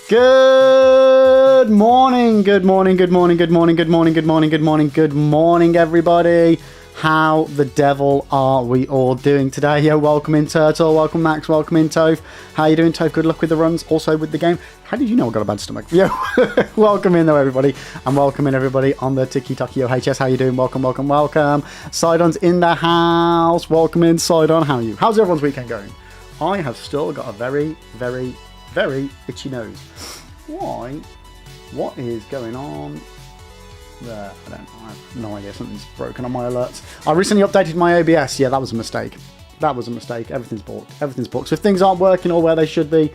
Good morning, good morning, good morning, good morning, good morning, good morning, good morning, good morning, everybody. How the devil are we all doing today? Yo, welcome in, Turtle. Welcome, Max. Welcome in, Toph. How you doing, Toph? Good luck with the runs. Also with the game. How did you know I got a bad stomach? Yo, welcome in, though, everybody. And welcome in, everybody, on the Tiki Taki Yo HS. How you doing? Welcome, welcome, welcome. Sidon's in the house. Welcome in, Sidon. How are you? How's everyone's weekend going? I have still got a very, very, very itchy nose. Why? What is going on there? I have no idea. Something's broken on my alerts. I recently updated my OBS. Yeah, that was a mistake. That was a mistake. Everything's booked. Everything's booked. So if things aren't working or where they should be,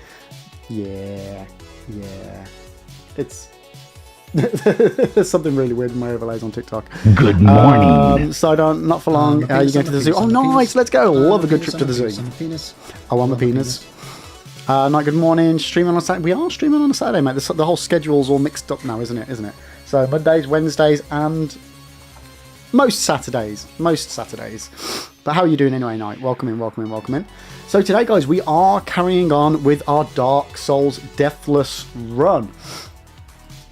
yeah. It's there's something really weird in my overlays on TikTok. Good morning. So not for long. You're going to the zoo. Oh, nice. Let's go. Love a good trip to the zoo. Oh, I'm a penis. Night, good morning. Streaming on Saturday. We are streaming on a Saturday, mate. The whole schedule's all mixed up now, isn't it? So Mondays, Wednesdays, and most Saturdays. But how are you doing anyway, Night? Welcome in. So today, guys, we are carrying on with our Dark Souls Deathless run.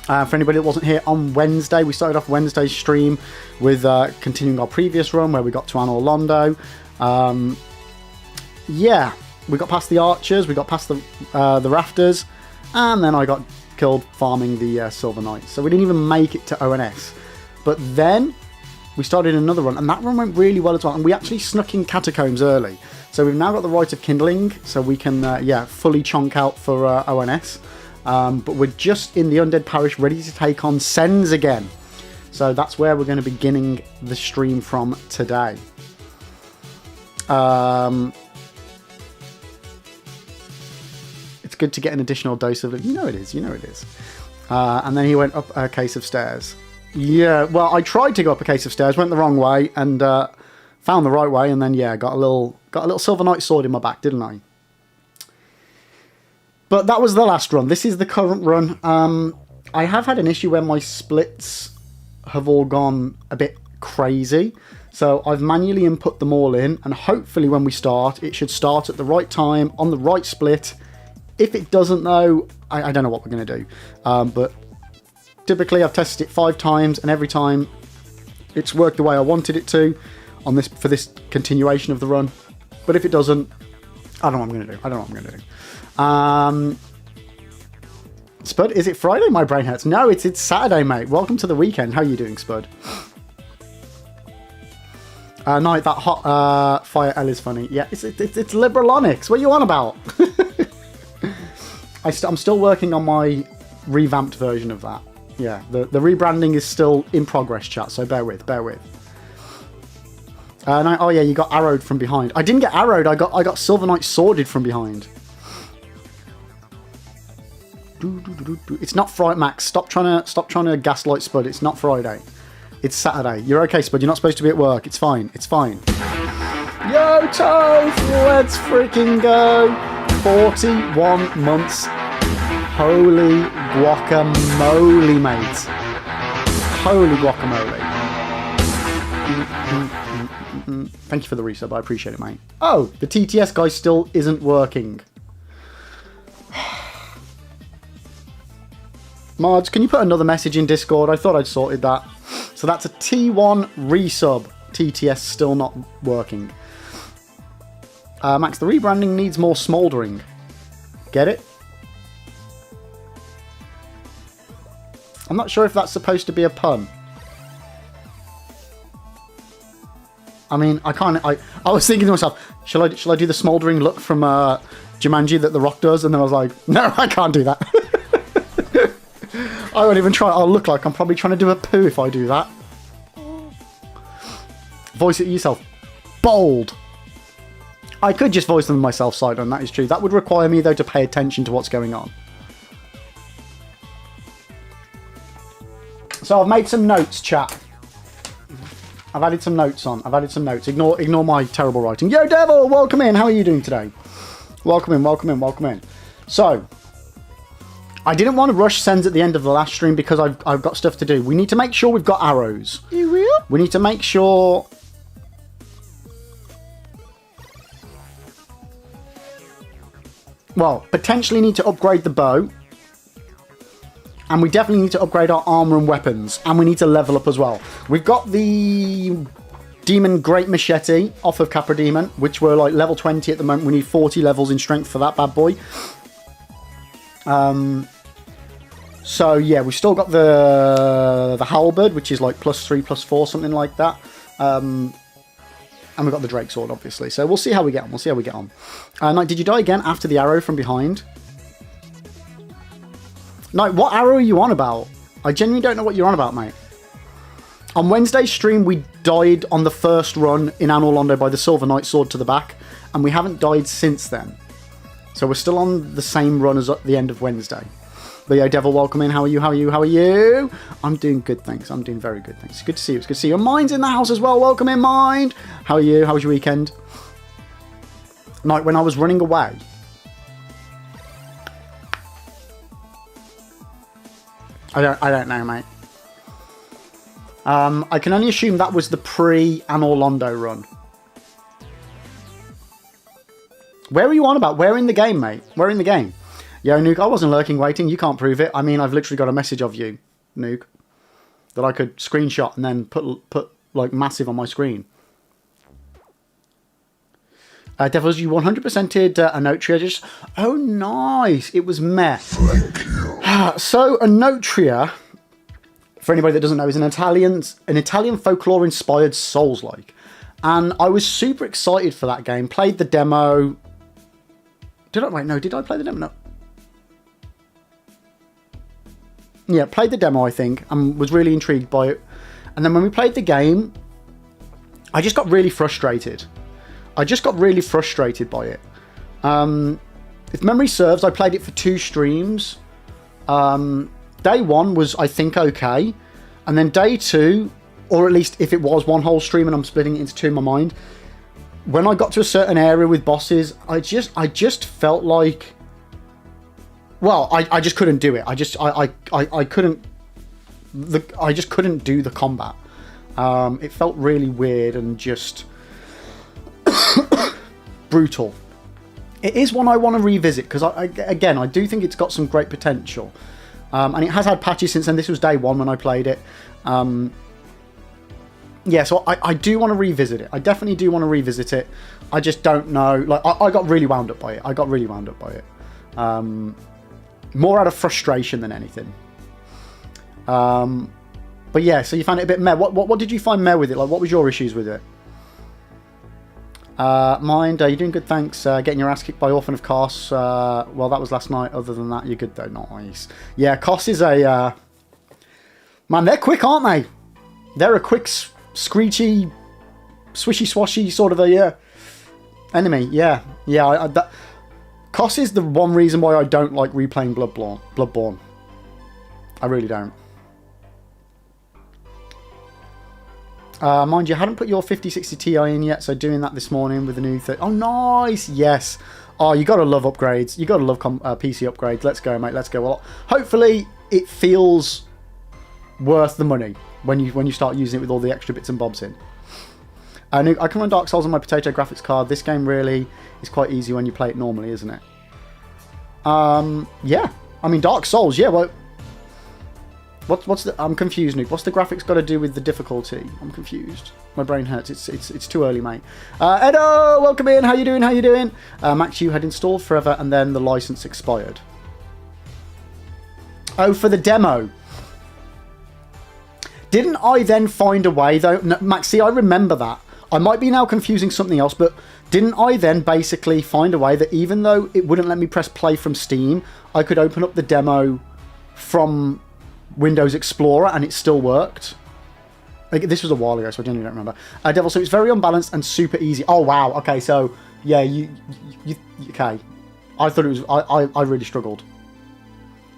For anybody that wasn't here on Wednesday, we started off Wednesday's stream with continuing our previous run where we got to Anor Londo. We got past the archers, we got past the rafters, and then I got killed farming the Silver Knights. So we didn't even make it to ONS. But then we started another run, and that run went really well as well. And we actually snuck in Catacombs early. So we've now got the Rite of Kindling, so we can, fully chonk out for ONS. But we're just in the Undead Parish, ready to take on Sens again. So that's where we're going to be beginning the stream from today. It's good to get an additional dose of it. You know it is. And then he went up a case of stairs. Yeah, well, I tried to go up a case of stairs, went the wrong way, and found the right way, and then got a little Silver Knight sword in my back, didn't I? But that was the last run. This is the current run. I have had an issue where my splits have all gone a bit crazy. So I've manually input them all in, and hopefully when we start, it should start at the right time, on the right split. If it doesn't, though, I don't know what we're going to do. But typically I've tested it 5 times, and every time it's worked the way I wanted it to for this continuation of the run. But if it doesn't, I don't know what I'm going to do. Spud, is it Friday? My brain hurts. No, it's Saturday, mate. Welcome to the weekend. How are you doing, Spud? Night, that hot fire L is funny. Yeah, it's Liberalonics. What are you on about? I'm still working on my revamped version of that. Yeah, the rebranding is still in progress, chat, so bear with. Oh yeah, you got arrowed from behind. I didn't get arrowed, I got Silver Knight sworded from behind. It's not Friday, Max. Stop trying to gaslight Spud. It's not Friday. It's Saturday. You're okay, Spud. You're not supposed to be at work. It's fine. Yo, Toph! Let's freaking go! 41 months. Holy guacamole, mate. Holy guacamole. Thank you for the resub. I appreciate it, mate. Oh, the TTS guy still isn't working. Mods, can you put another message in Discord? I thought I'd sorted that. So that's a T1 resub. TTS still not working. Max, the rebranding needs more smouldering. Get it? I'm not sure if that's supposed to be a pun. I mean, I was thinking to myself, shall I do the smouldering look from Jumanji that The Rock does? And then I was like, no, I can't do that. I won't even try. I'll look like I'm probably trying to do a poo if I do that. Voice it yourself. Bold. I could just voice them myself, Sidon, that is true. That would require me, though, to pay attention to what's going on. So I've made some notes, chat. I've added some notes on. Ignore my terrible writing. Yo, Devil, welcome in. How are you doing today? Welcome in. So, I didn't want to rush Sens at the end of the last stream because I've got stuff to do. We need to make sure we've got arrows. You will? We need to make sure... Well, potentially need to upgrade the bow. And we definitely need to upgrade our armor and weapons. And we need to level up as well. We've got the Demon Great Machete off of Capra Demon, which we're like level 20 at the moment. We need 40 levels in strength for that bad boy. So yeah, we've still got the Halberd, which is like +3, +4, something like that. And we've got the Drake Sword, obviously. So we'll see how we get on. We'll see how we get on. Knight, did you die again after the arrow from behind? Knight, what arrow are you on about? I genuinely don't know what you're on about, mate. On Wednesday's stream, we died on the first run in Anor Londo by the Silver Knight sword to the back, and we haven't died since then. So we're still on the same run as at the end of Wednesday. But yeah, Devil, welcome in. How are you? How are you? How are you? I'm doing good, thanks. I'm doing very good, thanks. It's good to see you. It's good to see you. Mind's in the house as well. Welcome in, Mind. How are you? How was your weekend? Knight, when I was running away, I don't know, mate. I can only assume that was the pre-Anor Londo run. Where are you on about? Where in the game, mate? Where in the game? Yo, Nuke, I wasn't lurking waiting. You can't prove it. I mean, I've literally got a message of you, Nuke, that I could screenshot and then put like massive on my screen. Devils, you 100%ed Anotria. Just oh, nice. It was meh. Thank you. So Anotria, for anybody that doesn't know, is an Italian folklore-inspired Souls-like, and I was super excited for that game. Played the demo. Did I play the demo? No. Yeah, played the demo, I think, and was really intrigued by it. And then when we played the game, I just got really frustrated. by it. If memory serves, I played it for 2 streams. Day 1 was, I think, okay. And then day 2, or at least if it was one whole stream and I'm splitting it into 2 in my mind, when I got to a certain area with bosses, I just felt like... Well, I just couldn't do it. I just couldn't do the combat. It felt really weird and just brutal. It is one I want to revisit because I do think it's got some great potential, and it has had patches since then. This was day 1 when I played it. Yeah, so I do want to revisit it. I definitely do want to revisit it. I just don't know. Like I got really wound up by it. More out of frustration than anything. But yeah, so you found it a bit meh. What did you find meh with it? Like, what was your issues with it? Mind, you're doing good, thanks. Getting your ass kicked by Orphan of Kos. Well, that was last night. Other than that, you're good though. Nice. Yeah, Kos is a... Man, they're quick, aren't they? They're a quick, screechy, swishy-swashy sort of a enemy. Yeah. Kos is the one reason why I don't like replaying Bloodborne. I really don't. Mind you, I hadn't put your 5060 Ti in yet, so doing that this morning with the new thing. Oh, nice! Yes. Oh, you gotta love upgrades. You gotta love PC upgrades. Let's go, mate. Let's go. Well, hopefully it feels worth the money when you start using it with all the extra bits and bobs in. I can run Dark Souls on my potato graphics card. This game really is quite easy when you play it normally, isn't it? Yeah. I mean, Dark Souls, yeah, well... What's the... I'm confused, Nuke. What's the graphics got to do with the difficulty? I'm confused. My brain hurts. It's too early, mate. Edo, welcome in. How you doing? Max, you had installed forever and then the license expired. Oh, for the demo. Didn't I then find a way, though? No, Max, see, I remember that. I might be now confusing something else, but didn't I then basically find a way that even though it wouldn't let me press play from Steam, I could open up the demo from Windows Explorer and it still worked? Like, this was a while ago, so I genuinely don't remember. Devil, so it's very unbalanced and super easy. Oh, wow. Okay, so, yeah, you okay. I thought it was... I really struggled.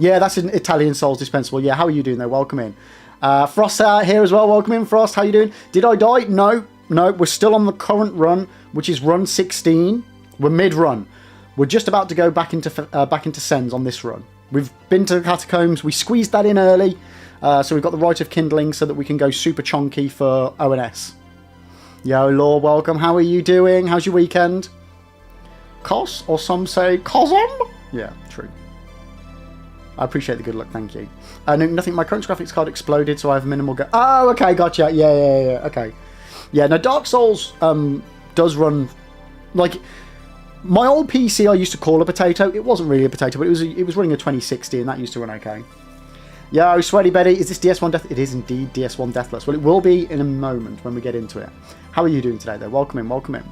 Yeah, that's an Italian Souls dispensable. Yeah, how are you doing, though? Welcome in. Frost here as well. Welcome in, Frost. How you doing? Did I die? No, we're still on the current run, which is run 16. We're mid-run. We're just about to go back into Sens on this run. We've been to the Catacombs. We squeezed that in early, so we've got the Rite of Kindling so that we can go super chonky for ONS. Yo, Law, welcome. How are you doing? How's your weekend? Kos, or some say Cosm? Yeah, true. I appreciate the good luck, thank you. No, nothing, my current graphics card exploded, so I have minimal Oh, okay, gotcha. Yeah, okay. Yeah, no, Dark Souls does run... Like, my old PC I used to call a potato. It wasn't really a potato, but it was running a 2060, and that used to run okay. Yo, Sweaty Betty, is this DS1 Death? It is indeed DS1 Deathless. Well, it will be in a moment when we get into it. How are you doing today, though? Welcome in, welcome in.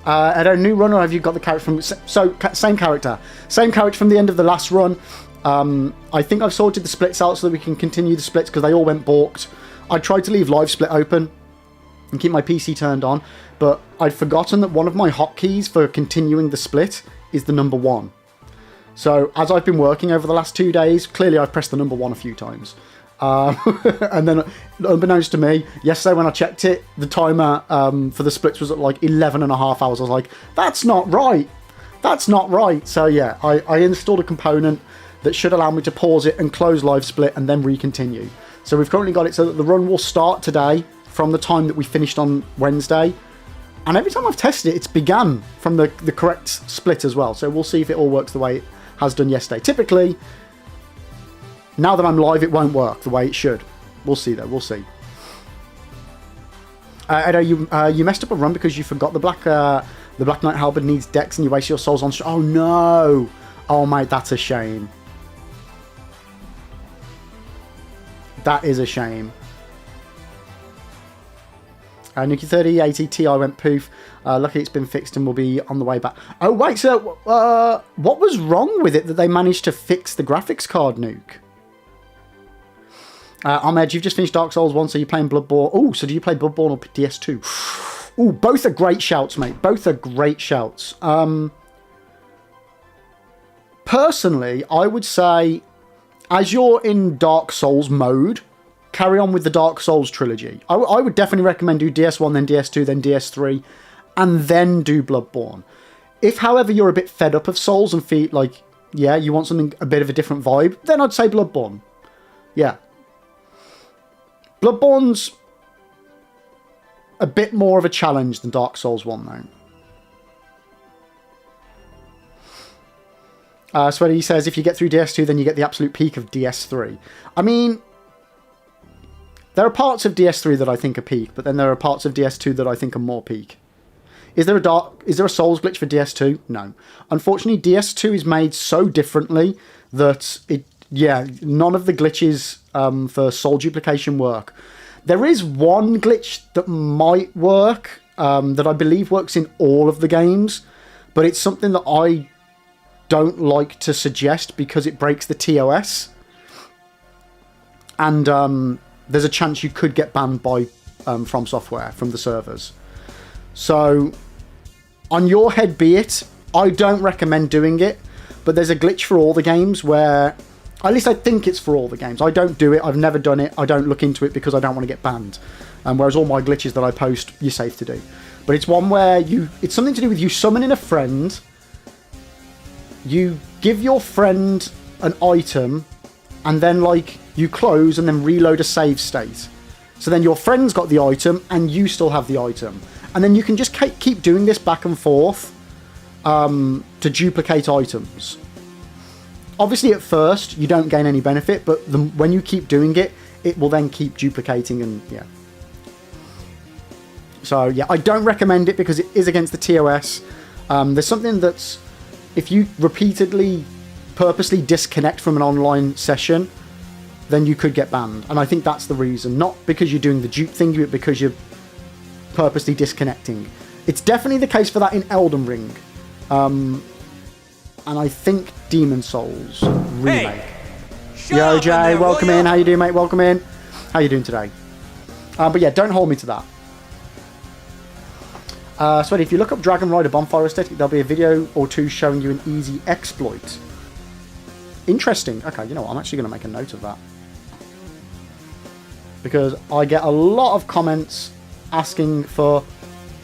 At a new run, or have you got the character from... So, same character. Same character from the end of the last run. I think I've sorted the splits out so that we can continue the splits, because they all went balked. I tried to leave live split open and keep my PC turned on, but I'd forgotten that one of my hotkeys for continuing the split is the number 1. So, as I've been working over the last 2 days, clearly I've pressed the number 1 a few times. And then, unbeknownst to me, yesterday when I checked it, the timer for the splits was at like 11 and a half hours. I was like, that's not right. That's not right. So yeah, I installed a component that should allow me to pause it and close live split and then recontinue. So we've currently got it so that the run will start today from the time that we finished on Wednesday. And every time I've tested it, it's began from the correct split as well. So we'll see if it all works the way it has done yesterday. Typically, now that I'm live, it won't work the way it should. We'll see, though. We'll see. Edo, you messed up a run because you forgot the Black Knight Halberd needs dex and you waste your souls on... Oh, no! Oh, mate, that's a shame. That is a shame. Nuki 3080 Ti went poof. Luckily it's been fixed and will be on the way back. Oh, wait, so what was wrong with it that they managed to fix the graphics card, Nuke? Ahmed, you've just finished Dark Souls 1, so you're playing Bloodborne. Oh, so do you play Bloodborne or DS2? Oh, both are great shouts, mate. Both are great shouts. Personally, I would say, as you're in Dark Souls mode, carry on with the Dark Souls trilogy. I would definitely recommend do DS1, then DS2, then DS3, and then do Bloodborne. If, however, you're a bit fed up of Souls and feel like, yeah, you want something a bit of a different vibe, then I'd say Bloodborne. Yeah. Bloodborne's a bit more of a challenge than Dark Souls 1, though. Sweaty says, if you get through DS2, then you get the absolute peak of DS3. I mean, there are parts of DS3 that I think are peak, but then there are parts of DS2 that I think are more peak. Is there a Souls glitch for DS2? No. Unfortunately, DS2 is made so differently that none of the glitches for soul duplication work. There is one glitch that might work, that I believe works in all of the games, but it's something that I don't like to suggest because it breaks the TOS. And there's a chance you could get banned by FromSoftware from the servers. So, on your head be it, I don't recommend doing it, but there's a glitch for all the games where... At least I think it's for all the games. I don't do it. I've never done it. I don't look into it because I don't want to get banned. Whereas all my glitches that I post, you're safe to do. But it's one where it's something to do with you summoning a friend. You give your friend an item, and then like you close and then reload a save state. So then your friend's got the item, and you still have the item. And then you can just keep doing this back and forth to duplicate items. Obviously, at first, you don't gain any benefit, but when you keep doing it, it will then keep duplicating and, yeah. So, yeah, I don't recommend it because it is against the TOS. There's something that's, if you repeatedly, purposely disconnect from an online session, then you could get banned. And I think that's the reason. Not because you're doing the dupe thing, but because you're purposely disconnecting. It's definitely the case for that in Elden Ring. And I think Demon Souls remake. Hey, yo, Jay, welcome in. How you doing, mate? Welcome in. How you doing today? But yeah, don't hold me to that. Sweaty, if you look up Dragon Rider Bonfire Aesthetic, there'll be a video or two showing you an easy exploit. Interesting. Okay, you know what? I'm actually going to make a note of that. Because I get a lot of comments asking for...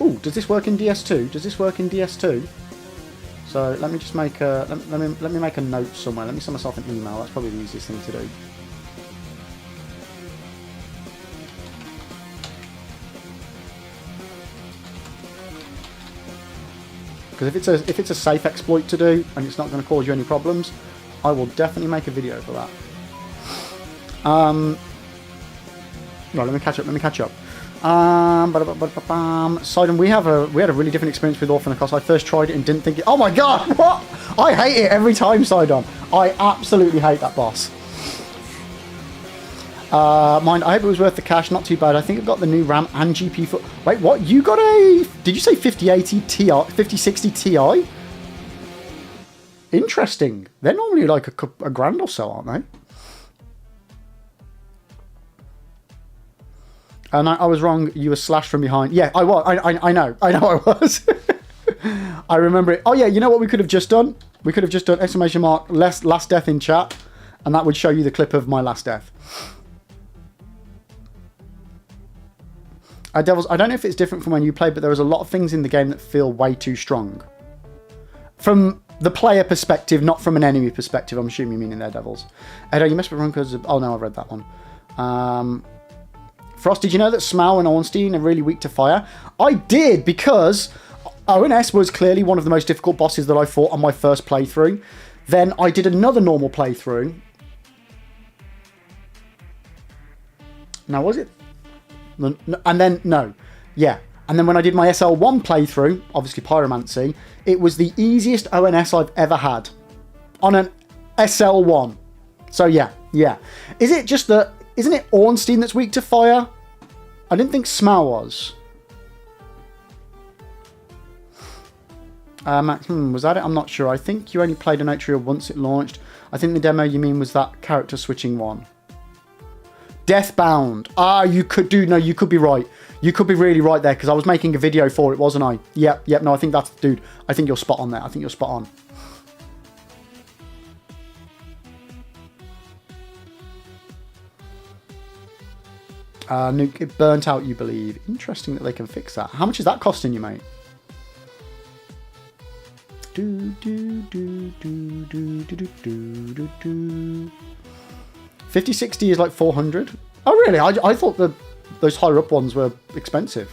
Ooh, does this work in DS2? Does this work in DS2? So let me just make a let me make a note somewhere. Let me send myself an email. That's probably the easiest thing to do. Because if it's a safe exploit to do and it's not going to cause you any problems, I will definitely make a video for that. Right, let me catch up. Sidon, we had a really different experience with Orphanacos. I first tried it and didn't think it. Oh my god! What? I hate it every time, Sidon. I absolutely hate that boss. Mind, I hope it was worth the cash. Not too bad. I think I've got the new RAM and GP for. Wait, what? You got a? Did you say 5080 Ti, 5060 Ti? Interesting. They're normally like a grand or so, aren't they? And I was wrong. You were slashed from behind. Yeah, I was. I know I was. I remember it. Oh yeah, you know what we could have just done? We could have just done exclamation mark last death in chat, and that would show you the clip of my last death. Devils, I don't know if it's different from when you play, but there is a lot of things in the game that feel way too strong. From the player perspective, not from an enemy perspective. I'm assuming you mean in there, Devils. Edo, you must be wrong because... Oh, no, I read that one. Frost, did you know that Smough and Ornstein are really weak to fire? I did, because ONS was clearly one of the most difficult bosses that I fought on my first playthrough. Then I did another normal playthrough. Now, was it? And then, no. Yeah. And then when I did my SL1 playthrough, obviously Pyromancy, it was the easiest ONS I've ever had. On an SL1. So, yeah. Is it just that... Isn't it Ornstein that's weak to fire? I didn't think Smough was. Max, was that it? I'm not sure. I think you only played Anotria once it launched. I think the demo you mean was that character switching one. Deathbound. Ah, you could do... No, you could be right. You could be really right there, because I was making a video for it, wasn't I? Yep, no, I think that's... Dude, I think you're spot on there. I think you're spot on. Nuke, it burnt out, you believe. Interesting that they can fix that. How much is that costing you, mate? 5060 is like 400. Oh, really? I thought those higher up ones were expensive.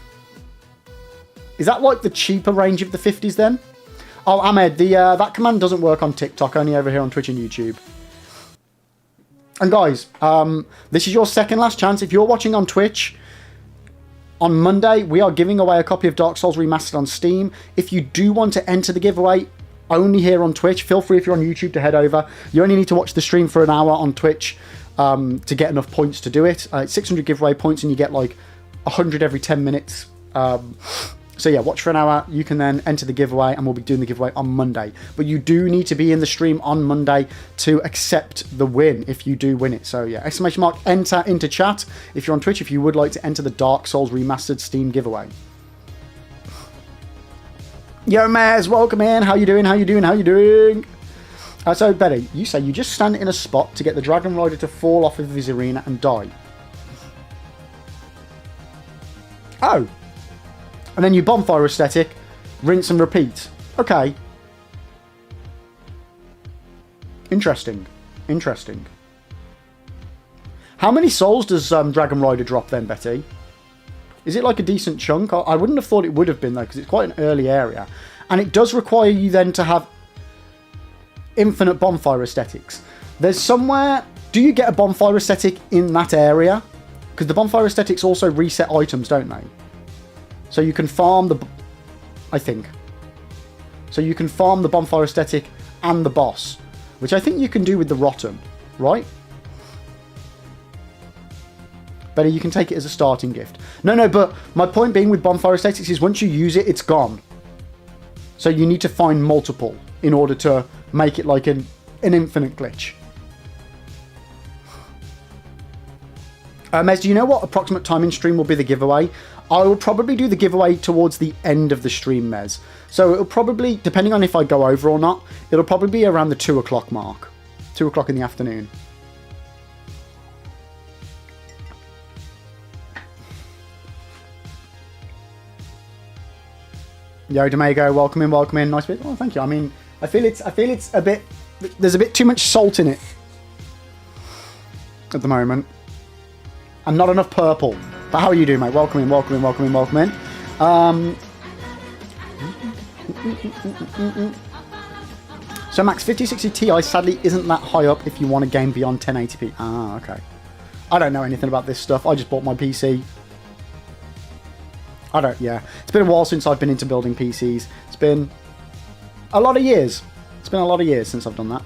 Is that like the cheaper range of the 50s then? Oh, Ahmed, that command doesn't work on TikTok, only over here on Twitch and YouTube. And guys, this is your second last chance. If you're watching on Twitch, on Monday, we are giving away a copy of Dark Souls Remastered on Steam. If you do want to enter the giveaway, only here on Twitch, feel free if you're on YouTube to head over. You only need to watch the stream for an hour on Twitch to get enough points to do it. It's 600 giveaway points and you get like 100 every 10 minutes. So yeah, watch for an hour. You can then enter the giveaway and we'll be doing the giveaway on Monday. But you do need to be in the stream on Monday to accept the win if you do win it. So yeah, exclamation mark, enter into chat if you're on Twitch if you would like to enter the Dark Souls Remastered Steam giveaway. Yo, Maz, welcome in. How you doing? So, Betty, you say you just stand in a spot to get the Dragon Rider to fall off of his arena and die. Oh. And then you bonfire aesthetic, rinse and repeat. Okay. Interesting. How many souls does Dragon Rider drop then, Betty? Is it like a decent chunk? I wouldn't have thought it would have been, though, because it's quite an early area. And it does require you then to have infinite bonfire aesthetics. There's somewhere... Do you get a bonfire aesthetic in that area? Because the bonfire aesthetics also reset items, don't they? So you can farm the... I think. So you can farm the bonfire aesthetic and the boss. Which I think you can do with the Rotten, right? Better, you can take it as a starting gift. No, but my point being with bonfire aesthetics is once you use it, it's gone. So you need to find multiple in order to make it like an infinite glitch. Mez, do you know what approximate time in stream will be the giveaway? I will probably do the giveaway towards the end of the stream, Mez. So it'll probably, depending on if I go over or not, it'll probably be around the 2 o'clock mark. 2 o'clock in the afternoon. Yo, Domago, welcome in. Nice bit. Oh, thank you. I mean, I feel it's a bit... There's a bit too much salt in it at the moment. And not enough purple. But how are you doing, mate? Welcome in. So Max, 5060 Ti sadly isn't that high up if you want a game beyond 1080p. Ah, okay. I don't know anything about this stuff. I just bought my PC. Yeah. It's been a while since I've been into building PCs. It's been a lot of years. It's been a lot of years since I've done that.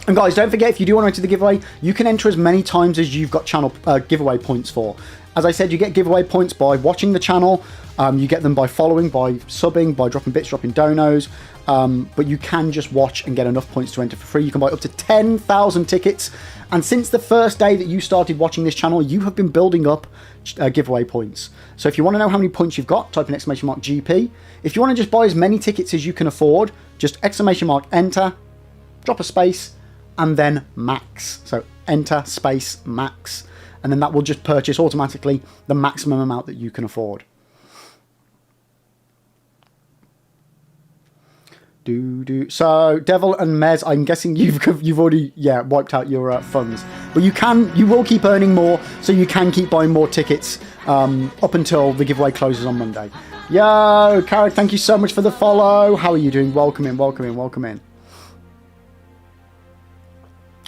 And guys, don't forget, if you do want to enter the giveaway, you can enter as many times as you've got channel giveaway points for. As I said, you get giveaway points by watching the channel. You get them by following, by subbing, by dropping bits, dropping donos. But you can just watch and get enough points to enter for free. You can buy up to 10,000 tickets. And since the first day that you started watching this channel, you have been building up giveaway points. So if you want to know how many points you've got, type in !GP. If you want to just buy as many tickets as you can afford, just !enter, drop a space, and then max. So enter space max. And then that will just purchase automatically the maximum amount that you can afford. So Devil and Mez, I'm guessing you've already wiped out your funds, but you will keep earning more, so you can keep buying more tickets up until the giveaway closes on Monday. Yo, Carrick, thank you so much for the follow. How are you doing? Welcome in, welcome in, welcome in.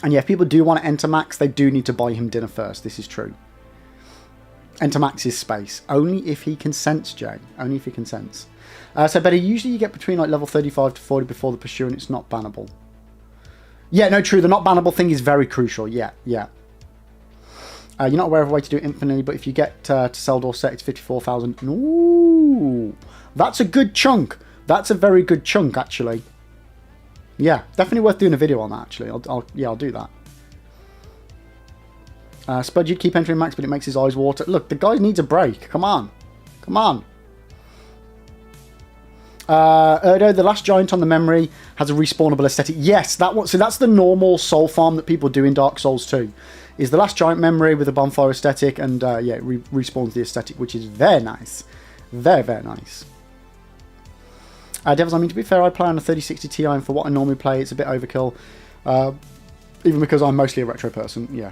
And yeah, if people do want to enter Max, they do need to buy him dinner first. This is true. Enter Max's space. Only if he consents, Jay. Only if he consents. So better, usually you get between like level 35 to 40 before the pursuer, and it's not bannable. Yeah, no, true. The not bannable thing is very crucial. Yeah. You're not aware of a way to do it infinitely, but if you get to Seldor set, it's 54,000. Ooh, that's a good chunk. That's a very good chunk, actually. Yeah, definitely worth doing a video on that, actually. I'll do that. Spud, you'd keep entering Max, but it makes his eyes water. Look, the guy needs a break. Come on. Come on. Erdo, the last giant on the memory has a respawnable aesthetic. Yes, that one. So that's the normal soul farm that people do in Dark Souls 2. Is the last giant memory with a bonfire aesthetic, and yeah, it respawns the aesthetic, which is very nice. Very, very nice. Devils, I mean, to be fair, I play on a 3060 Ti, and for what I normally play, it's a bit overkill. Even because I'm mostly a retro person, yeah.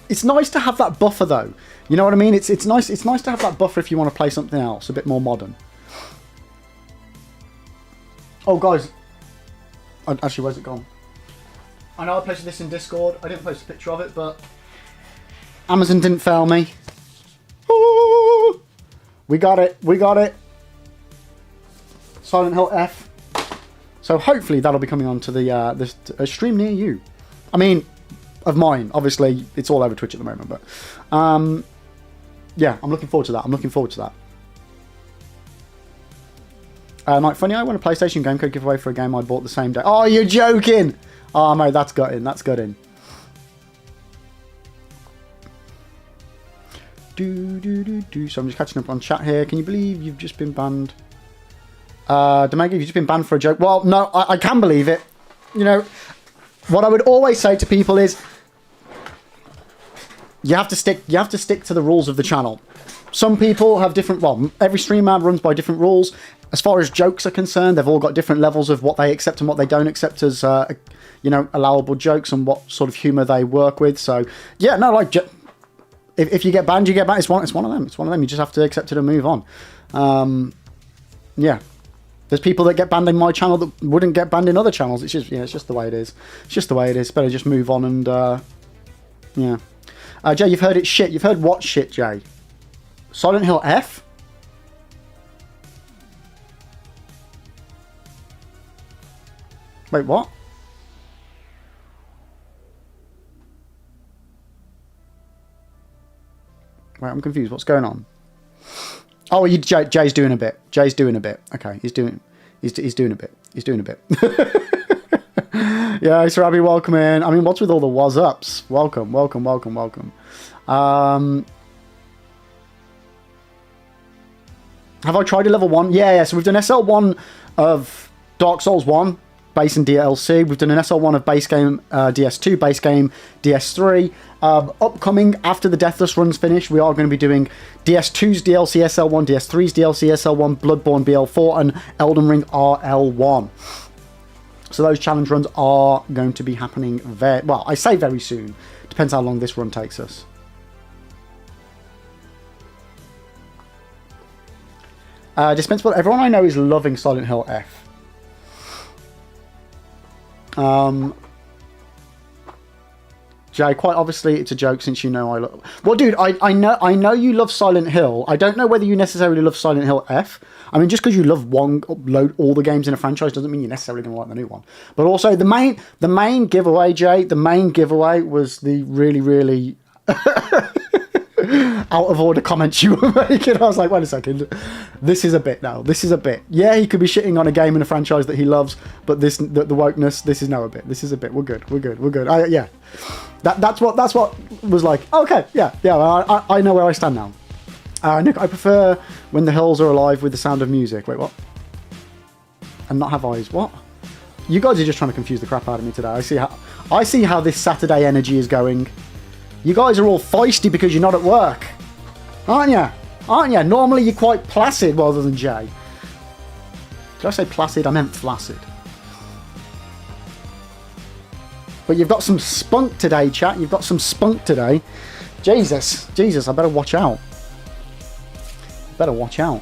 It's nice to have that buffer, though. You know what I mean? It's nice to have that buffer if you want to play something else, a bit more modern. Oh, guys. Actually, where's it gone? I know I posted this in Discord. I didn't post a picture of it, but Amazon didn't fail me. Ooh! We got it. We got it. Silent Hill F. So hopefully that'll be coming on to the stream near you. I mean, of mine. Obviously, it's all over Twitch at the moment, but yeah, I'm looking forward to that. I'm looking forward to that. Like, funny, I won a PlayStation game code giveaway for a game I bought the same day. Oh, you're joking! Oh, mate, that's gutting. That's gutting. So I'm just catching up on chat here. Can you believe you've just been banned? Demega, you've just been banned for a joke. Well, no, I can believe it. You know, what I would always say to people is, you have to stick to the rules of the channel. Some people have different. Well, every streamer runs by different rules. As far as jokes are concerned, they've all got different levels of what they accept and what they don't accept as, you know, allowable jokes and what sort of humour they work with. So, yeah, no, like, if you get banned, you get banned. It's one of them. It's one of them. You just have to accept it and move on. Yeah. There's people that get banned in my channel that wouldn't get banned in other channels. It's just, yeah, it's just the way it is. It's just the way it is. Better just move on and, yeah. Jay, you've heard it shit. You've heard what shit, Jay? Silent Hill F? Wait, what? Wait, I'm confused. What's going on? Oh, Jay's doing a bit. Jay's doing a bit. Okay, he's doing a bit. He's doing a bit. Yeah, it's Rabbi, welcome in. I mean, what's with all the was ups? Welcome, welcome, welcome, welcome. Have I tried a level 1? Yeah, so we've done SL1 of Dark Souls 1, base and DLC. We've done an SL1 of base game DS2, base game DS3. Upcoming, after the Deathless run's finished, we are going to be doing DS2's DLC SL1, DS3's DLC SL1, Bloodborne BL4, and Elden Ring RL1. So those challenge runs are going to be happening very... Well, I say very soon. Depends how long this run takes us. Dispensable. Everyone I know is loving Silent Hill F. Jay, quite obviously it's a joke since you know I love... Well, dude, I know you love Silent Hill. I don't know whether you necessarily love Silent Hill F. I mean, just because you love all the games in a franchise doesn't mean you're necessarily going to like the new one. But also, the main giveaway, Jay, the main giveaway was the really, really out of order comments you were making. I was like, wait a second, this is a bit now. This is a bit. Yeah, he could be shitting on a game in a franchise that he loves, but the wokeness, this is now a bit. This is a bit. We're good. We're good. We're good. Yeah. That's what was like, okay, yeah, I know where I stand now. Nick, I prefer when the hills are alive with the sound of music. Wait, what? And not have eyes. What? You guys are just trying to confuse the crap out of me today. I see how this Saturday energy is going. You guys are all feisty because you're not at work. Aren't you? Aren't you? Normally you're quite placid rather than Jay. Did I say placid? I meant flaccid. But you've got some spunk today, chat. You've got some spunk today. Jesus, I better watch out. Better watch out.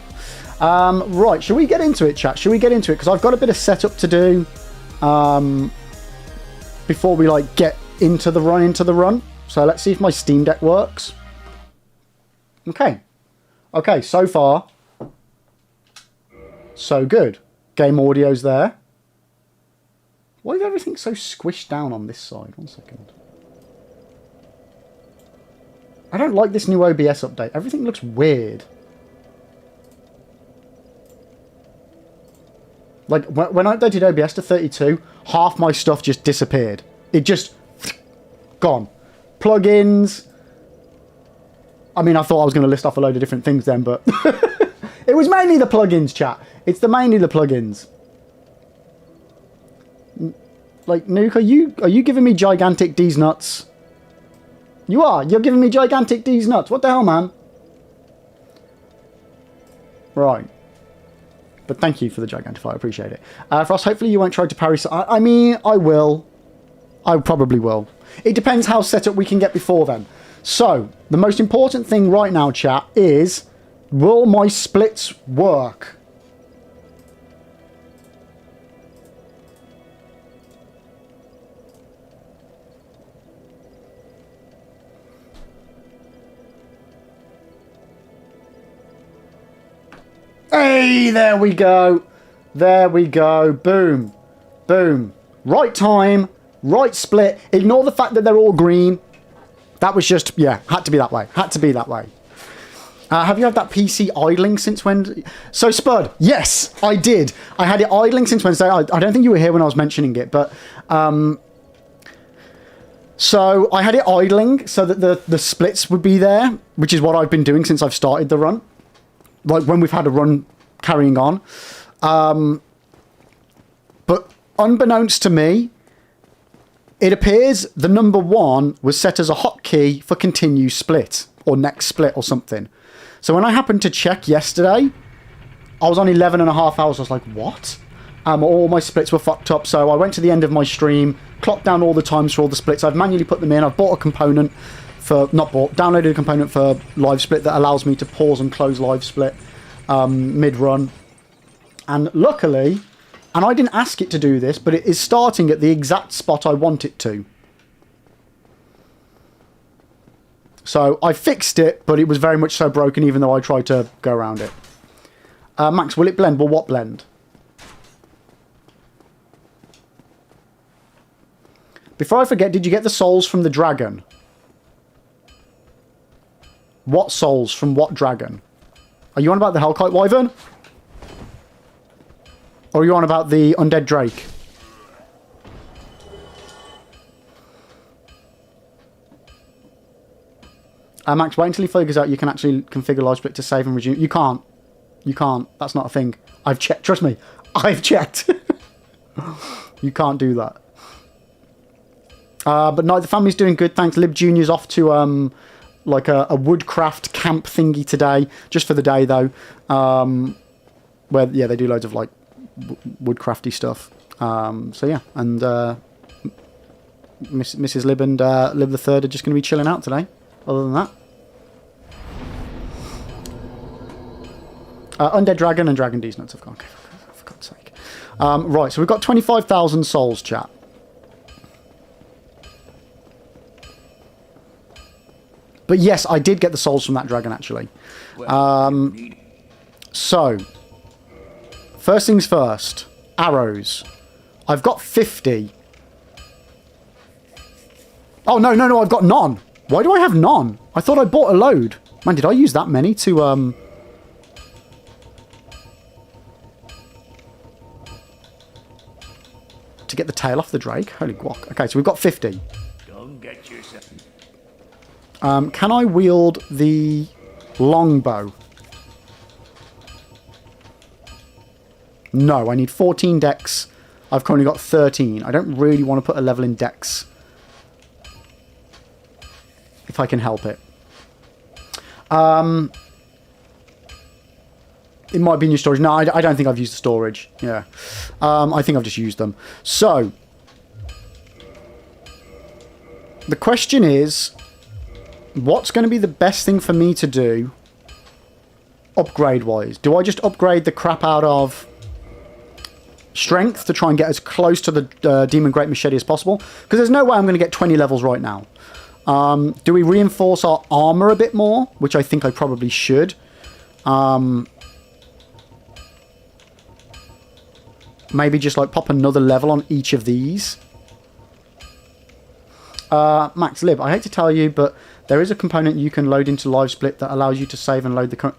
Right, shall we get into it, chat? Shall we get into it? Because I've got a bit of setup to do before we like get into the run. So let's see if my Steam Deck works. Okay, so far, so good. Game audio's there. Why is everything so squished down on this side? 1 second. I don't like this new OBS update. Everything looks weird. Like, when I updated OBS to 32, half my stuff just disappeared. It just... gone. Plugins. I mean, I thought I was going to list off a load of different things then, but... it was mainly the plugins, chat. It's mainly the plugins. Like, Nuke, are you giving me gigantic D's nuts? You are. You're giving me gigantic D's nuts. What the hell, man? Right. But thank you for the Gigantify. I appreciate it. Frost, hopefully you won't try to parry... I mean, I will. I probably will. It depends how set up we can get before then. So, the most important thing right now, chat, is... will my splits work? Hey, there we go. There we go. Boom. Boom. Right time. Right split. Ignore the fact that they're all green. That was just, yeah, had to be that way. Had to be that way. Have you had that PC idling since when? So, Spud, yes, I did. I had it idling since Wednesday. I don't think you were here when I was mentioning it, but... so, I had it idling so that the splits would be there, which is what I've been doing since I've started the run. Like when we've had a run carrying on. But unbeknownst to me, it appears the number 1 was set as a hotkey for continue split or next split or something. So when I happened to check yesterday, I was on 11.5 hours. I was like, what? All my splits were fucked up. So I went to the end of my stream, clocked down all the times for all the splits. I've manually put them in. I've bought a component for, downloaded a component for live split that allows me to pause and close live split mid-run. And luckily, and I didn't ask it to do this, but it is starting at the exact spot I want it to. So I fixed it, but it was very much so broken even though I tried to go around it. Max, will it blend? Well, what blend? Before I forget, did you get the souls from the dragon? What souls from what dragon? Are you on about the Hellkite Wyvern? Or are you on about the Undead Drake? Max, wait until he figures out you can actually configure live split to save and resume. You can't. You can't. That's not a thing. I've checked. Trust me. I've checked. You can't do that. But no, the family's doing good. Thanks. Lib Junior's off to like a woodcraft camp thingy today, just for the day though. Where yeah, they do loads of like woodcrafty stuff. So yeah, and Mrs. Lib and Lib the Third are just going to be chilling out today. Other than that, Undead Dragon and Dragon D's nuts have gone. Okay, for God's sake. Right, so we've got 25,000 souls, chat. But yes, I did get the souls from that dragon, actually. So, first things first. Arrows. I've got 50. Oh, no, I've got none. Why do I have none? I thought I bought a load. Man, did I use that many to, to get the tail off the drake? Holy guac. Okay, so we've got 50. Don't get yourself. Can I wield the longbow? No, I need 14 dex. I've currently got 13. I don't really want to put a level in dex. If I can help it. It might be in your storage. No, I don't think I've used the storage. Yeah. I think I've just used them. So, the question is, what's going to be the best thing for me to do upgrade-wise? Do I just upgrade the crap out of strength to try and get as close to the Demon Great Machete as possible? Because there's no way I'm going to get 20 levels right now. Do we reinforce our armor a bit more? Which I think I probably should. Maybe just like pop another level on each of these. Max Lib, I hate to tell you, but there is a component you can load into Live Split that allows you to save and load the...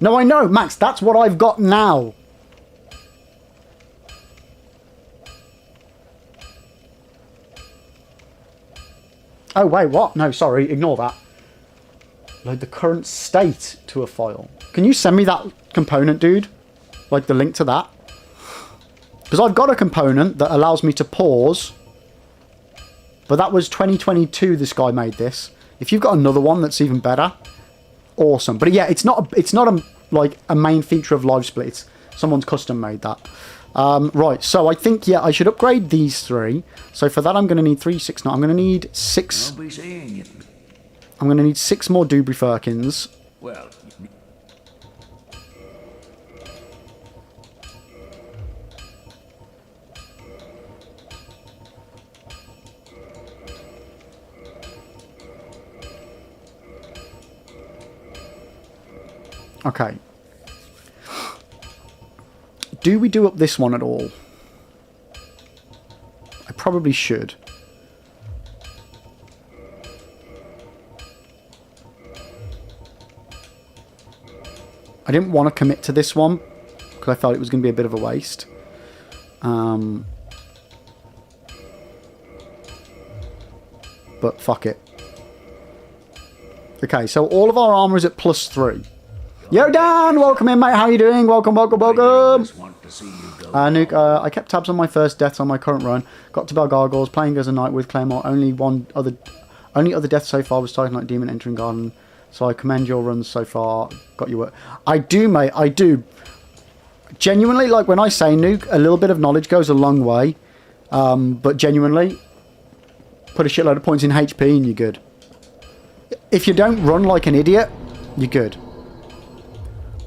No, I know, Max, that's what I've got now. Oh, wait, what? No, sorry, ignore that. Load the current state to a file. Can you send me that component, dude? Like the link to that? Because I've got a component that allows me to pause. But that was 2022 this guy made this. If you've got another one that's even better, awesome. But yeah, it's not like a main feature of Live Split. It's someone's custom made that. Right, so I think, yeah, I should upgrade these three. So for that, I'm going to need 3, 6, 9. I'm going to need 6. I'll be saying it. I'm going to need 6 more Dubry Firkins. Well, Okay. Do we do up this one at all? I probably should. I didn't want to commit to this one because I felt it was going to be a bit of a waste. But fuck it. Okay, so all of our armor is at +3. Yo, Dan! Welcome in, mate. How you doing? Welcome. Nuke, I kept tabs on my first deaths on my current run. Got to Bell Gargoyles, playing as a knight with Claymore. Only other death so far was Titanite Demon entering Garden. So I commend your runs so far. Got your work. I do, mate. I do. Genuinely, like when I say Nuke, a little bit of knowledge goes a long way. But genuinely, put a shitload of points in HP and you're good. If you don't run like an idiot, you're good.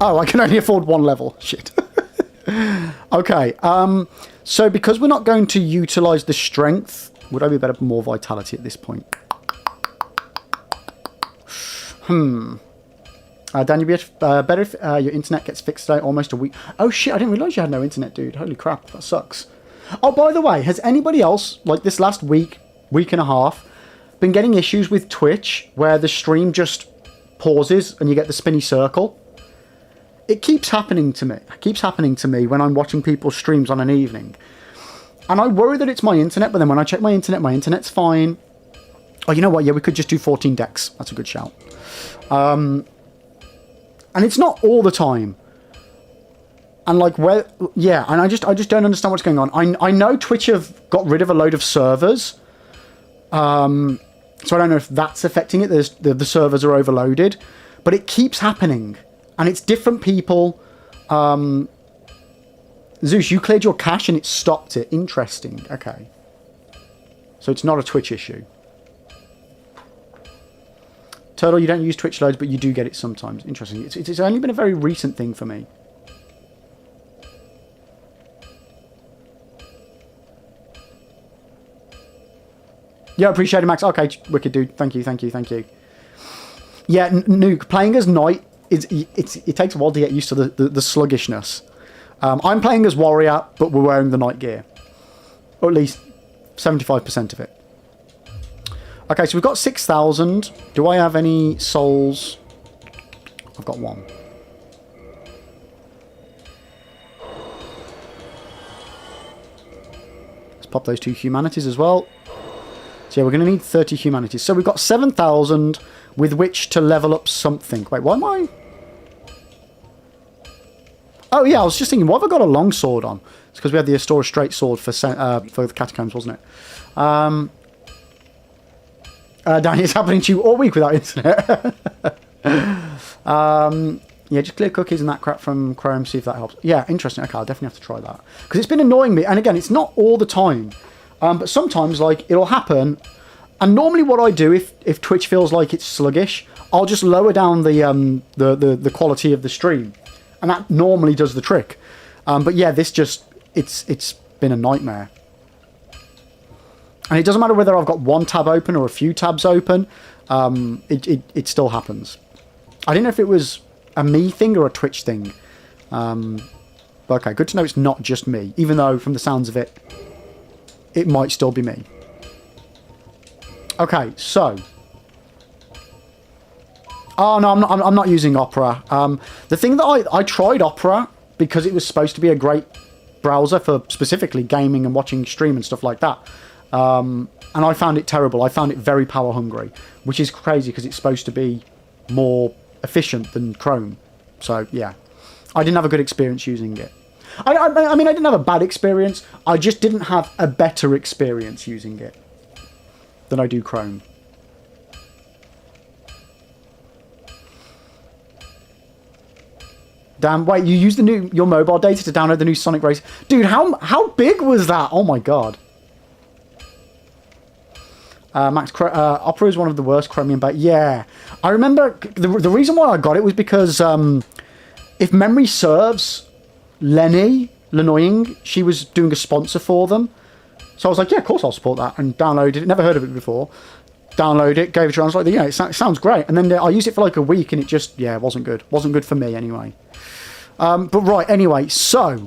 Oh, I can only afford 1 level. Shit. Okay. So because we're not going to utilise the strength, would I be better for more vitality at this point? Dan, you'd be better if your internet gets fixed today, almost a week. Oh shit, I didn't realise you had no internet, dude. Holy crap, that sucks. Oh, by the way, has anybody else, like this last week and a half, been getting issues with Twitch where the stream just pauses and you get the spinny circle? It keeps happening to me. It keeps happening to me when I'm watching people's streams on an evening. And I worry that it's my internet, but then when I check my internet's fine. Oh, you know what? Yeah, we could just do 14 decks. That's a good shout. And it's not all the time. And like where, yeah, and I just don't understand what's going on. I know Twitch have got rid of a load of servers. So I don't know if that's affecting it. The servers are overloaded, but it keeps happening. And it's different people. Zeus, you cleared your cache and it stopped it. Interesting. Okay. So it's not a Twitch issue. Turtle, you don't use Twitch loads, but you do get it sometimes. Interesting. It's only been a very recent thing for me. Yeah, appreciate it, Max. Okay, wicked dude. Thank you, thank you, thank you. Yeah, Nuke, playing as Knight, it takes a while to get used to the sluggishness. I'm playing as Warrior, but we're wearing the Knight gear. Or at least 75% of it. Okay, so we've got 6,000. Do I have any souls? I've got one. Let's pop those 2 humanities as well. So yeah, we're going to need 30 humanities. So we've got 7,000 with which to level up something. Wait, why am I... Oh yeah, I was just thinking, why have I got a long sword on? It's because we had the Astora straight sword for the Catacombs, wasn't it? Danny, it's happening to you all week without internet. Yeah, just clear cookies and that crap from Chrome, see if that helps. Yeah, interesting. Okay, I'll definitely have to try that. Because it's been annoying me. And again, it's not all the time. But sometimes, like, it'll happen. And normally what I do, if Twitch feels like it's sluggish, I'll just lower down the quality of the stream. And that normally does the trick. But yeah, this just, it's been a nightmare. And it doesn't matter whether I've got one tab open or a few tabs open. It still happens. I didn't know if it was a me thing or a Twitch thing. But okay, good to know it's not just me. Even though, from the sounds of it, it might still be me. Okay, so... Oh, no, I'm not using Opera. The thing that I tried Opera because it was supposed to be a great browser for specifically gaming and watching stream and stuff like that. And I found it terrible. I found it very power hungry, which is crazy because it's supposed to be more efficient than Chrome. So, yeah. I didn't have a good experience using it. I mean, I didn't have a bad experience. I just didn't have a better experience using it than I do Chrome. Damn, wait, you used your mobile data to download the new Sonic Race? Dude, how big was that? Oh my god. Max, Opera is one of the worst Chromium bait. Yeah. I remember the reason why I got it was because if memory serves, Lenoying, she was doing a sponsor for them. So I was like, yeah, of course I'll support that. And downloaded it. Never heard of it before. Download it, gave it a try. I was like, yeah, it sounds great. And then I used it for like a week and it just, yeah, it wasn't good. Wasn't good for me anyway. But right, anyway, so.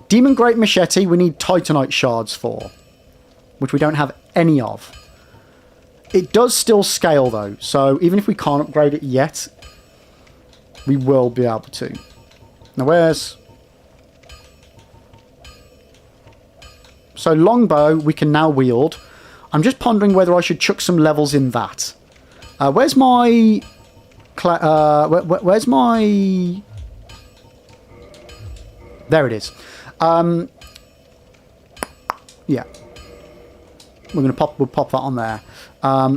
Demon Great Machete, we need Titanite shards for. Which we don't have any of. It does still scale though. So even if we can't upgrade it yet, we will be able to. Now where's... So longbow we can now wield. I'm just pondering whether I should chuck some levels in that. Where's my... where's my... There it is. Yeah. We'll pop that on there.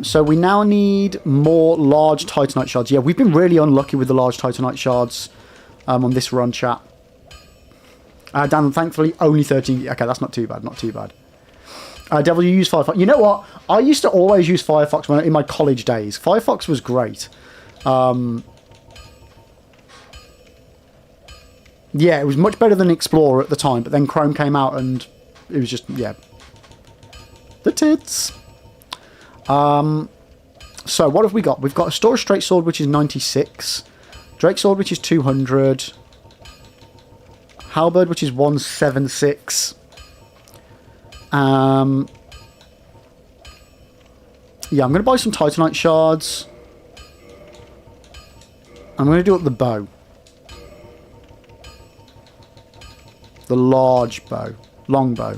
So we now need more large Titanite shards. Yeah, we've been really unlucky with the large Titanite shards on this run, chat. Dan, thankfully, only 13. Okay, that's not too bad, not too bad. Devil, you use Firefox. You know what? I used to always use Firefox in my college days. Firefox was great. Yeah, it was much better than Explorer at the time, but then Chrome came out and it was just, yeah. The tits. So what have we got? We've got a Storage Straight Sword, which is 96. Drake Sword, which is 200. Halberd, which is 176. Yeah, I'm going to buy some Titanite shards. I'm going to do up the bow. The large bow. Long bow.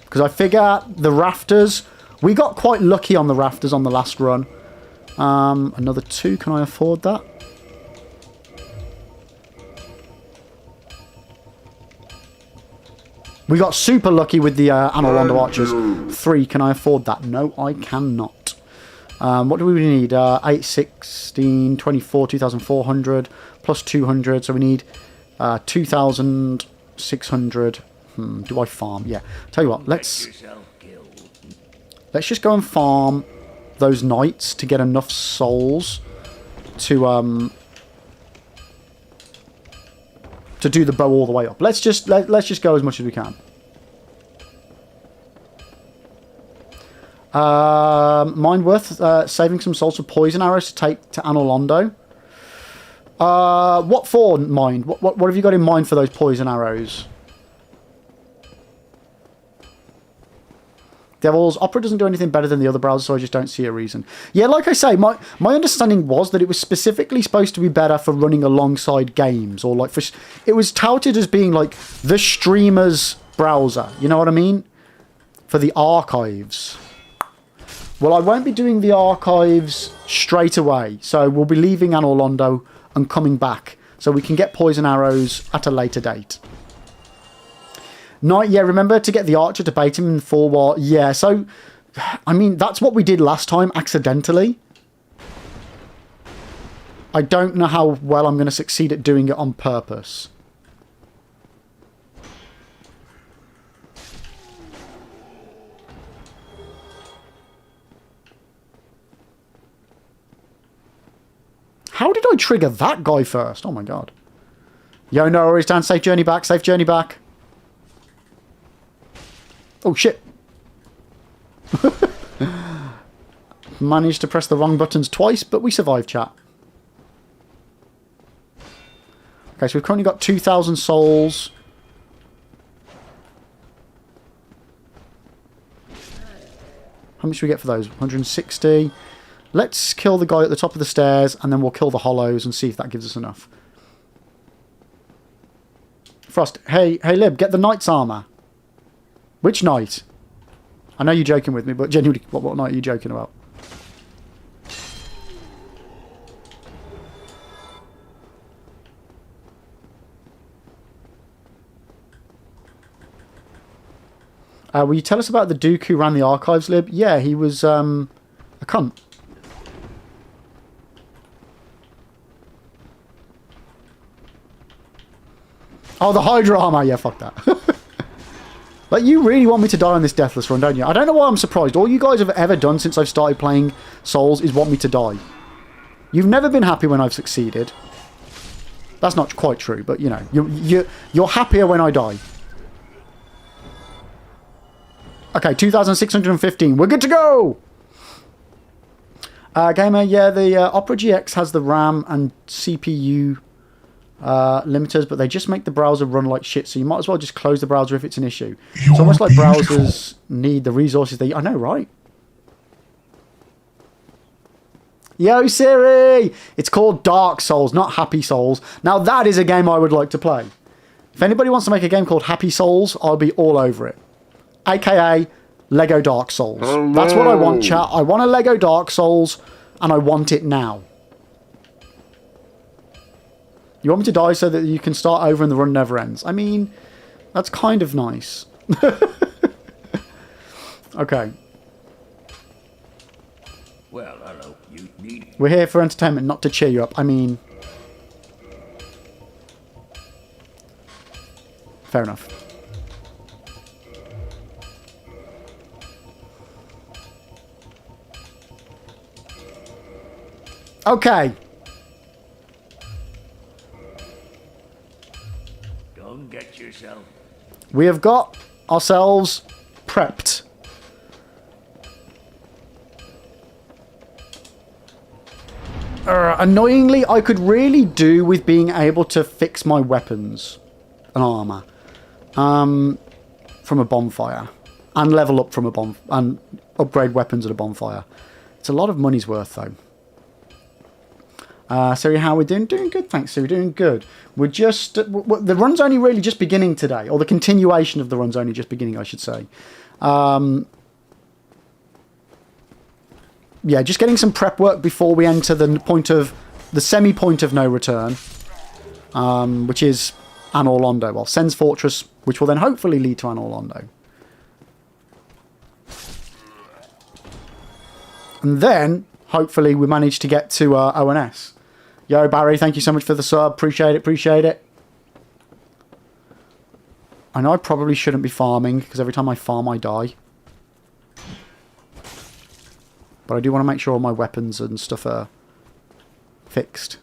Because I figure the rafters... We got quite lucky on the rafters on the last run. Another 2. Can I afford that? We got super lucky with the Anor Londo archers. 3. Can I afford that? No, I cannot. What do we need? 8, 16, 24, 2,400 plus 200. So we need 2,600. Do I farm? Yeah. Tell you what, let's just go and farm those knights to get enough souls to do the bow all the way up. Let's just go as much as we can. Mind worth saving some souls for poison arrows to take to Anor Londo. What for, mind? What have you got in mind for those poison arrows? Devil's Opera doesn't do anything better than the other browsers, so I just don't see a reason. Yeah, like I say, my understanding was that it was specifically supposed to be better for running alongside games, or like it was touted as being like the streamer's browser. You know what I mean? For the archives. Well, I won't be doing the archives straight away, so we'll be leaving Anor Londo and coming back, so we can get poison arrows at a later date. Knight, yeah, remember to get the archer to bait him in 4 war. Yeah, so, I mean, that's what we did last time, accidentally. I don't know how well I'm going to succeed at doing it on purpose. How did I trigger that guy first? Oh my god. Yo, no worries, Dan. Safe journey back. Safe journey back. Oh, shit. Managed to press the wrong buttons twice, but we survived, chat. Okay, so we've currently got 2,000 souls. How much do we get for those? 160. Let's kill the guy at the top of the stairs, and then we'll kill the hollows and see if that gives us enough. Frost, hey Lib, get the knight's armor. Which knight? I know you're joking with me, but genuinely, what knight are you joking about? Will you tell us about the Duke who ran the archives, Lib? Yeah, he was a cunt. Oh, the Hydra armor. Yeah, fuck that. Like, you really want me to die on this Deathless run, don't you? I don't know why I'm surprised. All you guys have ever done since I've started playing Souls is want me to die. You've never been happy when I've succeeded. That's not quite true, but, you know, you're happier when I die. Okay, 2,615. We're good to go! Gamer, yeah, the Opera GX has the RAM and CPU limiters, but they just make the browser run like shit, so you might as well just close the browser if it's an issue. It's almost like browsers need the resources I know, right? Yo, Siri! It's called Dark Souls, not Happy Souls. Now, that is a game I would like to play. If anybody wants to make a game called Happy Souls, I'll be all over it. AKA Lego Dark Souls. Hello. That's what I want, chat. I want a Lego Dark Souls, and I want it now. You want me to die so that you can start over and the run never ends? I mean, that's kind of nice. Okay. Well, hello. You need... We're here for entertainment, not to cheer you up. I mean... Fair enough. Okay. Don't get yourself. We have got ourselves prepped. Annoyingly, I could really do with being able to fix my weapons and armor from a bonfire, and level up from a and upgrade weapons at a bonfire. It's a lot of money's worth, though. Siri, how are we doing? Doing good, thanks, Siri. Doing good. We're just... the run's only really just beginning today. Or the continuation of the run's only just beginning, I should say. Yeah, just getting some prep work before we enter the semi-point of no return. Which is Anor Londo. Well, Sens Fortress, which will then hopefully lead to Anor Londo. And then hopefully we manage to get to ONS. Yo, Barry, thank you so much for the sub. Appreciate it, appreciate it. I know I probably shouldn't be farming, because every time I farm, I die. But I do want to make sure all my weapons and stuff are fixed.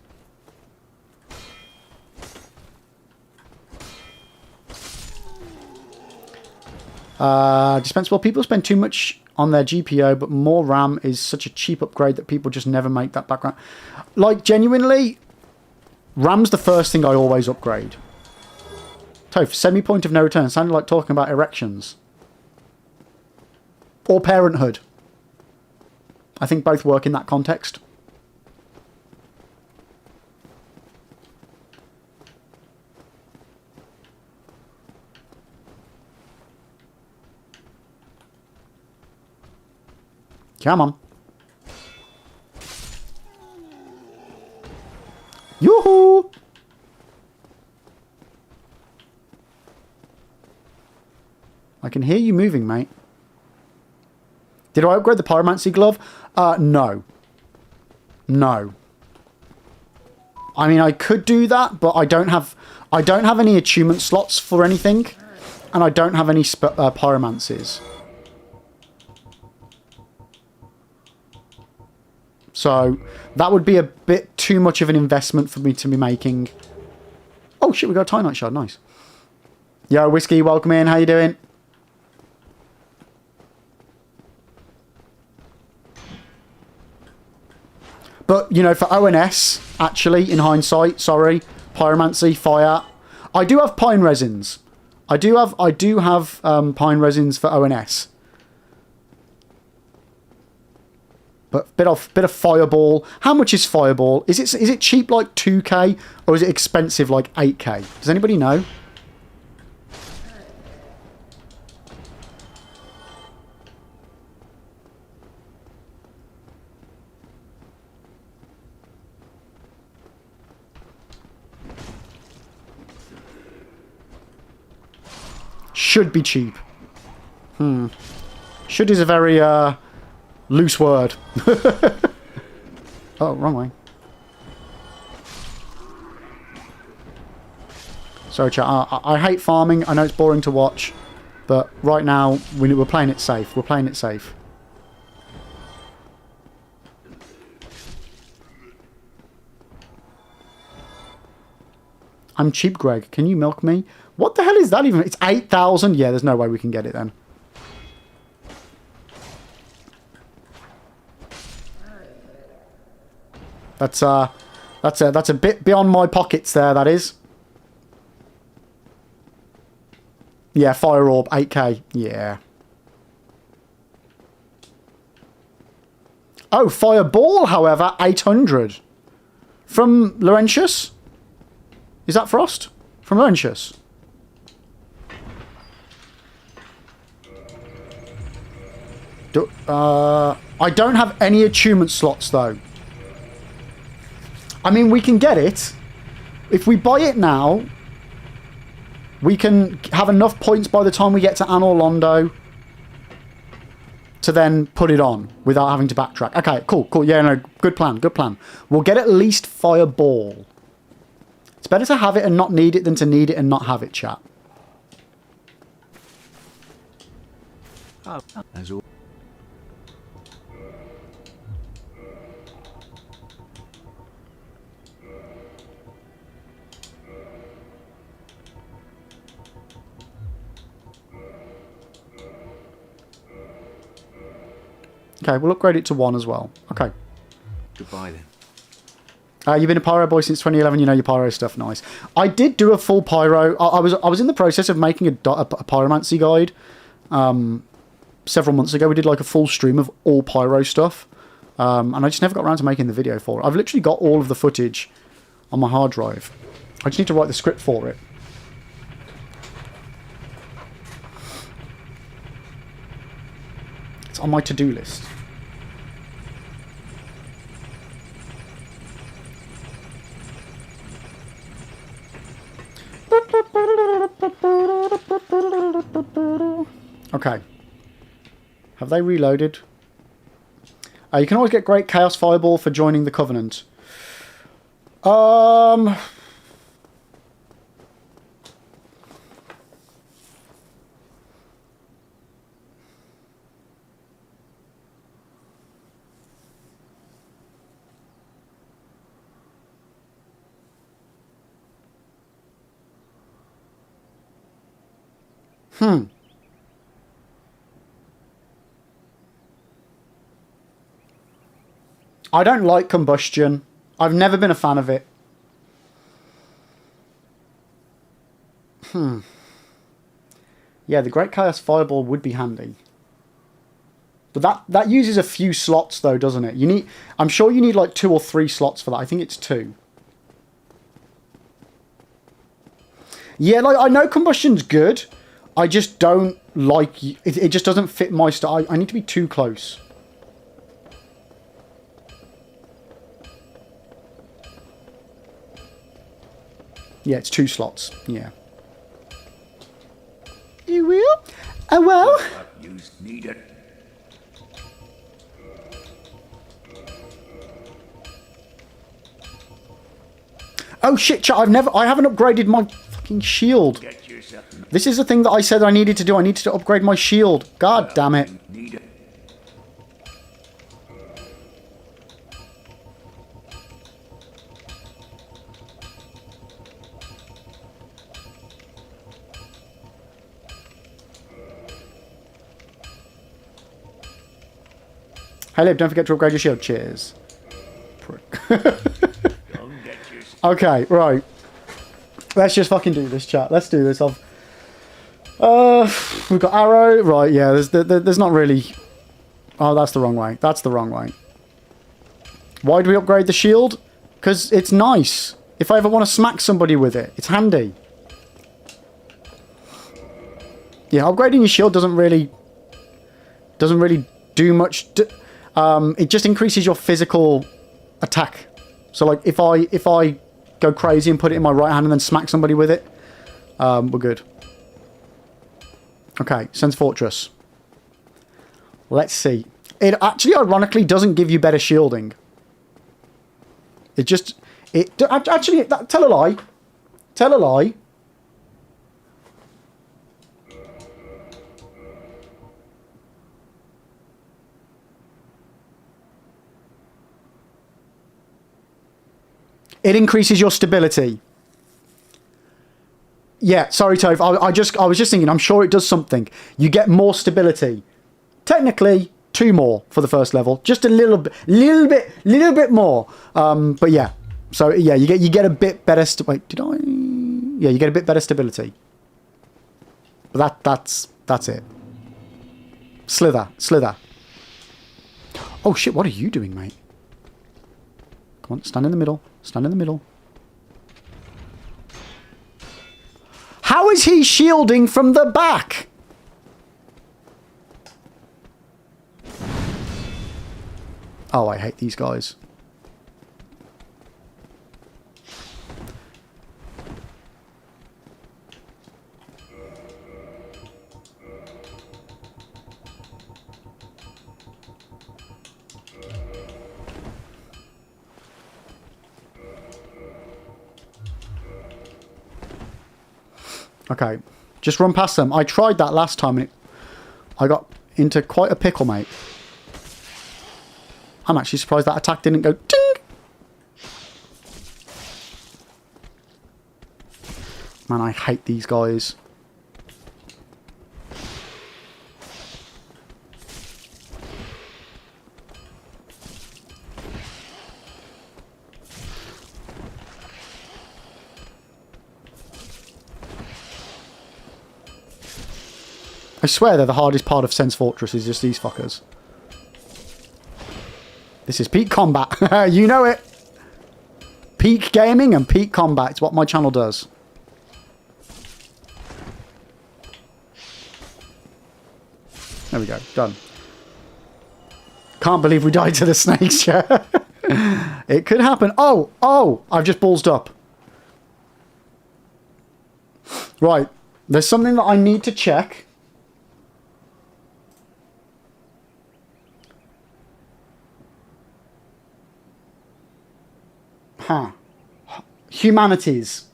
Dispensable. People spend too much on their GPU, but more RAM is such a cheap upgrade that people just never make that background. Like, genuinely, RAM's the first thing I always upgrade. Toph, semi-point of no return. Sounded like talking about erections. Or parenthood. I think both work in that context. Come on. Yoo-hoo! I can hear you moving, mate. Did I upgrade the pyromancy glove? No. No. I mean, I could do that, but I don't have any attunement slots for anything, and I don't have any pyromancies. So that would be a bit too much of an investment for me to be making. Oh shit, we got a Tie Knight shard, nice. Yo, Whiskey, welcome in, how you doing? But, you know, for ONS, actually, in hindsight, sorry, pyromancy, fire, I do have pine resins. I do have pine resins for ONS. But bit of fireball. How much is fireball? Is it cheap like 2k or is it expensive like 8k? Does anybody know? Should be cheap. Should is a very loose word. Oh, wrong way. Sorry, chat. I hate farming. I know it's boring to watch, but right now we're playing it safe. We're playing it safe. I'm cheap, Greg. Can you milk me? What the hell is that even? It's 8,000? Yeah, there's no way we can get it then. That's a bit beyond my pockets there, that is. Yeah, Fire Orb, 8k. Yeah. Oh, Fireball, however, 800. From Laurentius? Is that Frost? From Laurentius? I don't have any attunement slots, though. I mean, we can get it. If we buy it now, we can have enough points by the time we get to Anor Londo to then put it on without having to backtrack. Okay, cool, cool. Yeah, no, good plan, good plan. We'll get at least Fireball. It's better to have it and not need it than to need it and not have it, chat. Oh, as all. Okay, we'll upgrade it to 1 as well. Okay. Goodbye then. You've been a pyro boy since 2011. You know your pyro stuff. Nice. I did do a full pyro. I was in the process of making a pyromancy guide several months ago. We did like a full stream of all pyro stuff, and I just never got around to making the video for it. I've literally got all of the footage on my hard drive. I just need to write the script for it. It's on my to-do list. Okay. Have they reloaded? You can always get Great Chaos Fireball for joining the Covenant. Hmm. I don't like combustion. I've never been a fan of it. Yeah, the Great Chaos Fireball would be handy. But that uses a few slots though, doesn't it? You need, I'm sure you need like 2 or 3 slots for that. I think it's 2. Yeah, like I know combustion's good. I just don't like it just doesn't fit my style. I need to be too close. Yeah, it's 2 slots. Yeah. You will? Oh well. You need it. Oh shit, chat, I haven't upgraded my fucking shield. Get yourself. This is the thing that I said I needed to do. I needed to upgrade my shield. God damn it. You need it. Hey Lib, don't forget to upgrade your shield. Cheers. Come get yourself. Okay, right. Let's just fucking do this, chat. Let's do this. We've got arrow. Right, yeah, there's not really... Oh, that's the wrong way. That's the wrong way. Why do we upgrade the shield? Because it's nice. If I ever want to smack somebody with it, it's handy. Yeah, upgrading your shield doesn't really do much. It just increases your physical attack. So like if I go crazy and put it in my right hand and then smack somebody with it, we're good. Okay, Sens Fortress. Let's see. It actually ironically doesn't give you better shielding. It just actually tell a lie. Tell a lie. It increases your stability. Yeah, sorry, Toph. I was just thinking. I'm sure it does something. You get more stability. Technically, 2 more for the first level. Just a little bit more. But yeah. So yeah, you get a bit better. Wait, did I? Yeah, you get a bit better stability. But that's it. Slither. Oh shit! What are you doing, mate? Come on, stand in the middle. Stand in the middle. How is he shielding from the back? Oh, I hate these guys. Okay, just run past them. I tried that last time and I got into quite a pickle, mate. I'm actually surprised that attack didn't go ting. Man, I hate these guys. I swear they're the hardest part of Sens Fortress is just these fuckers. This is peak combat. You know it. Peak gaming and peak combat. It's what my channel does. There we go. Done. Can't believe we died to the snakes, yeah. It could happen. Oh, I've just ballsed up. Right. There's something that I need to check. Huh. Humanities.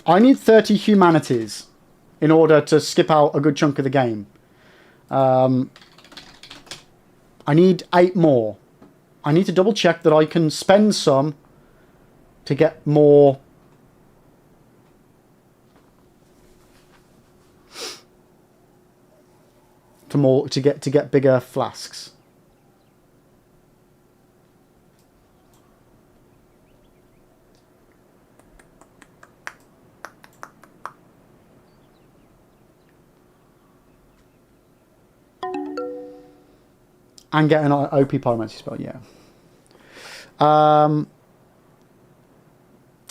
I need 30 humanities in order to skip out a good chunk of the game. I need 8 more. I need to double check that I can spend some to get more. To get bigger flasks. And get an OP pyromancy spell, yeah.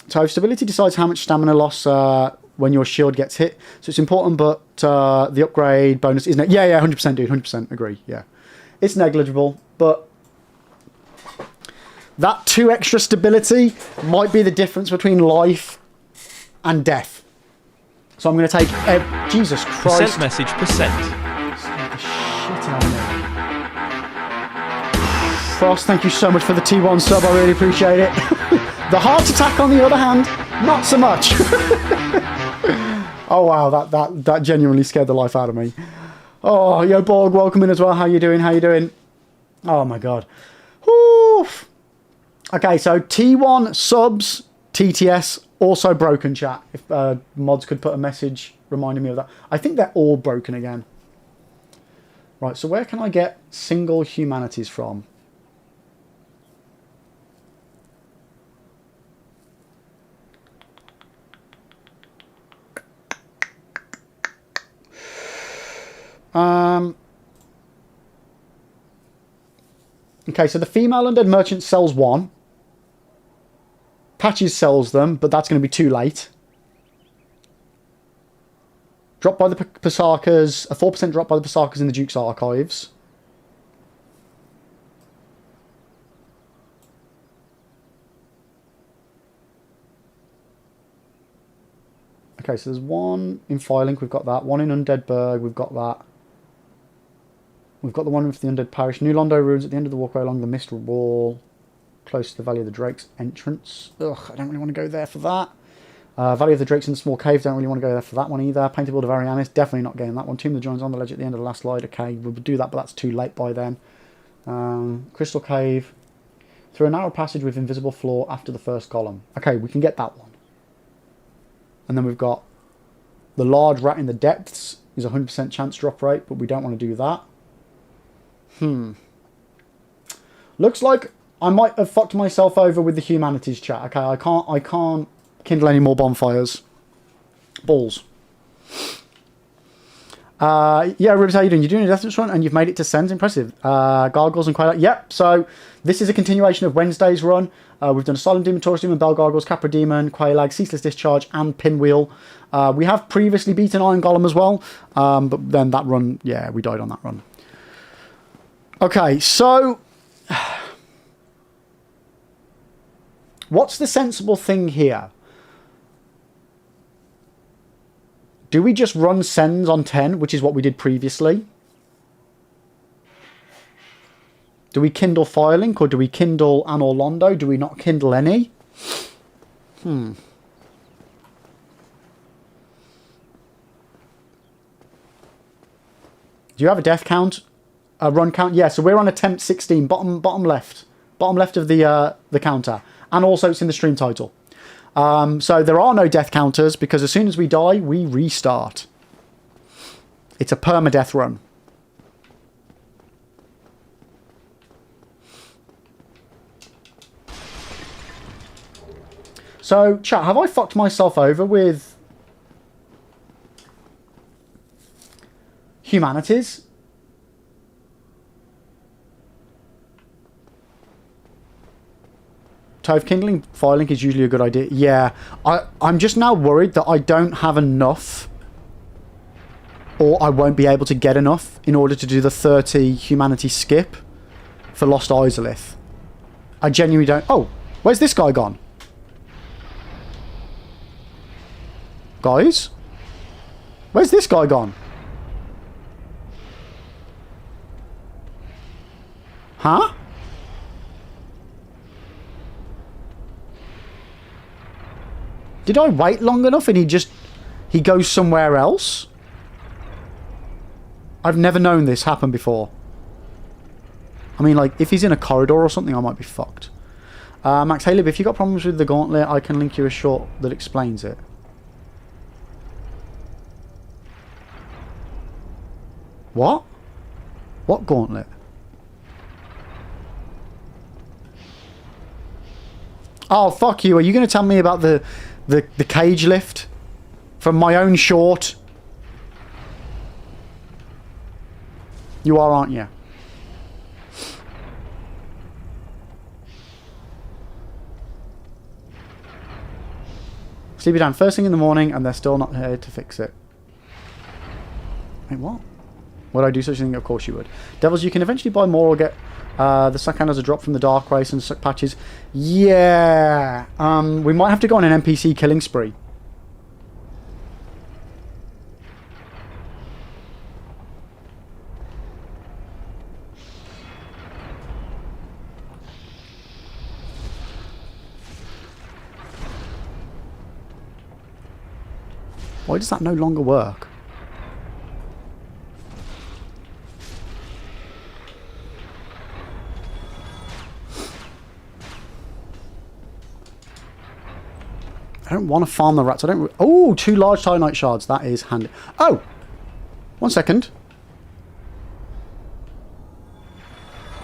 So stability decides how much stamina loss when your shield gets hit. So it's important, but the upgrade bonus isn't. Yeah, 100%, dude. 100% agree. Yeah, it's negligible, but that 2 extra stability might be the difference between life and death. So I'm going to take. Jesus Christ! Percent message percent. Shit out of me. Frost, thank you so much for the T1 sub. I really appreciate it. The heart attack, on the other hand, not so much. Oh wow, that genuinely scared the life out of me. Oh, yo Borg, welcome in as well. How you doing? How you doing? Oh my god. Whew. Okay, so T1 subs, TTS, also broken, chat. If mods could put a message reminding me of that. I think they're all broken again. Right, so where can I get single humanities from? Okay, so the female undead merchant sells 1. Patches sells them, but that's going to be too late. Drop by the Pasarkas, a 4% drop by the Pasarkas in the Duke's Archives. Okay, so there's 1 in Firelink, we've got that. 1 in Undeadburg, we've got that. We've got the one with the Undead Parish. New Londo ruins at the end of the walkway along the Mist Wall, close to the Valley of the Drakes entrance. Ugh, I don't really want to go there for that. Valley of the Drakes in the Small Cave, don't really want to go there for that one either. Painted World of Arianis, definitely not getting that one. Tomb of the Giants on the ledge at the end of the last slide. Okay, we'll do that, but that's too late by then. Crystal Cave. Through a narrow passage with invisible floor after the first column. Okay, we can get that one. And then we've got the large rat in the depths is 100% chance drop rate, but we don't want to do that. Looks like I might have fucked myself over with the humanities, chat. Okay, I can't kindle any more bonfires. Balls. Yeah, Ribs, how you doing? You're doing a Deathmatch run and you've made it to Sens. Impressive. Gargoyles and Quail. Yep, so this is a continuation of Wednesday's run. We've done Asylum Demon, Taurus Demon, Bell Gargoyles, Capra Demon, Quailag, Ceaseless Discharge, and Pinwheel. We have previously beaten Iron Golem as well, but then that run, yeah, we died on that run. Okay, so what's the sensible thing here? Do we just run Sens on 10, which is what we did previously? Do we kindle Firelink or do we kindle Anor Londo? Do we not kindle any? Do you have a death count? A run count? Yeah, so we're on attempt 16, bottom left. Bottom left of the counter. And also it's in the stream title. So there are no death counters because as soon as we die, we restart. It's a permadeath run. So, chat, have I fucked myself over with humanities? Tove kindling Firelink is usually a good idea. Yeah, I'm just now worried that I don't have enough, or I won't be able to get enough in order to do the 30 humanity skip for Lost Izalith. I genuinely don't. Oh, where's this guy gone? Guys? Where's this guy gone? Huh? Did I wait long enough and he goes somewhere else? I've never known this happen before. I mean, like, if he's in a corridor or something, I might be fucked. Max Haleb, if you got problems with the gauntlet, I can link you a short that explains it. What? What gauntlet? Oh, fuck you. Are you going to tell me about the cage lift? From my own short? You are, aren't you? Sleepy down first thing in the morning and they're still not here to fix it. Wait, what? Would I do such a thing? Of course you would. Devils, you can eventually buy more or get the Sakan as a drop from the Dark Race and suck patches. Yeah. We might have to go on an NPC killing spree. Why does that no longer work? I don't want to farm the rats. I don't... Oh, 2 large Titanite shards. That is handy. Oh! 1 second.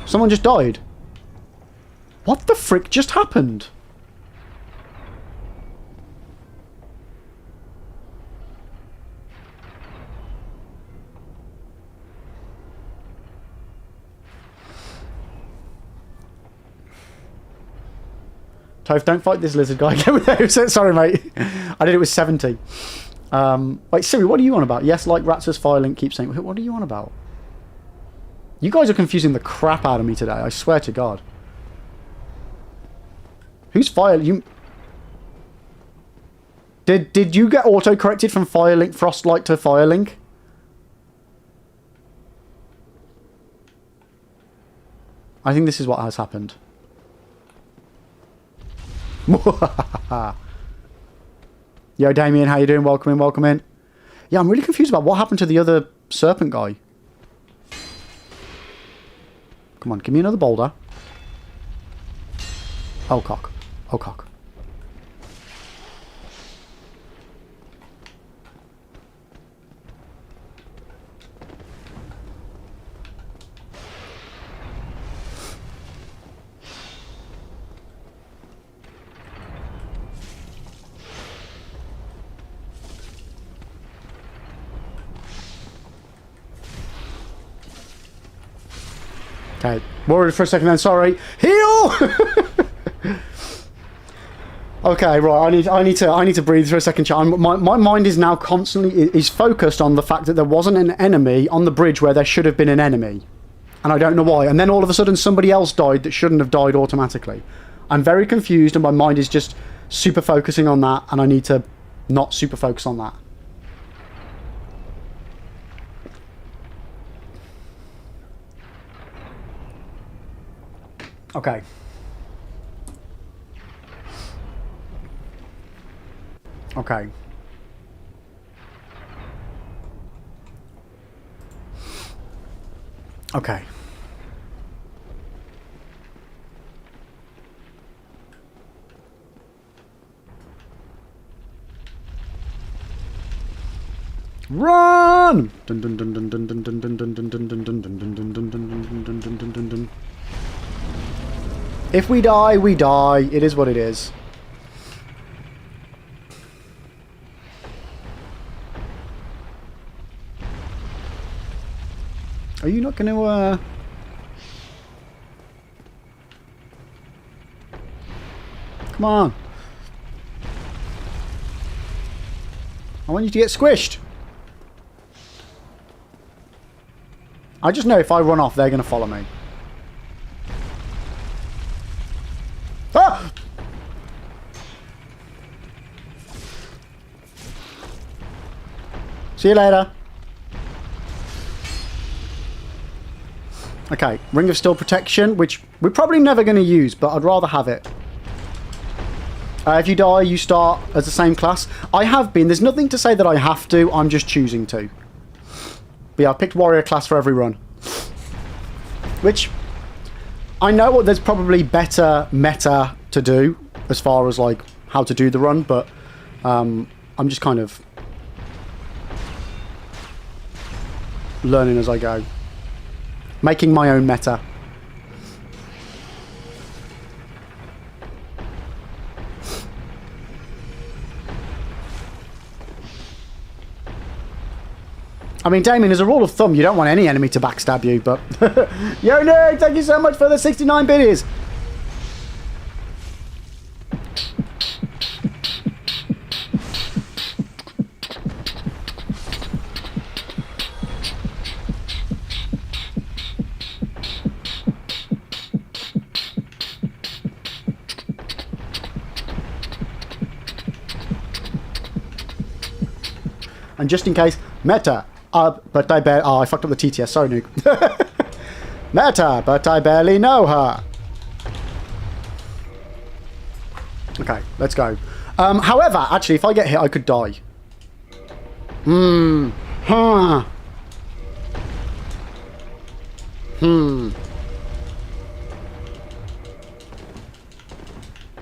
Someone just died. What the frick just happened? Toph, don't fight this lizard guy. Get with it. Sorry, mate. I did it with 70. Wait, Siri, what are you on about? Yes, like Ratz's fire link keeps saying... What are you on about? You guys are confusing the crap out of me today. I swear to God. Who's fire... You... Did you get auto-corrected from Firelink Frostlight to Firelink? I think this is what has happened. Yo, Damien, how you doing? Welcome in, welcome in. Yeah, I'm really confused about what happened to the other serpent guy. Come on, give me another boulder. Oh, cock. Oh, cock. Okay, worried for a second then, sorry. Heal! Okay, right, I need to breathe for a second, chat. My mind is now constantly focused on the fact that there wasn't an enemy on the bridge where there should have been an enemy. And I don't know why. And then all of a sudden somebody else died that shouldn't have died automatically. I'm very confused and my mind is just super focusing on that, and I need to not super focus on that. Okay. Okay. Okay. Run! Dun dun dun dun dun dun dun dun dun dun dun dun dun dun dun dun dun dun dun dun. If we die, we die. It is what it is. Are you not going to, Come on. I want you to get squished. I just know if I run off, they're going to follow me. Ah! See you later. Okay, Ring of Steel Protection, which we're probably never going to use, but I'd rather have it. If you die, you start as the same class. I have been. There's nothing to say that I have to. I'm just choosing to. But yeah, I picked warrior class for every run. Which, I know there's probably better meta to do as far as like how to do the run, but I'm just kind of learning as I go. Making my own meta. I mean, Damien, as a rule of thumb, you don't want any enemy to backstab you, but... Yo, Nick, thank you so much for the 69 biddies! And just in case, meta. But I barely... Oh, I fucked up the TTS. Sorry, Nuke. Meta, but I barely know her. Okay, let's go. However, actually, if I get hit, I could die. Huh.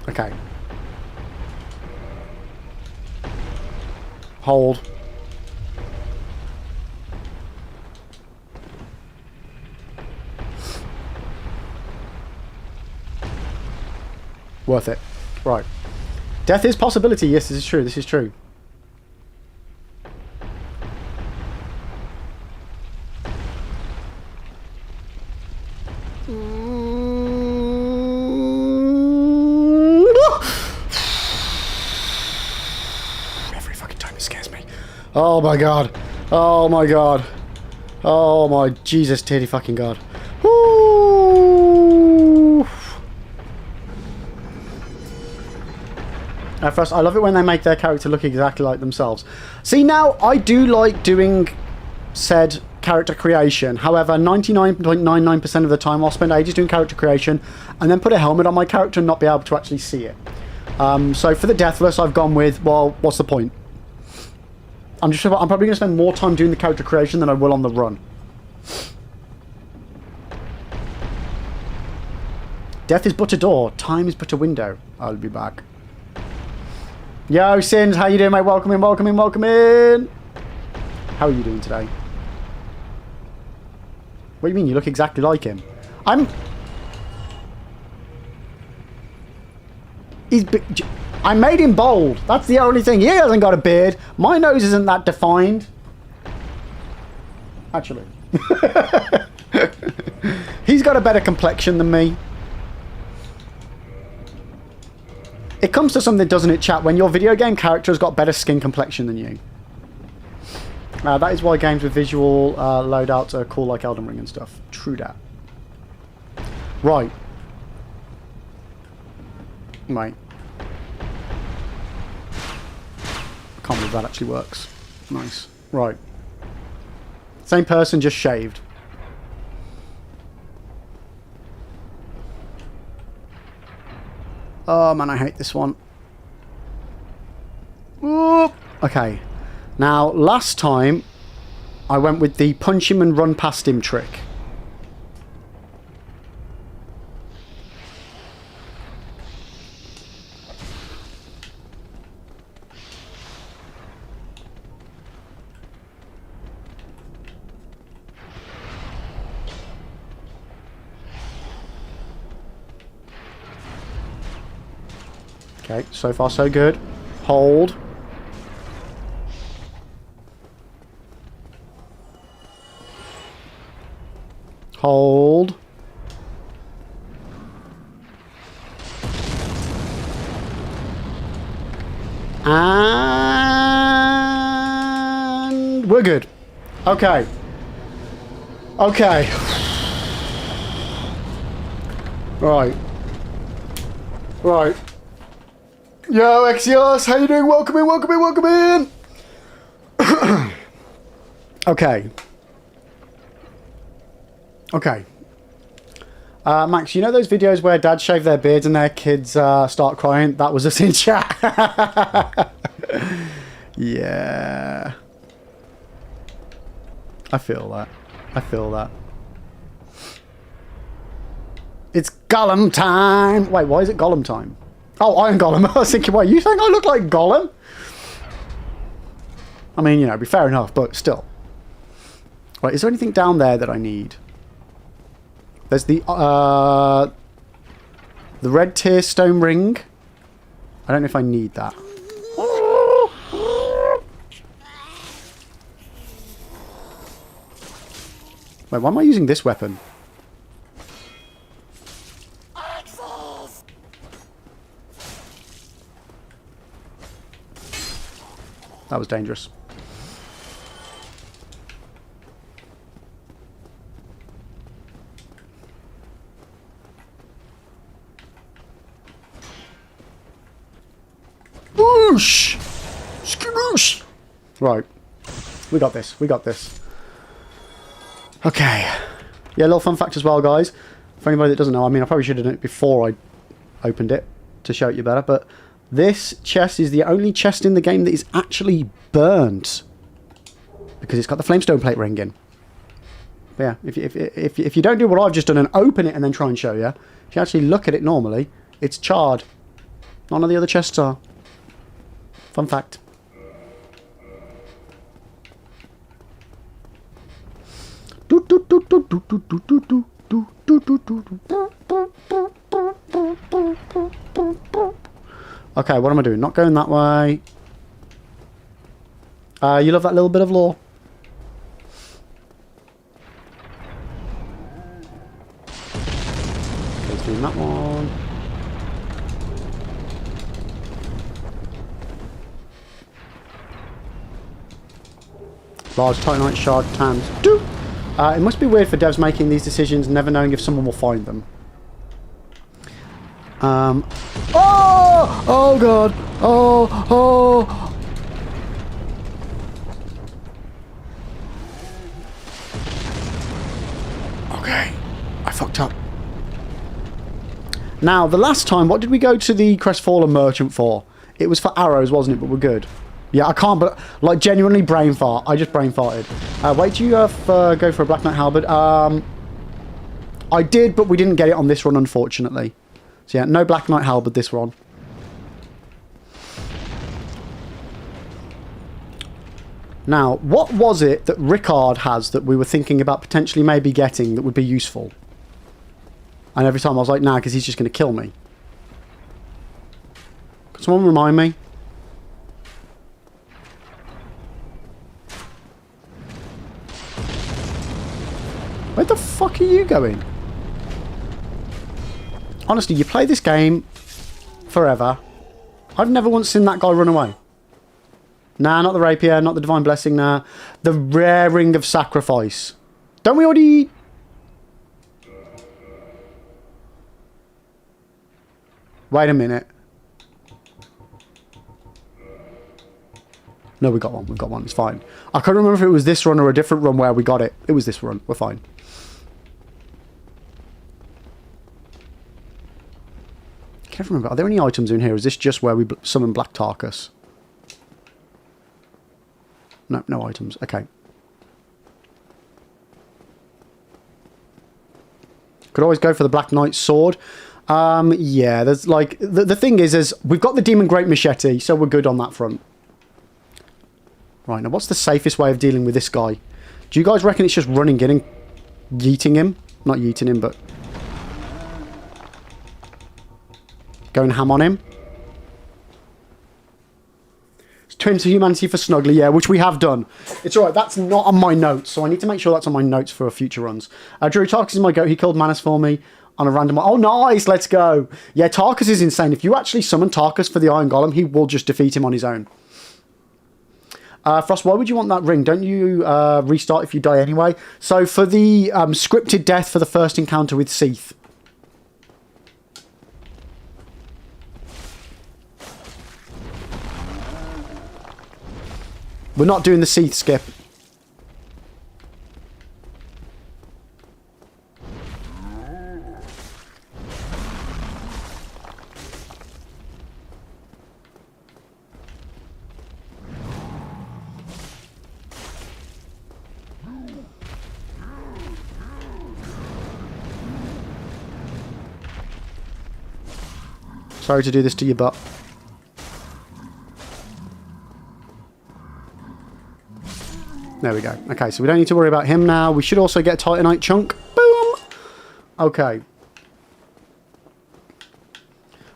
Okay. Hold. Worth it. Right. Death is possibility. Yes, this is true. This is true. Every fucking time it scares me. Oh my god. Oh my god. Oh my Jesus titty fucking god. Woo! At first, I love it when they make their character look exactly like themselves. See, now, I do like doing said character creation. However, 99.99% of the time, I'll spend ages doing character creation and then put a helmet on my character and not be able to actually see it. So for the Deathless, I've gone with, well, what's the point? I'm probably going to spend more time doing the character creation than I will on the run. Death is but a door. Time is but a window. I'll be back. Yo, Sins, how you doing, mate? Welcome in, welcome in, welcome in. How are you doing today? What do you mean? You look exactly like him. I made him bald. That's the only thing. He hasn't got a beard. My nose isn't that defined. Actually. He's got a better complexion than me. It comes to something, doesn't it, chat? When your video game character has got better skin complexion than you. That is why games with visual loadouts are cool, like Elden Ring and stuff. True that. Right. Wait. I can't believe that actually works. Nice. Right. Same person, just shaved. Oh man, I hate this one. Whoop. Okay. Now, last time, I went with the punch him and run past him trick. Okay, so far so good. Hold. Hold. And we're good. Okay. Okay. Right. Right. Yo, Exios, how you doing? Welcome in, welcome in, welcome in! Okay. Okay. Max, you know those videos where dads shave their beards and their kids start crying? That was us in chat. Yeah. I feel that. I feel that. It's Gollum time! Wait, why is it Gollum time? Oh, Iron Golem. I was thinking, wait, you think I look like Gollum? I mean, you know, be fair enough, but still. Right, is there anything down there that I need? There's the red tier stone ring. I don't know if I need that. Wait, why am I using this weapon? That was dangerous. Whoosh! Skiroosh! Right. We got this. We got this. Okay. Yeah, a little fun fact as well, guys. For anybody that doesn't know, I mean, I probably should have done it before I opened it to show it you better, but this chest is the only chest in the game that is actually burnt because it's got the flamestone plate ring in. But yeah, if you don't do what I've just done and open it and then try and show you, if you actually look at it normally, it's charred. None of the other chests are. Fun fact. Okay, what am I doing? Not going that way. You love that little bit of lore. Okay, doing that one. Large titanite shard tans. It must be weird for devs making these decisions, never knowing if someone will find them. Oh! Oh god! Oh! Oh! Okay. I fucked up. Now, the last time, what did we go to the Crestfallen Merchant for? It was for arrows, wasn't it? But we're good. Yeah, I can't, but, like, genuinely brain fart. I just brain farted. Wait, do you go for a Black Knight Halberd? I did, but we didn't get it on this run, unfortunately. So, yeah, no Black Knight Halberd this run. Now, what was it that Rickard has that we were thinking about potentially maybe getting that would be useful? And every time I was like, nah, because he's just going to kill me. Can someone remind me? Where the fuck are you going? Honestly, you play this game forever. I've never once seen that guy run away. Nah, not the rapier, not the divine blessing, nah. The rare ring of sacrifice. Don't we already... Wait a minute. No, we got one. We got one. It's fine. I can't remember if it was this run or a different run where we got it. It was this run. We're fine. Can't remember. Are there any items in here? Is this just where we summon Black Tarkus? No, no items. Okay. Could always go for the Black Knight sword. Yeah, there's like... The thing is we've got the Demon Great Machete, so we're good on that front. Right, now what's the safest way of dealing with this guy? Do you guys reckon it's just running in and yeeting him? Not yeeting him, but... going ham on him? Twin to humanity for Snuggly, yeah, which we have done. It's alright, that's not on my notes, so I need to make sure that's on my notes for future runs. Drew, Tarkus is my goat. He killed Manus for me on a random... Oh, nice, let's go. Yeah, Tarkus is insane. If you actually summon Tarkus for the Iron Golem, he will just defeat him on his own. Frost, why would you want that ring? Don't you restart if you die anyway? So for the scripted death for the first encounter with Seath. We're not doing the Seath skip. Sorry to do this to you, but... There we go. Okay, so we don't need to worry about him now. We should also get a Titanite chunk. Boom! Okay.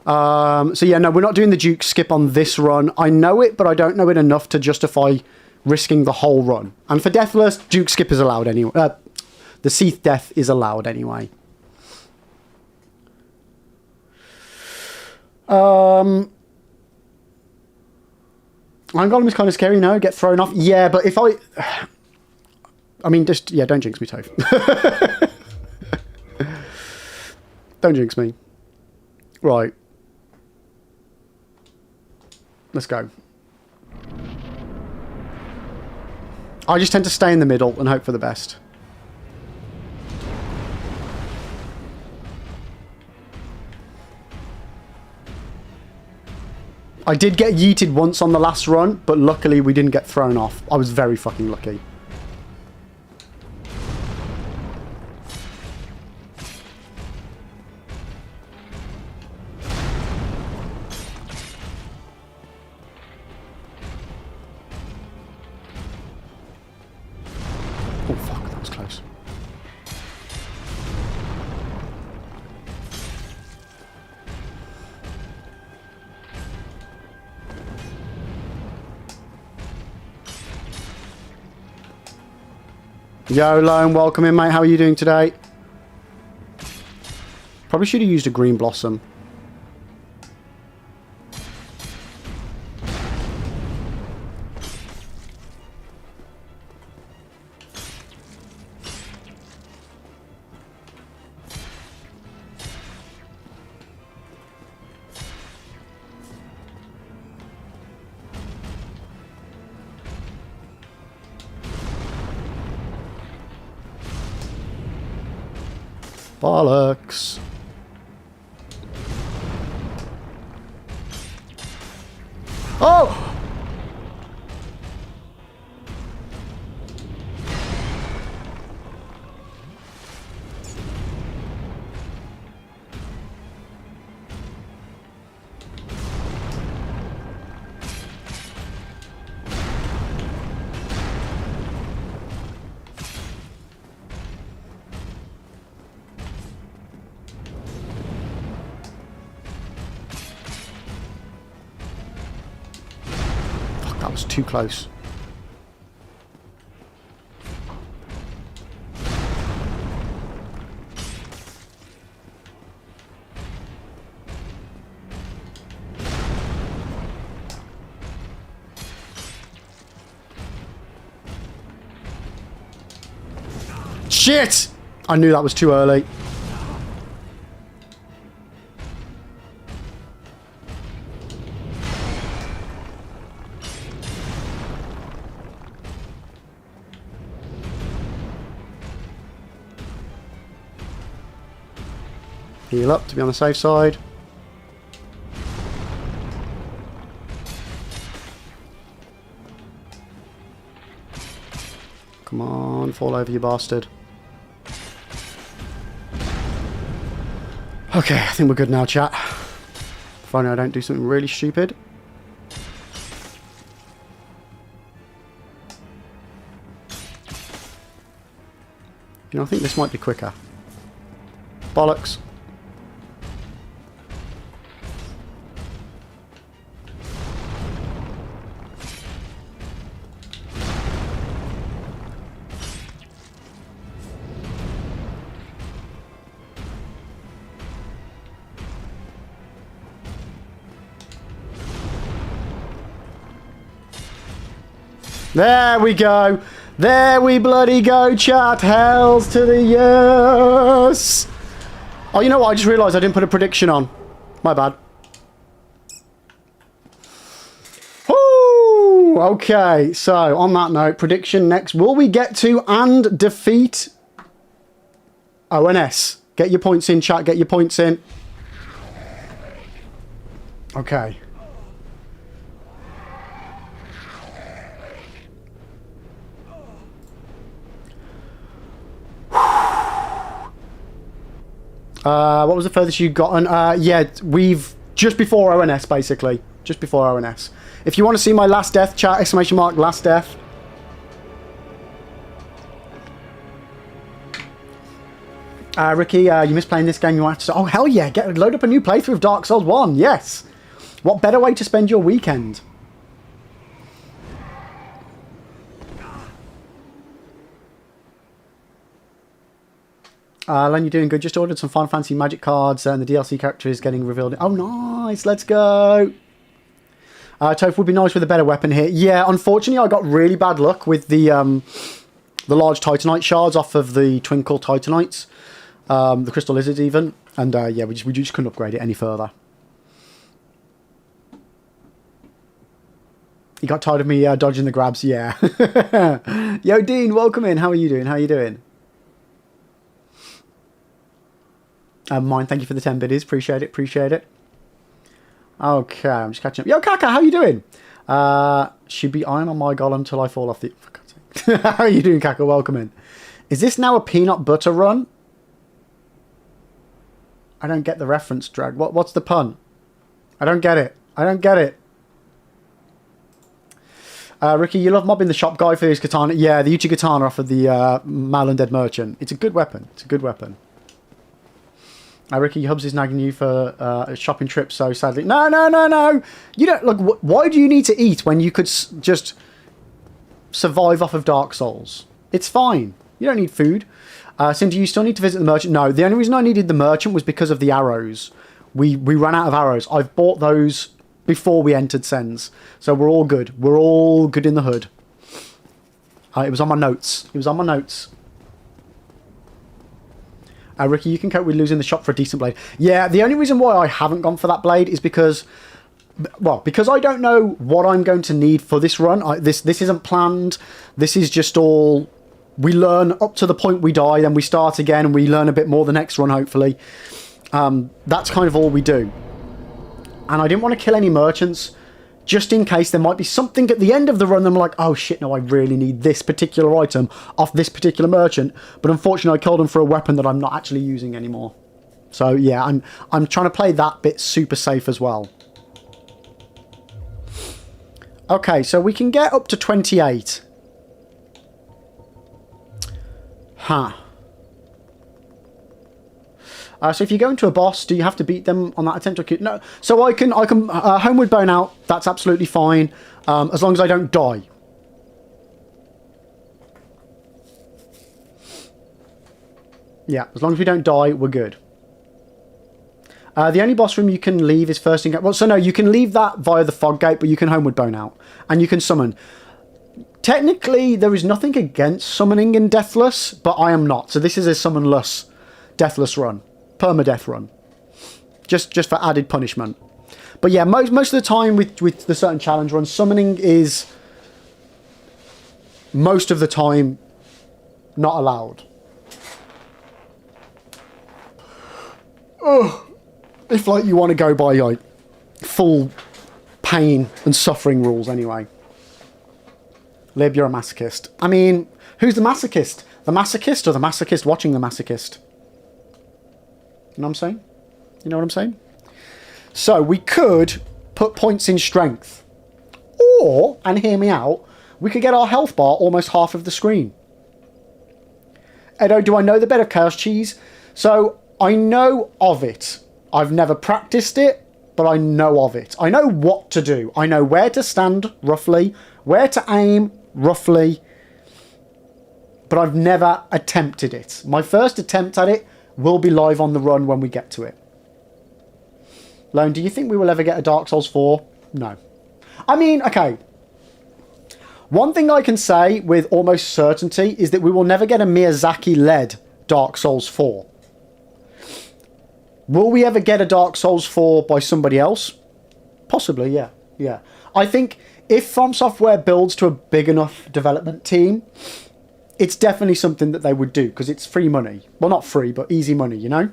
So yeah, no, we're not doing the Duke skip on this run. I know it, but I don't know it enough to justify risking the whole run. And for Deathless, Duke skip is allowed anyway. The Seath Death is allowed anyway. Iron Golem is kind of scary, no? Get thrown off. Yeah, but if I mean, just, yeah, don't jinx me, Toph. Don't jinx me. Right. Let's go. I just tend to stay in the middle and hope for the best. I did get yeeted once on the last run, but luckily we didn't get thrown off. I was very fucking lucky. Oh fuck, that was close. Yo, Lone, welcome in, mate. How are you doing today? Probably should have used a green blossom. Bollocks. Oh! That was too close. Shit! I knew that was too early. Heal up to be on the safe side. Come on, fall over, you bastard. Okay, I think we're good now, chat. If only I don't do something really stupid. You know, I think this might be quicker. Bollocks. There we go. There we bloody go, chat. Hells to the yes. Oh, you know what? I just realised I didn't put a prediction on. My bad. Woo! Okay, so on that note, prediction next. Will we get to and defeat ONS? Get your points in, chat. Get your points in. Okay. What was the furthest you've gotten? Yeah, we've Just before ONS, basically. Just before ONS. If you want to see my last death, chat, exclamation mark, last death. Ricky, you missed playing this game. You want to... Oh, hell yeah. Load up a new playthrough of Dark Souls 1. Yes. What better way to spend your weekend? Len, you're doing good. Just ordered some Final Fantasy Magic cards and the DLC character is getting revealed. Oh, nice. Let's go. Toph would be nice with a better weapon here. Yeah, unfortunately, I got really bad luck with the large Titanite shards off of the Twinkle Titanites. The Crystal Lizards even. And yeah, we just couldn't upgrade it any further. You got tired of me dodging the grabs? Yeah. Yo, Dean, welcome in. How are you doing? How are you doing? Mine, thank you for the 10 biddies. Appreciate it, appreciate it. Okay, I'm just catching up. Yo, Kaka, how you doing? Should be iron on my golem till I fall off the... For God's sake. How are you doing, Kaka? Welcome in. Is this now a peanut butter run? I don't get the reference, Drag. What's the pun? I don't get it. I don't get it. Ricky, you love mobbing the shop guy for his katana. Yeah, the Uchi katana off of the Mal Dead Merchant. It's a good weapon. It's a good weapon. Ricky, Hubs is nagging you for a shopping trip, so sadly... No, no, no, no! You don't... Look, why do you need to eat when you could just survive off of Dark Souls? It's fine. You don't need food. Cindy, you still need to visit the merchant? No, the only reason I needed the merchant was because of the arrows. We ran out of arrows. I've bought those before we entered Sens. So we're all good. We're all good in the hood. It was on my notes. It was on my notes. Ricky, you can cope with losing the shop for a decent blade. Yeah, the only reason why I haven't gone for that blade is because... Well, because I don't know what I'm going to need for this run. This isn't planned. This is just all... We learn up to the point we die, then we start again, and we learn a bit more the next run, hopefully. That's kind of all we do. And I didn't want to kill any merchants, just in case there might be something at the end of the run that I'm like, oh shit, no, I really need this particular item off this particular merchant. But unfortunately, I killed him for a weapon that I'm not actually using anymore. So yeah, I'm trying to play that bit super safe as well. Okay, so we can get up to 28. Huh. So if you go into a boss, do you have to beat them on that attempt? No. So I can homeward bone out. That's absolutely fine, as long as I don't die. Yeah, as long as we don't die, we're good. The only boss room you can leave is first in... Well, so no, you can leave that via the fog gate, but you can homeward bone out, and you can summon. Technically, there is nothing against summoning in Deathless, but I am not. So this is a summonless Deathless run. Permadeath run. Just for added punishment. But yeah, most of the time with the certain challenge runs, summoning is most of the time not allowed. Ugh. If like you want to go by like full pain and suffering rules anyway. Lib, you're a masochist. I mean, who's the masochist? The masochist or the masochist watching the masochist? You know what I'm saying? You know what I'm saying? So we could put points in strength. Or, and hear me out, we could get our health bar almost half of the screen. Edo, do I know the bit of Chaos Cheese? So, I know of it. I've never practiced it, but I know of it. I know what to do. I know where to stand, roughly. Where to aim, roughly. But I've never attempted it. My first attempt at it will be live on the run when we get to it. Lone, do you think we will ever get a Dark Souls 4? No. I mean, okay. One thing I can say with almost certainty is that we will never get a Miyazaki-led Dark Souls 4. Will we ever get a Dark Souls 4 by somebody else? Possibly, yeah. Yeah. I think if FromSoftware builds to a big enough development team, it's definitely something that they would do, because it's free money. Well, not free, but easy money, you know?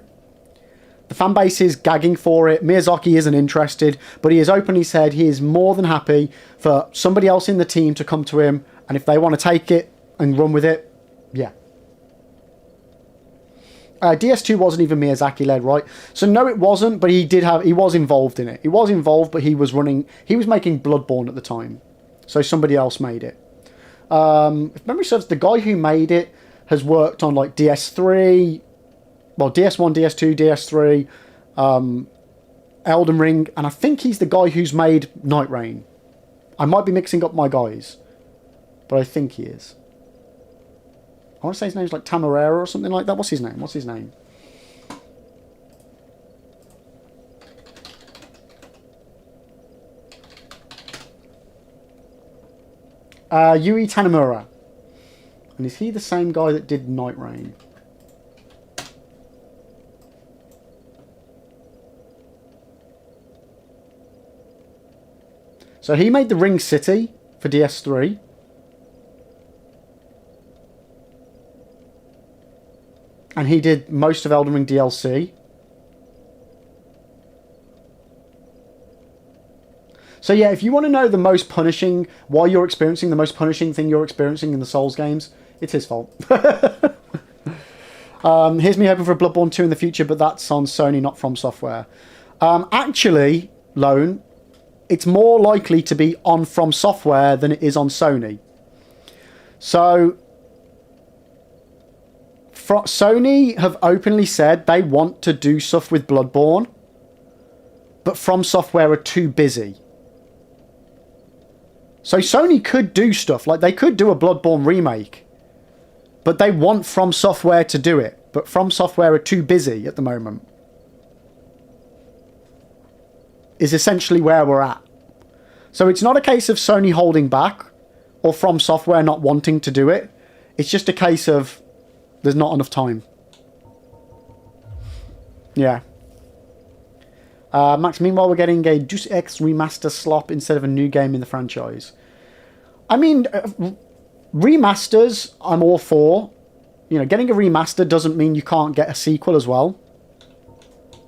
The fan base is gagging for it. Miyazaki isn't interested, but he has openly said he is more than happy for somebody else in the team to come to him, and if they want to take it and run with it, yeah. DS2 wasn't even Miyazaki led, right? So no, it wasn't, but he was involved in it. He was involved, but he was making Bloodborne at the time. So somebody else made it. If memory serves, the guy who made it has worked on like DS3, well, DS1, DS2, DS3, Elden Ring, and I think he's the guy who's made Night Rain. I might be mixing up my guys, but I think he is. I want to say his name's like Tamarera or something like that. What's his name? Yui Tanimura. And is he the same guy that did Night Rain? So he made the Ring City for DS3. And he did most of Elden Ring DLC. So yeah, if you want to know the most punishing, why you're experiencing the most punishing thing you're experiencing in the Souls games, it's his fault. Here's me hoping for a Bloodborne 2 in the future, but that's on Sony, not FromSoftware. Actually, Lone, it's more likely to be on FromSoftware than it is on Sony. So Sony have openly said they want to do stuff with Bloodborne, but FromSoftware are too busy. So Sony could do stuff, like they could do a Bloodborne remake, but they want FromSoftware to do it, but FromSoftware are too busy at the moment. Is essentially where we're at. So it's not a case of Sony holding back or FromSoftware not wanting to do it. It's just a case of there's not enough time. Yeah. Max, meanwhile, we're getting a Deus Ex remaster slop instead of a new game in the franchise. I mean, remasters, I'm all for. You know, getting a remaster doesn't mean you can't get a sequel as well.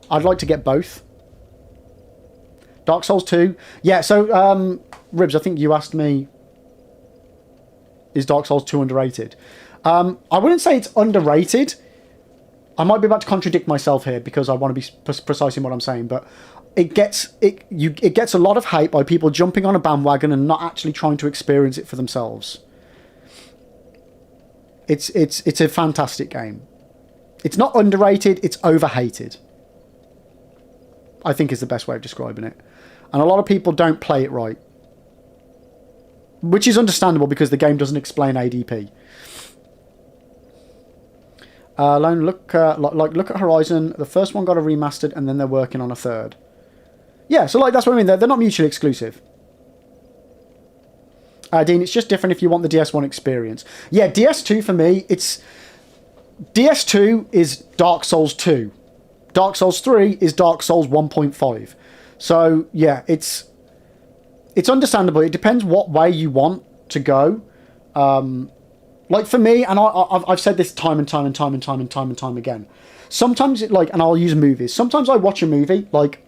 I'd like to get both. Dark Souls 2. Yeah, so, Ribs, I think you asked me, is Dark Souls 2 underrated? I wouldn't say it's underrated. I might be about to contradict myself here because I want to be precise in what I'm saying, but it gets a lot of hype by people jumping on a bandwagon and not actually trying to experience it for themselves. It's a fantastic game. It's not underrated, it's overhated. I think is the best way of describing it. And a lot of people don't play it right. Which is understandable because the game doesn't explain ADP. Lone, look at Horizon. The first one got a remastered, and then they're working on a third. Yeah, so like that's what I mean. They're not mutually exclusive. Dean, it's just different if you want the DS1 experience. Yeah, DS2 for me, DS2 is Dark Souls 2. Dark Souls 3 is Dark Souls 1.5. So yeah, it's understandable. It depends what way you want to go. Like for me, and I've said this time and time again. Sometimes and I'll use movies. Sometimes I watch a movie like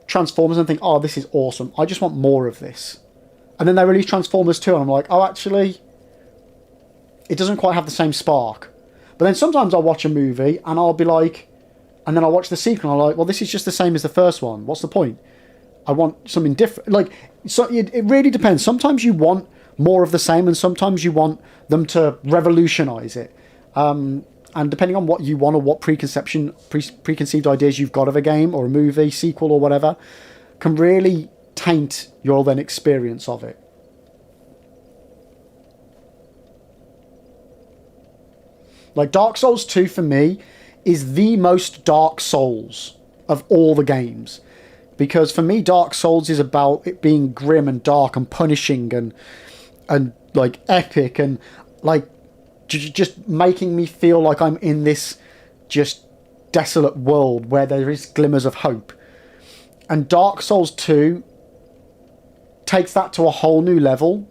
Transformers and think, oh, this is awesome. I just want more of this. And then they release Transformers 2 and I'm like, oh, actually, it doesn't quite have the same spark. But then sometimes I'll watch a movie and I'll be like, and then I'll watch the sequel and I'm like, well, this is just the same as the first one. What's the point? I want something different. Like, so it really depends. Sometimes you want more of the same and sometimes you want them to revolutionize it. And depending on what you want or what preconceived ideas you've got of a game or a movie, sequel or whatever, can really taint your then experience of it. Like Dark Souls 2 for me is the most Dark Souls of all the games. Because for me, Dark Souls is about it being grim and dark and punishing and like epic and like just making me feel like I'm in this just desolate world where there is glimmers of hope. And Dark Souls 2 takes that to a whole new level.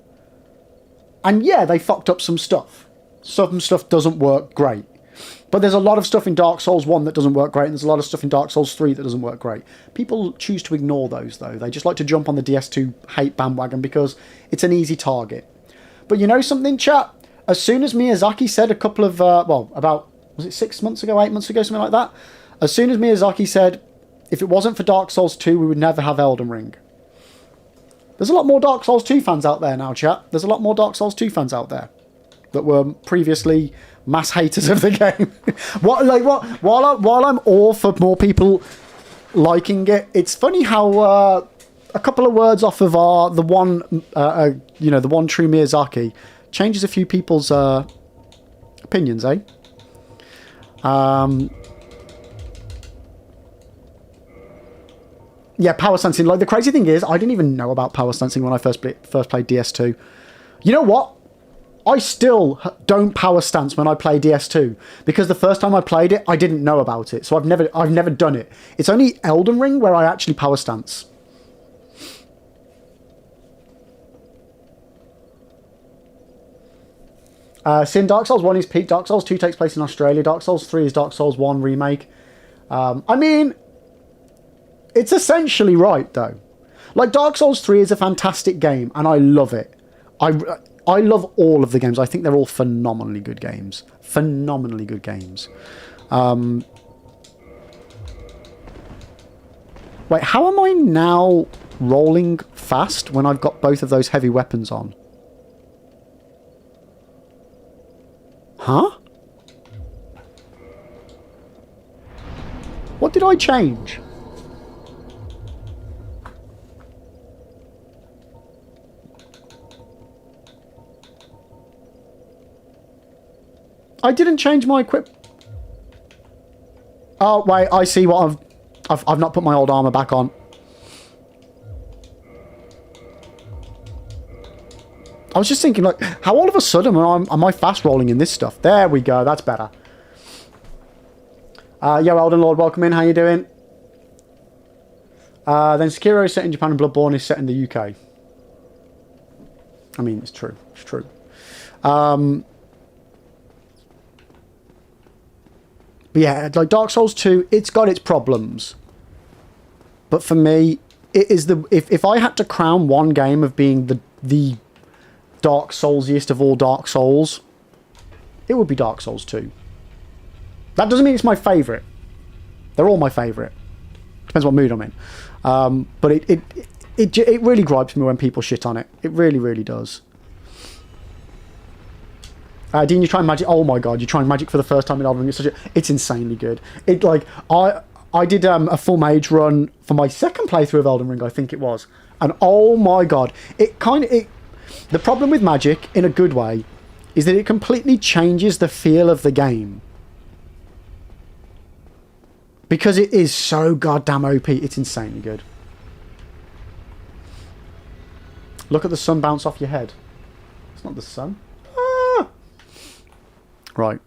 And yeah, they fucked up some stuff. Some stuff doesn't work great. But there's a lot of stuff in Dark Souls 1 that doesn't work great, and there's a lot of stuff in Dark Souls 3 that doesn't work great. People choose to ignore those, though. They just like to jump on the DS2 hate bandwagon because it's an easy target. But you know something, chat? As soon as Miyazaki said a couple of, about Was it 6 months ago, 8 months ago, something like that? As soon as Miyazaki said, if it wasn't for Dark Souls 2, we would never have Elden Ring. There's a lot more Dark Souls 2 fans out there now, chat. There's a lot more Dark Souls 2 fans out there that were previously mass haters of the game. While I'm all for more people liking it, it's funny how a couple of words off of the one true Miyazaki changes a few people's opinions, eh? Yeah, power sensing. Like, the crazy thing is, I didn't even know about power sensing when I first played DS2. You know what? I still don't power stance when I play DS2 because the first time I played it, I didn't know about it, so I've never done it. It's only Elden Ring where I actually power stance. Sin, Dark Souls 1 is peak. Dark Souls 2 takes place in Australia. Dark Souls 3 is Dark Souls 1 remake. I mean, it's essentially right, though. Like, Dark Souls 3 is a fantastic game, and I love it. I love all of the games. I think they're all phenomenally good games. Phenomenally good games. Wait, how am I now rolling fast when I've got both of those heavy weapons on? Huh? What did I change? I didn't change my equip. Oh wait, I see what I've not put my old armor back on. I was just thinking, like, how all of a sudden am I fast rolling in this stuff? There we go, that's better. Yo, Elden Lord, welcome in. How you doing? Then Sekiro is set in Japan and Bloodborne is set in the UK. I mean, it's true. It's true. But yeah, like Dark Souls 2, it's got its problems. But for me, it is the... If I had to crown one game of being the Dark Soulsiest of all Dark Souls, it would be Dark Souls 2. That doesn't mean it's my favourite. They're all my favourite. Depends what mood I'm in. But it really gripes me when people shit on it. It really, really does. Dean, you're trying Magic. Oh my god, you're trying Magic for the first time in Elden Ring. It's insanely good. It like I did a full mage run for my second playthrough of Elden Ring, I think it was, and oh my god, the problem with Magic in a good way is that it completely changes the feel of the game. Because it is so goddamn OP, it's insanely good. Look at the sun bounce off your head. It's not the sun. Ah! Right.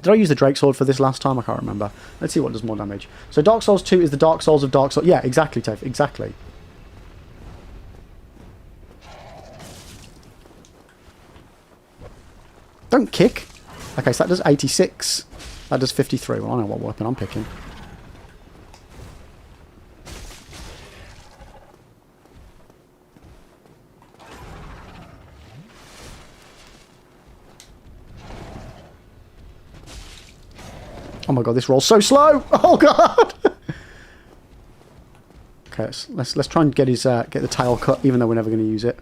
Did I use the Drake Sword for this last time? I can't remember. Let's see what does more damage. So Dark Souls 2 is the Dark Souls of Dark Souls. Yeah, exactly, Tafe. Exactly. Don't kick. Okay, so that does 86. That does 53. Well, I know what weapon I'm picking. Oh my god, this rolls so slow! Oh god! Okay, let's try and get his get the tail cut, even though we're never going to use it.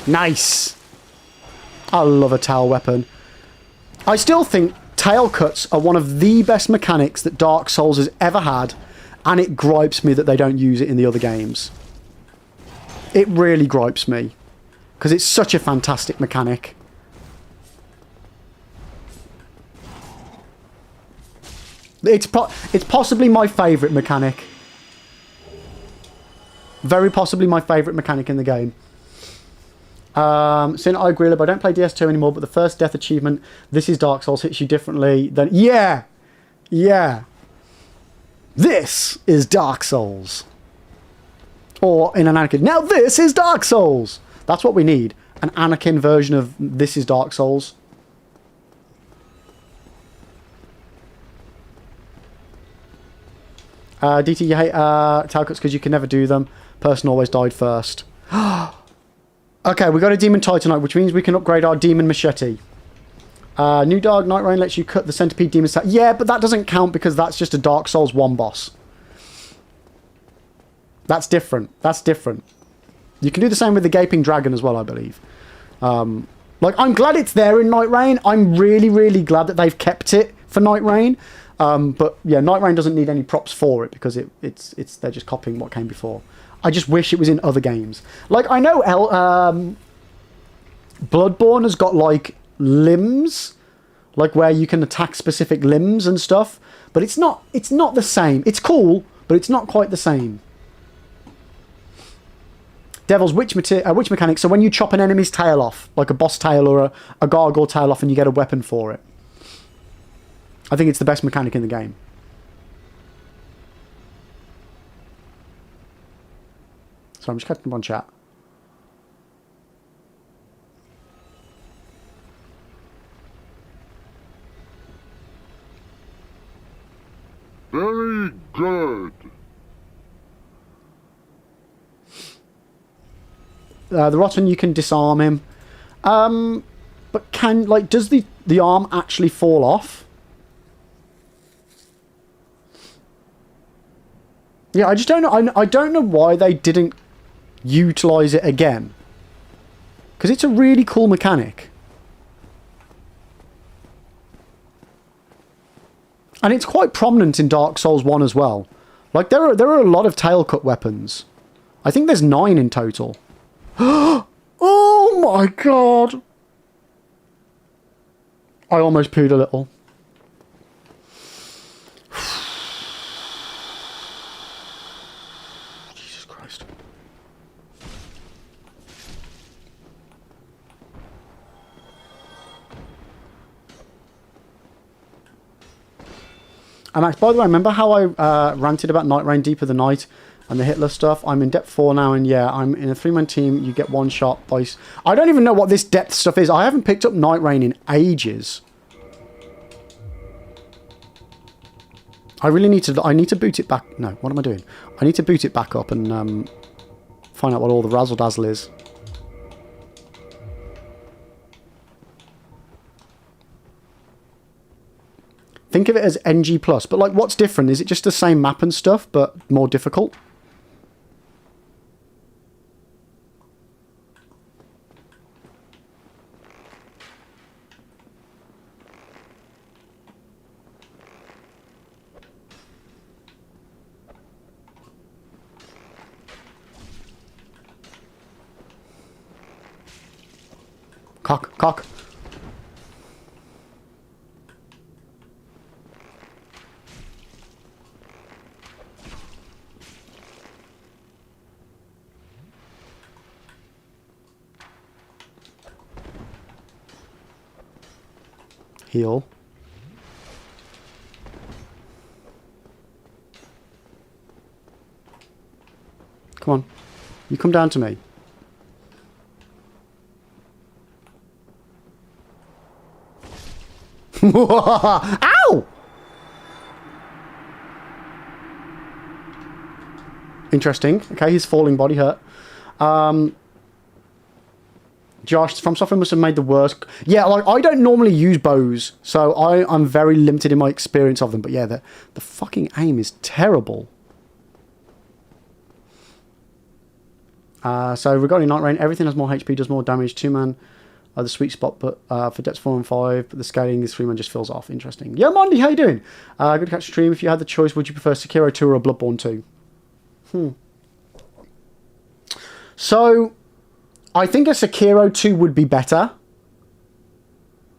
Nice! I love a tail weapon. I still think tail cuts are one of the best mechanics that Dark Souls has ever had, and it gripes me that they don't use it in the other games. It really gripes me, because it's such a fantastic mechanic. It's possibly my favourite mechanic. Very possibly my favourite mechanic in the game. Sin, I agree, but I don't play DS2 anymore, but the first death achievement, this is Dark Souls, hits you differently than... Yeah! Yeah! This is Dark Souls. Or in an Anakin, now this is Dark Souls! That's what we need. An Anakin version of this is Dark Souls. DT, you hate tail cuts because you can never do them. Person always died first. Okay, we got a Demon Titanite, which means we can upgrade our Demon Machete. New Dark Night Rain lets you cut the Centipede Demon set. Yeah, but that doesn't count because that's just a Dark Souls 1 boss. That's different. That's different. You can do the same with the Gaping Dragon as well, I believe. Like, I'm glad it's there in Night Rain. I'm really, really glad that they've kept it for Night Rain. But yeah, Night Rain doesn't need any props for it because they're just copying what came before. I just wish it was in other games. Like, I know Bloodborne has got, like, limbs. Like, where you can attack specific limbs and stuff. But it's not the same. It's cool, but it's not quite the same. Devil's witch mechanic. So when you chop an enemy's tail off, like a boss tail or a gargoyle tail off, and you get a weapon for it. I think it's the best mechanic in the game. So I'm just catching up on chat. Very good. The Rotten, you can disarm him. But does the arm actually fall off? Yeah, I just don't know. I don't know why they didn't utilize it again. Because it's a really cool mechanic. And it's quite prominent in Dark Souls 1 as well. Like, there are a lot of tail cut weapons. I think there's 9 in total. Oh my god! I almost pooed a little. Jesus Christ. Max, by the way, remember how I ranted about Night Rain Deeper the Night and the Hitler stuff? I'm in depth 4 now, and yeah, I'm in a 3-man team. You get one shot by... I don't even know what this depth stuff is. I haven't picked up Night Rain in ages. I really need to... I need to boot it back... No, what am I doing? I need to boot it back up and find out what all the razzle-dazzle is. Think of it as NG+. But, like, what's different? Is it just the same map and stuff, but more difficult? Cock. Heal. Come on. You come down to me. Ow! Interesting. Okay, his falling body hurt. Josh, FromSoftware must have made the worst... Yeah, like, I don't normally use bows, so I'm very limited in my experience of them. But yeah, the fucking aim is terrible. So regarding Night Rain, everything has more HP, does more damage. 2-man are the sweet spot, but for depths 4 and 5, but the scaling is 3-man just fills off. Interesting. Yo, Mondi, how you doing? Good to catch the stream. If you had the choice, would you prefer Sekiro 2 or a Bloodborne 2? So... I think a Sekiro 2 would be better,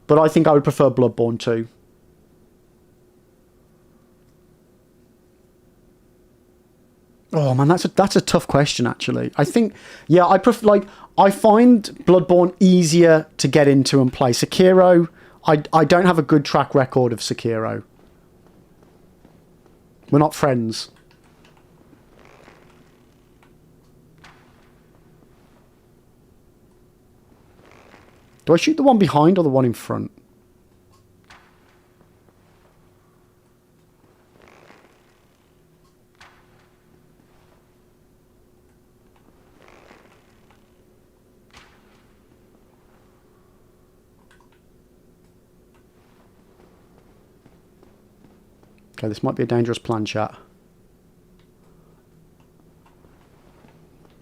but I think I would prefer Bloodborne 2. Oh man, that's a tough question actually. I think, yeah, I find Bloodborne easier to get into and play. Sekiro, I don't have a good track record of Sekiro. We're not friends. Do I shoot the one behind or the one in front? Okay, this might be a dangerous plan, chat.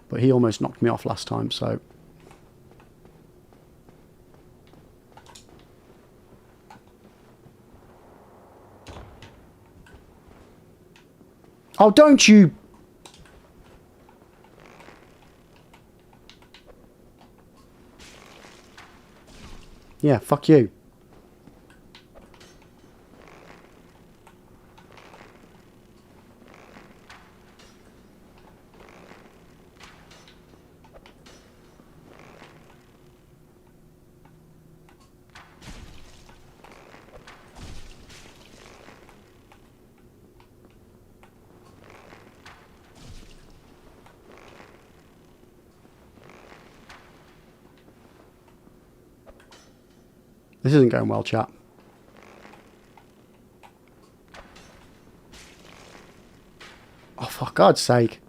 But he almost knocked me off last time, so... Oh, don't you... Yeah, fuck you. This isn't going well, chat. Oh, for God's sake.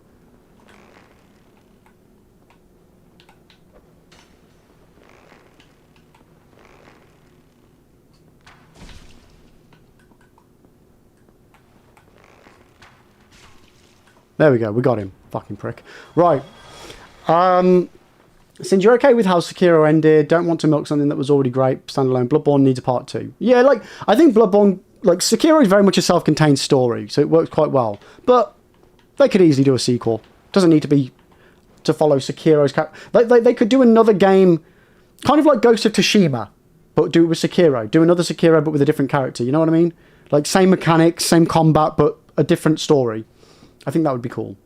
There we go. We got him. Fucking prick. Right. Since you're okay with how Sekiro ended, don't want to milk something that was already great, standalone, Bloodborne needs a part 2. Yeah, like, I think Bloodborne, like, Sekiro is very much a self-contained story, so it works quite well. But they could easily do a sequel. Doesn't need to be to follow Sekiro's they could do another game, kind of like Ghost of Tsushima, but do it with Sekiro. Do another Sekiro, but with a different character, you know what I mean? Like, same mechanics, same combat, but a different story. I think that would be cool.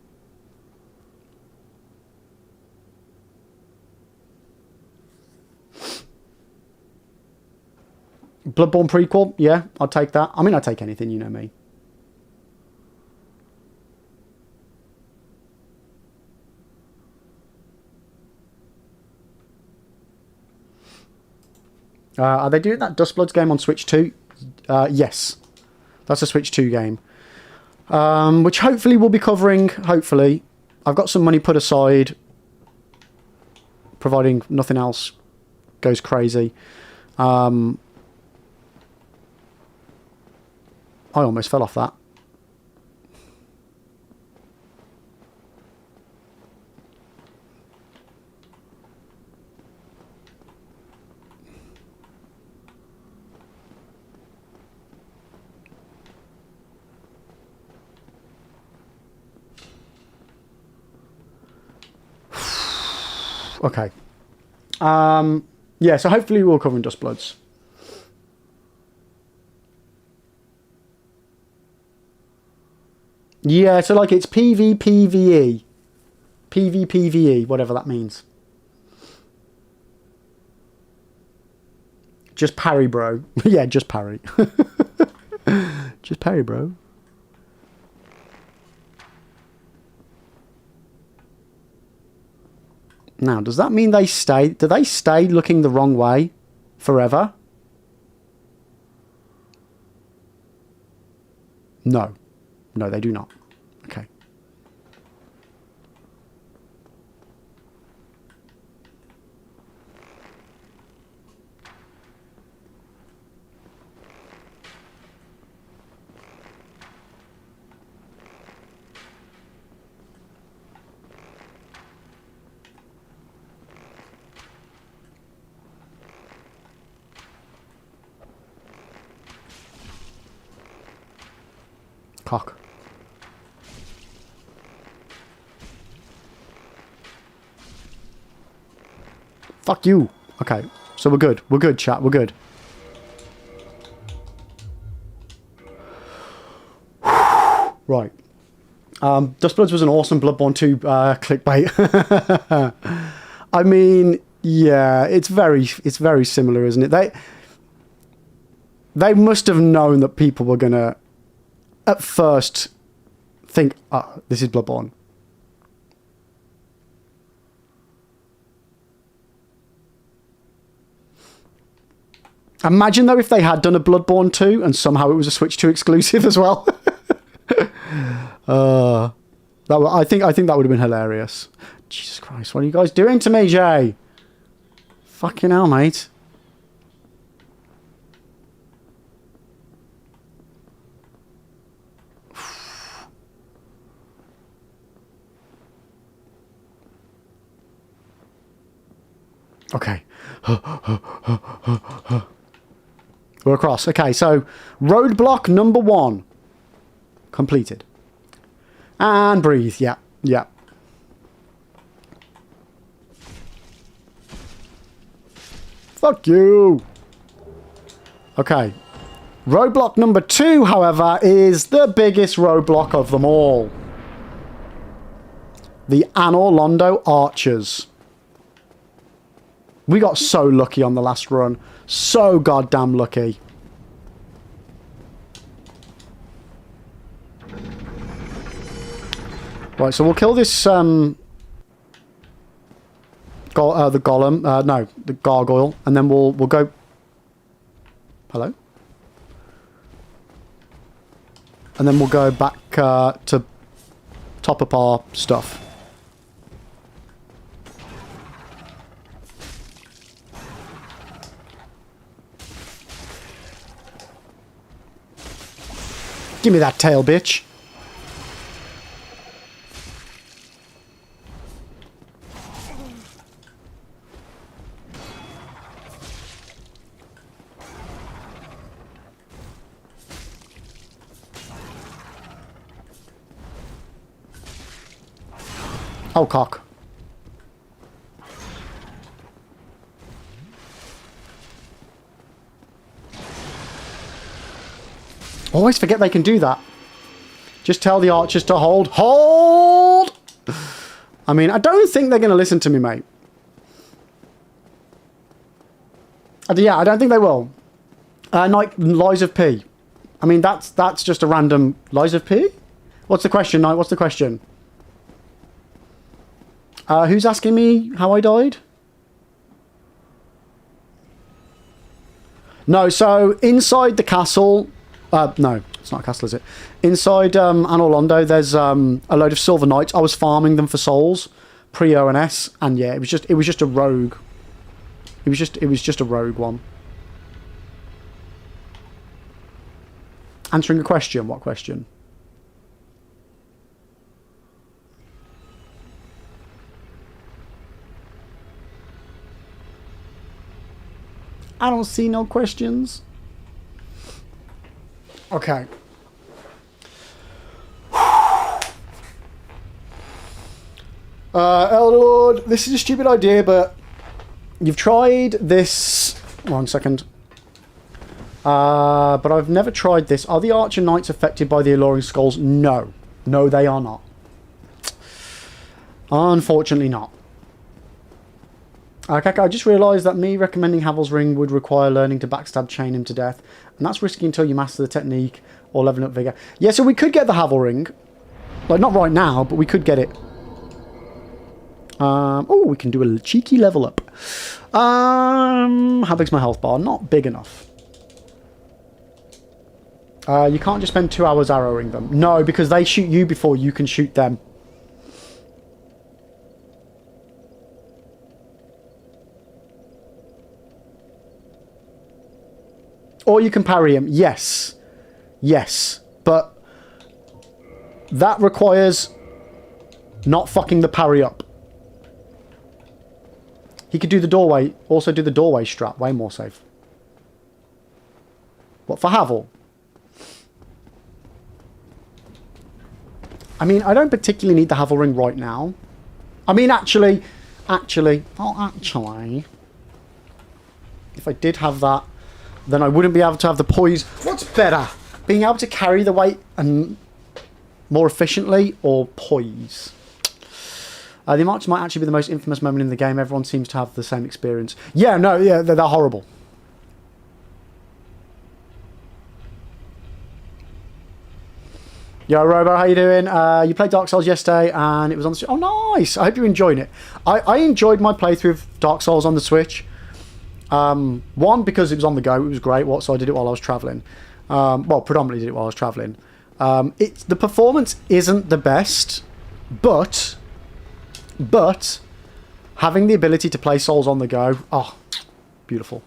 Bloodborne prequel, yeah, I'd take that. I mean, I'd take anything, you know me. Are they doing that Dustbloods game on Switch 2? Yes. That's a Switch 2 game. Which hopefully we'll be covering, hopefully. I've got some money put aside, providing nothing else goes crazy. I almost fell off that. Okay. Yeah, so hopefully we'll cover in Dustbloods. Yeah, so like it's PvPvE. PvPvE, whatever that means. Just parry, bro. Yeah, just parry. Just parry, bro. Now, does that mean they stay? Do they stay looking the wrong way forever? No. No, they do not. Okay. Cock. Fuck you. Okay, so we're good. We're good, chat. We're good. Right. Dustbloods was an awesome Bloodborne 2 clickbait. I mean, yeah, it's very similar, isn't it? They must have known that people were gonna at first think, oh, this is Bloodborne. Imagine though if they had done a Bloodborne 2 and somehow it was a Switch 2 exclusive as well. I think that would have been hilarious. Jesus Christ, what are you guys doing to me, Jay? Fucking hell, mate. Okay. We're across. Okay, so roadblock number 1 completed. And breathe. Yeah, yeah. Fuck you. Okay. Roadblock number 2, however, is the biggest roadblock of them all. The Anor Londo archers. We got so lucky on the last run. So goddamn lucky. Right, so we'll kill this, the golem, no, the gargoyle, and then we'll go... Hello? And then we'll go back to top up our stuff. Give me that tail, bitch. Oh, cock. Always forget they can do that. Just tell the archers to hold. Hold! I mean, I don't think they're going to listen to me, mate. Yeah, I don't think they will. Knight, Lies of P. I mean, that's just a random... Lies of P? What's the question, Knight? What's the question? Who's asking me how I died? No, so inside the castle... no, it's not a castle, is it? Inside Anor Londo, there's a load of silver knights. I was farming them for souls, pre-ONS, and yeah, it was just a rogue. It was just a rogue one. Answering a question. What question? I don't see no questions. Okay. Elder Lord, this is a stupid idea, but you've tried this... 1 second. But I've never tried this. Are the Archer Knights affected by the Alluring Skulls? No. No, they are not. Unfortunately not. Okay, I just realised that me recommending Havel's Ring would require learning to backstab chain him to death. And that's risky until you master the technique or leveling up vigor. Yeah, so we could get the Havel Ring. Like, not right now, but we could get it. Oh, we can do a cheeky level up. How big's my health bar? Not big enough. You can't just spend 2 hours arrowing them. No, because they shoot you before you can shoot them. Or you can parry him. Yes. Yes. But that requires not fucking the parry up. He could do the doorway. Also do the doorway strat. Way more safe. What, for Havel? I mean, I don't particularly need the Havel Ring right now. I mean, actually, if I did have that, then I wouldn't be able to have the poise. What's better? Being able to carry the weight and more efficiently, or poise? The march might actually be the most infamous moment in the game. Everyone seems to have the same experience. Yeah, no, yeah, they're horrible. Yo, Robo, how you doing? You played Dark Souls yesterday, and it was on the Switch. Oh, nice! I hope you're enjoying it. I enjoyed my playthrough of Dark Souls on the Switch. One, because it was on the go, it was great, so I did it while I was travelling. Well, predominantly did it while I was travelling. The performance isn't the best, but having the ability to play Souls on the go, oh, beautiful.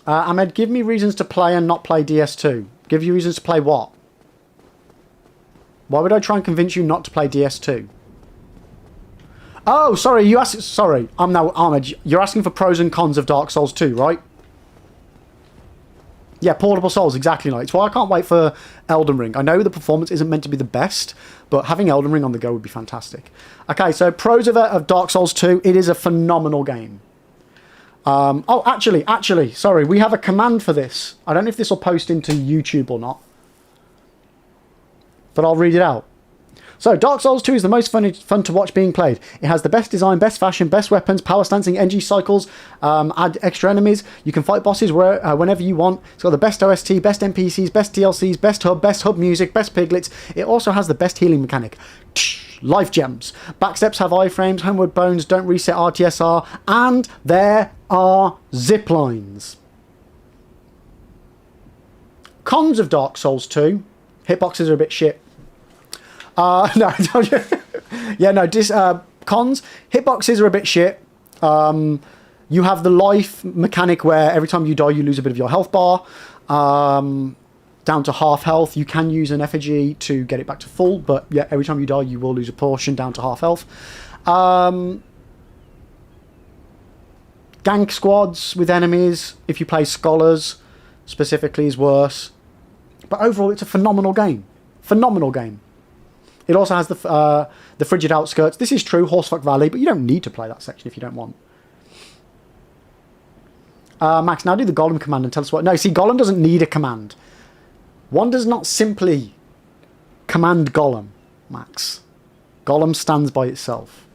Ahmed, give me reasons to play and not play DS2. Give you reasons to play what? Why would I try and convince you not to play DS2? Oh, sorry, you asked... Sorry, I'm now Ahmed. You're asking for pros and cons of Dark Souls 2, right? Yeah, Portable Souls, exactly like. It's why I can't wait for Elden Ring. I know the performance isn't meant to be the best, but having Elden Ring on the go would be fantastic. Okay, so pros of Dark Souls 2, it is a phenomenal game. Oh, actually, sorry, we have a command for this. I don't know if this will post into YouTube or not, but I'll read it out. So, Dark Souls 2 is the most fun to watch being played. It has the best design, best fashion, best weapons, power stancing, NG cycles, add extra enemies. You can fight bosses whenever you want. It's got the best OST, best NPCs, best DLCs, best hub music, best piglets. It also has the best healing mechanic. Life gems. Backsteps have iframes, homeward bones don't reset RTSR, and there are zip lines. Cons of Dark Souls 2. Hitboxes are a bit shit. No, yeah, no. Cons. Hitboxes are a bit shit. You have the life mechanic where every time you die, you lose a bit of your health bar, down to half health. You can use an effigy to get it back to full, but yeah, every time you die, you will lose a portion down to half health. Gank squads with enemies, if you play scholars specifically, is worse. But overall, it's a phenomenal game. Phenomenal game. It also has the frigid outskirts. This is true, Horsefuck Valley, but you don't need to play that section if you don't want. Max, now do the Golem command and tell us what... No, see, Golem doesn't need a command. One does not simply command Golem, Max. Golem stands by itself.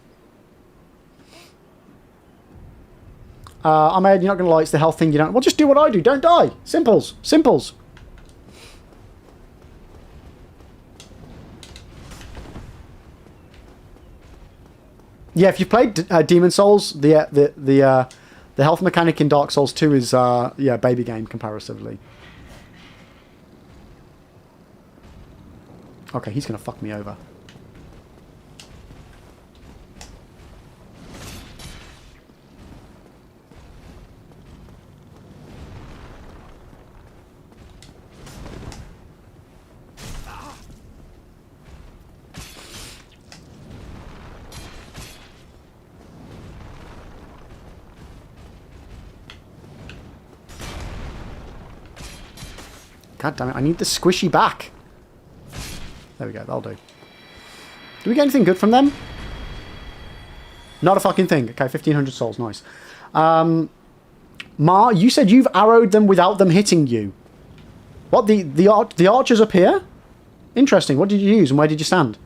Ahmed, you're not going to lie, it's the health thing you don't... Well, just do what I do. Don't die. Simples. Simples. Yeah, if you've played Demon Souls, the health mechanic in Dark Souls 2 is yeah, baby game comparatively. Okay, he's gonna fuck me over. God damn it, I need the squishy back. There we go, that'll do. Do we get anything good from them? Not a fucking thing. Okay, 1,500 souls, nice. Ma, you said you've arrowed them without them hitting you. What, the archers up here? Interesting, what did you use and where did you stand?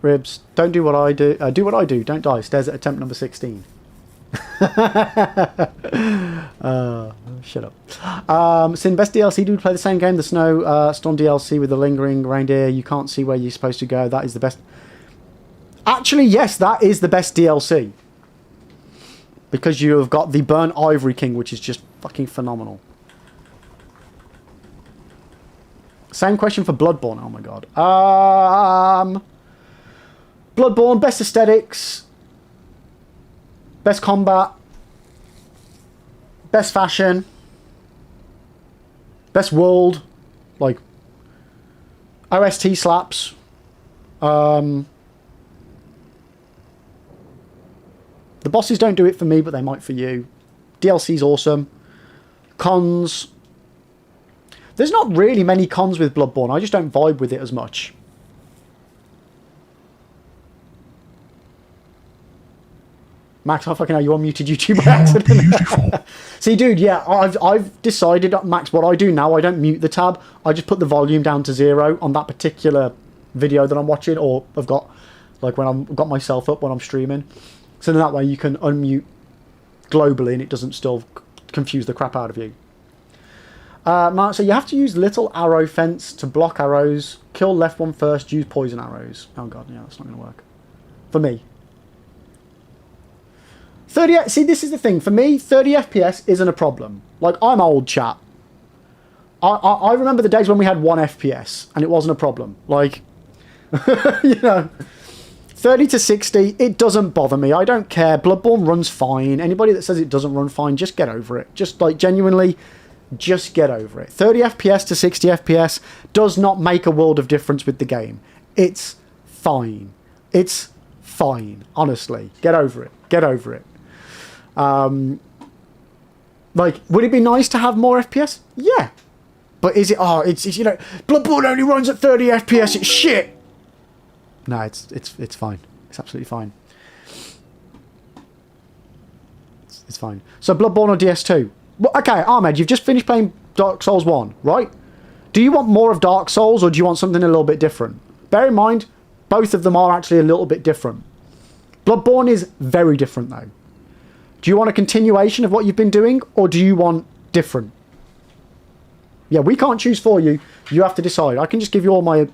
Ribs, don't do what I do. Do what I do, don't die. Stairs at attempt number 16. Shut up. Sin, best DLC, do we play the same game? The Snow Storm DLC with the lingering reindeer. You can't see where you're supposed to go. That is the best. Actually, yes, that is the best DLC. Because you have got the Burnt Ivory King, which is just fucking phenomenal. Same question for Bloodborne. Oh my god. Bloodborne, best aesthetics. Best combat, best fashion, best world, like OST slaps. The bosses don't do it for me, but they might for you. DLC's awesome. Cons. There's not really many cons with Bloodborne. I just don't vibe with it as much. Max, I fucking know you unmuted YouTube by accident. See, dude, yeah, I've decided, Max, what I do now, I don't mute the tab. I just put the volume down to 0 on that particular video that I'm watching, or I've got, like, when I've got myself up when I'm streaming. So then that way you can unmute globally and it doesn't still confuse the crap out of you. Mark, so you have to use little arrow fence to block arrows. Kill left one first, use poison arrows. Oh god, yeah, that's not going to work. For me. 30, see, this is the thing. For me, 30 FPS isn't a problem. Like, I'm old, chat. I remember the days when we had 1 FPS, and it wasn't a problem. Like, you know, 30 to 60, it doesn't bother me. I don't care. Bloodborne runs fine. Anybody that says it doesn't run fine, just get over it. Just, like, genuinely, just get over it. 30 FPS to 60 FPS does not make a world of difference with the game. It's fine. It's fine, honestly. Get over it. Get over it. Like, would it be nice to have more FPS? Yeah. But is it, oh, it's you know, Bloodborne only runs at 30 FPS, it's shit! No, it's fine. It's absolutely fine. It's fine. So Bloodborne or DS2? Well, okay, Ahmed, you've just finished playing Dark Souls 1, right? Do you want more of Dark Souls, or do you want something a little bit different? Bear in mind, both of them are actually a little bit different. Bloodborne is very different, though. Do you want a continuation of what you've been doing, or do you want different? Yeah, we can't choose for you. You have to decide. I can just give you all my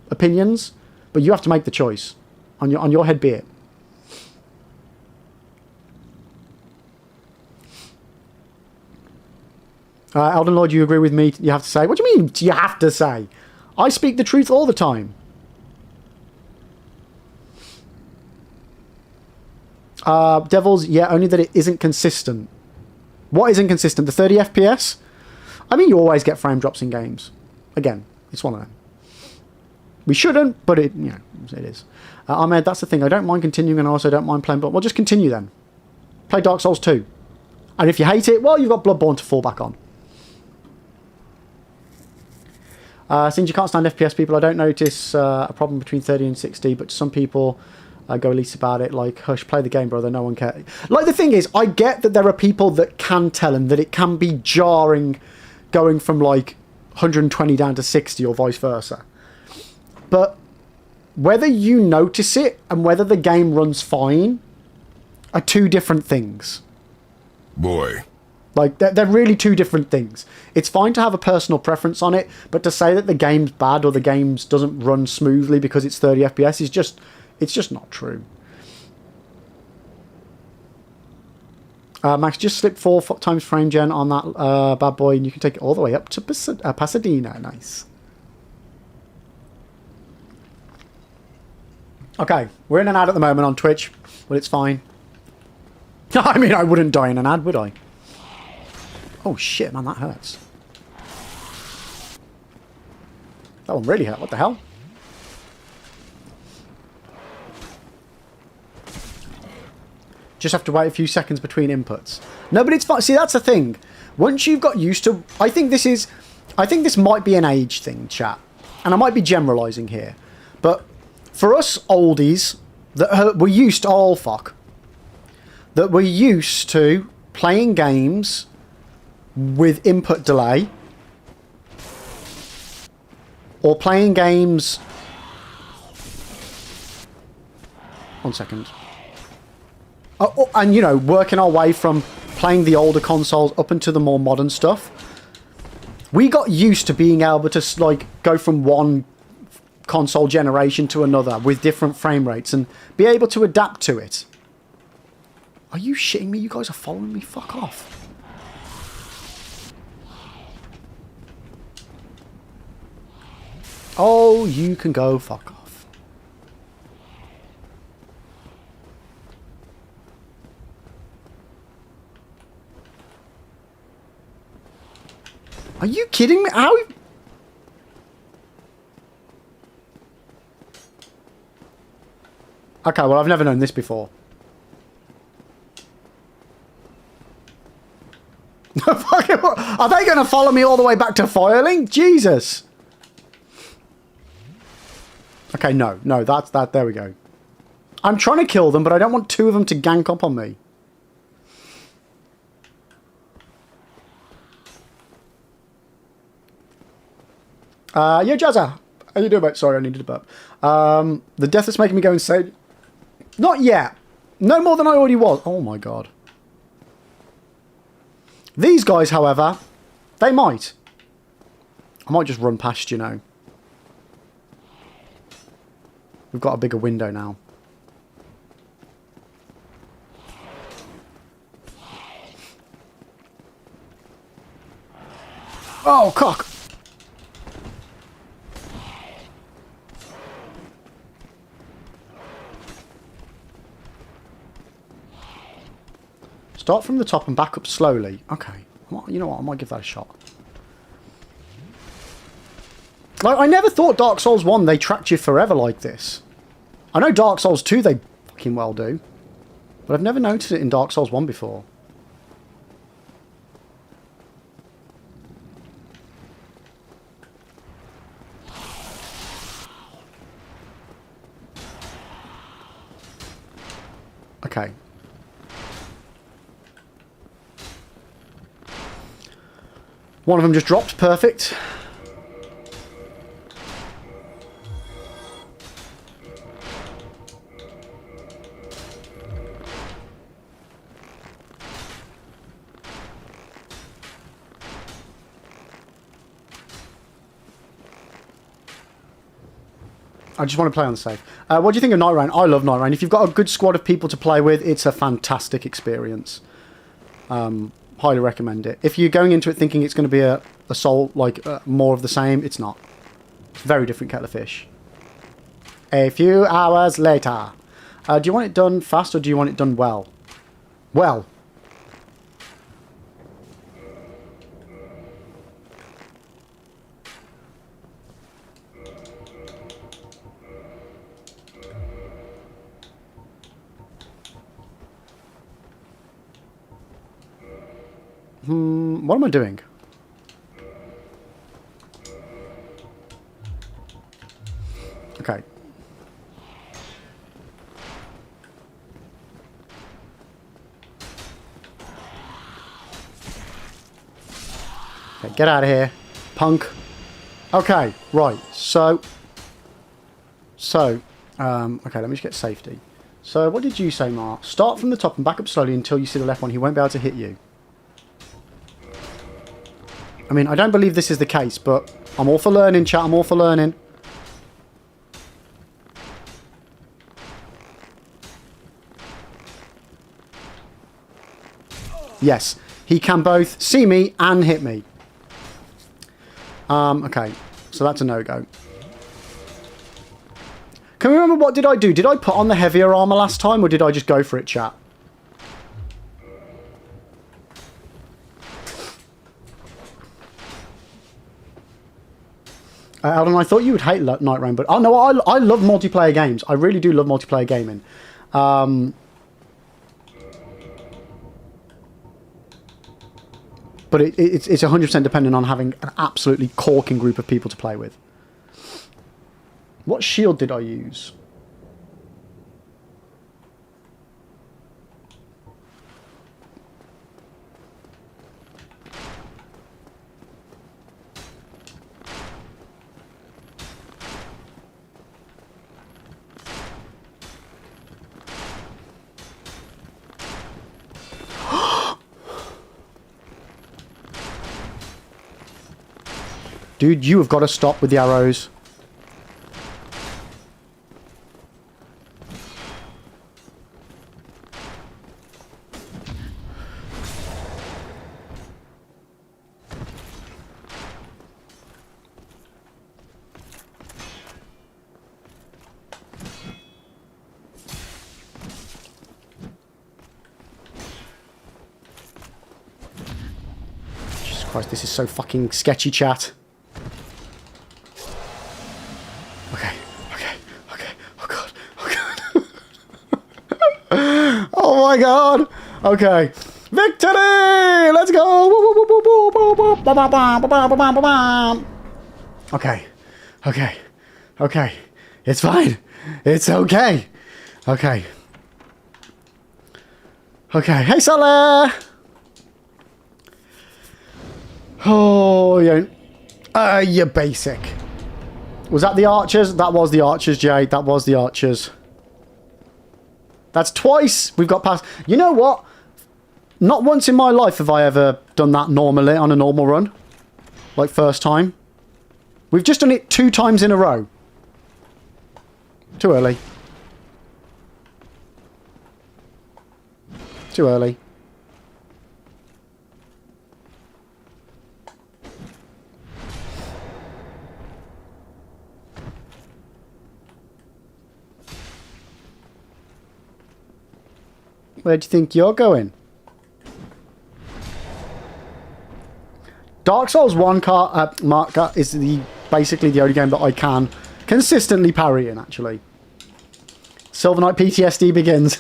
opinions, but you have to make the choice. On your head be it. Elden Lord, you agree with me? You have to say. What do you mean you have to say? I speak the truth all the time. Devils, yeah, only that it isn't consistent. What isn't consistent? The 30 FPS? I mean, you always get frame drops in games. Again, it's one of them. We shouldn't, but it, you know, it is. Ahmed, that's the thing. I don't mind continuing, and I also don't mind playing. But well, just continue then. Play Dark Souls 2. And if you hate it, well, you've got Bloodborne to fall back on. Since you can't stand FPS people, I don't notice a problem between 30 and 60, but some people go elite about it, like, hush, play the game, brother, no one cares. Like, the thing is, I get that there are people that can tell and that it can be jarring going from, like, 120 down to 60 or vice versa. But whether you notice it and whether the game runs fine are two different things. Boy. Like, they're really two different things. It's fine to have a personal preference on it, but to say that the game's bad or the game doesn't run smoothly because it's 30 FPS is just... It's just not true. Max, just slip 4 times frame gen on that bad boy and you can take it all the way up to Pasadena. Nice. Okay, we're in an ad at the moment on Twitch. Well, it's fine. I mean, I wouldn't die in an ad, would I? Oh shit, man, that hurts. That one really hurt. What the hell? Just have to wait a few seconds between inputs. No, but it's fine. See, that's the thing. Once you've got used to... I think this might be an age thing, chat. And I might be generalising here. But for us oldies that were used to... Oh, fuck. That were used to playing games with input delay. Or playing games... 1 second. And, you know, working our way from playing the older consoles up into the more modern stuff. We got used to being able to, like, go from one console generation to another with different frame rates and be able to adapt to it. Are you shitting me? You guys are following me? Fuck off. Oh, you can go fuck off. Are you kidding me? How? Okay, well, I've never known this before. Are they going to follow me all the way back to filing? Jesus. Okay, no, that's that. There we go. I'm trying to kill them, but I don't want two of them to gank up on me. Yo, Jazza. How you doing, mate? Sorry, I needed a burp. The death is making me go insane. Not yet. No more than I already was. Oh, my God. These guys, however, they might. I might just run past, you know. We've got a bigger window now. Oh, cock! Start from the top and back up slowly. Okay. You know what? I might give that a shot. Like, I never thought Dark Souls 1, they tracked you forever like this. I know Dark Souls 2 they fucking well do. But I've never noticed it in Dark Souls 1 before. Okay. One of them just dropped. Perfect. I just want to play on the save. What do you think of Night Rain? I love Night Rain. If you've got a good squad of people to play with, it's a fantastic experience. Highly recommend it. If you're going into it thinking it's going to be a soul, like more of the same, it's not. Very different kettle of fish. A few hours later. Do you want it done fast or do you want it done well? Well. What am I doing? Okay. Okay, get out of here, punk. Okay, right. So, okay, let me just get safety. So, what did you say, Mark? Start from the top and back up slowly until you see the left one. He won't be able to hit you. I mean, I don't believe this is the case, but I'm all for learning, chat. I'm all for learning. Yes, he can both see me and hit me. Okay, so that's a no-go. Can we remember what did I do? Did I put on the heavier armor last time, or did I just go for it, chat? Alden, I thought you would hate Night Rain, but... Oh, no, I love multiplayer games. I really do love multiplayer gaming. But it's 100% dependent on having an absolutely corking group of people to play with. What shield did I use? Dude, you have got to stop with the arrows. Jesus Christ, this is so fucking sketchy, chat. Oh my god! Okay. Victory! Let's go! Okay. Okay. Okay. It's fine. It's okay. Okay. Okay. Hey, Salah! Oh, you're basic. Was that the archers? That was the archers, Jay. That was the archers. That's twice we've got past. You know what? Not once in my life have I ever done that normally on a normal run. Like first time. We've just done it 2 times in a row. Too early. Too early. Where do you think you're going? Dark Souls 1 is basically the only game that I can consistently parry in, actually. Silver Knight PTSD begins.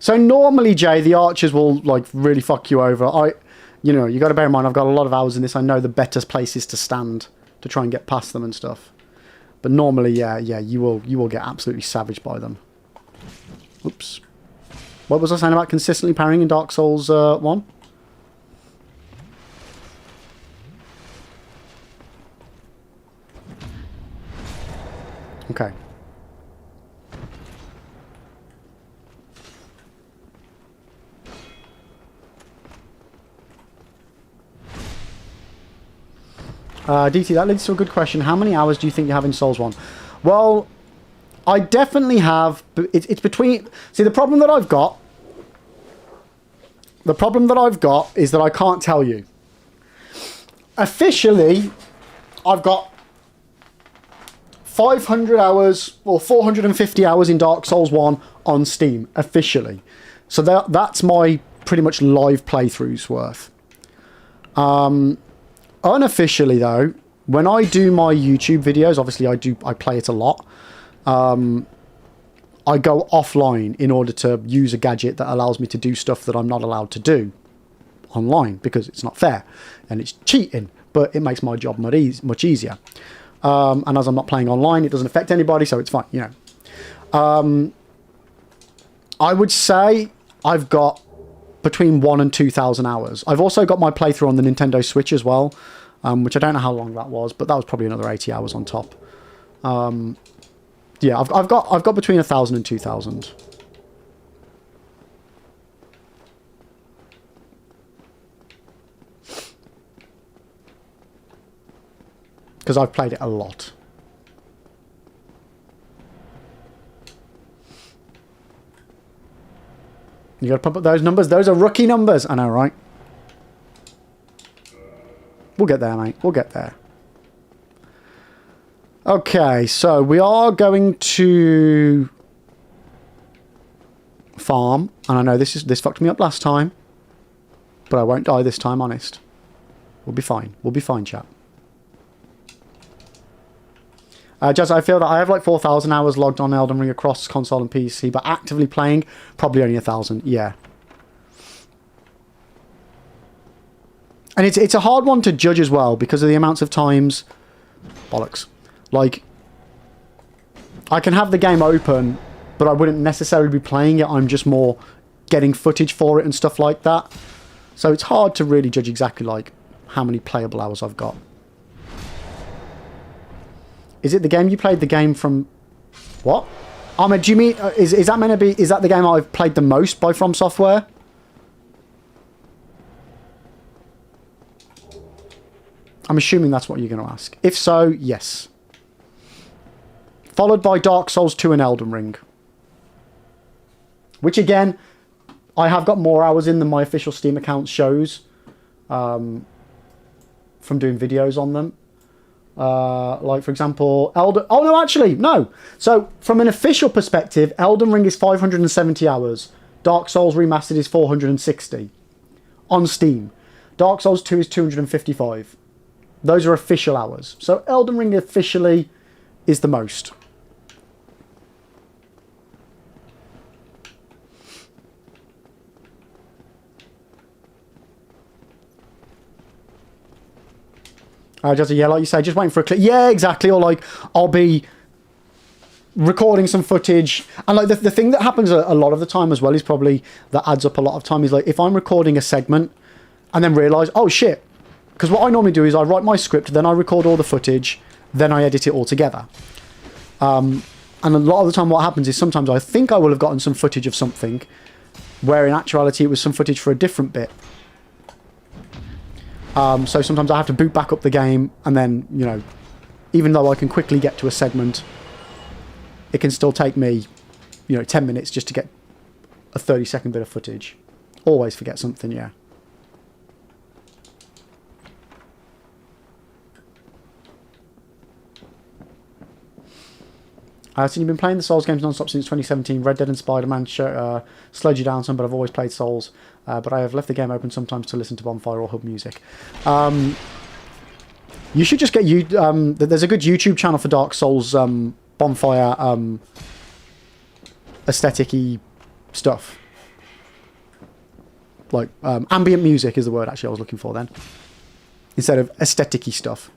So normally, Jay, the archers will like really fuck you over. You know, you got to bear in mind I've got a lot of hours in this. I know the better places to stand to try and get past them and stuff. But normally, yeah, you will get absolutely savaged by them. Oops. What was I saying about consistently parrying in Dark Souls 1? Okay. DT, that leads to a good question. How many hours do you think you have in Souls 1? Well, I definitely have... It's between... See, the problem that I've got... The problem that I've got is that I can't tell you. Officially, I've got 500 hours or 450 hours in Dark Souls 1 on Steam, officially. So that's my pretty much live playthroughs worth. Unofficially, though, when I do my YouTube videos, obviously I play it a lot. I go offline in order to use a gadget that allows me to do stuff that I'm not allowed to do online because it's not fair and it's cheating, but it makes my job much easier. And as I'm not playing online, it doesn't affect anybody, so it's fine, you know. I would say I've got between 1,000 and 2,000 hours. I've also got my playthrough on the Nintendo Switch as well, which I don't know how long that was, but that was probably another 80 hours on top. Yeah, I've got between 1,000 and 2,000. Because I've played it a lot. You gotta pump up those numbers. Those are rookie numbers. I know, right? We'll get there, mate. We'll get there. Okay, so we are going to farm. And I know this fucked me up last time. But I won't die this time, honest. We'll be fine. We'll be fine, chap. Just, I feel that I have like 4,000 hours logged on Elden Ring across console and PC, but actively playing, probably only 1,000. Yeah. And it's a hard one to judge as well because of the amounts of times... Bollocks. Like, I can have the game open, but I wouldn't necessarily be playing it. I'm just more getting footage for it and stuff like that. So it's hard to really judge exactly like how many playable hours I've got. Is it the game you played? The game from... What? Ahmed, do you mean... Is that meant to be... Is that the game I've played the most by FromSoftware? I'm assuming that's what you're going to ask. If so, yes. Followed by Dark Souls 2 and Elden Ring. Which, again, I have got more hours in than my official Steam account shows. From doing videos on them. Like, for example, Oh, no, actually, no. So, from an official perspective, Elden Ring is 570 hours. Dark Souls Remastered is 460. On Steam. Dark Souls 2 is 255. Those are official hours. So, Elden Ring officially is the most. Just, yeah, like you say, just waiting for a clip. Yeah, exactly. Or like, I'll be recording some footage. And like the thing that happens a lot of the time as well is probably that adds up a lot of time is like if I'm recording a segment and then realise, oh shit. Because what I normally do is I write my script, then I record all the footage, then I edit it all together. And a lot of the time what happens is sometimes I think I will have gotten some footage of something where in actuality it was some footage for a different bit. So sometimes I have to boot back up the game and then, you know, even though I can quickly get to a segment, it can still take me, you know, 10 minutes just to get a 30-second bit of footage. Always forget something, yeah. So you've been playing the Souls games non-stop since 2017. Red Dead and Spider-Man slowed you down some, but I've always played Souls. But I have left the game open sometimes to listen to Bonfire or Hub Music. You should just get... there's a good YouTube channel for Dark Souls bonfire aesthetic-y stuff. Like, ambient music is the word actually I was looking for then. Instead of aesthetic-y stuff.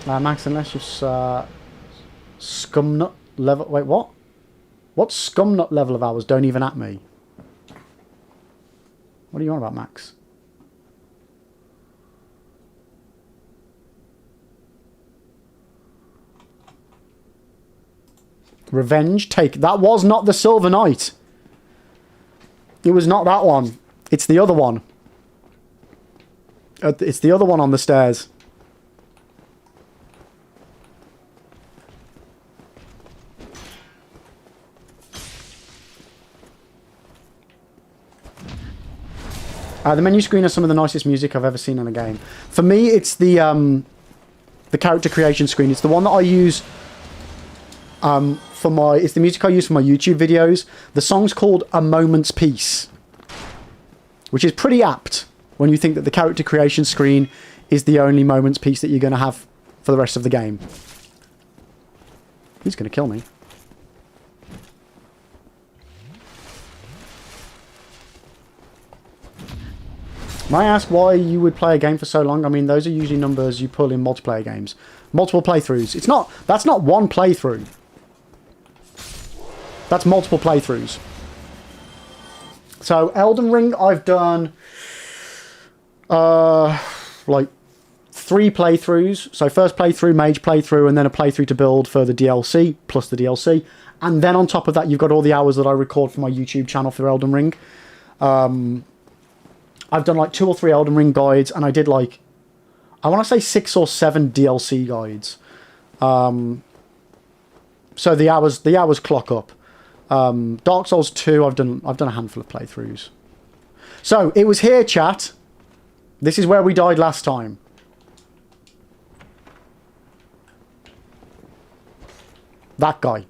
Max, unless you've scumnut level... Wait, what? What scumnut level of hours? Don't even at me. What are you on about, Max? Revenge take. That was not the Silver Knight. It was not that one. It's the other one. It's the other one on the stairs. The menu screen has some of the nicest music I've ever seen in a game. For me, it's the character creation screen. It's the one that I use for my... It's the music I use for my YouTube videos. The song's called A Moment's Peace, which is pretty apt when you think that the character creation screen is the only moment's peace that you're going to have for the rest of the game. He's going to kill me. May I ask why you would play a game for so long? I mean, those are usually numbers you pull in multiplayer games. Multiple playthroughs. It's not... That's not one playthrough. That's multiple playthroughs. So, Elden Ring, I've done... like, 3 playthroughs. So, first playthrough, mage playthrough, and then a playthrough to build for the DLC, plus the DLC. And then on top of that, you've got all the hours that I record for my YouTube channel for Elden Ring. I've done like 2 or 3 Elden Ring guides, and I did like, I want to say 6 or 7 DLC guides. So the hours clock up. Dark Souls 2, I've done a handful of playthroughs. So it was here, chat. This is where we died last time. That guy.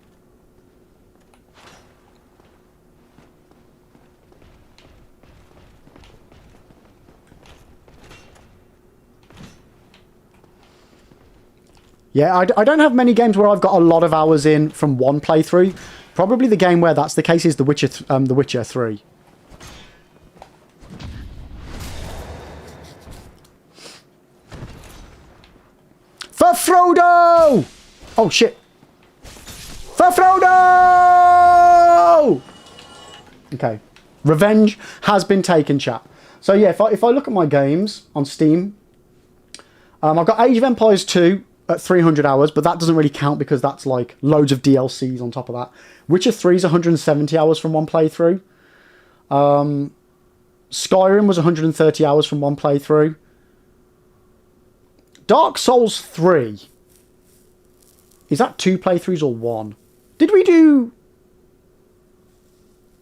Yeah, I don't have many games where I've got a lot of hours in from one playthrough. Probably the game where that's the case is The Witcher 3. For Frodo! Oh, shit. For Frodo! Okay. Revenge has been taken, chat. So, yeah, if I look at my games on Steam, I've got Age of Empires 2 at 300 hours, but that doesn't really count because that's like loads of DLCs on top of that. Witcher 3 is 170 hours from one playthrough. Skyrim was 130 hours from one playthrough. Dark Souls 3. Is that 2 playthroughs or 1? Did we do...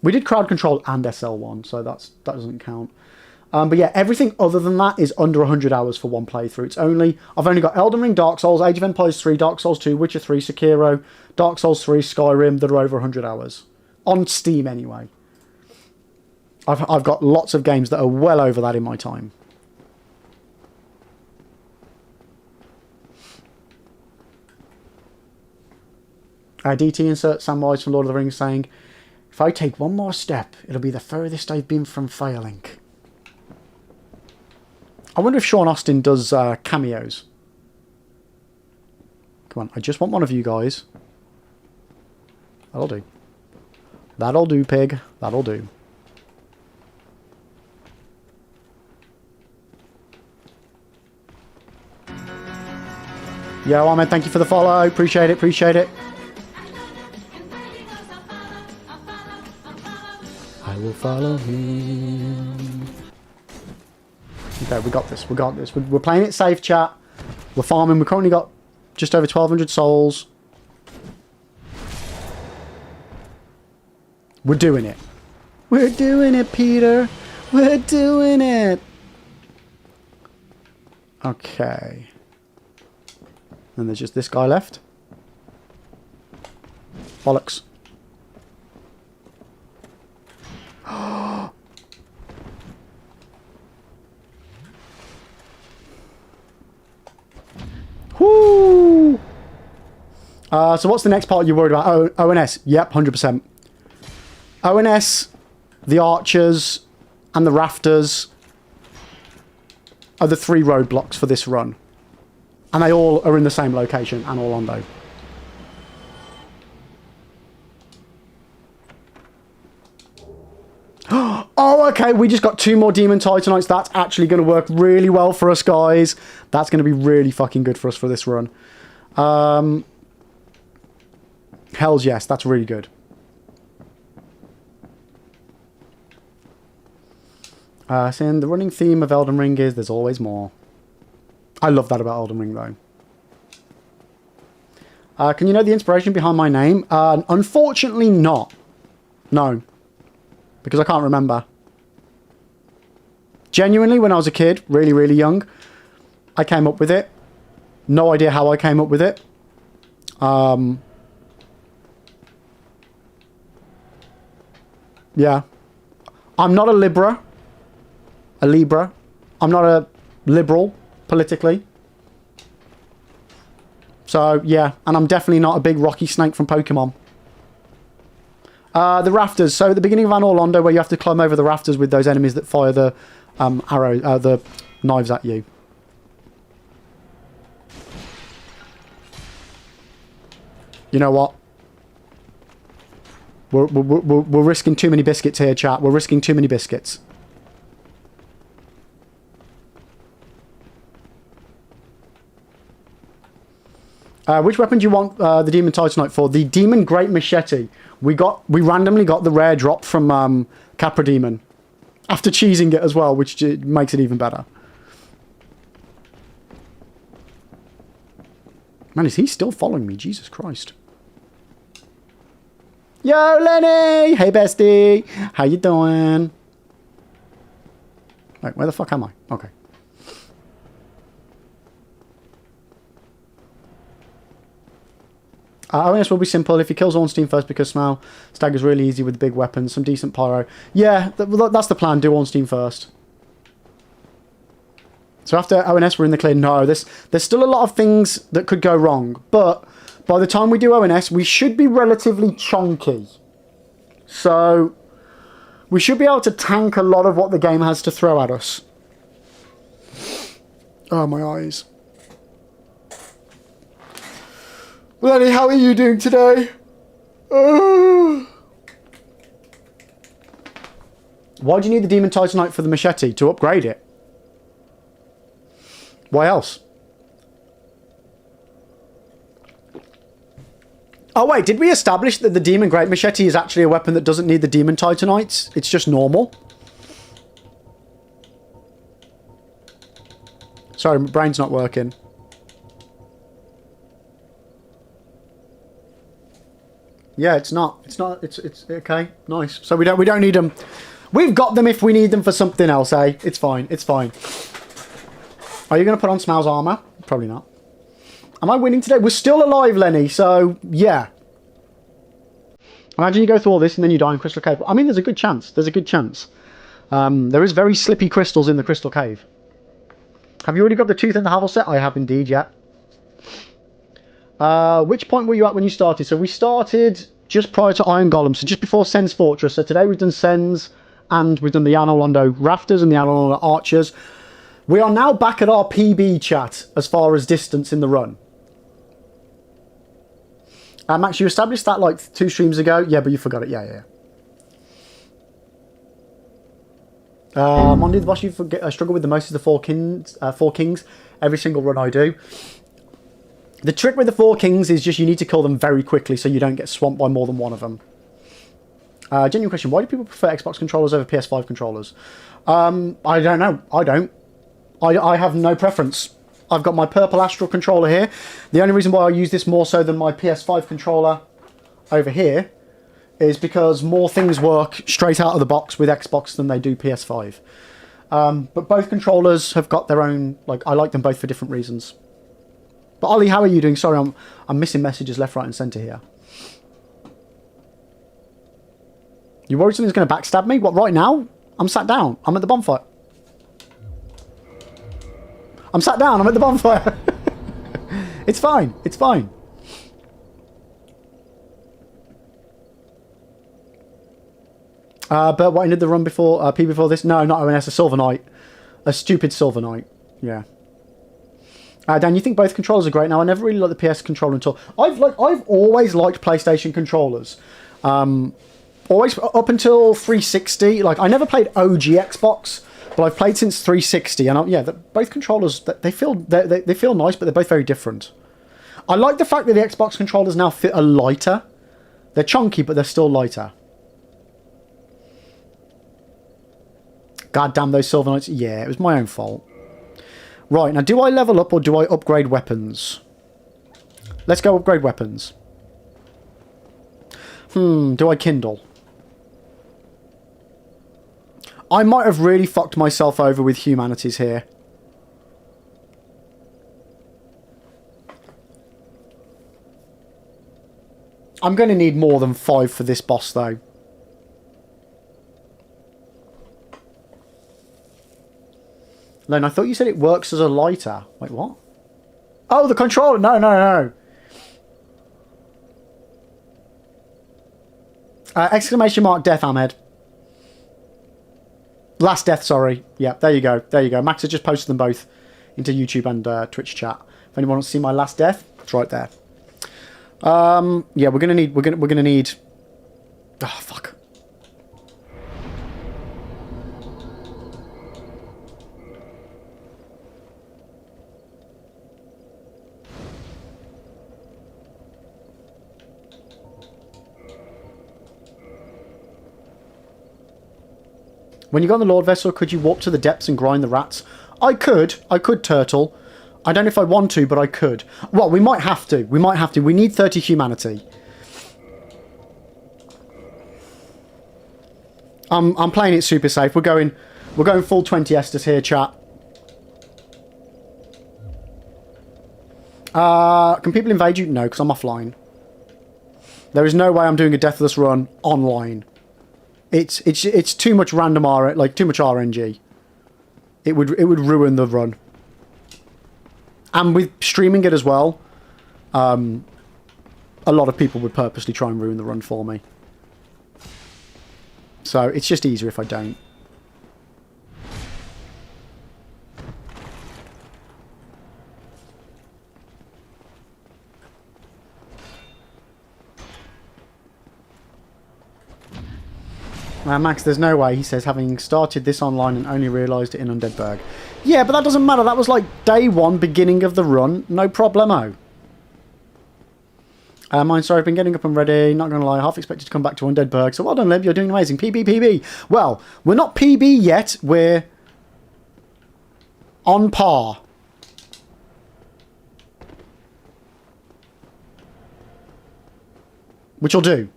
We did Crowd Control and SL1, so that doesn't count. But yeah, everything other than that is under 100 hours for one playthrough. I've only got Elden Ring, Dark Souls, Age of Empires 3, Dark Souls 2, Witcher 3, Sekiro, Dark Souls 3, Skyrim that are over 100 hours. On Steam, anyway. I've got lots of games that are well over that in my time. DT insert Samwise from Lord of the Rings saying, if I take one more step, it'll be the furthest I've been from failing. I wonder if Sean Austin does cameos. Come on, I just want one of you guys. That'll do. That'll do, pig. That'll do. Yo, Ahmed, thank you for the follow. Appreciate it, appreciate it. I will follow him. Okay, we got this. We got this. We're playing it safe, chat. We're farming. We've currently got just over 1,200 souls. We're doing it. We're doing it, Peter. We're doing it. Okay. And there's just this guy left. Bollocks. So what's the next part you're worried about? Oh, ONS. Yep, 100%. ONS, the archers, and the rafters are the 3 roadblocks for this run. And they all are in the same location, Anor Londo. Oh, okay, we just got 2 more Demon Titanites. That's actually going to work really well for us, guys. That's going to be really fucking good for us for this run. Hells yes, that's really good. Saying the running theme of Elden Ring is there's always more. I love that about Elden Ring, though. Can you know the inspiration behind my name? Unfortunately not. No. Because I can't remember. Genuinely, when I was a kid, really, really young, I came up with it. No idea how I came up with it. Yeah. I'm not a Libra. A Libra. I'm not a liberal, politically. So, yeah. And I'm definitely not a big rocky snake from Pokemon. The rafters. So at the beginning of Anor Londo, where you have to climb over the rafters with those enemies that fire the the knives at you. You know what? We're risking too many biscuits here, chat. We're risking too many biscuits. Which weapon do you want the Demon Titanite for? The Demon Great Machete. We randomly got the rare drop from Capra Demon. After cheesing it as well, which makes it even better. Man, is he still following me? Jesus Christ. Yo, Lenny! Hey, bestie! How you doing? Wait, where the fuck am I? Okay. ONS will be simple. If he kills Ornstein first, because Smough staggers really easy with big weapons, some decent pyro. Yeah, that's the plan. Do Ornstein first. So after ONS, we're in the clear. No, there's still a lot of things that could go wrong. But by the time we do ONS, we should be relatively chunky. So we should be able to tank a lot of what the game has to throw at us. Oh, my eyes. Lenny, how are you doing today? Why do you need the Demon Titanite for the machete? To upgrade it? Why else? Oh wait, did we establish that the Demon Great Machete is actually a weapon that doesn't need the Demon Titanites? It's just normal? Sorry, my brain's not working. Yeah, it's not. It's okay. Nice. So we don't need them. We've got them if we need them for something else, eh? It's fine. It's fine. Are you going to put on Smough's armor? Probably not. Am I winning today? We're still alive, Lenny. So yeah. Imagine you go through all this and then you die in Crystal Cave. I mean, there's a good chance. There's a good chance. There is very slippy crystals in the Crystal Cave. Have you already got the Tooth and the Havel set? I have indeed, yeah. Which point were you at when you started? So we started just prior to Iron Golem, so just before Sens Fortress. So today we've done Sens, and we've done the Anor Londo Rafters and the Anor Londo Archers. We are now back at our PB, chat, as far as distance in the run. Max, you established that like 2 streams ago. Yeah, but you forgot it. Yeah. Monday, the boss you struggle with the most is the Four Kings. Every single run I do. The trick with the Four Kings is just you need to kill them very quickly so you don't get swamped by more than one of them. Genuine question, why do people prefer Xbox controllers over PS5 controllers? I don't know. I don't. I have no preference. I've got my purple Astral controller here. The only reason why I use this more so than my PS5 controller over here is because more things work straight out of the box with Xbox than they do PS5. But both controllers have got their own, I like them both for different reasons. But Ollie, how are you doing? Sorry, I'm missing messages left, right and centre here. You worried something's going to backstab me? What, right now? I'm sat down. I'm at the bonfire. I'm sat down. I'm at the bonfire. It's fine. It's fine. But what ended the run before P before this? No, not ONS, a Silver Knight. A stupid Silver Knight. Yeah. Dan, you think both controllers are great? Now, I never really liked the PS controller until... I've always liked PlayStation controllers. Always up until 360. Like, I never played OG Xbox, but I've played since 360. And yeah, both controllers, they feel nice, but they're both very different. I like the fact that the Xbox controllers now are lighter. They're chunky, but they're still lighter. God damn those Silver Knights. Yeah, it was my own fault. Right, now do I level up or do I upgrade weapons? Let's go upgrade weapons. Do I kindle? I might have really fucked myself over with humanities here. I'm going to need more than 5 for this boss, though. Len, I thought you said it works as a lighter. Wait, what? Oh, the controller! No, no, no. Exclamation mark death, Ahmed. Last death, sorry. Yeah, there you go. There you go. Max has just posted them both into YouTube and Twitch chat. If anyone wants to see my last death, it's right there. Yeah, we're gonna need. Oh fuck. When you got on the Lord Vessel, could you warp to the depths and grind the rats? I could, Turtle. I don't know if I want to, but I could. Well, we might have to. We might have to. We need 30 humanity. I'm playing it super safe. We're going full 20 Estus here, chat. Can people invade you? No, because I'm offline. There is no way I'm doing a Deathless run online. It's too much random too much RNG. It would ruin the run. And with streaming it as well, a lot of people would purposely try and ruin the run for me. So it's just easier if I don't. Max, there's no way, he says, having started this online and only realised it in Undeadburg. Yeah, but that doesn't matter. That was like day one, beginning of the run. No problemo. Mine, sorry, I've been getting up and ready. Not going to lie, half expected to come back to Undeadburg. So well done, Lib. You're doing amazing. PB. Well, we're not PB yet. We're on par. Which will do.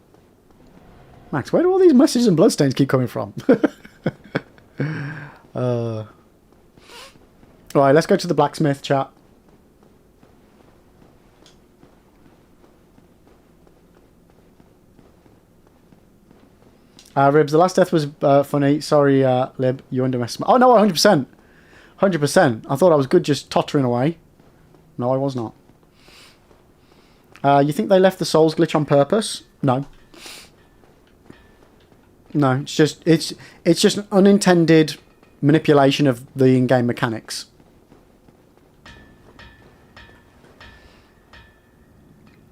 Max, where do all these messages and bloodstains keep coming from? Alright, let's go to the blacksmith, chat. Ribs, the last death was funny. Sorry, Lib, you underestimated. Oh, no, 100%. 100%. I thought I was good just tottering away. No, I was not. You think they left the souls glitch on purpose? No. No, it's just an unintended manipulation of the in-game mechanics.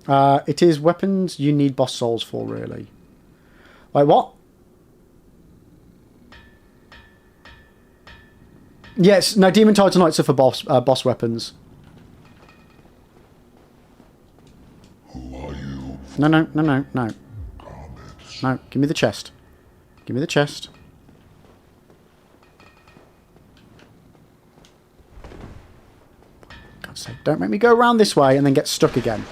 It is weapons you need boss souls for, really. Wait, what? Yes, no, Demon Titan Knights are for boss weapons. Who are you? No. Comments. No, give me the chest. Give me the chest. God's sake, don't make me go around this way and then get stuck again.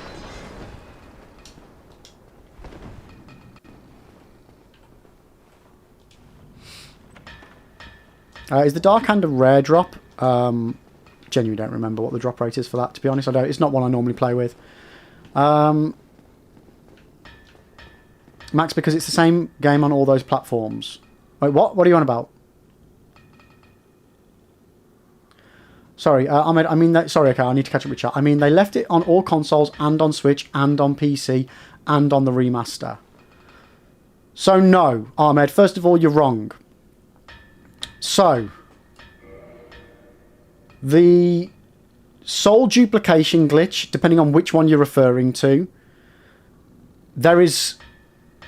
Is the Dark Hand a rare drop? Genuinely don't remember what the drop rate is for that, to be honest. It's not one I normally play with. Max, because it's the same game on all those platforms. Wait, what? What are you on about? Sorry, Ahmed, I mean, sorry, okay, I need to catch up with chat. I mean, they left it on all consoles and on Switch and on PC and on the remaster. So no, Ahmed, first of all, you're wrong. So, the soul duplication glitch, depending on which one you're referring to, there is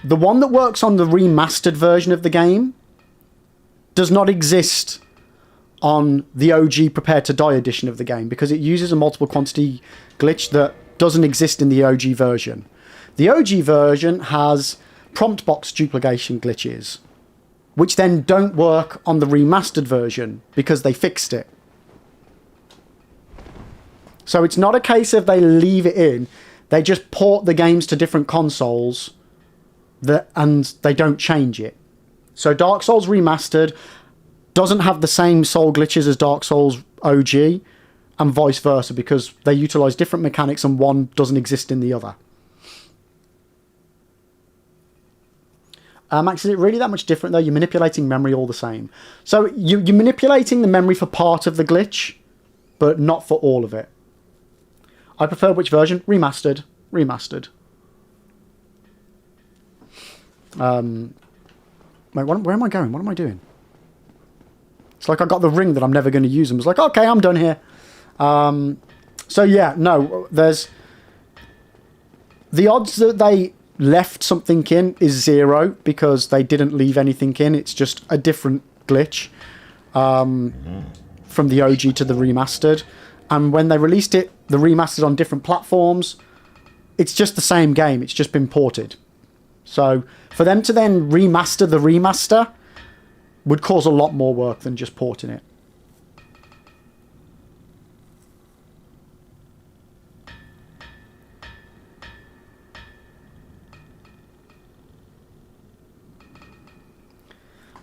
the one that works on the remastered version of the game does not exist on the OG Prepare to Die edition of the game because it uses a multiple quantity glitch that doesn't exist in the OG version. The OG version has prompt box duplication glitches, which then don't work on the remastered version because they fixed it. So it's not a case of they leave it in, they just port the games to different consoles and they don't change it. So Dark Souls Remastered doesn't have the same soul glitches as Dark Souls OG and vice versa because they utilize different mechanics and one doesn't exist in the other. Max, is it really that much different though? You're manipulating memory all the same. So you're manipulating the memory for part of the glitch, but not for all of it. I prefer which version? Remastered. Remastered. Wait, where am I going? What am I doing? It's like I got the ring that I'm never going to use. And was like, okay, I'm done here. So yeah, no, there's the odds that they left something in is 0 because they didn't leave anything in. It's just a different glitch from the OG to the remastered. And when they released it, the remastered on different platforms, it's just the same game. It's just been ported. So for them to then remaster the remaster would cause a lot more work than just porting it.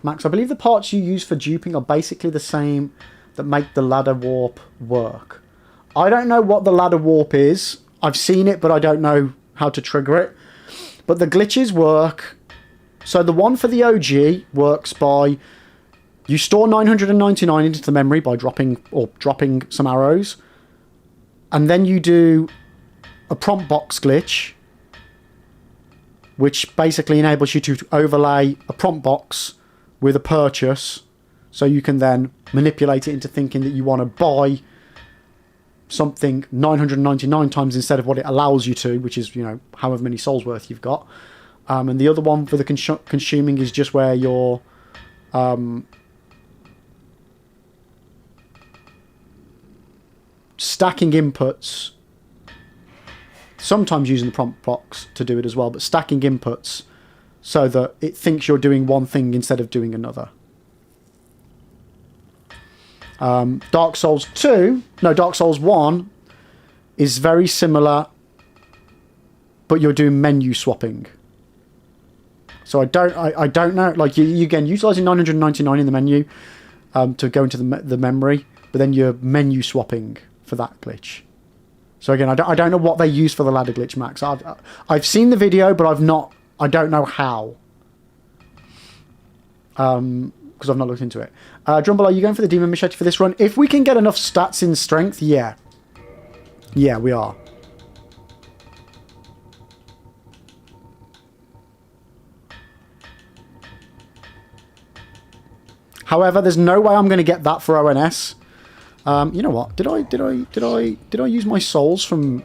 Max, I believe the parts you use for duping are basically the same that make the ladder warp work. I don't know what the ladder warp is. I've seen it, but I don't know how to trigger it. But the glitches work. So the one for the OG works by you store 999 into the memory by dropping some arrows. And then you do a prompt box glitch, which basically enables you to overlay a prompt box with a purchase, so you can then manipulate it into thinking that you want to buy something 999 times instead of what it allows you to, which is, you know, however many souls worth you've got. And the other one for the consuming is just where you're stacking inputs, sometimes using the prompt box to do it as well, but stacking inputs so that it thinks you're doing one thing instead of doing another. Dark Souls 1 is very similar, but you're doing menu swapping. So I don't know, like you again utilizing 999 in the menu to go into the memory, but then you're menu swapping for that glitch. So again, I don't know what they use for the ladder glitch, Max. I've seen the video, but I don't know how. Because I've not looked into it. Drumble, are you going for the Demon Machete for this run? If we can get enough stats in strength, yeah. Yeah, we are. However, there's no way I'm going to get that for ONS. You know what? Did I use my souls from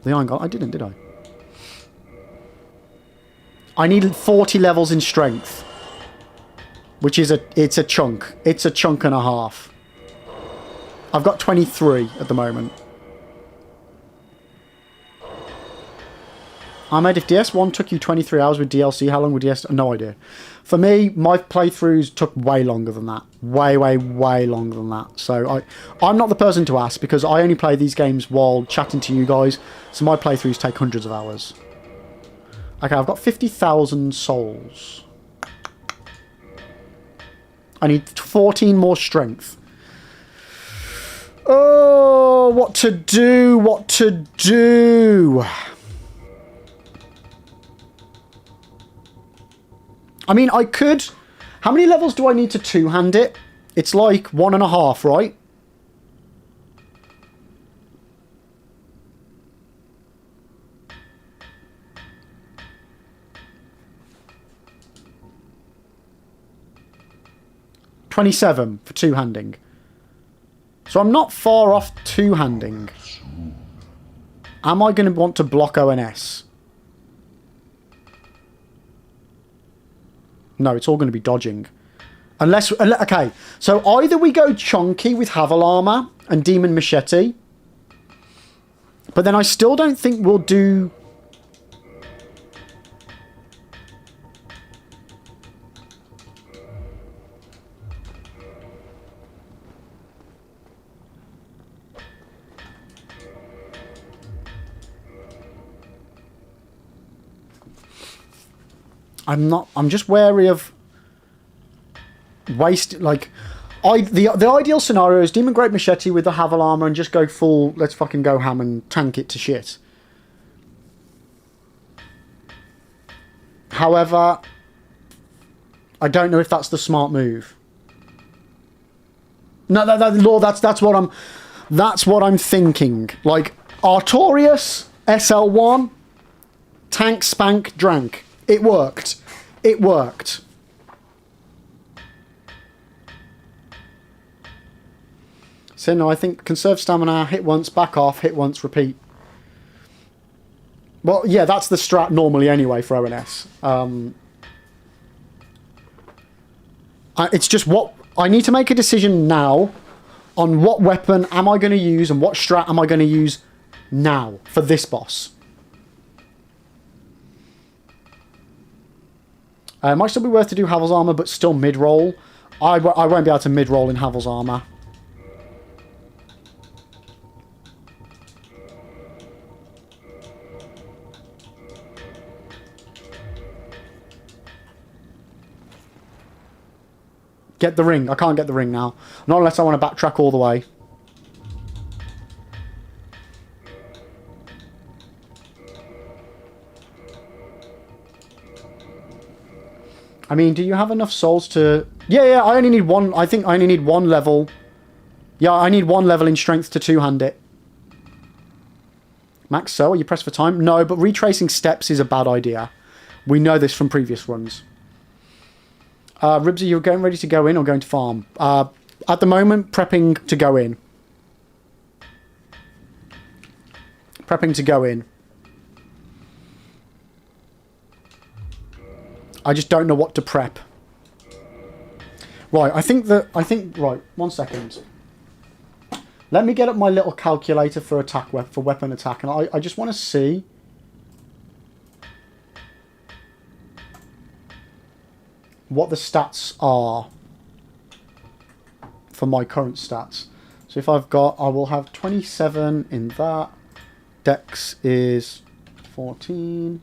the Iron God? I didn't, did I? I needed 40 levels in strength, which is it's a chunk. It's a chunk and a half. I've got 23 at the moment. Ahmed, if DS1 took you 23 hours with DLC, how long would DS... No idea. For me, my playthroughs took way longer than that. Way longer than that. So I'm not the person to ask because I only play these games while chatting to you guys. So my playthroughs take hundreds of hours. Okay, I've got 50,000 souls. I need 14 more strength. Oh, what to do? What to do? I mean, I could... How many levels do I need to two-hand it? It's like 1.5, right? 27 for two-handing. So I'm not far off two-handing. Am I going to want to block ONS? No, it's all going to be dodging. Unless... Okay, so either we go chunky with Havel Armor and Demon Machete. But then I still don't think we'll do... I'm just wary of waste, like, the ideal scenario is Demon Great Machete with the Havel Armor and just go full, let's fucking go ham and tank it to shit. However, I don't know if that's the smart move. No, Lord, that's what I'm thinking. Like, Artorias, SL1, tank, spank, drank. It worked. It worked. So no, I think conserve stamina, hit once, back off, hit once, repeat. Well, yeah, that's the strat normally anyway for ONS. It's just what... I need to make a decision now on what weapon am I going to use and what strat am I going to use now for this boss. Might still be worth to do Havel's Armor, but still mid-roll. I won't be able to mid-roll in Havel's Armor. Get the ring. I can't get the ring now. Not unless I want to backtrack all the way. I mean, do you have enough souls to... Yeah, I only need one. I think I only need one level. Yeah, I need one level in strength to two-hand it. Max, so are you pressed for time? No, but retracing steps is a bad idea. We know this from previous runs. Ribs, are you getting ready to go in or going to farm? At the moment, prepping to go in. Prepping to go in. I just don't know what to prep. Right, right, 1 second. Let me get up my little calculator for weapon attack, and I just want to see what the stats are for my current stats. So if I will have 27 in that. Dex is 14.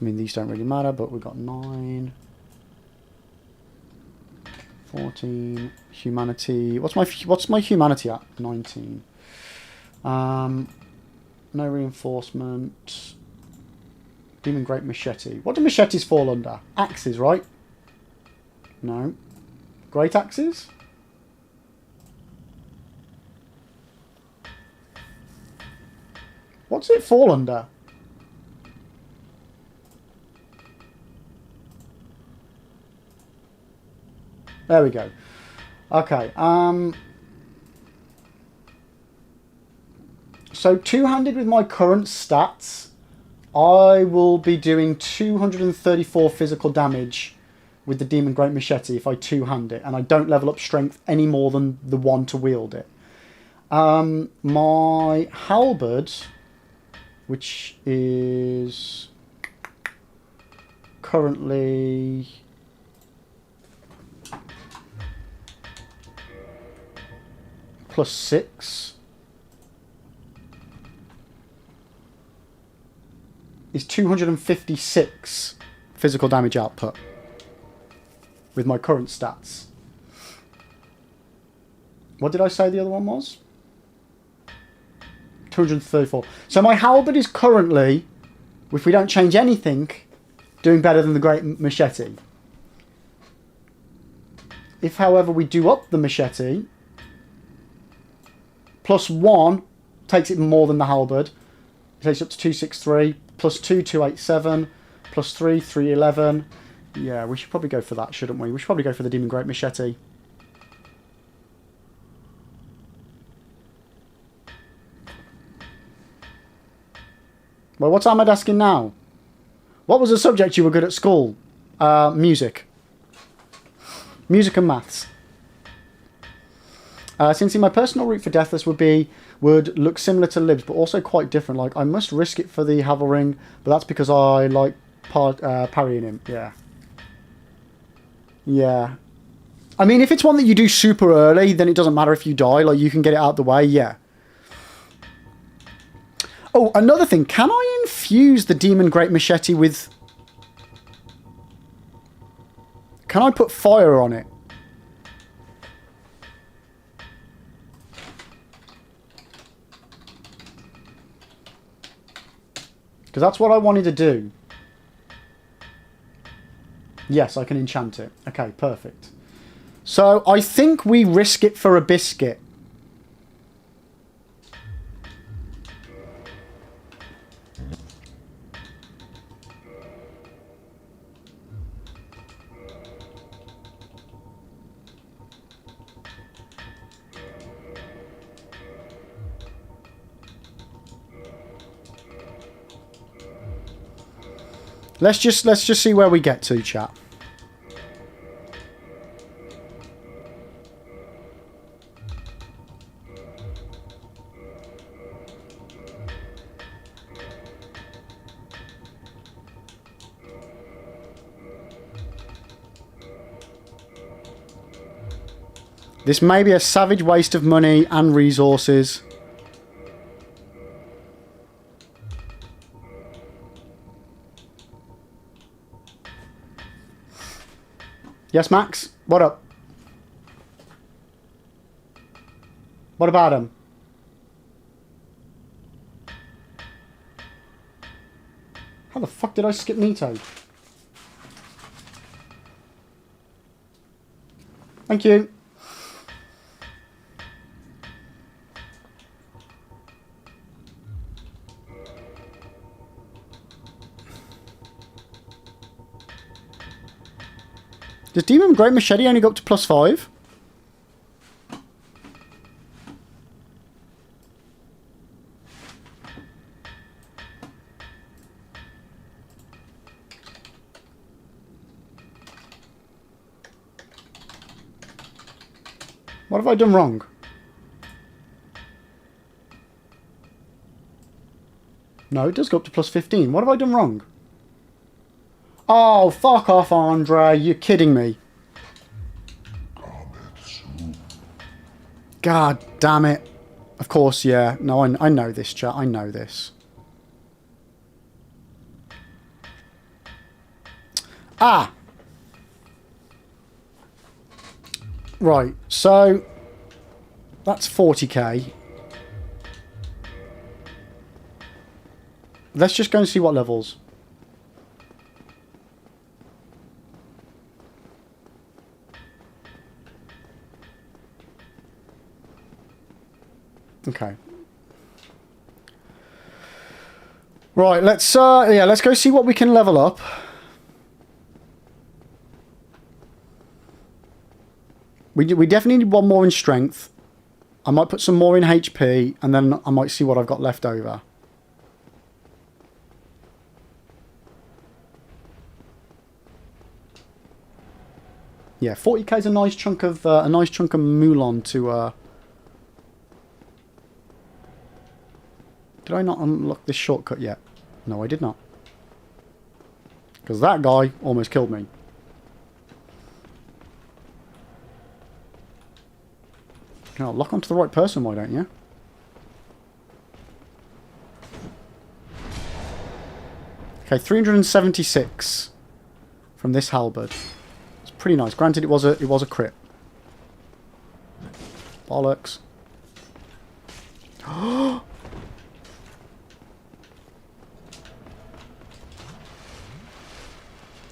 I mean, these don't really matter, but we've got 9. 14. Humanity. What's my humanity at? 19. No reinforcement. Demon Great Machete. What do machetes fall under? Axes, right? No. Great axes? What's it fall under? There we go. Okay. So two-handed with my current stats, I will be doing 234 physical damage with the Demon Great Machete if I two-hand it, and I don't level up strength any more than the one to wield it. My halberd, which is currently +6, is 256 physical damage output with my current stats. What did I say the other one was? 234. So my halberd is currently, if we don't change anything, doing better than the Great Machete. If, however, we do up the Machete, +1 takes it more than the halberd. It takes it up to 263, +2, 287, +3, 311. Yeah, we should probably go for that, shouldn't we? We should probably go for the Demon Great Machete. Well, what's Ahmed asking now? What was the subject you were good at school? Music. Music and maths. Since my personal route for Deathless would look similar to Lib's, but also quite different. Like, I must risk it for the Havel Ring, but that's because I like parrying him. Yeah. Yeah. I mean, if it's one that you do super early, then it doesn't matter if you die. Like, you can get it out the way, yeah. Oh, another thing. Can I infuse the Demon Great Machete with... Can I put fire on it? Because that's what I wanted to do. Yes, I can enchant it. Okay, perfect. So, I think we risk it for a biscuit. Let's just see where we get to, chat. This may be a savage waste of money and resources. Yes, Max? What up? What about him? How the fuck did I skip Nito? Thank you. Does Demon Great Machete only go up to +5? What have I done wrong? No, it does go up to +15. What have I done wrong? Oh, fuck off, Andre. You're kidding me. God damn it. Of course, yeah. No, I know this, chat. I know this. Ah! Right, so... That's 40k. Let's just go and see what levels. Okay. Right, let's go see what we can level up. We definitely need one more in strength. I might put some more in HP, and then I might see what I've got left over. Yeah, 40k is a nice chunk of Mulan to. Did I not unlock this shortcut yet? No, I did not. Because that guy almost killed me. You know, lock onto the right person, why don't you? Okay, 376 from this halberd. It's pretty nice. Granted, it was a crit. Bollocks.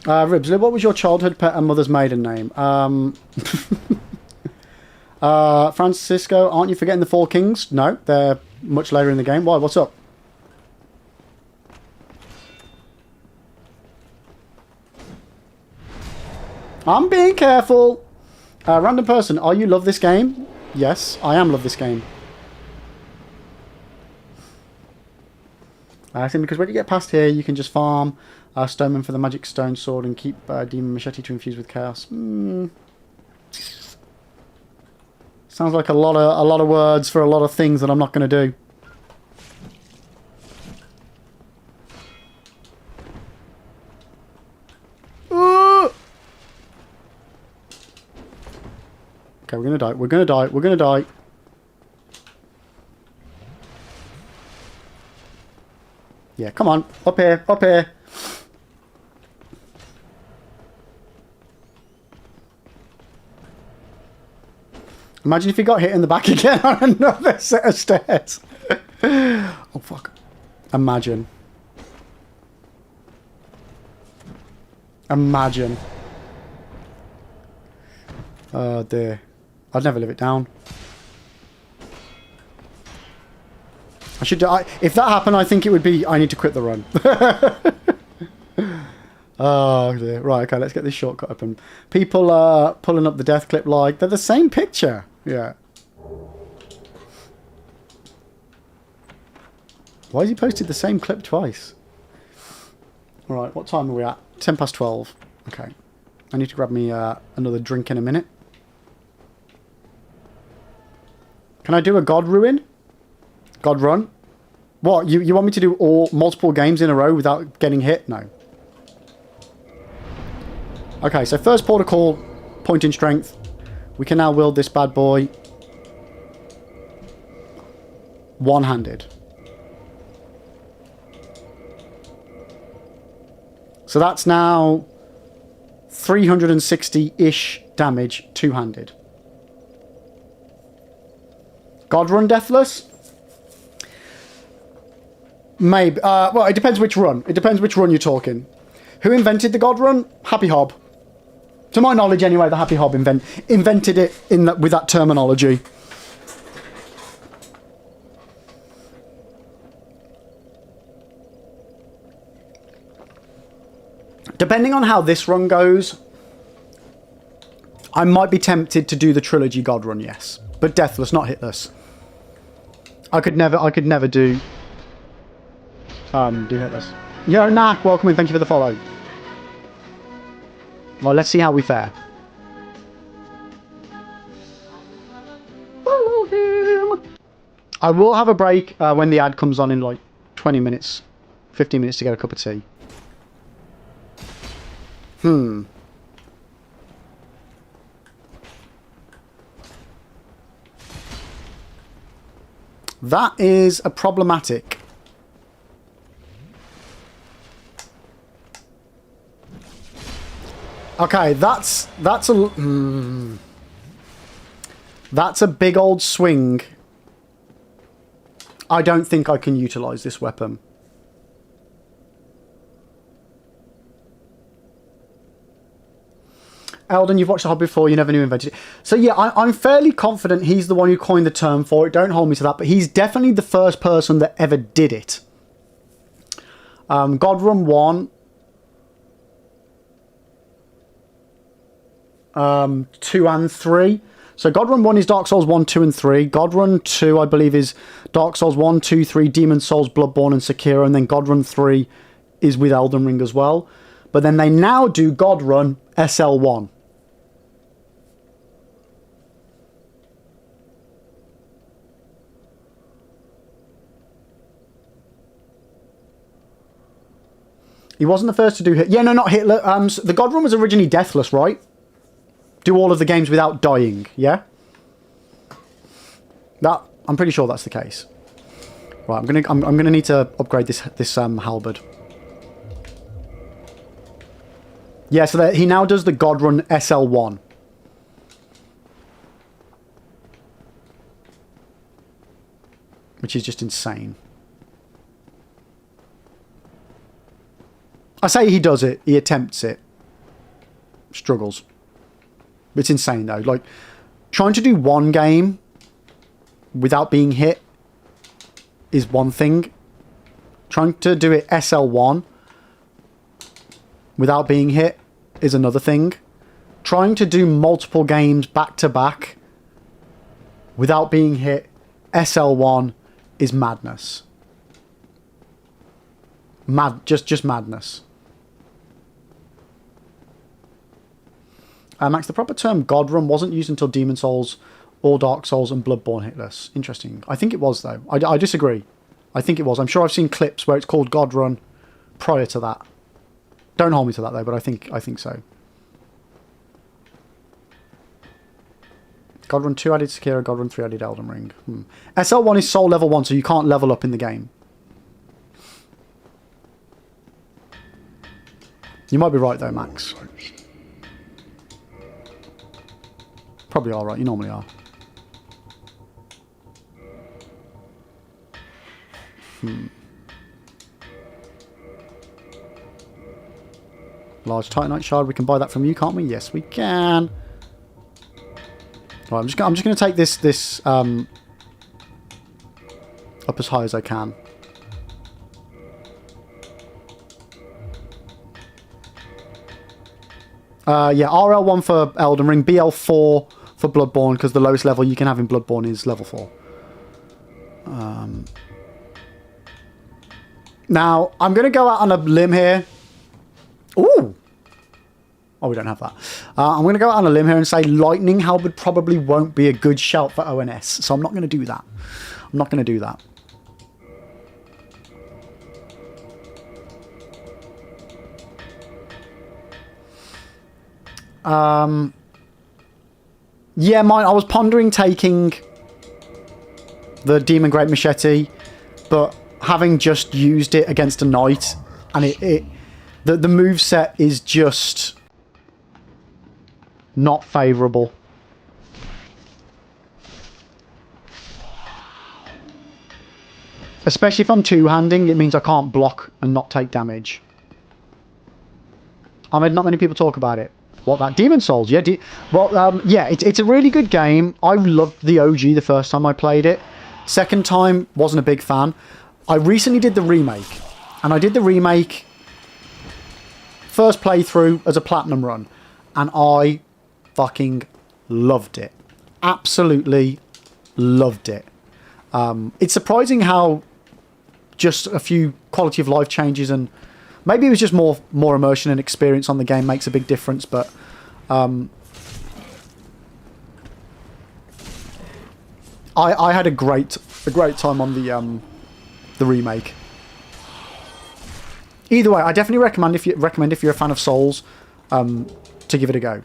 Ribs, what was your childhood pet and mother's maiden name? Francisco, aren't you forgetting the Four Kings? No, they're much later in the game. Why? What's up? I'm being careful. Random person, are you love this game? Yes, I am love this game. Simply because when you get past here, you can just farm Stoneman for the magic stone sword and keep Demon Machete to infuse with chaos. Sounds like a lot of words for a lot of things that I'm not going to do. Okay, we're gonna die. We're gonna die. We're gonna die. Yeah, come on. Up here. Up here. Imagine if he got hit in the back again on another set of stairs. Oh, fuck. Imagine. Imagine. Oh, dear. I'd never live it down. I should do... if that happened, I think it would be... I need to quit the run. Oh, dear. Right, okay, let's get this shortcut open. People are pulling up the death clip like... They're the same picture. Yeah. Why has he posted the same clip twice? Alright, what time are we at? 10 past 12. Okay. I need to grab me another drink in a minute. Can I do a God Ruin? God Run? What? You want me to do multiple games in a row without getting hit? No. Okay, so first port of call, point in strength. We can now wield this bad boy one-handed. So that's now 360-ish damage two-handed. God Run Deathless? Maybe. Well, it depends which run. It depends which run you're talking. Who invented the God Run? Happy Hob. To my knowledge, anyway, the Happy Hob invented it with that terminology. Depending on how this run goes, I might be tempted to do the trilogy God Run, yes. But Deathless, not Hitless. I could never do Hitless. Yo, Knack, welcome in, thank you for the follow. Well, let's see how we fare. Follow him. I will have a break when the ad comes on in like 20 minutes, 15 minutes to get a cup of tea. That is a problematic. Okay, that's a big old swing. I don't think I can utilize this weapon. Eldon, you've watched the Hobbit before, you never knew who invented it. So yeah, I'm fairly confident he's the one who coined the term for it. Don't hold me to that, but he's definitely the first person that ever did it. God Run 1. 2 and 3. So God Run 1 is Dark Souls 1, 2 and 3. God Run 2, I believe, is Dark Souls 1, 2, 3, Demon Souls, Bloodborne and Sekiro. And then God Run 3 is with Elden Ring as well. But then they now do God Run SL1. He wasn't the first to do Hitler. Yeah, no, not Hitler. So the God Run was originally Deathless, right? Do all of the games without dying, yeah? I'm pretty sure that's the case. Right, I'm gonna need to upgrade this halberd. Yeah, so he now does the God Run SL1. Which is just insane. I say he does it, he attempts it. Struggles. It's insane though. Like, trying to do one game without being hit is one thing. Trying to do it SL1 without being hit is another thing. Trying to do multiple games back to back without being hit SL1 is madness. just madness. Max, the proper term God Run wasn't used until Demon Souls or Dark Souls and Bloodborne Hitless. Interesting. I think it was, though. I disagree. I think it was. I'm sure I've seen clips where it's called God Run prior to that. Don't hold me to that, though, but I think so. God Run 2 added Sekiro, God Run 3 added Elden Ring. SL1 is Soul Level 1, so you can't level up in the game. You might be right, though, Max. Probably are right. You normally are. Large Titanite shard. We can buy that from you, can't we? Yes, we can. Right, I'm just going to take this up as high as I can. Yeah, RL1 for Elden Ring, BL4 for Bloodborne, because the lowest level you can have in Bloodborne is level 4. Now, I'm going to go out on a limb here. Ooh! Oh, we don't have that. I'm going to go out on a limb here and say Lightning Halberd probably won't be a good shout for ONS, so I'm not going to do that. I'm not going to do that. Yeah, I was pondering taking the Demon Great Machete, but having just used it against a knight, and the moveset is just not favourable. Especially if I'm two-handing, it means I can't block and not take damage. I mean, not many people talk about it. What, that Demon Souls? Yeah, yeah, it's a really good game. I loved the OG the first time I played it. Second time, wasn't a big fan. I recently did the remake, and I did the remake first playthrough as a platinum run, and I fucking loved it. Absolutely loved it. It's surprising how just a few quality of life changes, and maybe it was just more immersion and experience on the game makes a big difference, but I had a great time on the remake. Either way, I definitely recommend if you're a fan of Souls to give it a go.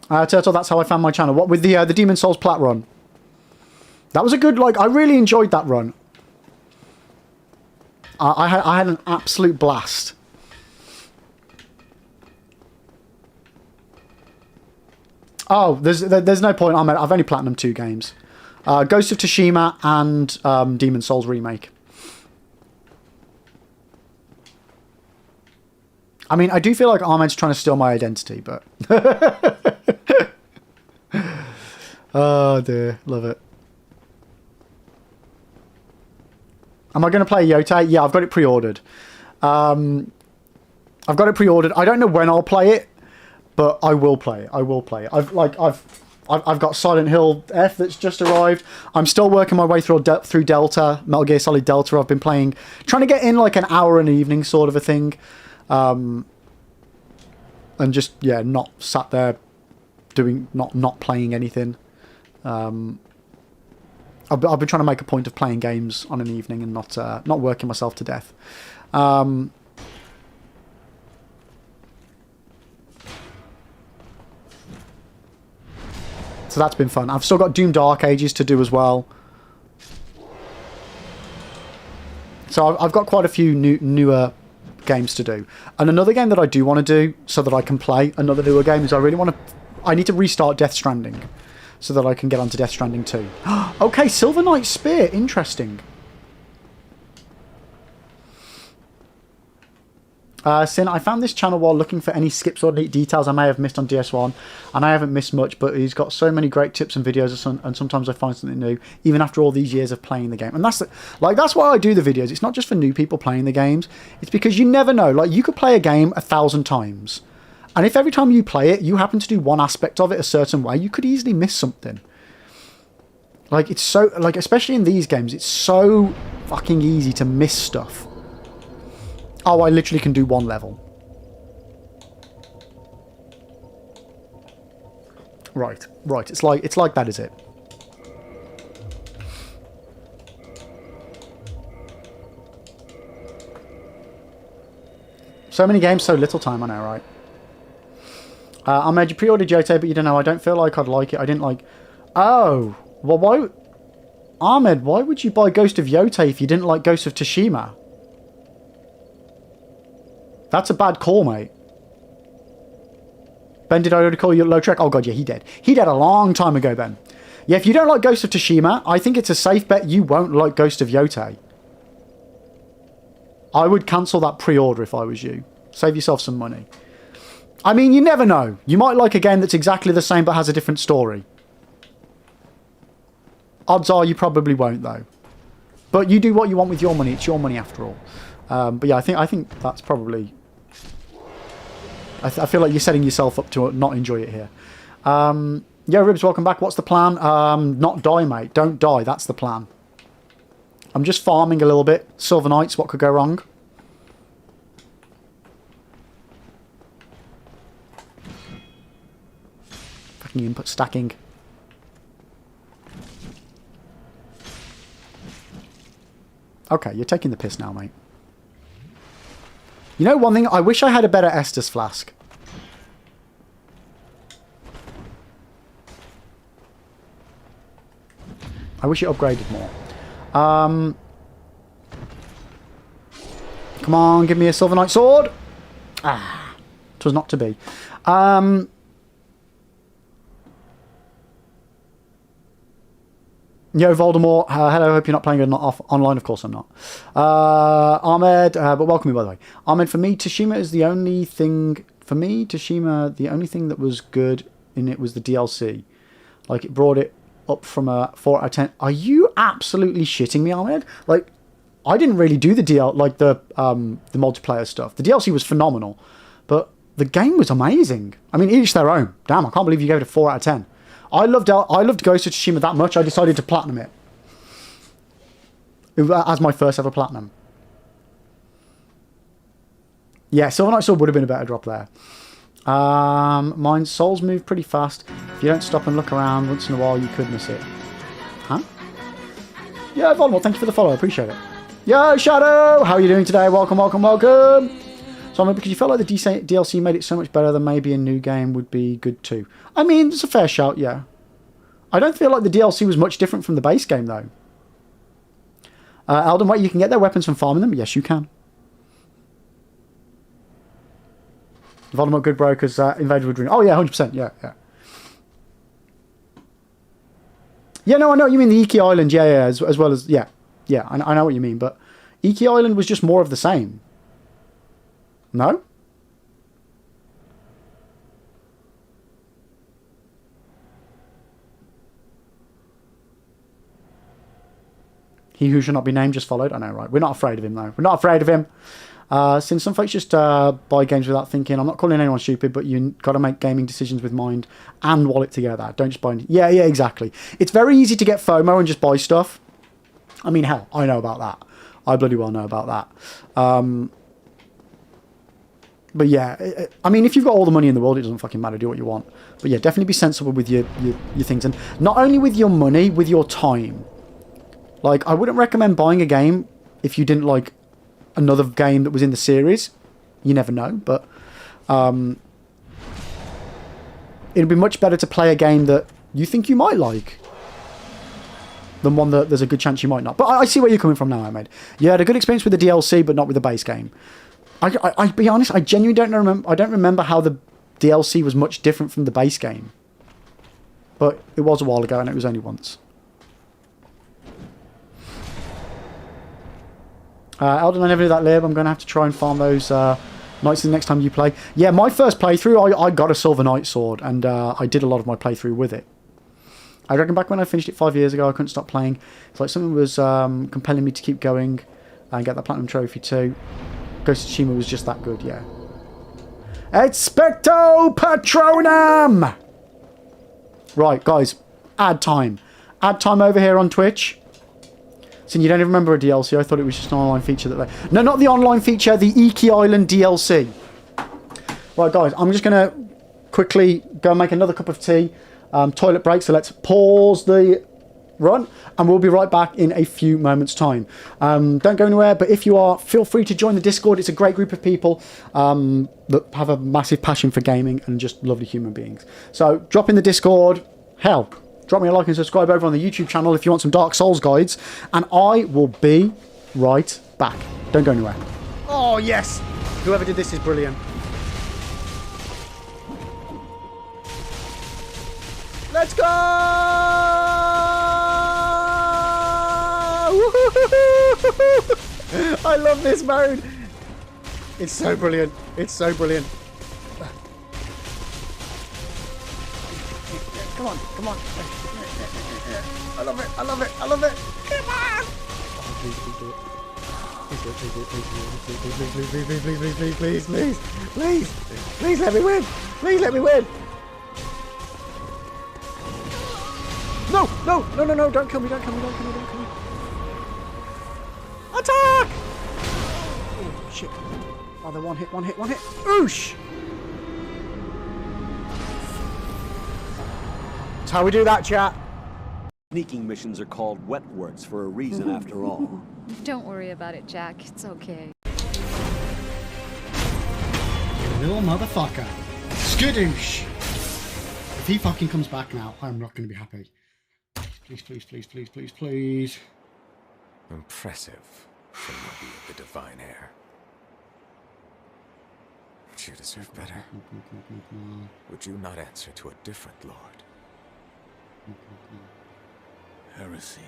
Turtle, that's how I found my channel. What with the Demon Souls plat run? That was a good, I really enjoyed that run. I had an absolute blast. Oh, there's no point. I've only platinumed 2 games. Ghost of Tsushima and Demon Souls Remake. I mean, I do feel like Ahmed's trying to steal my identity, but... Oh dear, love it. Am I going to play Yotei? Yeah, I've got it pre-ordered. I've got it pre-ordered. I don't know when I'll play it, but I will play it. I will play it. I've got Silent Hill F that's just arrived. I'm still working my way through Delta, Metal Gear Solid Delta. I've been playing, trying to get in like an hour an evening sort of a thing. And just, yeah, not sat there doing, not playing anything. I've been trying to make a point of playing games on an evening and not working myself to death. So that's been fun. I've still got Doom Dark Ages to do as well. So I've got quite a few newer games to do. And another game that I do want to do so that I can play another newer game is I need to restart Death Stranding so that I can get onto Death Stranding 2. Okay, Silver Knight Spear. Interesting. Sin, I found this channel while looking for any skips or details I may have missed on DS1, and I haven't missed much, but he's got so many great tips and videos, and sometimes I find something new, even after all these years of playing the game. And that's why I do the videos. It's not just for new people playing the games. It's because you never know. Like, you could play a game 1,000 times, and if every time you play it, you happen to do one aspect of it a certain way, you could easily miss something. Like, it's so... Like, especially in these games, it's so fucking easy to miss stuff. Oh, I literally can do one level. Right, right. It's like that, is it? So many games, so little time, I know, right? I made you pre-order Johto, but you don't know. I don't feel like I'd like it. I didn't like... Oh, well, why... Ahmed, why would you buy Ghost of Yotei if you didn't like Ghost of Tsushima? That's a bad call, mate. Ben, did I already call you low trek? Oh, God, yeah, he did. He did a long time ago, Ben. Yeah, if you don't like Ghost of Tsushima, I think it's a safe bet you won't like Ghost of Yotei. I would cancel that pre-order if I was you. Save yourself some money. I mean, you never know. You might like a game that's exactly the same but has a different story. Odds are you probably won't, though. But you do what you want with your money. It's your money after all. But yeah, I think that's probably... I feel like you're setting yourself up to not enjoy it here. Yeah, Ribs, welcome back. What's the plan? Not die, mate. Don't die. That's the plan. I'm just farming a little bit. Silver Knights, what could go wrong? Fucking input stacking. Okay, you're taking the piss now, mate. You know one thing? I wish I had a better Estus flask. I wish it upgraded more. Come on, give me a Silver Knight sword. Ah, it was not to be. Yo, Voldemort. Hello, hope you're not playing online. Of course I'm not. Ahmed, but welcome me, by the way. Ahmed, for me, Tsushima is the only thing... For me, Tsushima, the only thing that was good in it was the DLC. Like, it brought it up from a 4 out of 10. Are you absolutely shitting me, Ahmed? Like, I didn't really do the the multiplayer stuff. The DLC was phenomenal, but the game was amazing. I mean, each their own. Damn, I can't believe you gave it a 4 out of 10. I loved Ghost of Tsushima that much, I decided to platinum it. As my first ever platinum. Yeah, Silver Knight Sword would have been a better drop there. Mine's souls move pretty fast. If you don't stop and look around once in a while, you could miss it. Huh? Yeah, Voldemort, thank you for the follow, I appreciate it. Yo, Shadow! How are you doing today? Welcome, welcome, welcome! So, because you felt like the DLC made it so much better, than maybe a new game would be good too. I mean, it's a fair shout, yeah. I don't feel like the DLC was much different from the base game, though. Elden, wait, you can get their weapons from farming them? Yes, you can. Voldemort good bro, because Invader would ring. Oh, yeah, 100%, yeah, yeah. Yeah, no, I know what you mean, the Iki Island, yeah, yeah, as well as, yeah. Yeah, I know what you mean, but Iki Island was just more of the same. No? He who shall not be named just followed. I know, right? We're not afraid of him, though. We're not afraid of him. Since some folks just buy games without thinking, I'm not calling anyone stupid, but you got to make gaming decisions with mind and wallet together. Don't just buy... Yeah, yeah, exactly. It's very easy to get FOMO and just buy stuff. I mean, hell, I know about that. I bloody well know about that. But yeah, I mean, if you've got all the money in the world, it doesn't fucking matter. Do what you want. But yeah, definitely be sensible with your things. And not only with your money, with your time. Like, I wouldn't recommend buying a game if you didn't like another game that was in the series. You never know, but it'd be much better to play a game that you think you might like than one that there's a good chance you might not. But I see where you're coming from now, Ahmed. You had a good experience with the DLC, but not with the base game. I'll be honest, I genuinely don't remember. I don't remember how the DLC was much different from the base game. But it was a while ago, and it was only once. Elden, I never did that lib. I'm going to have to try and farm those knights the next time you play. Yeah, my first playthrough, I got a Silver Knight sword, and I did a lot of my playthrough with it. I reckon back when I finished it 5 years ago, I couldn't stop playing. It's like something was compelling me to keep going and get that Platinum Trophy too. Ghost of Tsushima was just that good, yeah. Expecto Patronum! Right, guys, ad time. ad time over here on Twitch. So you don't even remember a DLC. I thought it was just an online feature that they... No, not the online feature. The Iki Island DLC. Right, guys. I'm just going to quickly go and make another cup of tea. Toilet break. So let's pause the run. And we'll be right back in a few moments' time. Don't go anywhere. But if you are, feel free to join the Discord. It's a great group of people that have a massive passion for gaming and just lovely human beings. So drop in the Discord. Hell, drop me a like and subscribe over on the YouTube channel if you want some Dark Souls guides. And I will be right back. Don't go anywhere. Oh, yes. Whoever did this is brilliant. Let's go! I love this mode. It's so brilliant. It's so brilliant. Come on, come on. I love it, I love it, I love it. Come on! Oh, please do it. Please do it, please do it, please do it, please, please, please, please let me win. Please let me win. No, no, no, no, no, don't kill me, don't kill me, don't kill me, don't kill me. Attack! Oh, shit. Oh, they're one hit, one hit, one hit. Oosh! That's how we do that, chat. Sneaking missions are called wet works for a reason after all. Don't worry about it, Jack. It's okay. You little motherfucker. Skadoosh! If he fucking comes back now, I'm not going to be happy. Please, please, please, please, please, please. Impressive from you be the divine heir. But you deserve better. Would you not answer to a different lord? Heresy.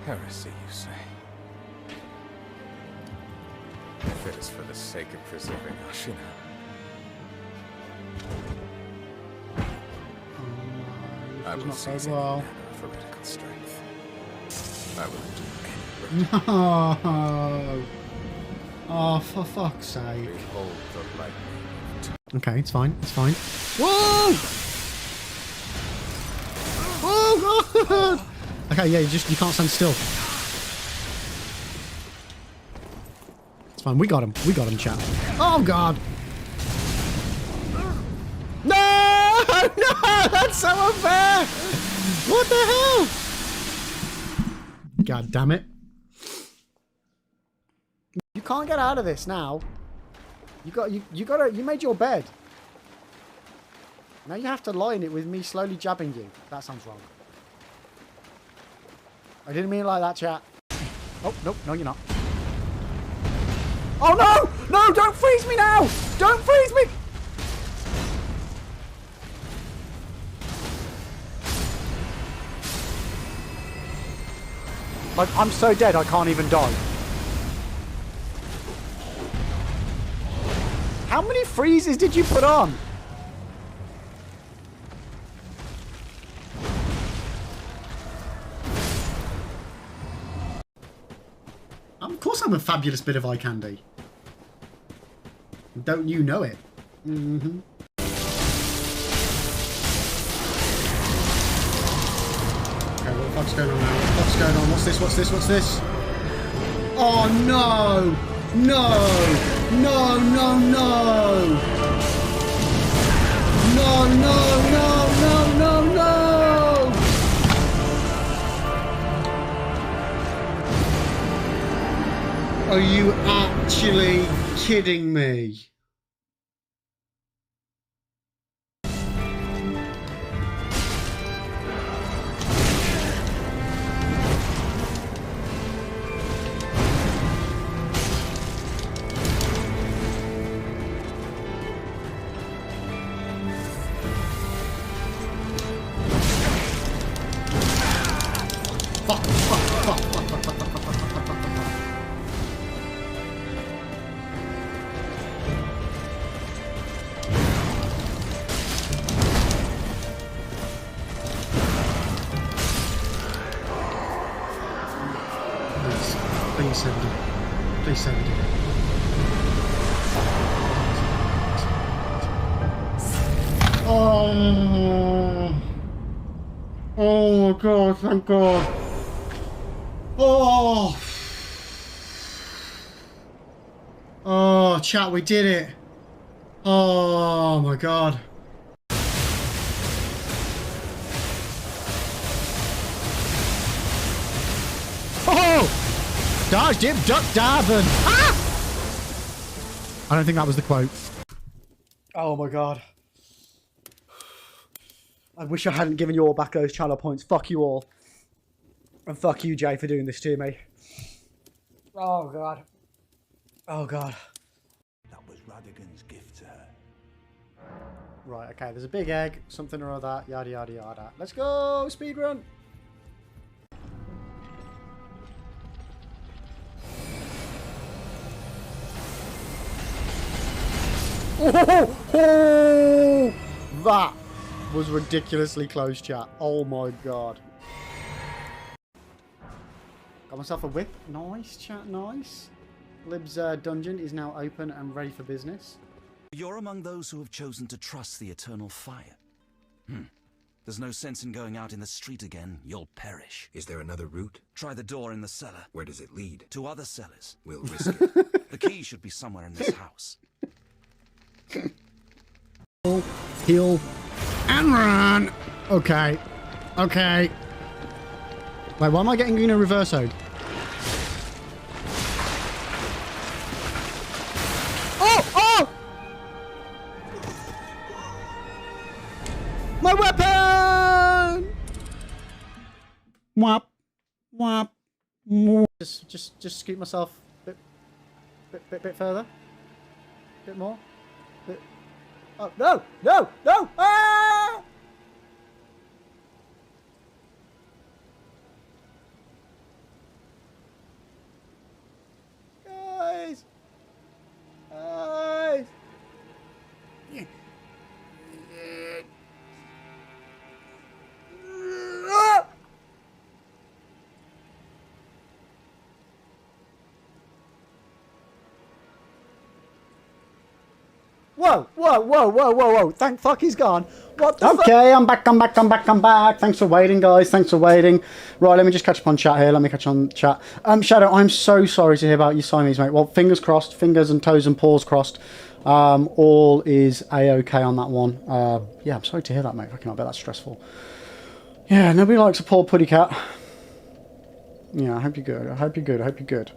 Heresy, you say? If it is for the sake of preserving Ashina. I will seize any manner of heretical strength. I will do any. No! Oh, for fuck's sake. Behold the lightning. Okay, it's fine, it's fine. Whoa! Oh, God! Okay, yeah, you can't stand still. It's fine, we got him, chat. Oh, God! No! No! That's so unfair! What the hell? God damn it. You can't get out of this now. You made your bed. Now you have to lie in it with me slowly jabbing you. That sounds wrong. I didn't mean it like that, chat. Oh, nope, no you're not. Oh no! No, don't freeze me now! Don't freeze me! Like, I'm so dead I can't even die. How many freezes did you put on? Of course I'm a fabulous bit of eye candy. Don't you know it? Mm-hmm. Okay, what the fuck's going on now? What the fuck's going on? What's this? What's this? What's this? Oh no! No! No, no, no! No, no, no, no, no, no! Are you actually kidding me? Please send it. Please send it. Oh! Oh my god, thank god. Oh. Oh, chat, we did it. Oh my god. Oh! Dodge, dip, duck, dive, and... Ah! I don't think that was the quote. Oh my god. I wish I hadn't given you all back those channel points. Fuck you all. And fuck you, Jay, for doing this to me. Oh god. Oh god. That was Radigan's gift to her. Right, okay, there's a big egg, something or other, yada yada yada. Let's go! Speedrun! Oh, oh, that was ridiculously close, chat. Oh my god. Got myself a whip. Nice, chat, nice. Lib's dungeon is now open and ready for business. You're among those who have chosen to trust the eternal fire. There's no sense in going out in the street again. You'll perish. Is there another route? Try the door in the cellar. Where does it lead? To other cellars. We'll risk it. The key should be somewhere in this house. Heal and run. Okay. Okay. Wait, why am I getting green and reversoed? Oh! Oh! My weapon! Whap. Whap. Just scoot myself a bit further. Bit more. Bit. Oh, no! No! No! Ah! Guys! Guys! Whoa, whoa, whoa, whoa, whoa, whoa. Thank fuck he's gone. What the fuck? Okay, I'm back. Thanks for waiting, guys. Thanks for waiting. Right, let me just catch up on chat here. Let me catch on chat. Shadow, I'm so sorry to hear about your Siamese, mate. Well, fingers crossed. Fingers and toes and paws crossed. All is A-okay on that one. Yeah, I'm sorry to hear that, mate. Fucking, I bet that's stressful. Yeah, nobody likes a poor putty cat. Yeah, I hope you're good. I hope you're good. I hope you're good.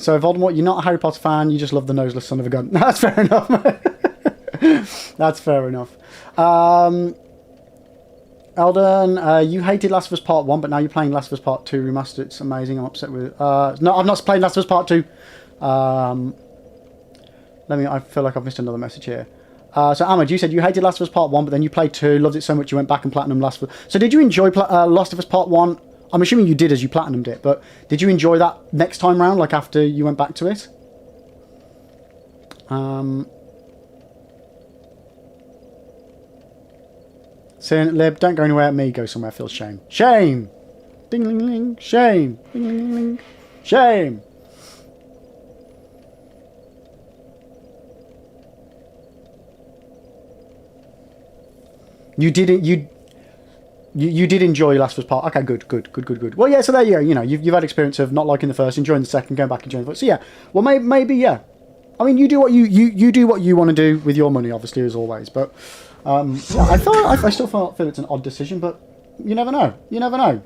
So, Voldemort, you're not a Harry Potter fan, you just love the noseless son of a gun. That's fair enough, mate. That's fair enough. Eldon, you hated Last of Us Part 1, but now you're playing Last of Us Part 2 Remastered. It's amazing. I'm upset with... no, I've not played Last of Us Part 2. I feel like I've missed another message here. So, Ahmed, you said you hated Last of Us Part 1, but then you played 2, loved it so much you went back and platinum Last of Us. So, did you enjoy Last of Us Part 1? I'm assuming you did as you platinumed it, but did you enjoy that next time round, like after you went back to it? Saying, Lib, don't go anywhere, me go somewhere, feels shame. Shame! Ding ling ling, shame! Ding ling ling, shame! You didn't, You did enjoy Last of Us Part. Okay, good. Well, yeah. So there you go. You know, you've had experience of not liking the first, enjoying the second, going back and enjoying the first. So yeah. Well, maybe yeah. I mean, you do what you do what you want to do with your money, obviously, as always. But I still feel it's an odd decision, but you never know. You never know.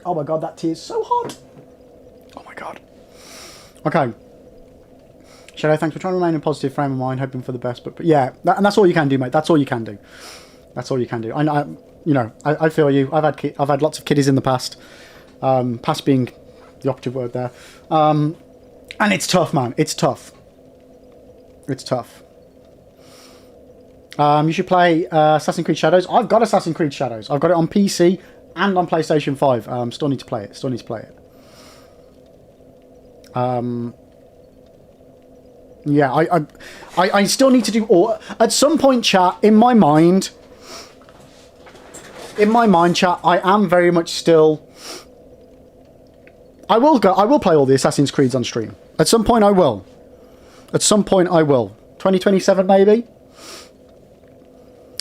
Oh my god, that tea is so hot. Oh my god. Okay. Shadow, thanks for trying to remain in a positive frame of mind, hoping for the best. But yeah, and that's all you can do, mate. That's all you can do. That's all you can do. I feel you. I've had lots of kiddies in the past. Past being the operative word there. And it's tough, man. It's tough. It's tough. You should play Assassin's Creed Shadows. I've got Assassin's Creed Shadows. I've got it on PC and on PlayStation 5. Still need to play it. Yeah, I still need to do all... At some point, chat, in my mind, chat, I am very much still I will play all the Assassin's Creeds on stream. At some point I will. At some point I will. 2027 maybe?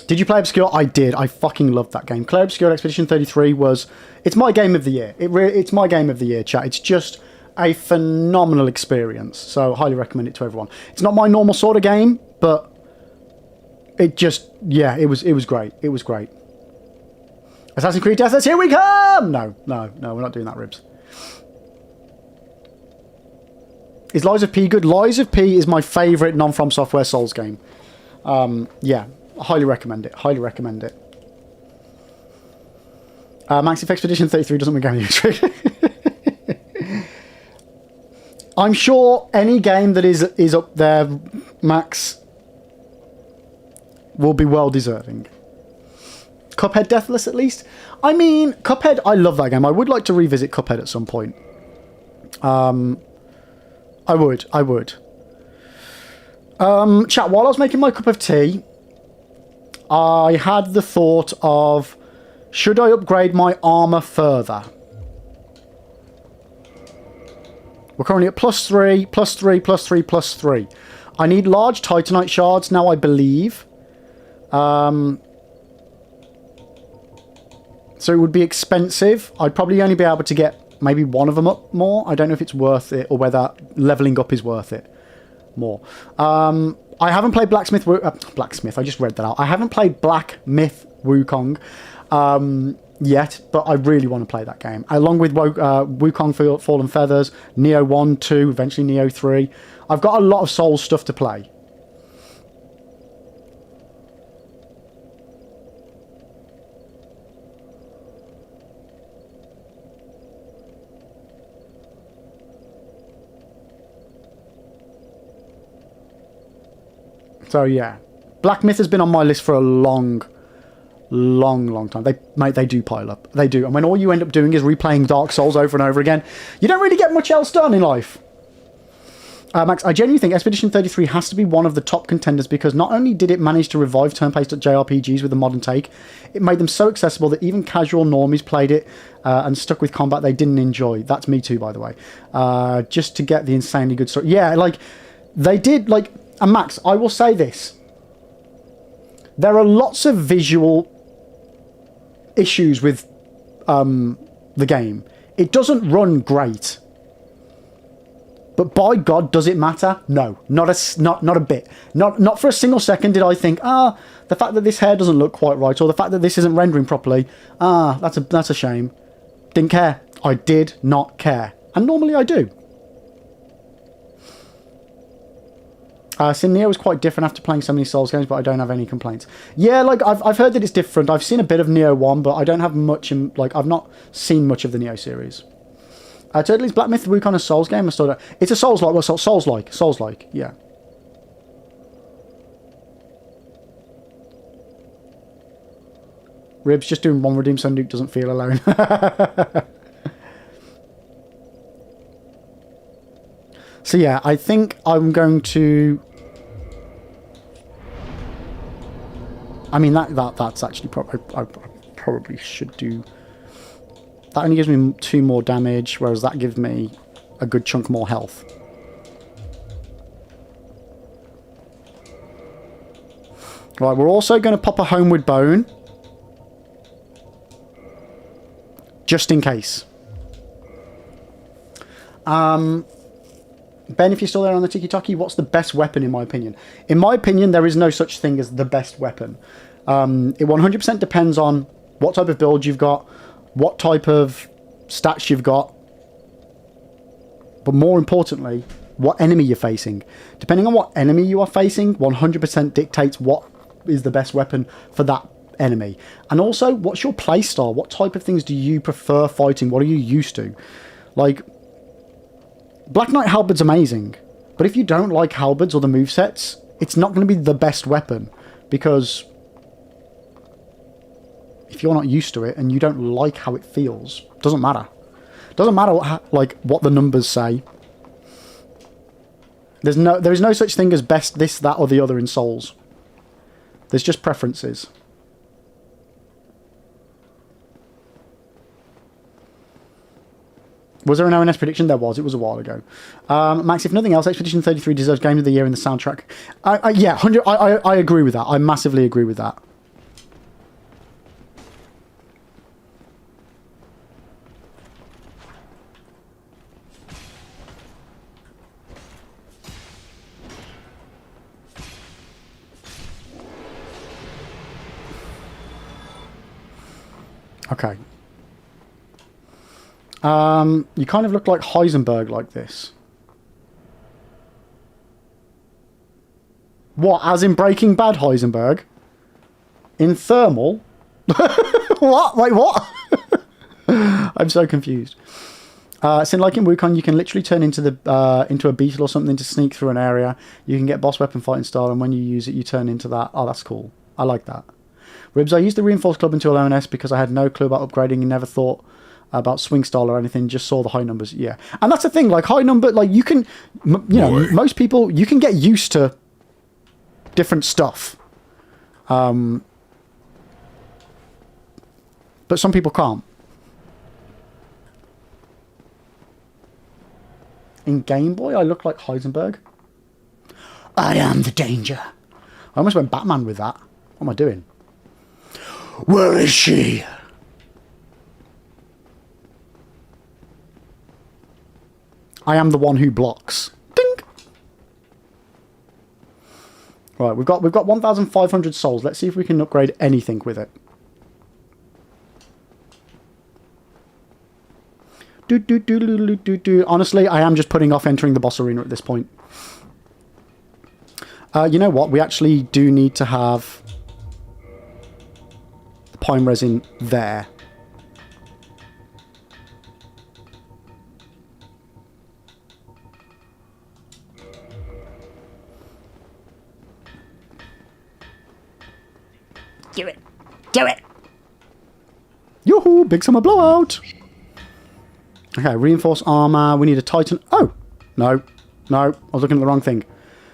Did you play Obscure? I did. I fucking loved that game. Clair Obscure Expedition 33 was... It's my game of the year. It's my game of the year, chat. It's just a phenomenal experience. So, highly recommend it to everyone. It's not my normal sort of game, but... It just... Yeah, it was great. It was great. Assassin's Creed Deathless, here we come! No, we're not doing that, Ribs. Is Lies of P good? Lies of P is my favourite non-FromSoftware Souls game. Yeah. Highly recommend it. Highly recommend it. Max Effect Expedition 33 doesn't make any use. I'm sure any game that is up there, Max, will be well deserving. Cuphead Deathless, at least. I mean, Cuphead, I love that game. I would like to revisit Cuphead at some point. I would. Chat, while I was making my cup of tea, I had the thought of, should I upgrade my armour further? We're currently at +3, +3, +3, +3. I need large Titanite shards now, I believe. So it would be expensive. I'd probably only be able to get maybe one of them up more. I don't know if it's worth it or whether levelling up is worth it more. I haven't played Blacksmith. I just read that out. I haven't played Black Myth Wukong yet, but I really want to play that game. Along with Wukong Fallen Feathers, Neo 1, 2, eventually Neo 3. I've got a lot of Souls stuff to play. So yeah, Black Myth has been on my list for a long time. They do pile up. They do. And when all you end up doing is replaying Dark Souls over and over again, you don't really get much else done in life. Max, I genuinely think Expedition 33 has to be one of the top contenders because not only did it manage to revive turn-based JRPGs with a modern take, it made them so accessible that even casual normies played it and stuck with combat they didn't enjoy. That's me too, by the way. Just to get the insanely good story. Yeah, like, they did, like... And Max, I will say this. There are lots of visual issues with the game. It doesn't run great. But by God, does it matter? No, not a bit. Not for a single second did I think, the fact that this hair doesn't look quite right, or the fact that this isn't rendering properly, that's a shame. Didn't care. I did not care. And normally I do. Neo was quite different after playing so many Souls games, but I don't have any complaints. Yeah, like, I've heard that it's different. I've seen a bit of Neo 1, but I don't have much in, like, I've not seen much of the Neo series. Totally, is Black Myth Wukong a Souls game? It's a Souls-like, well, Souls-like, yeah. Ribs just doing one redeem so Nuke doesn't feel alone. So yeah, I think I'm going to... I mean, that's actually probably... I probably should do... That only gives me 2 more damage, whereas that gives me a good chunk more health. Right, we're also going to pop a Homeward Bone. Just in case. Ben, if you're still there on the Tiki-Taki, what's the best weapon in my opinion? In my opinion, there is no such thing as the best weapon. It 100% depends on what type of build you've got, what type of stats you've got, but more importantly, what enemy you're facing. Depending on what enemy you are facing, 100% dictates what is the best weapon for that enemy. And also, what's your playstyle? What type of things do you prefer fighting? What are you used to? Like... Black Knight Halberd's amazing, but if you don't like halberds or the movesets, it's not going to be the best weapon, because if you're not used to it and you don't like how it feels, it doesn't matter. It doesn't matter what the numbers say. There is no such thing as best this, that, or the other in Souls. There's just preferences. Was there an ONS prediction? There was. It was a while ago. Max, if nothing else, Expedition 33 deserves Game of the Year in the soundtrack. Yeah, 100. I agree with that. I massively agree with that. Okay. You kind of look like Heisenberg like this. What, as in Breaking Bad Heisenberg? In thermal? What? Wait, what? I'm so confused. So like in Wukong, you can literally turn into a beetle or something to sneak through an area. You can get boss weapon fighting style, and when you use it, you turn into that. Oh, that's cool. I like that. Ribs, I used the Reinforced Club into ONS because I had no clue about upgrading and never thought about swing style or anything, just saw the high numbers. Yeah. And that's the thing, like high number, like you can, you know, most people, you can get used to different stuff. But some people can't. In Game Boy, I look like Heisenberg. I am the danger. I almost went Batman with that. What am I doing? Where is she? I am the one who blocks. Ding! Right, we've got 1,500 souls. Let's see if we can upgrade anything with it. Honestly, I am just putting off entering the boss arena at this point. You know what? We actually do need to have the pine resin there. Do it! Do it! Yoo-hoo! Big summer blowout! Okay, reinforced armor. We need a titan. Oh! No. No. I was looking at the wrong thing.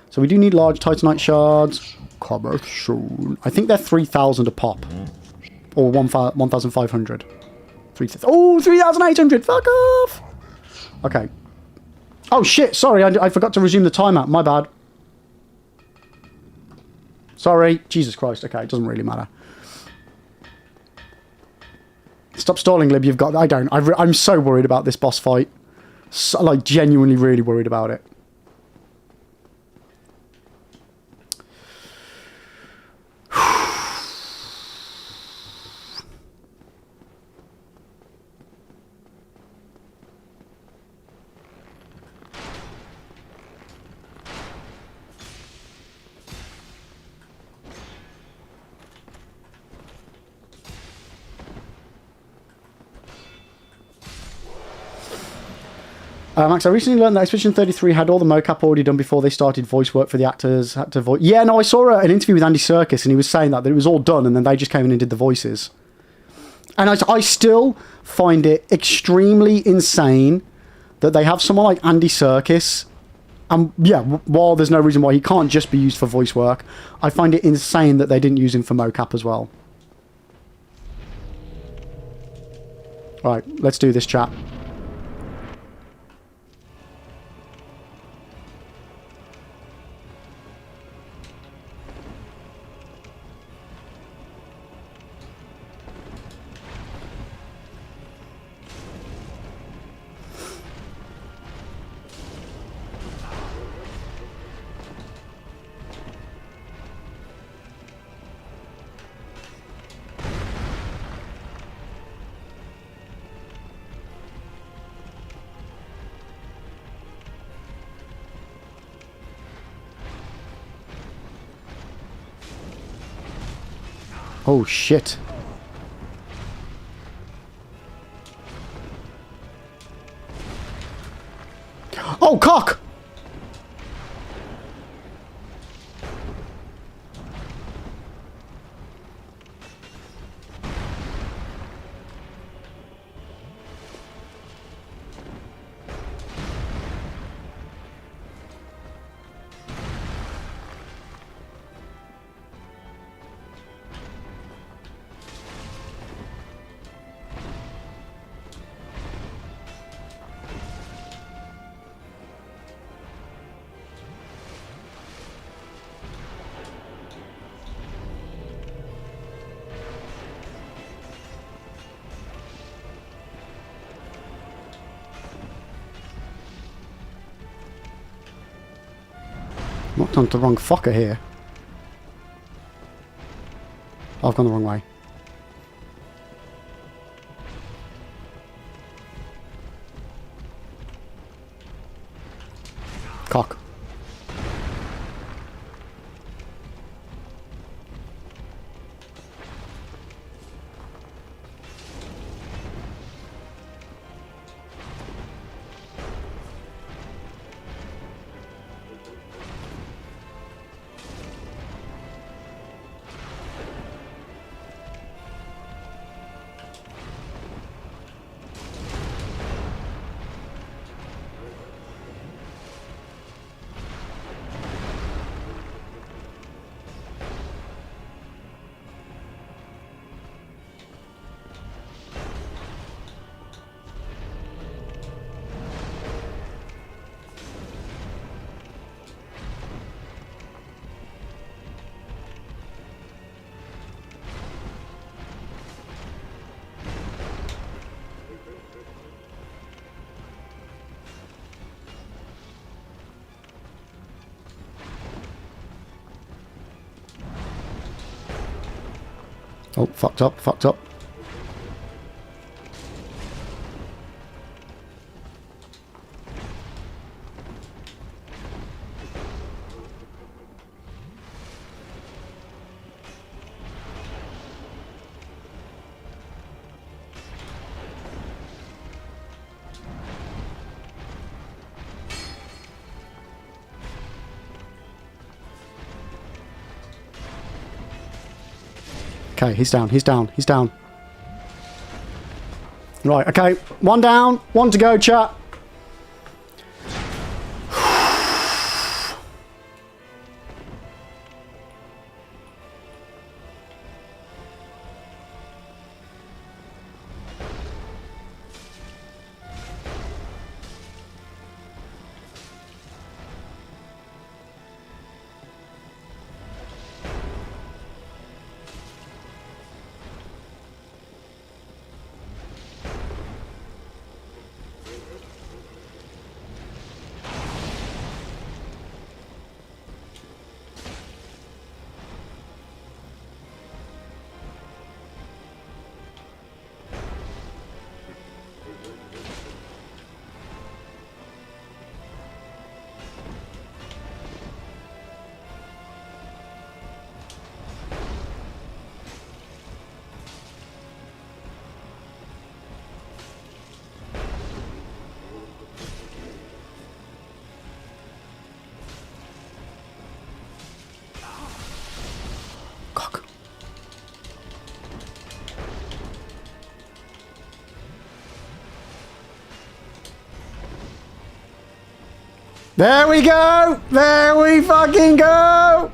So we do need large titanite shards. Cometh soon. I think they're 3,000 a pop. Or 1,500. 3,800! Fuck off! Okay. Oh shit, sorry, I forgot to resume the timer. My bad. Sorry. Jesus Christ. Okay, it doesn't really matter. Stop stalling, Lib. You've got... I don't. I'm so worried about this boss fight. So, like, genuinely really worried about it. Max, I recently learned that Expedition 33 had all the mocap already done before they started voice work for the actors. Had to voice. Yeah, no, I saw an interview with Andy Serkis, and he was saying that it was all done, and then they just came in and did the voices. And I still find it extremely insane that they have someone like Andy Serkis, and yeah, while there's no reason why he can't just be used for voice work, I find it insane that they didn't use him for mocap as well. Right, let's do this, chat. Oh, shit. Oh, cock! Knocked onto the wrong fucker here. Oh, I've gone the wrong way. Cock. Oh, fucked up, fucked up. Okay, he's down, he's down, he's down. Right, okay, one down, one to go, chat. There we go! There we fucking go!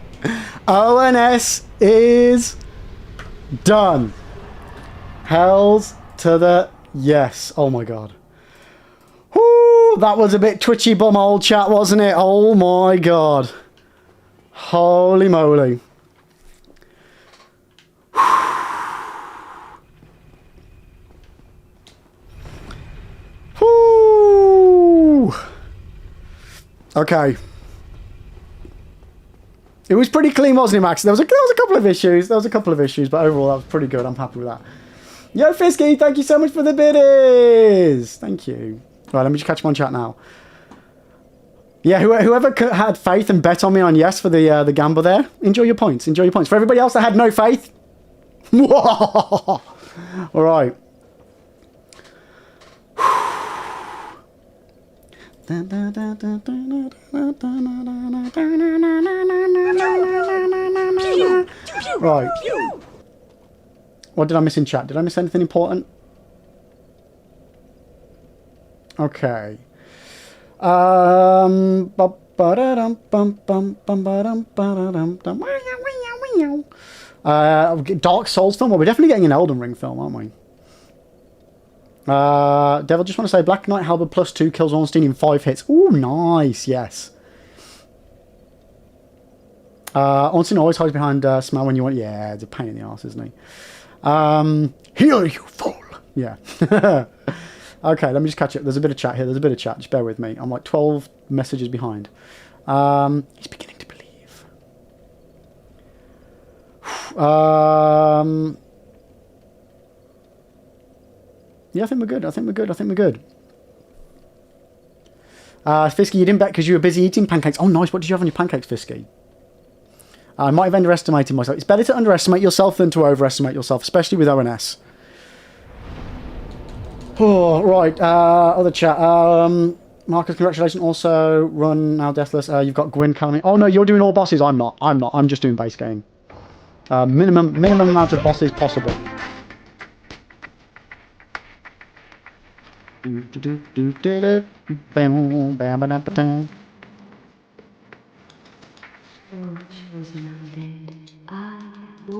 ONS is done. Hells to the yes. Oh my god. Whoo! That was a bit twitchy bum old chat, wasn't it? Oh my god. Holy moly. Whoo! Okay. It was pretty clean, wasn't it, Max? There was a couple of issues. But overall that was pretty good. I'm happy with that. Yo, Fisky, thank you so much for the biddies. Thank you. Right, let me just catch my chat now. Yeah, whoever had faith and bet on me on yes for the gamble there, enjoy your points. Enjoy your points. For everybody else that had no faith, all right. Right. What did I miss in chat? Did I miss anything important? Okay. Dark Souls film? Well, we're definitely getting an Elden Ring film, aren't we? Devil, just want to say Black Knight Halberd +2 kills Ornstein in 5 hits. Ooh, nice, yes. Ornstein always hides behind Smough when you want... Yeah, it's a pain in the arse, isn't he? Heal, you fool! Yeah. Okay, let me just catch it. There's a bit of chat here. Just bear with me. I'm like 12 messages behind. He's beginning to believe. Yeah, I think we're good. Fisky, you didn't bet because you were busy eating pancakes. Oh, nice. What did you have on your pancakes, Fisky? I might have underestimated myself. It's better to underestimate yourself than to overestimate yourself, especially with ONS. Oh, right. Other chat. Marcus, congratulations. Also, run now Deathless. You've got Gwyn coming. Oh, no, you're doing all bosses. I'm not. I'm just doing base game. Minimum amount of bosses possible.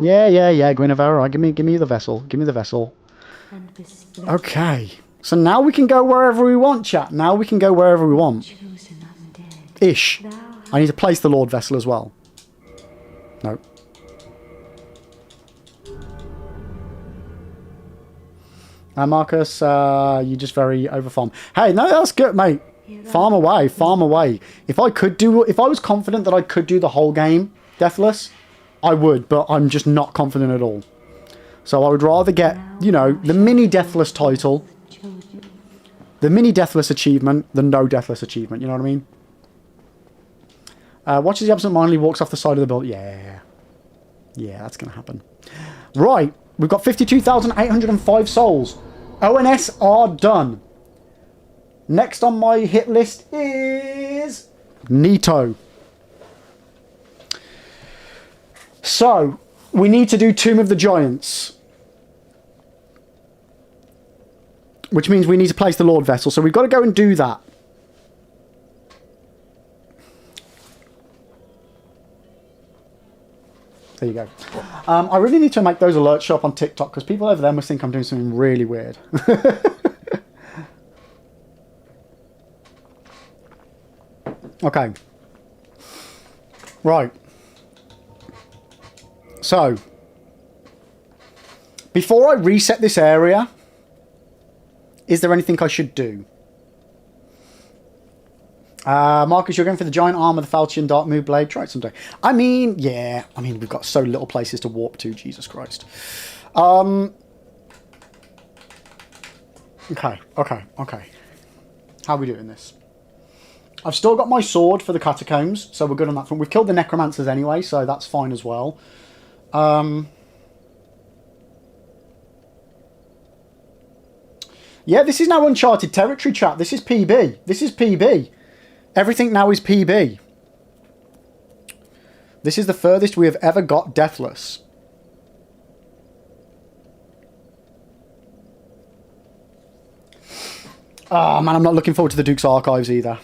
Yeah, Guinevere. Right, give me the vessel. Give me the vessel. Okay. So now we can go wherever we want, chat. Now we can go wherever we want. Ish. I need to place the Lord Vessel as well. No. Marcus, you just very overfarm. Hey, no, that's good, mate. Farm away, farm away. If I was confident that I could do the whole game Deathless, I would, but I'm just not confident at all. So I would rather get, you know, the mini Deathless title, the mini Deathless achievement, than no Deathless achievement, you know what I mean? Watches the absent-mindedly, walks off the side of the build. Yeah, that's going to happen. Right, we've got 52,805 souls. ONS are done. Next on my hit list is Nito. So, we need to do Tomb of the Giants. Which means we need to place the Lord Vessel. So we've got to go and do that. There you go. I really need to make those alerts show up on TikTok because people over there must think I'm doing something really weird. Okay. Right. So, before I reset this area, is there anything I should do? Marcus, you're going for the giant arm of the Falchion Dark Moon Blade. Try it someday. I mean, yeah. I mean, we've got so little places to warp to. Jesus Christ. Okay. How are we doing this? I've still got my sword for the Catacombs, so we're good on that front. We've killed the Necromancers anyway, so that's fine as well. Yeah, this is now uncharted territory, chat. This is PB. This is PB. Everything now is PB. This is the furthest we have ever got Deathless. Oh, man, I'm not looking forward to the Duke's Archives either.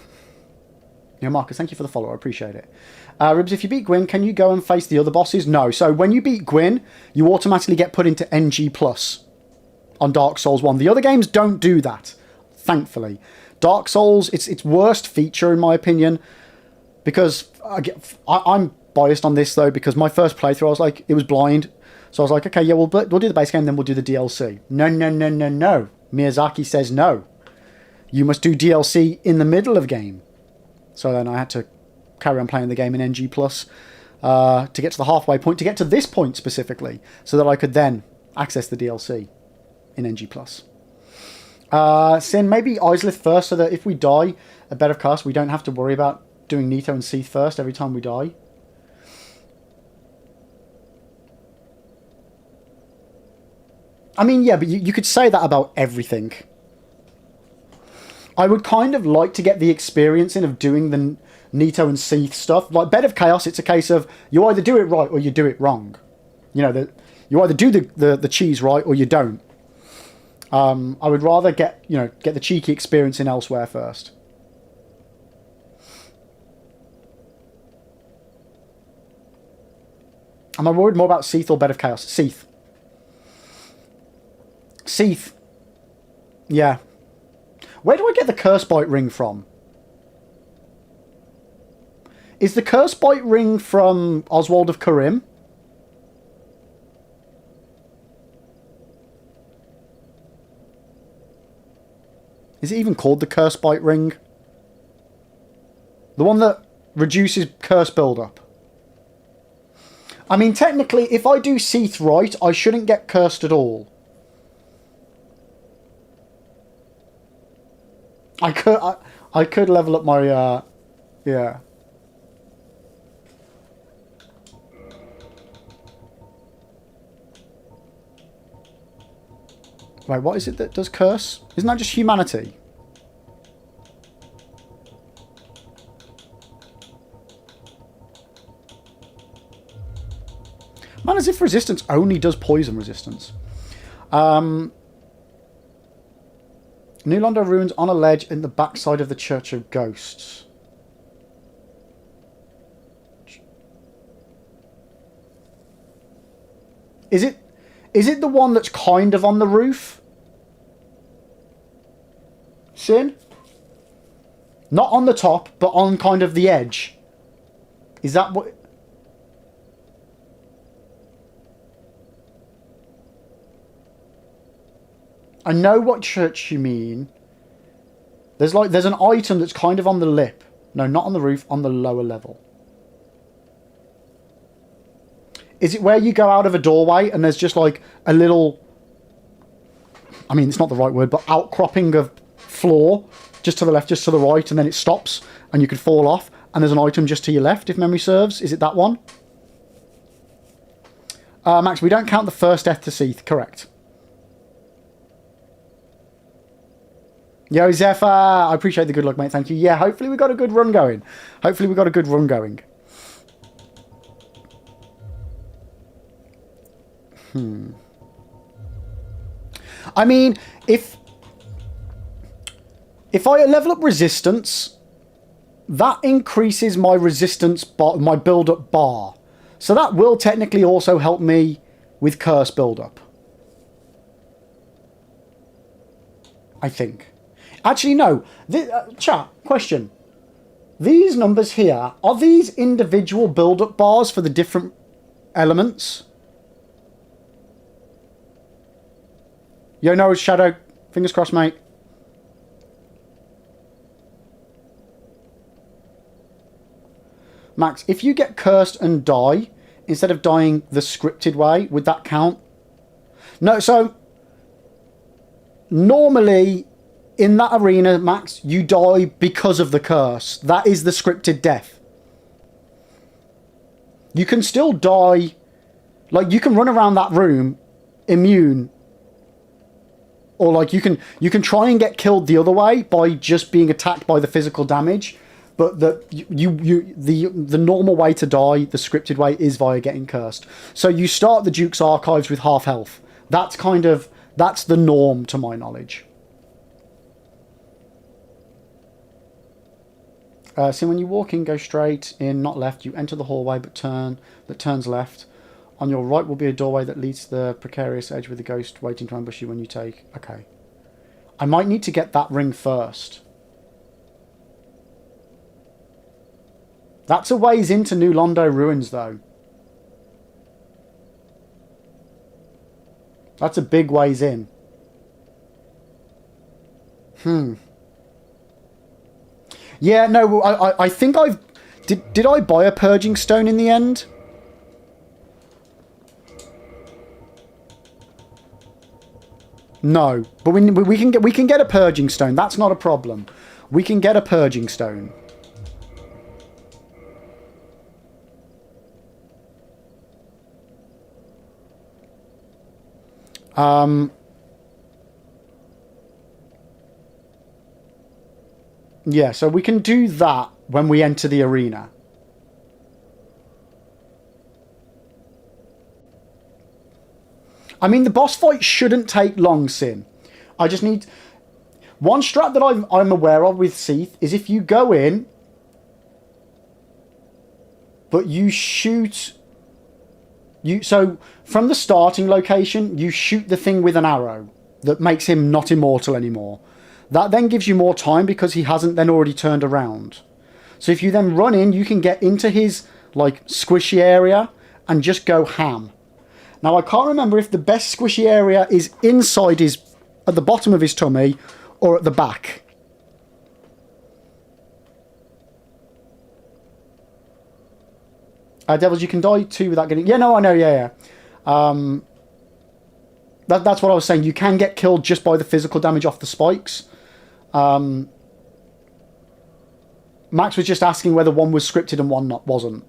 Yeah, Marcus, thank you for the follow. I appreciate it. Ribs, if you beat Gwyn, can you go and face the other bosses? No. So when you beat Gwyn, you automatically get put into NG+. On Dark Souls 1. The other games don't do that, thankfully. Dark Souls, its worst feature, in my opinion, because I'm biased on this, though, because my first playthrough, I was like, it was blind. So I was like, okay, yeah, we'll do the base game, then we'll do the DLC. No. Miyazaki says no. You must do DLC in the middle of game. So then I had to carry on playing the game in NG+, to get to the halfway point, to get to this point specifically, so that I could then access the DLC. In NG+. Sin, maybe Islith first, so that if we die a Bed of Curse, we don't have to worry about doing Nito and Seath first every time we die. I mean, yeah, but you could say that about everything. I would kind of like to get the experience in of doing the Nito and Seath stuff. Like Bed of Chaos, it's a case of you either do it right or you do it wrong. You know, you either do the cheese right or you don't. I would rather get the cheeky experience in elsewhere first. Am I worried more about Seath or Bed of Chaos? Seath. Seath. Yeah. Where do I get the Cursebite ring from? Is the Cursebite ring from Oswald of Karim? Is it even called the Cursebite ring? The one that reduces curse build-up. I mean, technically, if I do Seath right, I shouldn't get cursed at all. I could level up my, yeah. Wait, what is it that does curse? Isn't that just humanity? Man, as if resistance only does poison resistance. New Londo ruins on a ledge in the backside of the Church of Ghosts. Is it the one that's kind of on the roof? Sin? Not on the top, but on kind of the edge. Is that what... I know what church you mean. There's an item that's kind of on the lip. No, not on the roof, on the lower level. Is it where you go out of a doorway and there's just like a little... I mean, it's not the right word, but outcropping of floor. Just to the left, just to the right, and then it stops and you could fall off. And there's an item just to your left, if memory serves. Is it that one? Max, we don't count the first death to Seath, correct. Yo, Zephyr, I appreciate the good luck, mate. Thank you. Yeah, hopefully we got a good run going. Hopefully we got a good run going. I mean, if I level up resistance, that increases my resistance bar, my build-up bar. So that will technically also help me with curse build-up. I think. Actually, no. Chat, question. These numbers here, are these individual build-up bars for the different elements? Yo, no, Shadow. Fingers crossed, mate. Max, if you get cursed and die, instead of dying the scripted way, would that count? No, so... Normally... In that arena, Max, you die because of the curse. That is the scripted death. You can still die... Like, you can run around that room immune. Or, like, you can try and get killed the other way by just being attacked by the physical damage. But the normal way to die, the scripted way, is via getting cursed. So you start the Duke's Archives with half health. That's the norm, to my knowledge. So when you walk in, go straight in, not left. You enter the hallway, but turns left. On your right will be a doorway that leads to the precarious edge with the ghost waiting to ambush you when you take... Okay. I might need to get that ring first. That's a ways into New Londo Ruins, though. That's a big ways in. Yeah, no, I think I've... Did I buy a Purging Stone in the end? No, but we can get a Purging Stone. That's not a problem. We can get a Purging Stone. Yeah, so we can do that when we enter the arena. I mean, the boss fight shouldn't take long, Sin. I just need... One strat that I'm aware of with Seath is if you go in, but you shoot... So, from the starting location, you shoot the thing with an arrow that makes him not immortal anymore. That then gives you more time because he hasn't then already turned around. So if you then run in, you can get into his, like, squishy area and just go ham. Now, I can't remember if the best squishy area is inside his... at the bottom of his tummy or at the back. Devils, you can die 2 without getting... Yeah, no, I know, yeah. That's what I was saying. You can get killed just by the physical damage off the spikes. Max was just asking whether one was scripted and one wasn't.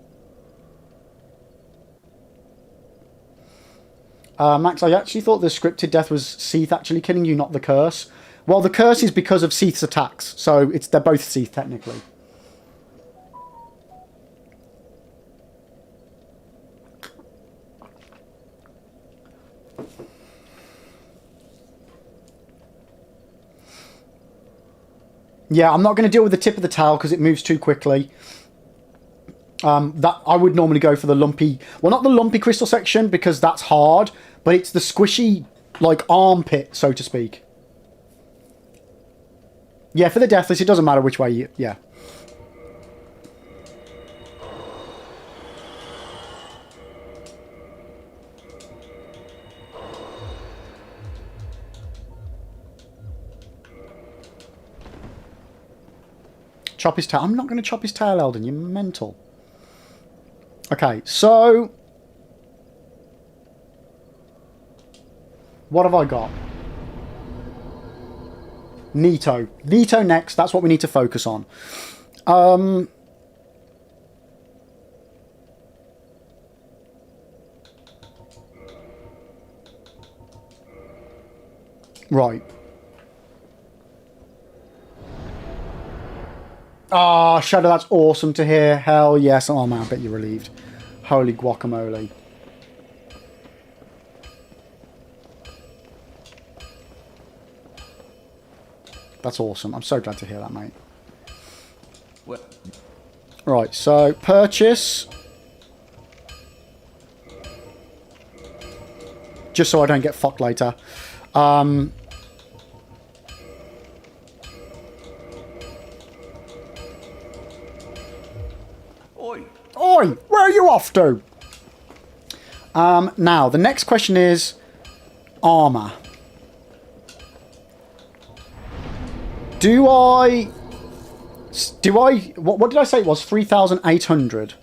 Max, I actually thought the scripted death was Seath actually killing you, not the curse. Well, the curse is because of Seath's attacks, so they're both Seath, technically. Yeah, I'm not going to deal with the tip of the tail because it moves too quickly. That I would normally go for the lumpy... Well, not the lumpy crystal section because that's hard, but it's the squishy, like, armpit, so to speak. Yeah, for the Deathless, it doesn't matter which way you... Yeah. Chop his tail. I'm not going to chop his tail, Eldon. You're mental. Okay, so... What have I got? Nito. Nito next. That's what we need to focus on. Right. Ah, Shadow, that's awesome to hear. Hell yes. Oh, man, I bet you're relieved. Holy guacamole. That's awesome. I'm so glad to hear that, mate. Well, Right, so purchase. Just so I don't get fucked later. Oi, where are you off to? Now, the next question is armor. What did I say it was? 3,800.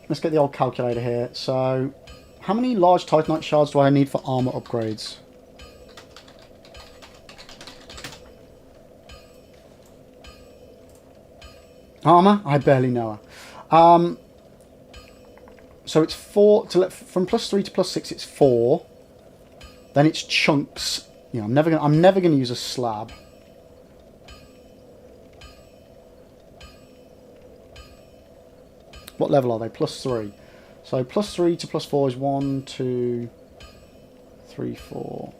Let's get the old calculator here. So, how many large Titanite shards do I need for armor upgrades? Armor? I barely know her. So it's 4 from +3 to +6. It's 4. Then it's chunks. You know, I'm never gonna use a slab. What level are they? +3. So +3 to +4 is 1, 2, 3, 4.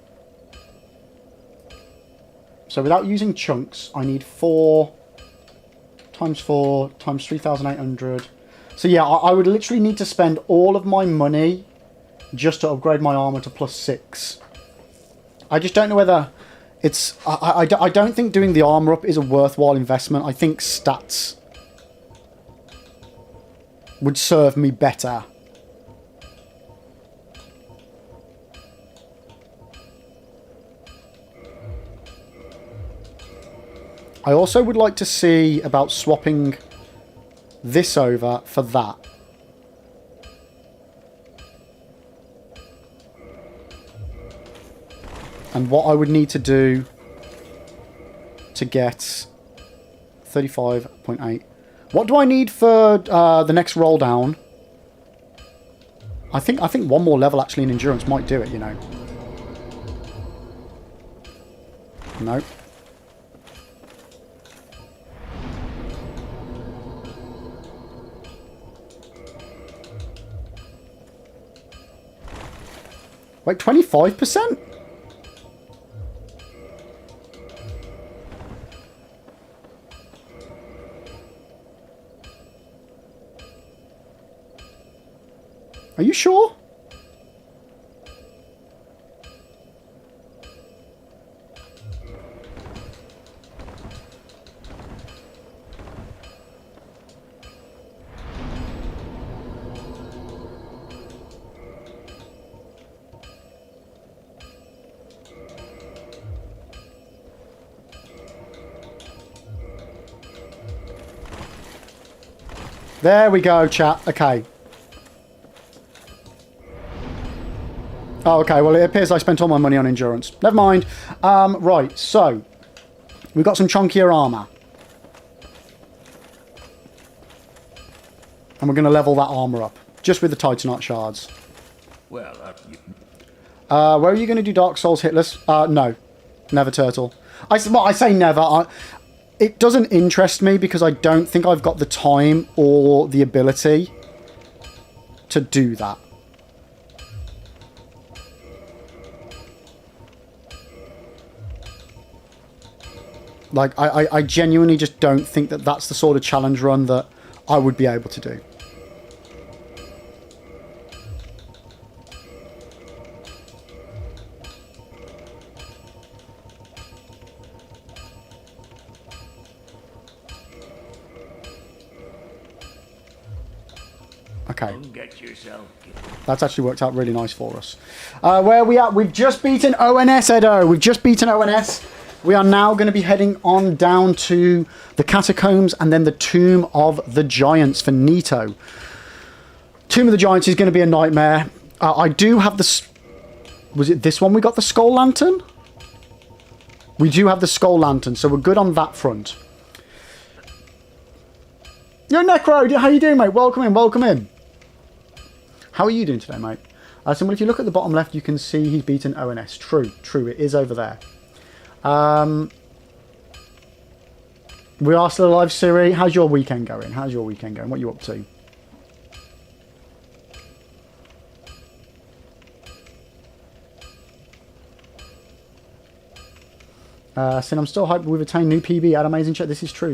So without using chunks, I need 4 times 4 times 3,800. So yeah, I would literally need to spend all of my money just to upgrade my armor to +6. I just don't know whether it's... I don't think doing the armor up is a worthwhile investment. I think stats would serve me better. I also would like to see about swapping this over for that. And what I would need to do to get 35.8. What do I need for the next roll down? I think one more level actually in endurance might do it, you know. Nope. Wait, 25%? Are you sure? There we go, chat. Okay. Oh, okay. Well, it appears I spent all my money on endurance. Never mind. Right, so. We've got some chunkier armour. And we're going to level that armour up. Just with the Titanite shards. Well, Where are you going to do Dark Souls hitless? No. Never, Turtle. I say never. It doesn't interest me because I don't think I've got the time or the ability to do that. Like, I genuinely just don't think that that's the sort of challenge run that I would be able to do. Okay. get yourself killed. That's actually worked out really nice for us. Where are we at? We've just beaten ONS, Edo. We've just beaten ONS. We are now going to be heading on down to the Catacombs and then the Tomb of the Giants for Nito. Tomb of the Giants is going to be a nightmare. I do have the... Was it this one we got the Skull Lantern? We do have the Skull Lantern, so we're good on that front. Yo, Necro, how you doing, mate? Welcome in, welcome in. How are you doing today, mate? So if you look at the bottom left, you can see he's beaten ONS. True, it is over there. We are still alive, Siri. How's your weekend going? What are you up to? Sin, I'm still hyped. We've attained new PB at Amazing Chat. This is true.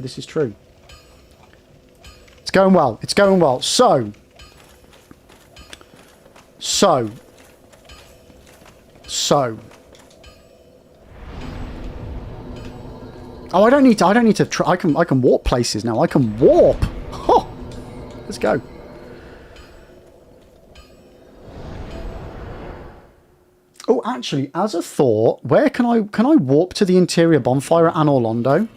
It's going well. So. Oh, I don't need to try. I can warp places now. I can warp. Oh, let's go. Oh, actually, as a thought, where can I warp to the interior bonfire at Anor Londo?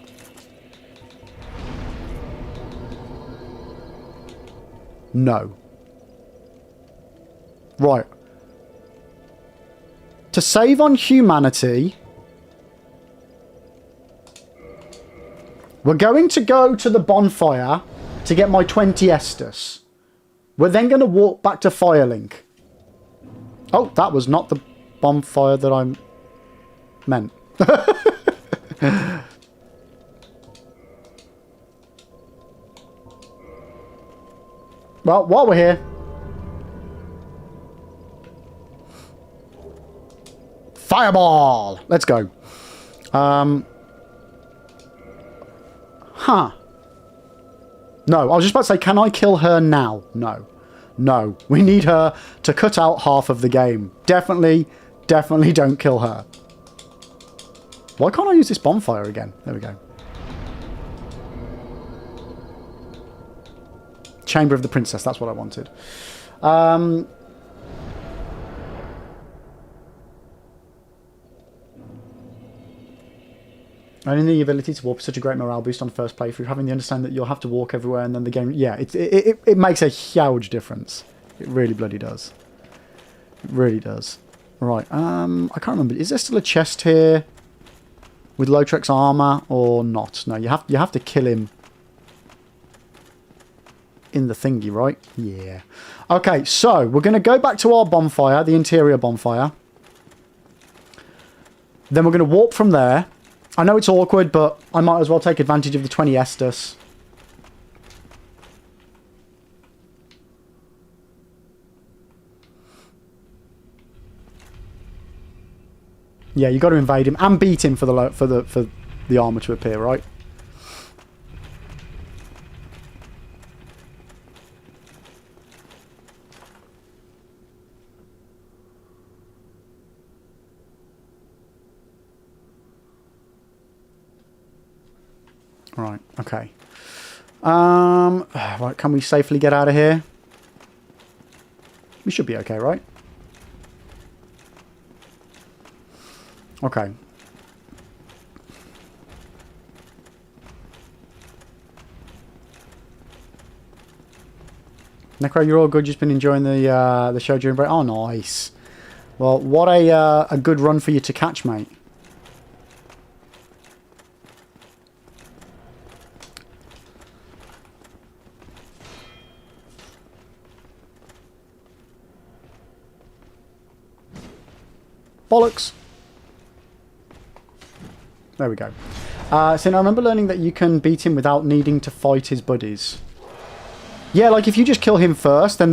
No. Right. To save on humanity, we're going to go to the bonfire to get my 20 Estus. We're then going to walk back to Firelink. Oh, that was not the bonfire that I meant. Well, while we're here... Fireball! Let's go. Huh. No, I was just about to say, can I kill her now? No. No. We need her to cut out half of the game. Definitely don't kill her. Why can't I use this bonfire again? There we go. Chamber of the Princess, that's what I wanted. Owning the ability to warp is such a great morale boost on first playthrough. Having the understanding that you'll have to walk everywhere and then the game... Yeah, it makes a huge difference. It really bloody does. It really does. Right, I can't remember. Is there still a chest here with Lotrex's armor or not? No, you have to kill him in the thingy, right? Yeah. Okay, so we're going to go back to our bonfire, the interior bonfire. Then we're going to warp from there. I know it's awkward, but I might as well take advantage of the 20 Estus. Yeah, you got to invade him and beat him for the armor to appear, right? Right, okay. Right, can we safely get out of here? We should be okay, right? Okay. Necro, you're all good. Just been enjoying the show during break. Oh, nice. Well, what a good run for you to catch, mate. Bollocks. There we go. So now I remember learning that you can beat him without needing to fight his buddies. Yeah, like if you just kill him first, then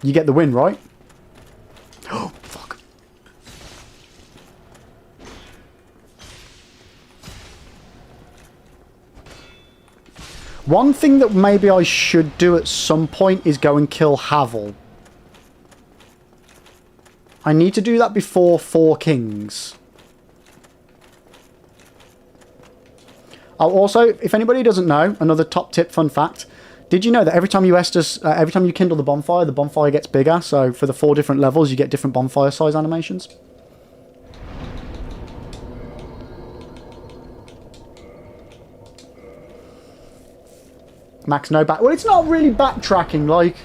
you get the win, right? Oh, fuck. One thing that maybe I should do at some point is go and kill Havel. I need to do that before Four Kings. I'll also, if anybody doesn't know, another top tip, fun fact. Did you know that every time you kindle the bonfire gets bigger? So for the 4 different levels, you get different bonfire size animations. Max, no back. Well, it's not really backtracking. Like,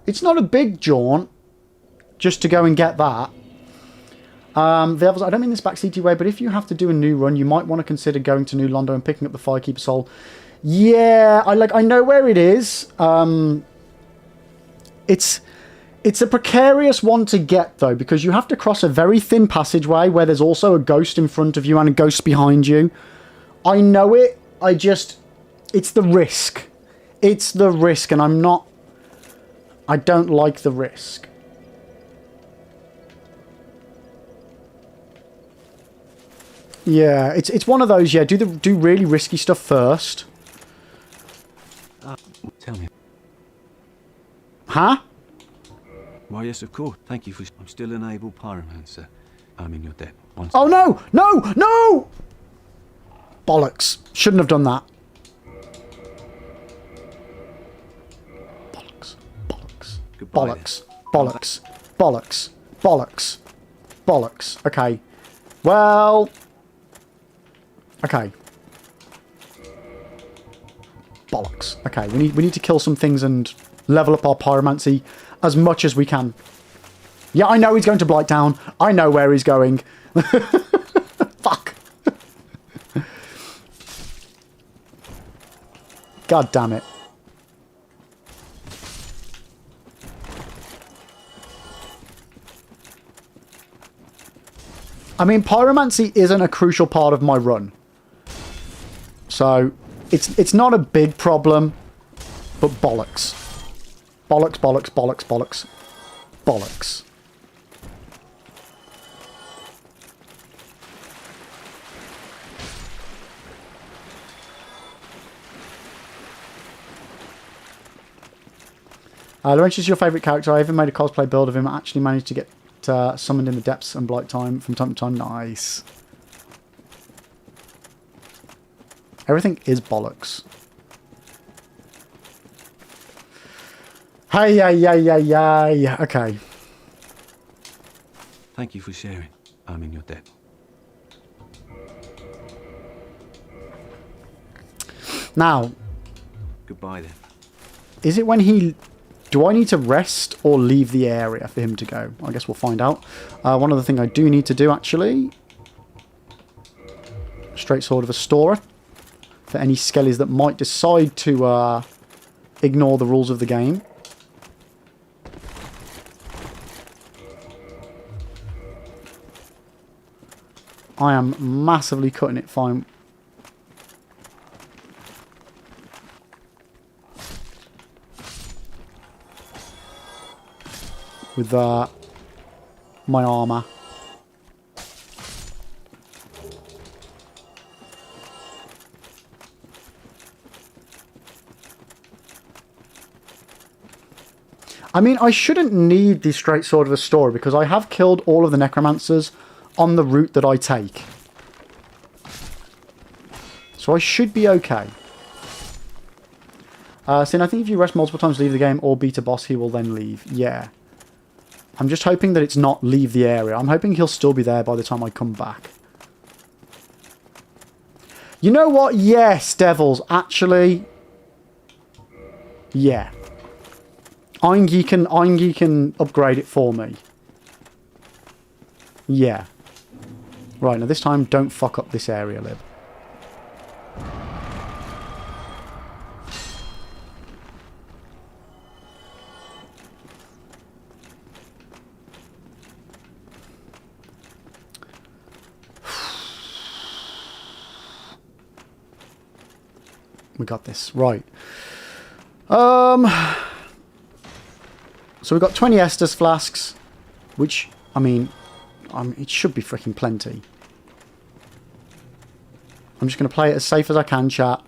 it's not a big jaunt just to go and get that. The others, I don't mean this backseaty way, but if you have to do a new run, you might want to consider going to New Londo and picking up the Firekeeper Soul. Yeah, I know where it is. It's a precarious one to get, though, because you have to cross a very thin passageway where there's also a ghost in front of you and a ghost behind you. I know it. It's the risk. It's the risk, and I don't like the risk. Yeah, it's one of those. Yeah, do really risky stuff first. Tell me. Huh? Why, yes, of course. Thank you for... I'm still an able pyromancer. I mean, you're dead. Oh, no! No! No! Bollocks. Shouldn't have done that. Bollocks. Bollocks. Goodbye, bollocks. Bollocks. Bollocks. Bollocks. Bollocks. Okay. Well... Okay. Bollocks. Okay, we need to kill some things and level up our pyromancy as much as we can. Yeah, I know he's going to Blighttown. I know where he's going. Fuck. God damn it. I mean, pyromancy isn't a crucial part of my run. So, it's not a big problem, but bollocks. Bollocks, bollocks, bollocks, bollocks. Bollocks. Lorenz is your favourite character. I even made a cosplay build of him. I actually managed to get summoned in the depths and blight time from time to time. Nice. Everything is bollocks. Hey, yeah. Okay. Thank you for sharing. I mean, you're dead. Now. Goodbye, then. Is it when he... Do I need to rest or leave the area for him to go? I guess we'll find out. One other thing I do need to do, actually. Straight sword of a storer. For any skellies that might decide to ignore the rules of the game. I am massively cutting it fine. With my armour. I mean, I shouldn't need the straight sword of the story because I have killed all of the necromancers on the route that I take. So I should be okay. Sin, I think if you rest multiple times, leave the game, or beat a boss, he will then leave. Yeah. I'm just hoping that it's not leave the area. I'm hoping he'll still be there by the time I come back. You know what? Yes, devils. Actually, Yeah. Eingi can upgrade it for me. Yeah. Right, now this time, don't fuck up this area, Lib. We got this. Right. So we've got 20 Estus flasks, which, I mean, it should be freaking plenty. I'm just going to play it as safe as I can, chat.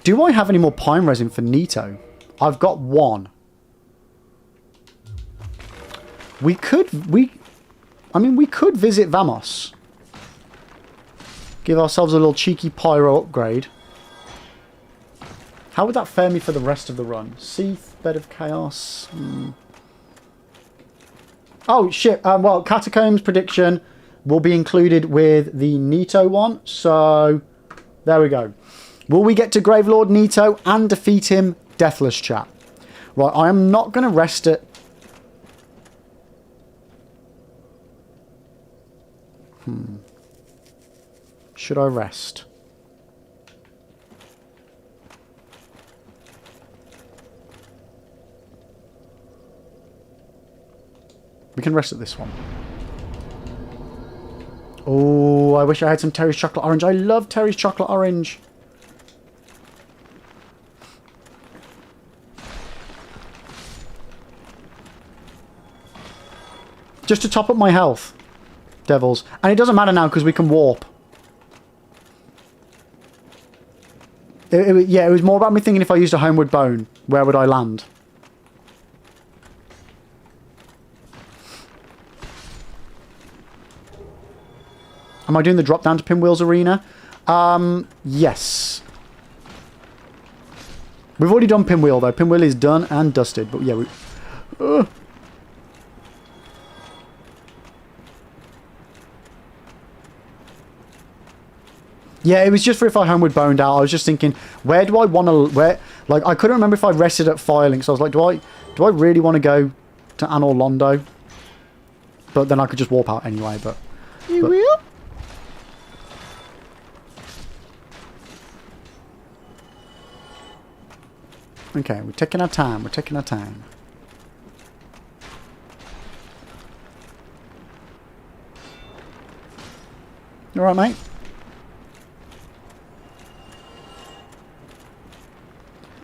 Do I have any more pine resin for Nito? I've got one. We could visit Vamos. Give ourselves a little cheeky pyro upgrade. How would that fare me for the rest of the run? Seath, Bed of Chaos. Oh, shit. Well, Catacombs prediction will be included with the Nito one. So, there we go. Will we get to Gravelord Nito and defeat him? Deathless, chat. Right, I am not going to rest it. Should I rest? We can rest at this one. Oh, I wish I had some Terry's Chocolate Orange. I love Terry's Chocolate Orange. Just to top up my health. Devils. And it doesn't matter now because we can warp. Yeah, it was more about me thinking if I used a homeward bone, where would I land? Am I doing the drop down to Pinwheel's Arena? Yes. We've already done Pinwheel though. Pinwheel is done and dusted. But yeah, yeah, it was just for if I homeward boned out. I was just thinking, where do I want to... Like, I couldn't remember if I rested at Firelink, so I was like, do I really want to go to Anor Londo? But then I could just warp out anyway, but... You will? Okay, we're taking our time. We're taking our time. You alright, mate?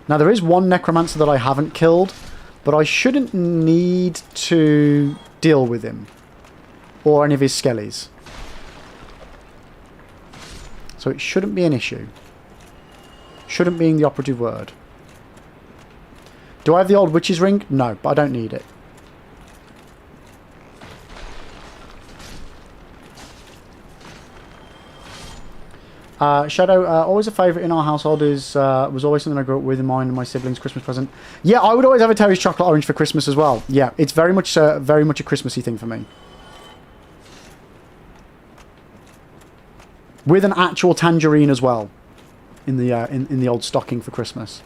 Now, there is one necromancer that I haven't killed, but I shouldn't need to deal with him. Or any of his skellies. So it shouldn't be an issue. Shouldn't being the operative word. Do I have the old witch's ring? No, but I don't need it. Shadow, always a favourite in our household was always something I grew up with in mine and my siblings' Christmas present. Yeah, I would always have a Terry's Chocolate Orange for Christmas as well. Yeah, it's very much a Christmassy thing for me. With an actual tangerine as well, in the old stocking for Christmas.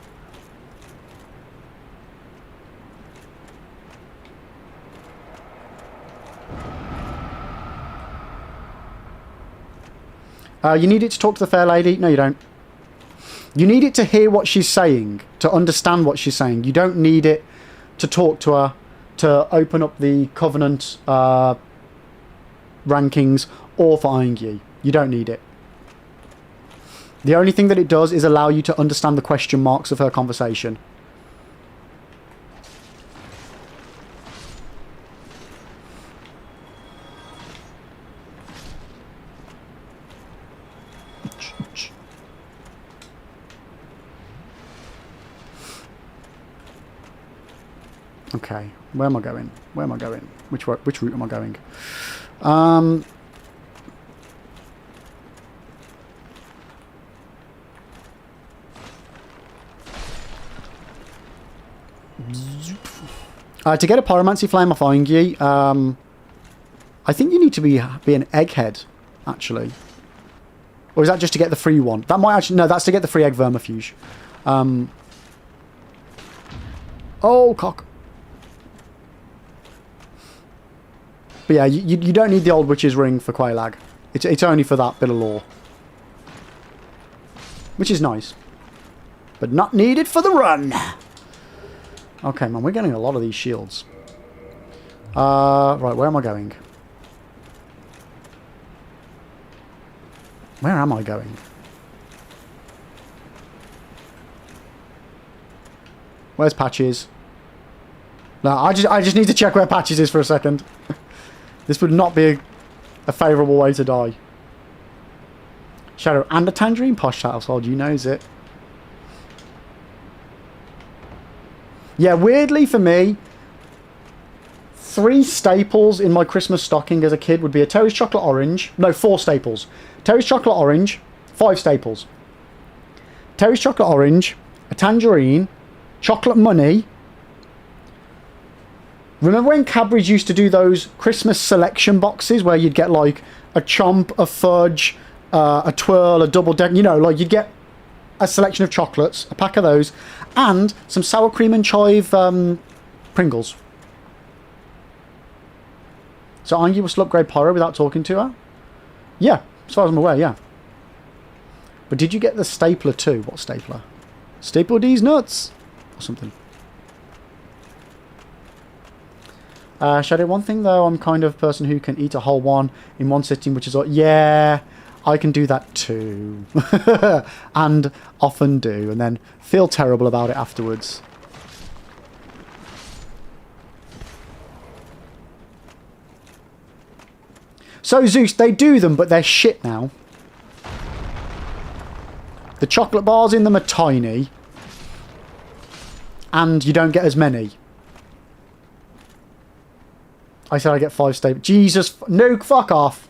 You need it to talk to the fair lady? No, you don't. You need it to hear what she's saying, to understand what she's saying. You don't need it to talk to her, to open up the Covenant rankings, or for Eingi. You don't need it. The only thing that it does is allow you to understand the question marks of her conversation. Okay, where am I going? Where am I going? Which route am I going? To get a Pyromancy Flame off Eingi, I I think you need to be an egghead, actually. Or is that just to get the free one? That might actually... No, that's to get the free egg vermifuge. Oh, cock. But yeah, you don't need the old witch's ring for Quelaag. It's only for that bit of lore. Which is nice. But not needed for the run. Okay, man, we're getting a lot of these shields. Right, where am I going? Where am I going? Where's Patches? No, I just need to check where Patches is for a second. This would not be a favourable way to die. Shadow and a tangerine, posh household, you knows it. Yeah, weirdly for me, 3 staples in my Christmas stocking as a kid would be a Terry's chocolate orange. No, 4 staples. Terry's chocolate orange, 5 staples. Terry's chocolate orange, a tangerine, chocolate money. Remember when Cadbury's used to do those Christmas selection boxes where you'd get like a chomp, a fudge, a twirl, a double deck, you know, like you'd get a selection of chocolates, a pack of those, and some sour cream and chive Pringles. So aren't you able to upgrade Pyro without talking to her? Yeah, as far as I'm aware, yeah. But did you get the stapler too? What stapler? Staple these nuts! Or something. Shadow, one thing though, I'm kind of person who can eat a whole one in one sitting, which is like, yeah, I can do that too. And often do, and then feel terrible about it afterwards. So Zeus, they do them, but they're shit now. The chocolate bars in them are tiny. And you don't get as many. I said I get 5 staples. Jesus, no, fuck off.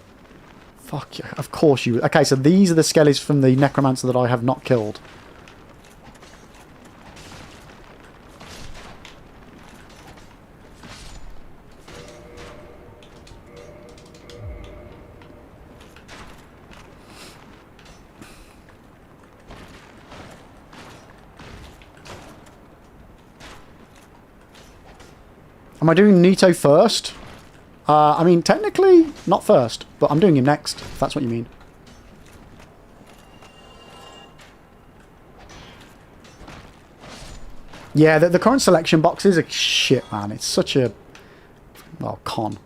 Fuck you, of course you... Okay, so these are the skellies from the necromancer that I have not killed. Am I doing Nito first? I mean, technically, not first, but I'm doing him next, if that's what you mean. Yeah, the current selection boxes are shit, man. It's such a... well, con.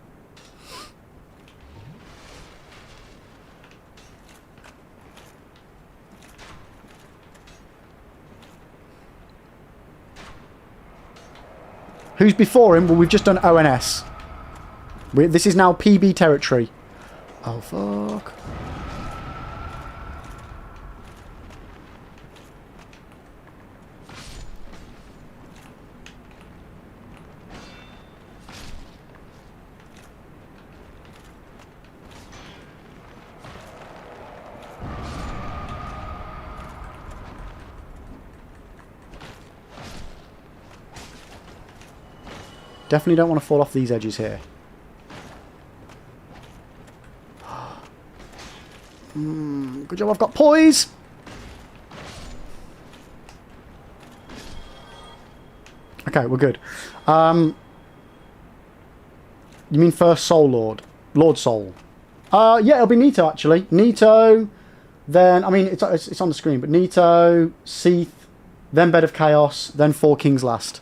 Who's before him? Well, we've just done ONS. This is now PB territory. Oh, fuck. Definitely don't want to fall off these edges here. Good job, I've got poise. Okay, we're good. You mean first Soul Lord? Lord Soul. Yeah, it'll be Nito, actually. Nito, then... I mean, it's on the screen, but Nito, Seath, then Bed of Chaos, then 4 Kings last.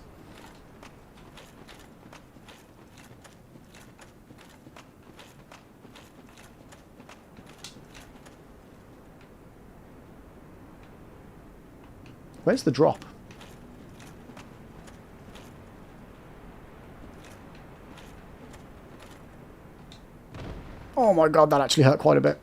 Where's the drop? Oh my god, that actually hurt quite a bit.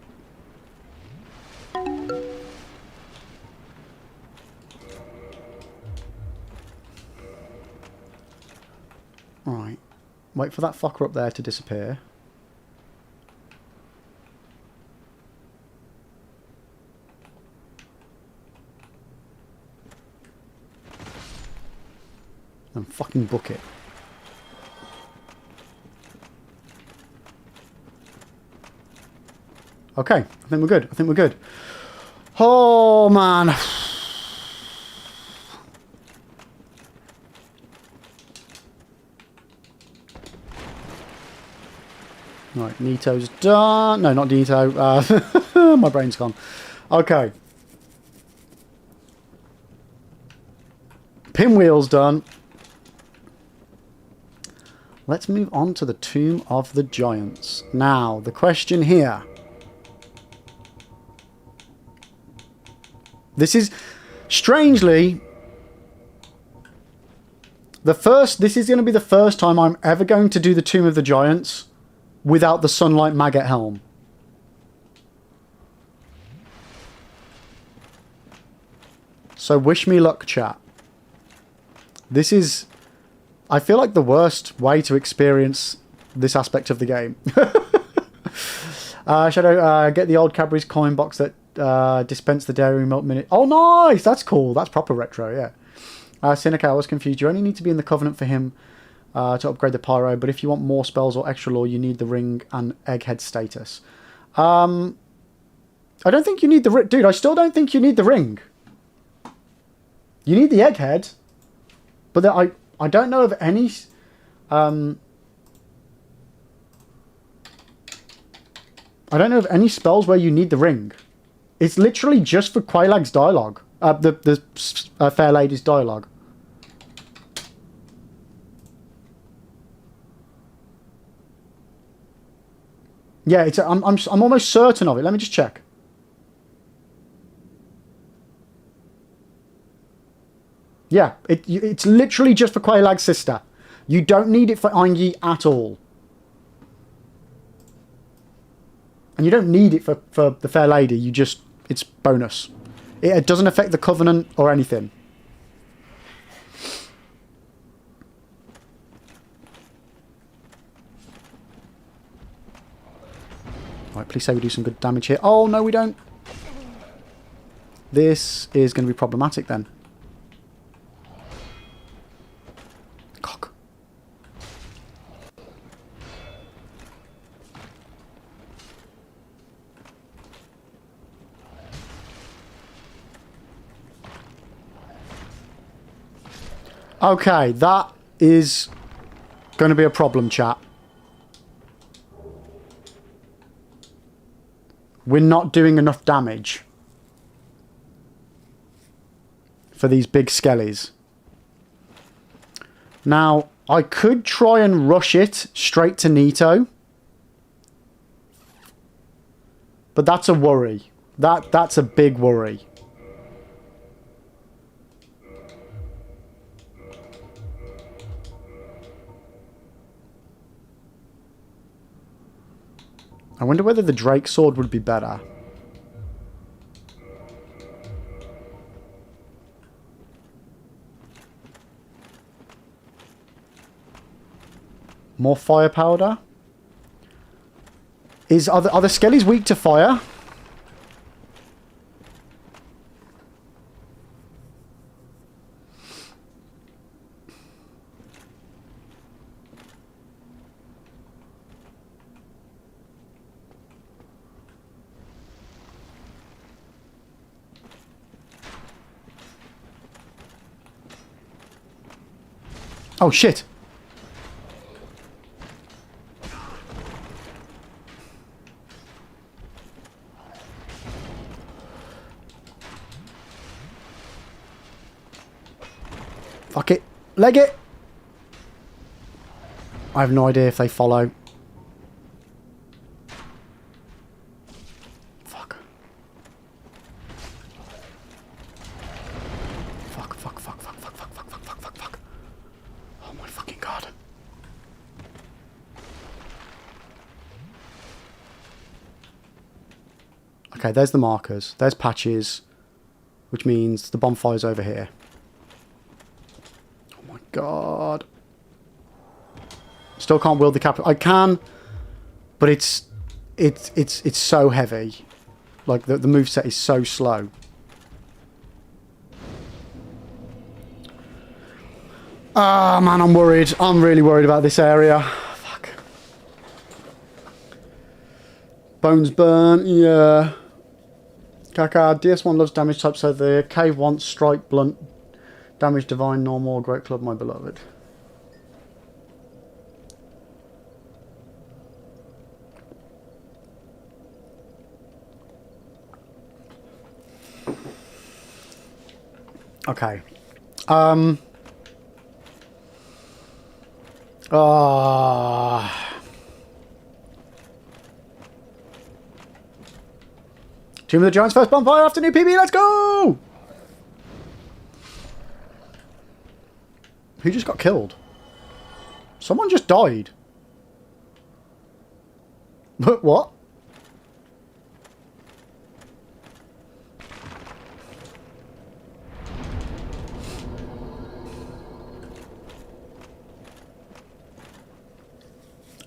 Alright. Wait for that fucker up there to disappear. And fucking book it. Okay, I think we're good. I think we're good. Oh, man. Right, Nito's done. No, not Nito. My brain's gone. Okay. Pinwheel's done. Let's move on to the Tomb of the Giants. Now, the question here. This is, strangely, this is going to be the first time I'm ever going to do the Tomb of the Giants without the Sunlight Maggot Helm. So wish me luck, chat. This is, I feel like, the worst way to experience this aspect of the game. Shadow, get the old Cadbury's coin box that dispense the dairy milk minute. Oh, nice! That's cool. That's proper retro, yeah. Cynic, I was confused. You only need to be in the Covenant for him to upgrade the Pyro, but if you want more spells or extra lore, you need the ring and egghead status. I don't think you need the ring. Dude, I still don't think you need the ring. You need the egghead, but I don't know of any... I don't know of any spells where you need the ring. It's literally just for Quailag's dialogue. The Fair Lady's dialogue. Yeah, I'm almost certain of it. Let me just check. Yeah, it's literally just for Quailag's sister. You don't need it for Angi at all. And you don't need it for the Fair Lady. You just... It's bonus. It doesn't affect the Covenant or anything. Right, please say we do some good damage here. Oh, no, we don't. This is going to be problematic then. Cock. Okay, that is going to be a problem, chat. We're not doing enough damage for these big skellies. Now, I could try and rush it straight to Nito. But that's a worry. That's a big worry. I wonder whether the Drake Sword would be better. More fire powder? Are the skellies weak to fire? Oh, shit. Fuck it. Leg it. I have no idea if they follow. Fuck. Fuck, fuck, fuck, fuck, fuck, fuck, fuck, fuck, fuck, fuck, fuck. Oh my fucking god. Okay, there's the markers. There's patches. Which means the bonfire's over here. Oh my god. Still can't wield the cap. I can, but it's so heavy. Like the moveset is so slow. Ah, man, I'm worried. I'm really worried about this area. Fuck. Bones burn, yeah. Kaka, DS1 loves damage type, so the cave wants strike, blunt, damage, divine, normal, great club, my beloved. Okay. Tomb of the Giants first bonfire after new PB, let's go! Who just got killed? Someone just died. What?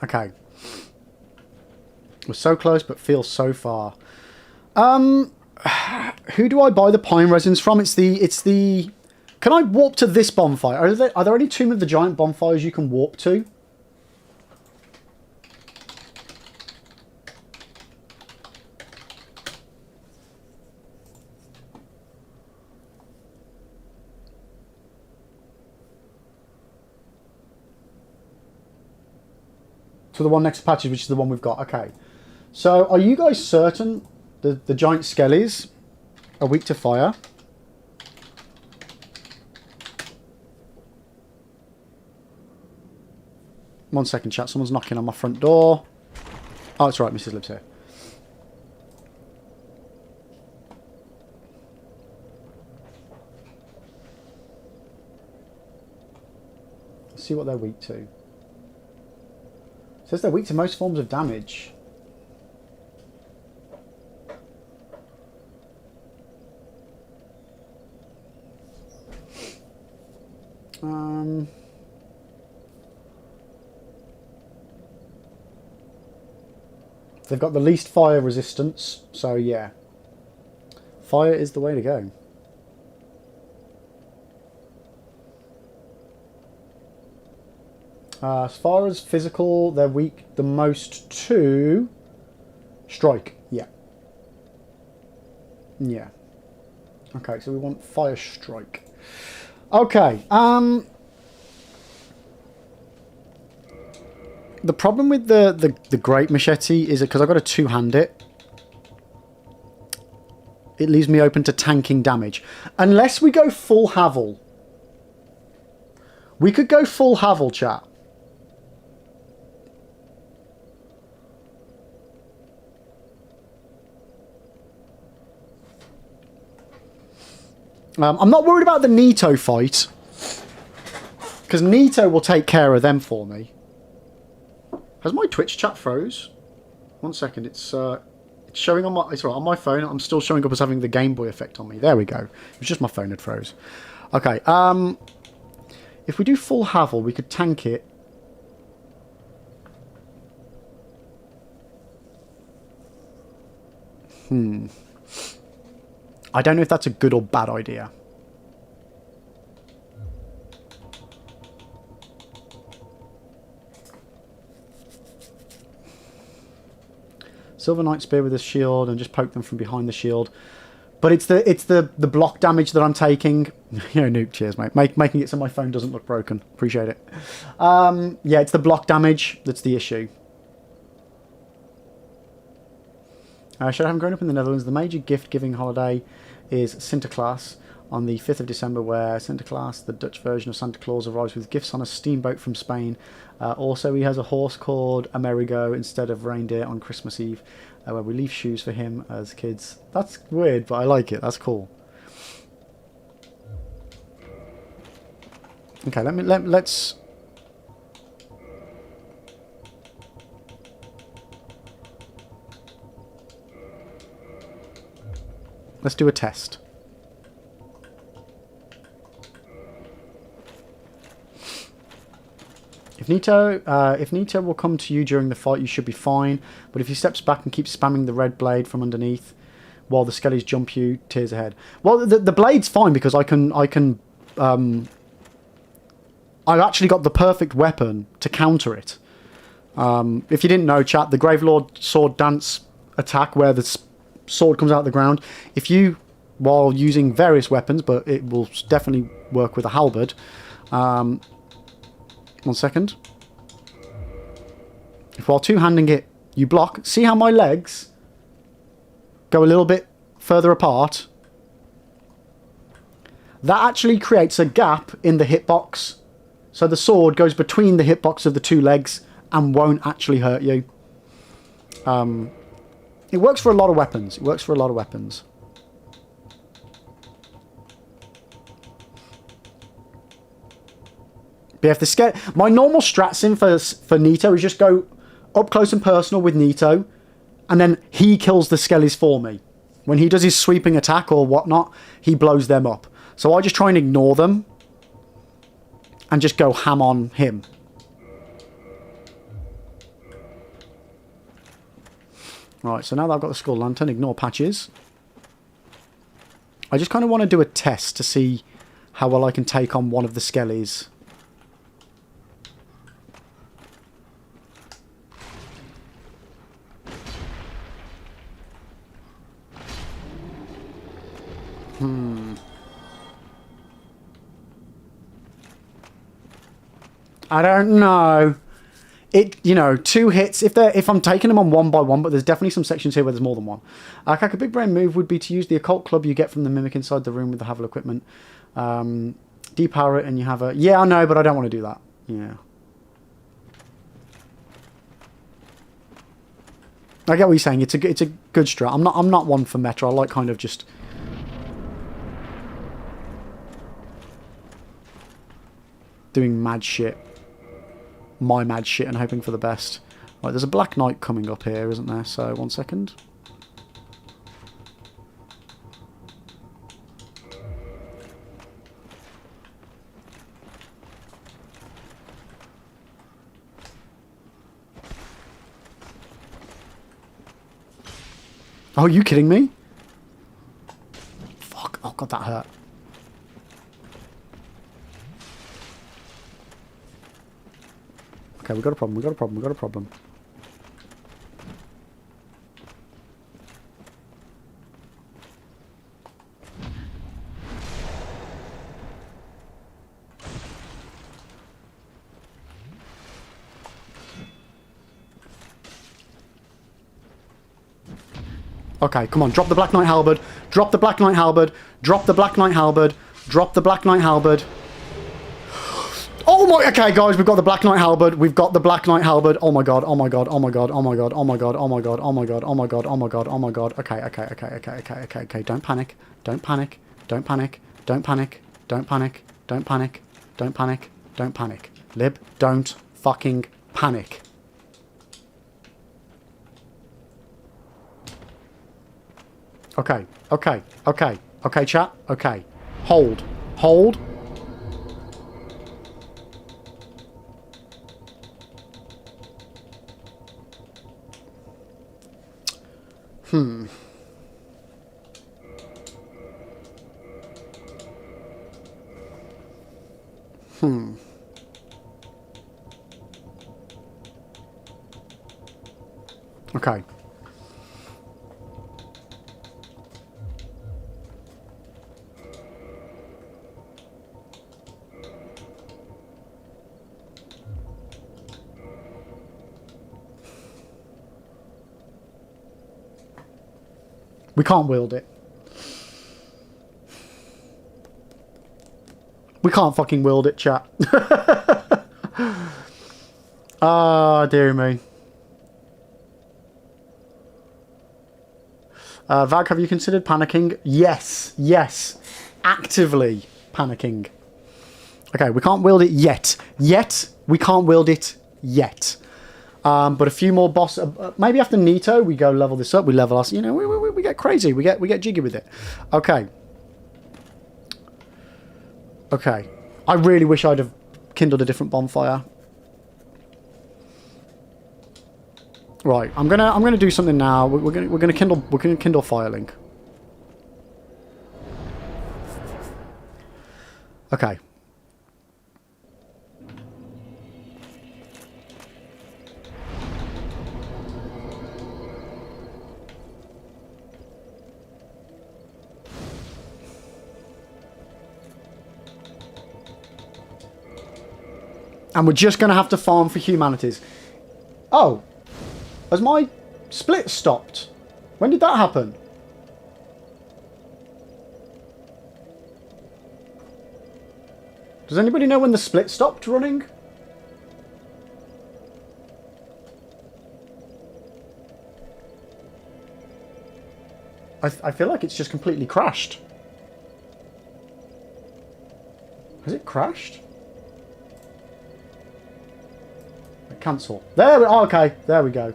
Okay. We're so close, but feel so far. Who do I buy the pine resins from? It's the... Can I warp to this bonfire? Are there any Tomb of the Giant bonfires you can warp to? To the one next to Patches, which is the one we've got. Okay. So, are you guys certain the giant skellies are weak to fire? One second, chat. Someone's knocking on my front door. Oh, it's right. Mrs. lives here. Let's see what they're weak to. It says they're weak to most forms of damage. They've got the least fire resistance, so yeah. Fire is the way to go. As far as physical, they're weak the most to strike. Yeah. Yeah. Okay, so we want fire strike. Okay. The problem with the great machete is because I've got to two-hand it. It leaves me open to tanking damage. Unless we go full Havel. We could go full Havel, chat. I'm not worried about the Nito fight. Because Nito will take care of them for me. Has my Twitch chat froze? One second, it's showing on my... It's right, on my phone, I'm still showing up as having the Game Boy effect on me. There we go. It was just my phone that froze. Okay, if we do full Havel, we could tank it. I don't know if that's a good or bad idea. Silver Knight Spear with a shield and just poke them from behind the shield. But it's the block damage that I'm taking. You know, Noob, cheers, mate. Making it so my phone doesn't look broken. Appreciate it. Yeah, it's the block damage that's the issue. Should I have grown up in the Netherlands? The major gift-giving holiday is Sinterklaas on the 5th of December, where Sinterklaas, the Dutch version of Santa Claus, arrives with gifts on a steamboat from Spain. Also, he has a horse called Amerigo instead of reindeer on Christmas Eve, where we leave shoes for him as kids. That's weird, but I like it. That's cool. Okay, let's... Let's do a test. If Nito will come to you during the fight, you should be fine. But if he steps back and keeps spamming the red blade from underneath while the skellies jump you, tears ahead. Well, the blade's fine because I've actually got the perfect weapon to counter it. If you didn't know, chat, the Gravelord sword dance attack where the sword comes out of the ground. If you, while using various weapons, but it will definitely work with a halberd. 1 second. If while two-handing it, you block, see how my legs go a little bit further apart? That actually creates a gap in the hitbox. So the sword goes between the hitbox of the two legs and won't actually hurt you. It works for a lot of weapons. It works for a lot of weapons. But if the scale, my normal strat sim for Nito is just go up close and personal with Nito, and then he kills the skellies for me. When he does his sweeping attack or whatnot, he blows them up. So I just try and ignore them and just go ham on him. Right, so now that I've got the skull lantern, ignore patches. I just kind of want to do a test to see how well I can take on one of the skellies. I don't know. It, you know, 2 hits, if I'm taking them on one by one, but there's definitely some sections here where there's more than one. Like a big brain move would be to use the occult club you get from the mimic inside the room with the Havel equipment. Depower it and you have a... Yeah, I know, but I don't want to do that. Yeah. I get what you're saying. It's a good strat. I'm not one for meta. I like kind of just... doing mad shit. My mad shit and hoping for the best. Right, there's a Black Knight coming up here, isn't there? So, 1 second. Oh, are you kidding me? Fuck. Oh, God, that hurt. Okay, we got a problem, we got a problem, we got a problem. Okay, come on, drop the Black Knight Halberd, drop the Black Knight Halberd, drop the Black Knight Halberd, drop the Black Knight Halberd. Oh my, okay guys, we've got the Black Knight Halberd, we've got the Black Knight Halberd, oh my god, oh my god, oh my god, oh my god, oh my god, oh my god, oh my god, oh my god, oh my god, oh my god, okay, don't panic, don't panic, don't panic, don't panic, don't panic, don't panic, don't panic, don't panic. Lib, don't fucking panic. Okay, chat, okay. Hold. Okay. We can't wield it. We can't fucking wield it, chat. Ah, dear me. Vag, have you considered panicking? Yes. Actively panicking. Okay, we can't wield it yet. We can't wield it yet. But a few more boss... maybe after Nito, we go level this up. We level us... You know, we get crazy. We get jiggy with it. Okay. I really wish I'd have kindled a different bonfire. Right. I'm gonna do something now. We're gonna kindle Firelink. Okay. And we're just going to have to farm for humanities. Oh. Has my split stopped? When did that happen? Does anybody know when the split stopped running? I feel like it's just completely crashed. Has it crashed? Cancel. There we oh, okay, there we go.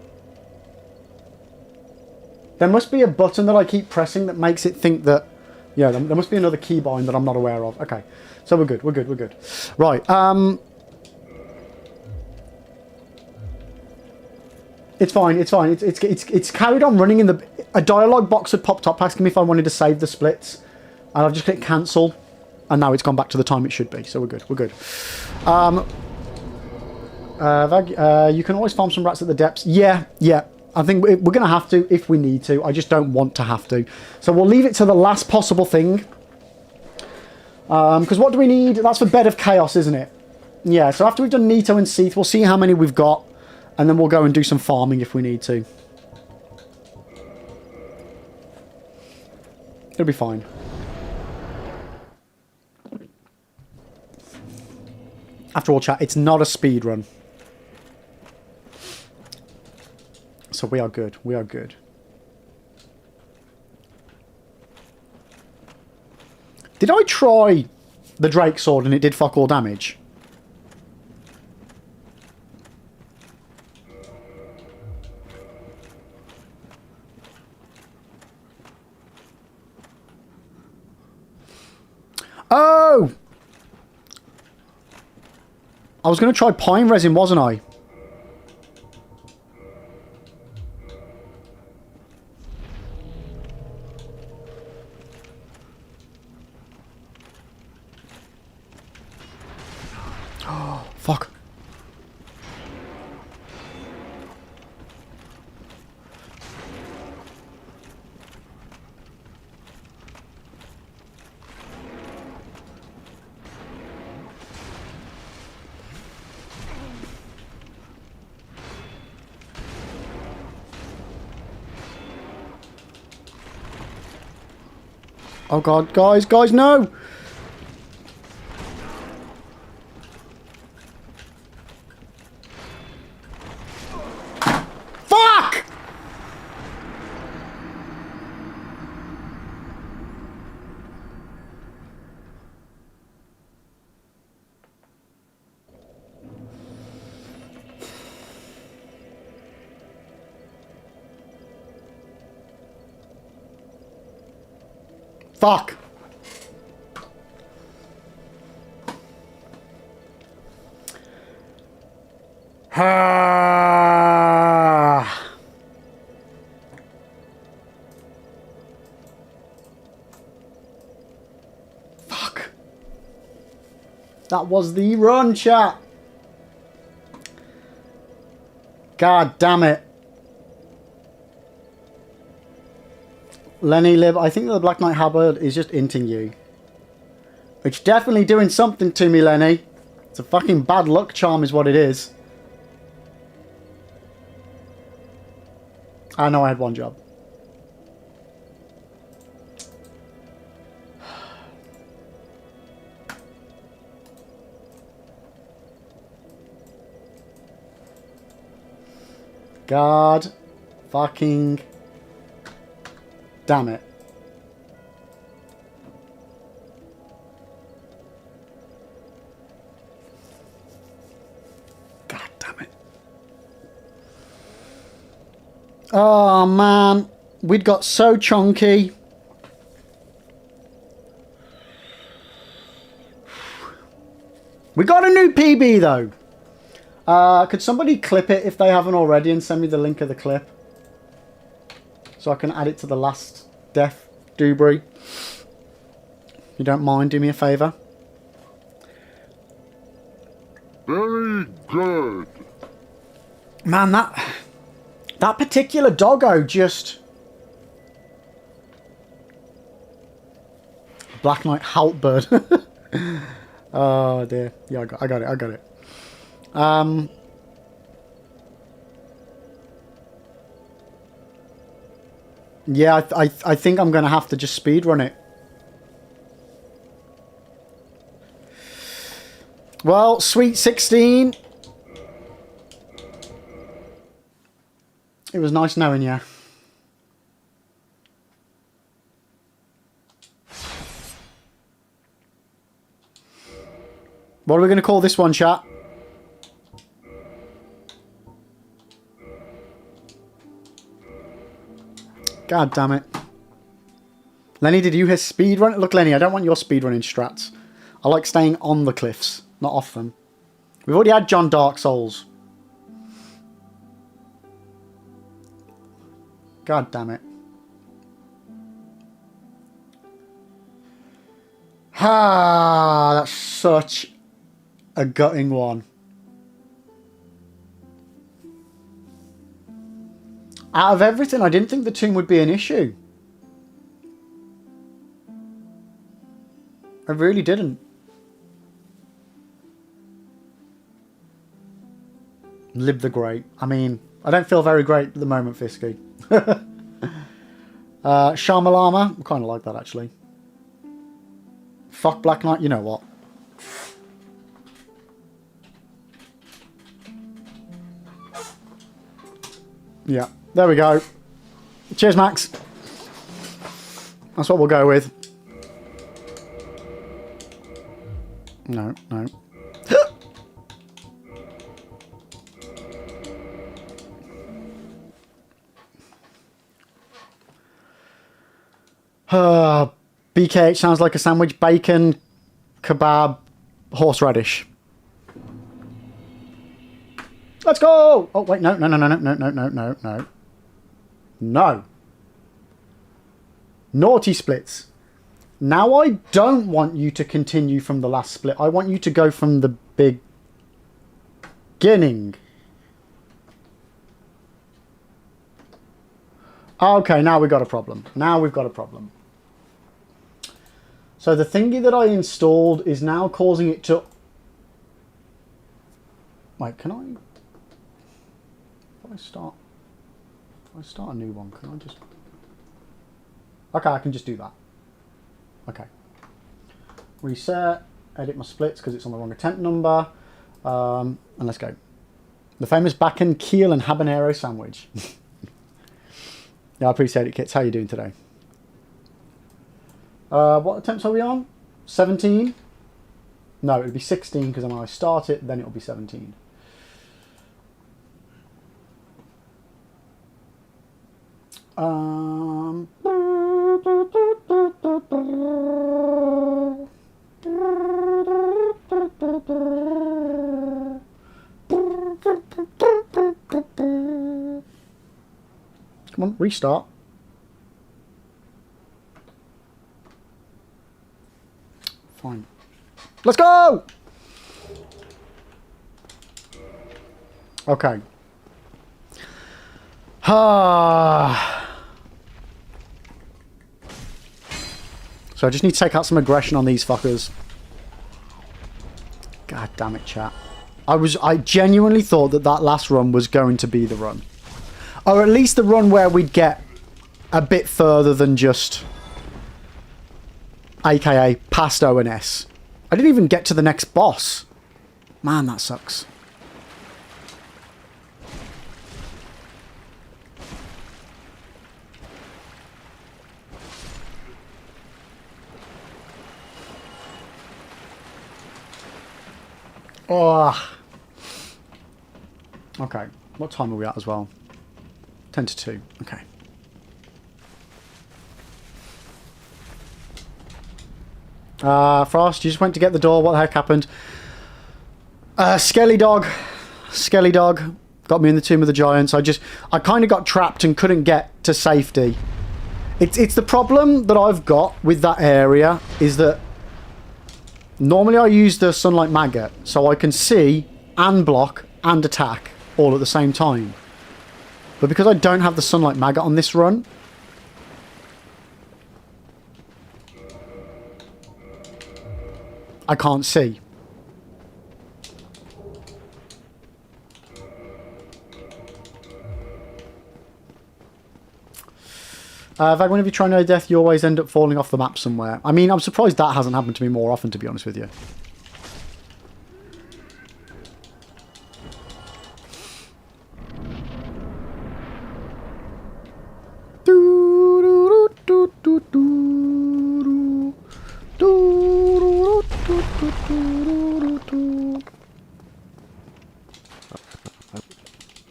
There must be a button that I keep pressing that makes it think that... Yeah, there must be another keybind that I'm not aware of. Okay, so we're good, we're good, we're good. Right, It's fine, it's fine. It's carried on running in the... A dialogue box had popped up asking me if I wanted to save the splits. And I've just clicked cancel. And now it's gone back to the time it should be. So we're good, we're good. You can always farm some rats at the depths. Yeah. I think we're going to have to if we need to. I just don't want to have to. So we'll leave it to the last possible thing. Because what do we need? That's for Bed of Chaos, isn't it? Yeah, so after we've done Nito and Seath, we'll see how many we've got. And then we'll go and do some farming if we need to. It'll be fine. After all, chat, it's not a speed run. So we are good. We are good. Did I try the Drake Sword and it did fuck all damage? Oh! I was going to try pine resin, wasn't I? Oh, fuck. Oh god, guys, no! Fuck! Fuck. Fuck. That was the run, chat. God damn it. Lenny Lib, I think the Black Knight Halberd is just inting you. It's definitely doing something to me, Lenny. It's a fucking bad luck charm is what it is. I know I had one job. God fucking damn it. God damn it. Oh man, we'd got so chunky. We got a new PB though. Could somebody clip it if they haven't already and send me the link of the clip? So I can add it to the last death, Dewberry. You don't mind, do me a favour. Very good. Man, that particular doggo just... Black Knight Halberd. Oh dear. Yeah, I got it. Yeah, I think I'm going to have to just speedrun it. Well, sweet 16. It was nice knowing you. What are we going to call this one, chat? God damn it. Lenny, did you hear speedrun? Look, Lenny, I don't want your speedrunning strats. I like staying on the cliffs, not off them. We've already had John Dark Souls. God damn it. Ah, that's such a gutting one. Out of everything, I didn't think the tomb would be an issue. I really didn't. Live the great. I mean, I don't feel very great at the moment, Fisky. Shamalama. I kind of like that, actually. Fuck Black Knight. You know what? Yeah. There we go. Cheers, Max. That's what we'll go with. No, no. BKH sounds like a sandwich. Bacon, kebab, horseradish. Let's go! Oh, wait, no. No. Naughty splits. Now I don't want you to continue from the last split. I want you to go from the beginning. Okay, now we've got a problem. So the thingy that I installed is now causing it to... Wait, can I... If I start a new one, can I just... Okay, I can just do that. Okay. Reset, edit my splits because it's on the wrong attempt number. And let's go. The famous back and keel and habanero sandwich. Yeah, I appreciate it, Kits. How are you doing today? What attempts are we on? 17? No, it would be 16 because when I start it, then it will be 17. Come on, restart. Fine. Let's go! Okay. So I just need to take out some aggression on these fuckers. God damn it, chat. I genuinely thought that last run was going to be the run. Or at least the run where we'd get a bit further than just... AKA past ONS. I didn't even get to the next boss. Man, that sucks. Oh. Okay. What time are we at as well? 10 to 2. Okay. Frost, you just went to get the door. What the heck happened? Skelly dog got me in the Tomb of the Giants. I kind of got trapped and couldn't get to safety. It's the problem that I've got with that area is that normally I use the Sunlight Maggot so I can see and block and attack all at the same time. But because I don't have the Sunlight Maggot on this run, I can't see. Vag, whenever you try no death, you always end up falling off the map somewhere. I mean, I'm surprised that hasn't happened to me more often, to be honest with you.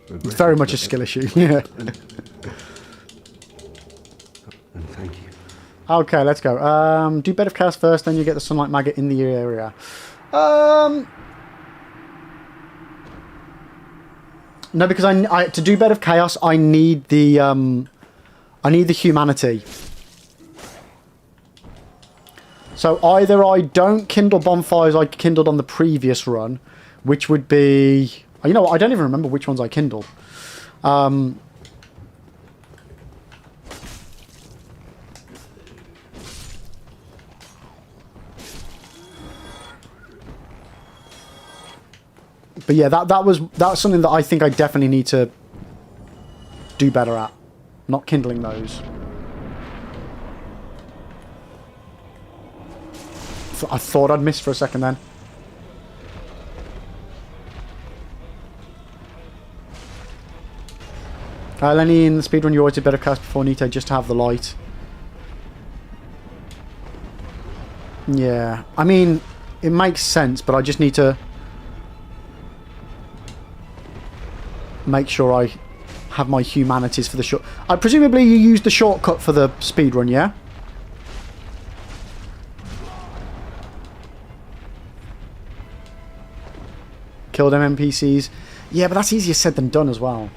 It's very much a skill issue, yeah. And thank you. Okay, let's go. Do Bed of Chaos first, then you get the Sunlight Maggot in the area. No, because I to do Bed of Chaos, I need the humanity. So either I don't kindle bonfires I kindled on the previous run, which would be... You know what, I don't even remember which ones I kindled. But yeah, that's something that I think I definitely need to do better at. Not kindling those. I thought I'd missed for a second then. Lenny, in the speedrun you always did better cast before Nito just to have the light. Yeah, I mean, it makes sense, but I just need to make sure I have my humanities for the short... presumably you used the shortcut for the speedrun, yeah? Kill them NPCs. Yeah, but that's easier said than done as well.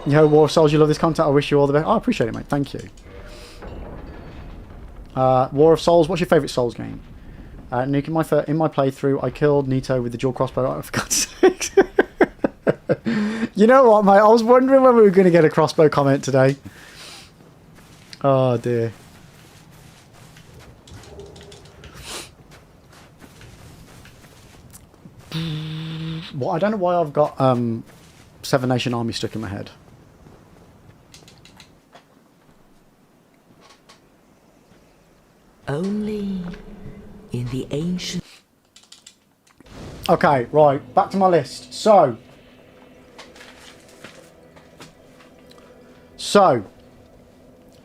Yo, War of Souls, you love this content. I wish you all the best. Oh, I appreciate it, mate. Thank you. War of Souls, what's your favourite Souls game? Nuke, in my playthrough, I killed Nito with the dual crossbow. Oh, for God's sake. You know what, mate? I was wondering when we were going to get a crossbow comment today. Oh, dear. Well, I don't know why I've got Seven Nation Army stuck in my head. Only in the ancient... Okay, right. Back to my list. So,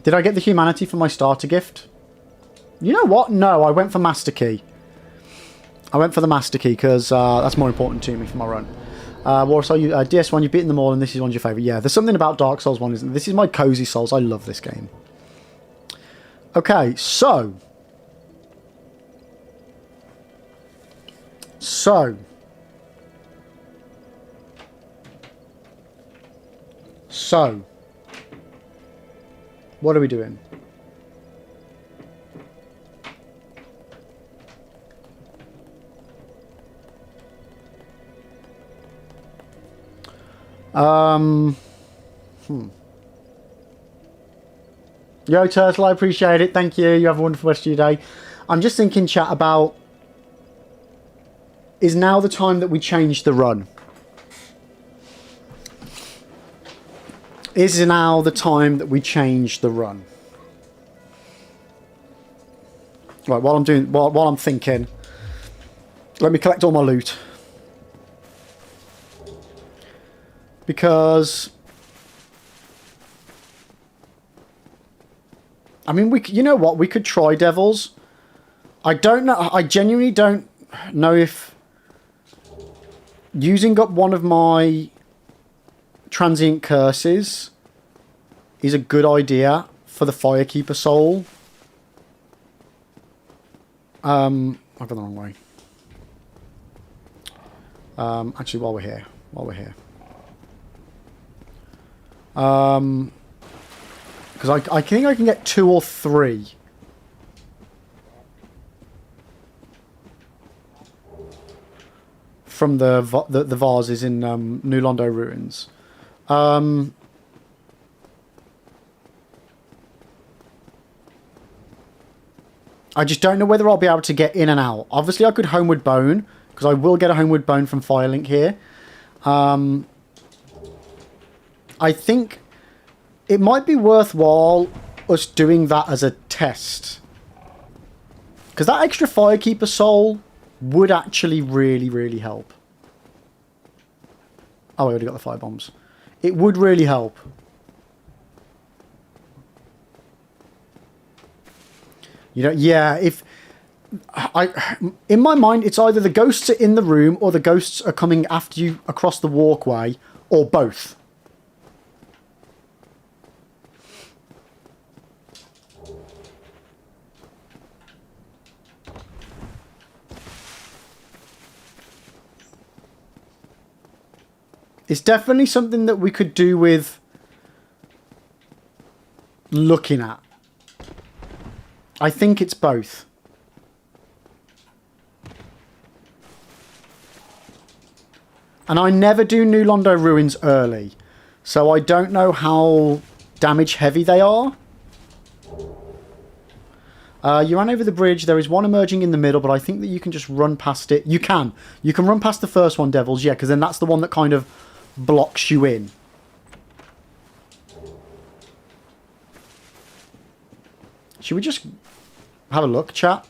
did I get the humanity for my starter gift? You know what? No, I went for Master Key. I went for the Master Key because that's more important to me for my run. War of Souls, DS1, you've beaten them all and this is one's your favourite. Yeah, there's something about Dark Souls 1, isn't there? This is my cozy Souls. I love this game. Okay, so... what are we doing? Yo, Turtle, I appreciate it. Thank you. You have a wonderful rest of your day. I'm just thinking, chat, about... Is now the time that we change the run? Is now the time that we change the run? Right, while I'm thinking, let me collect all my loot. Because... I mean, you know what? We could try Devils. I don't know. I genuinely don't know if using up one of my transient curses is a good idea for the Firekeeper soul. I've gone the wrong way. Actually, while we're here. Because I think I can get 2 or 3. From the vases in New Londo ruins. I just don't know whether I'll be able to get in and out. Obviously, I could Homeward Bone, because I will get a Homeward Bone from Firelink here. I think it might be worthwhile us doing that as a test. Because that extra Firekeeper soul would actually really, really help. Oh, I already got the fire bombs. It would really help. You know, yeah, if... in my mind, it's either the ghosts are in the room or the ghosts are coming after you across the walkway, or both. It's definitely something that we could do with looking at. I think it's both. And I never do New Londo Ruins early, so I don't know how damage heavy they are. You ran over the bridge. There is one emerging in the middle, but I think that you can just run past it. You can. You can run past the first one, Devils, yeah, because then that's the one that kind of blocks you in. Should we just have a look, chat?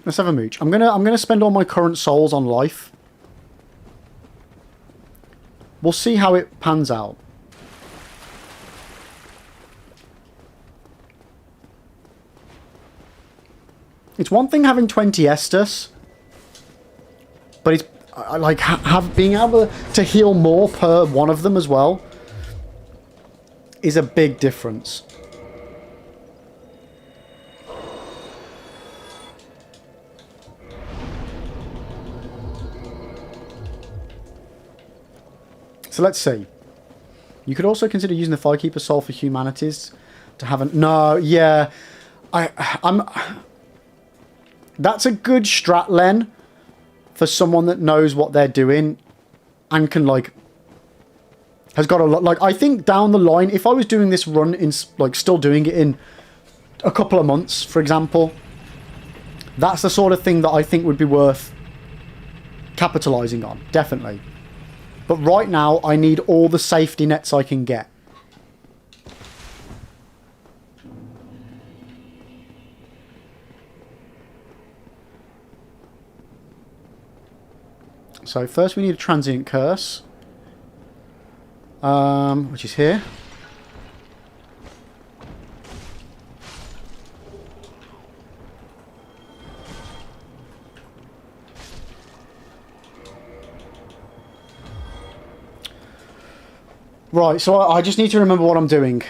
Let's have a mooch. I'm gonna spend all my current souls on life. We'll see how it pans out. It's one thing having 20 Estus, but it's like being able to heal more per one of them as well is a big difference. So let's see. You could also consider using the Firekeeper Soul for Humanities to have an... No, yeah. I'm... That's a good strat, Len, for someone that knows what they're doing and can, like... Has got a lot... Like, I think down the line, if I was doing this run in... Like, still doing it in a couple of months, for example, that's the sort of thing that I think would be worth capitalising on. Definitely. But right now, I need all the safety nets I can get. So first we need a transient curse. Which is here. Right, so I just need to remember what I'm doing.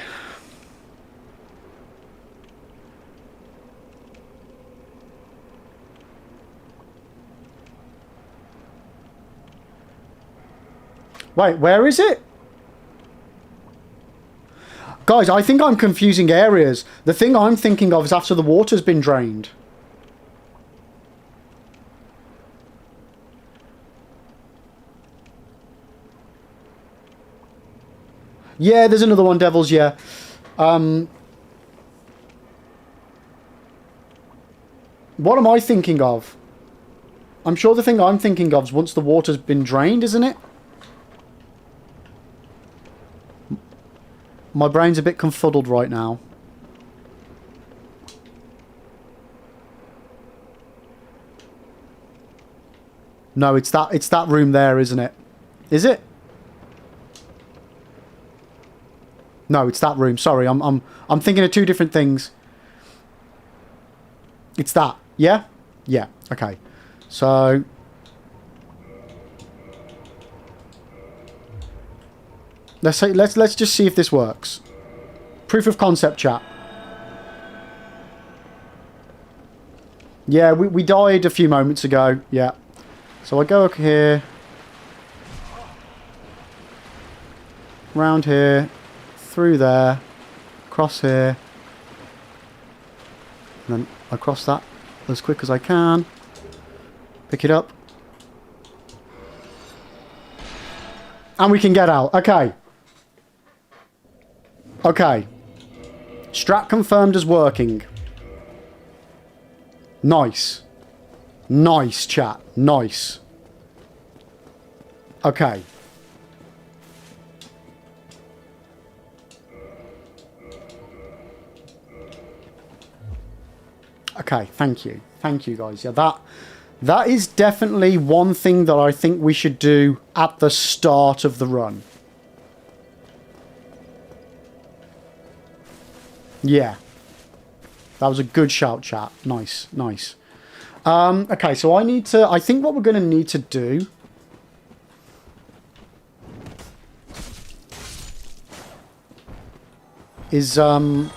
Wait, where is it? Guys, I think I'm confusing areas. The thing I'm thinking of is after the water's been drained. Yeah, there's another one, Devils, yeah. What am I thinking of? I'm sure the thing I'm thinking of is once the water's been drained, isn't it? My brain's a bit confuddled right now. No, it's that room there, isn't it? Is it? No, it's that room. Sorry, I'm thinking of two different things. It's that. Yeah? Yeah. Okay. So let's just see if this works. Proof of concept, chat. Yeah, we died a few moments ago. Yeah. So I go up here. Round here. Through there, across here, and then across that as quick as I can. Pick it up. And we can get out. Okay. Okay. Strat confirmed as working. Nice. Nice, chat. Nice. Okay. Okay, thank you. Thank you, guys. Yeah, that is definitely one thing that I think we should do at the start of the run. Yeah. That was a good shout, chat. Nice, nice. Okay, so I think what we're going to need to do is, I'm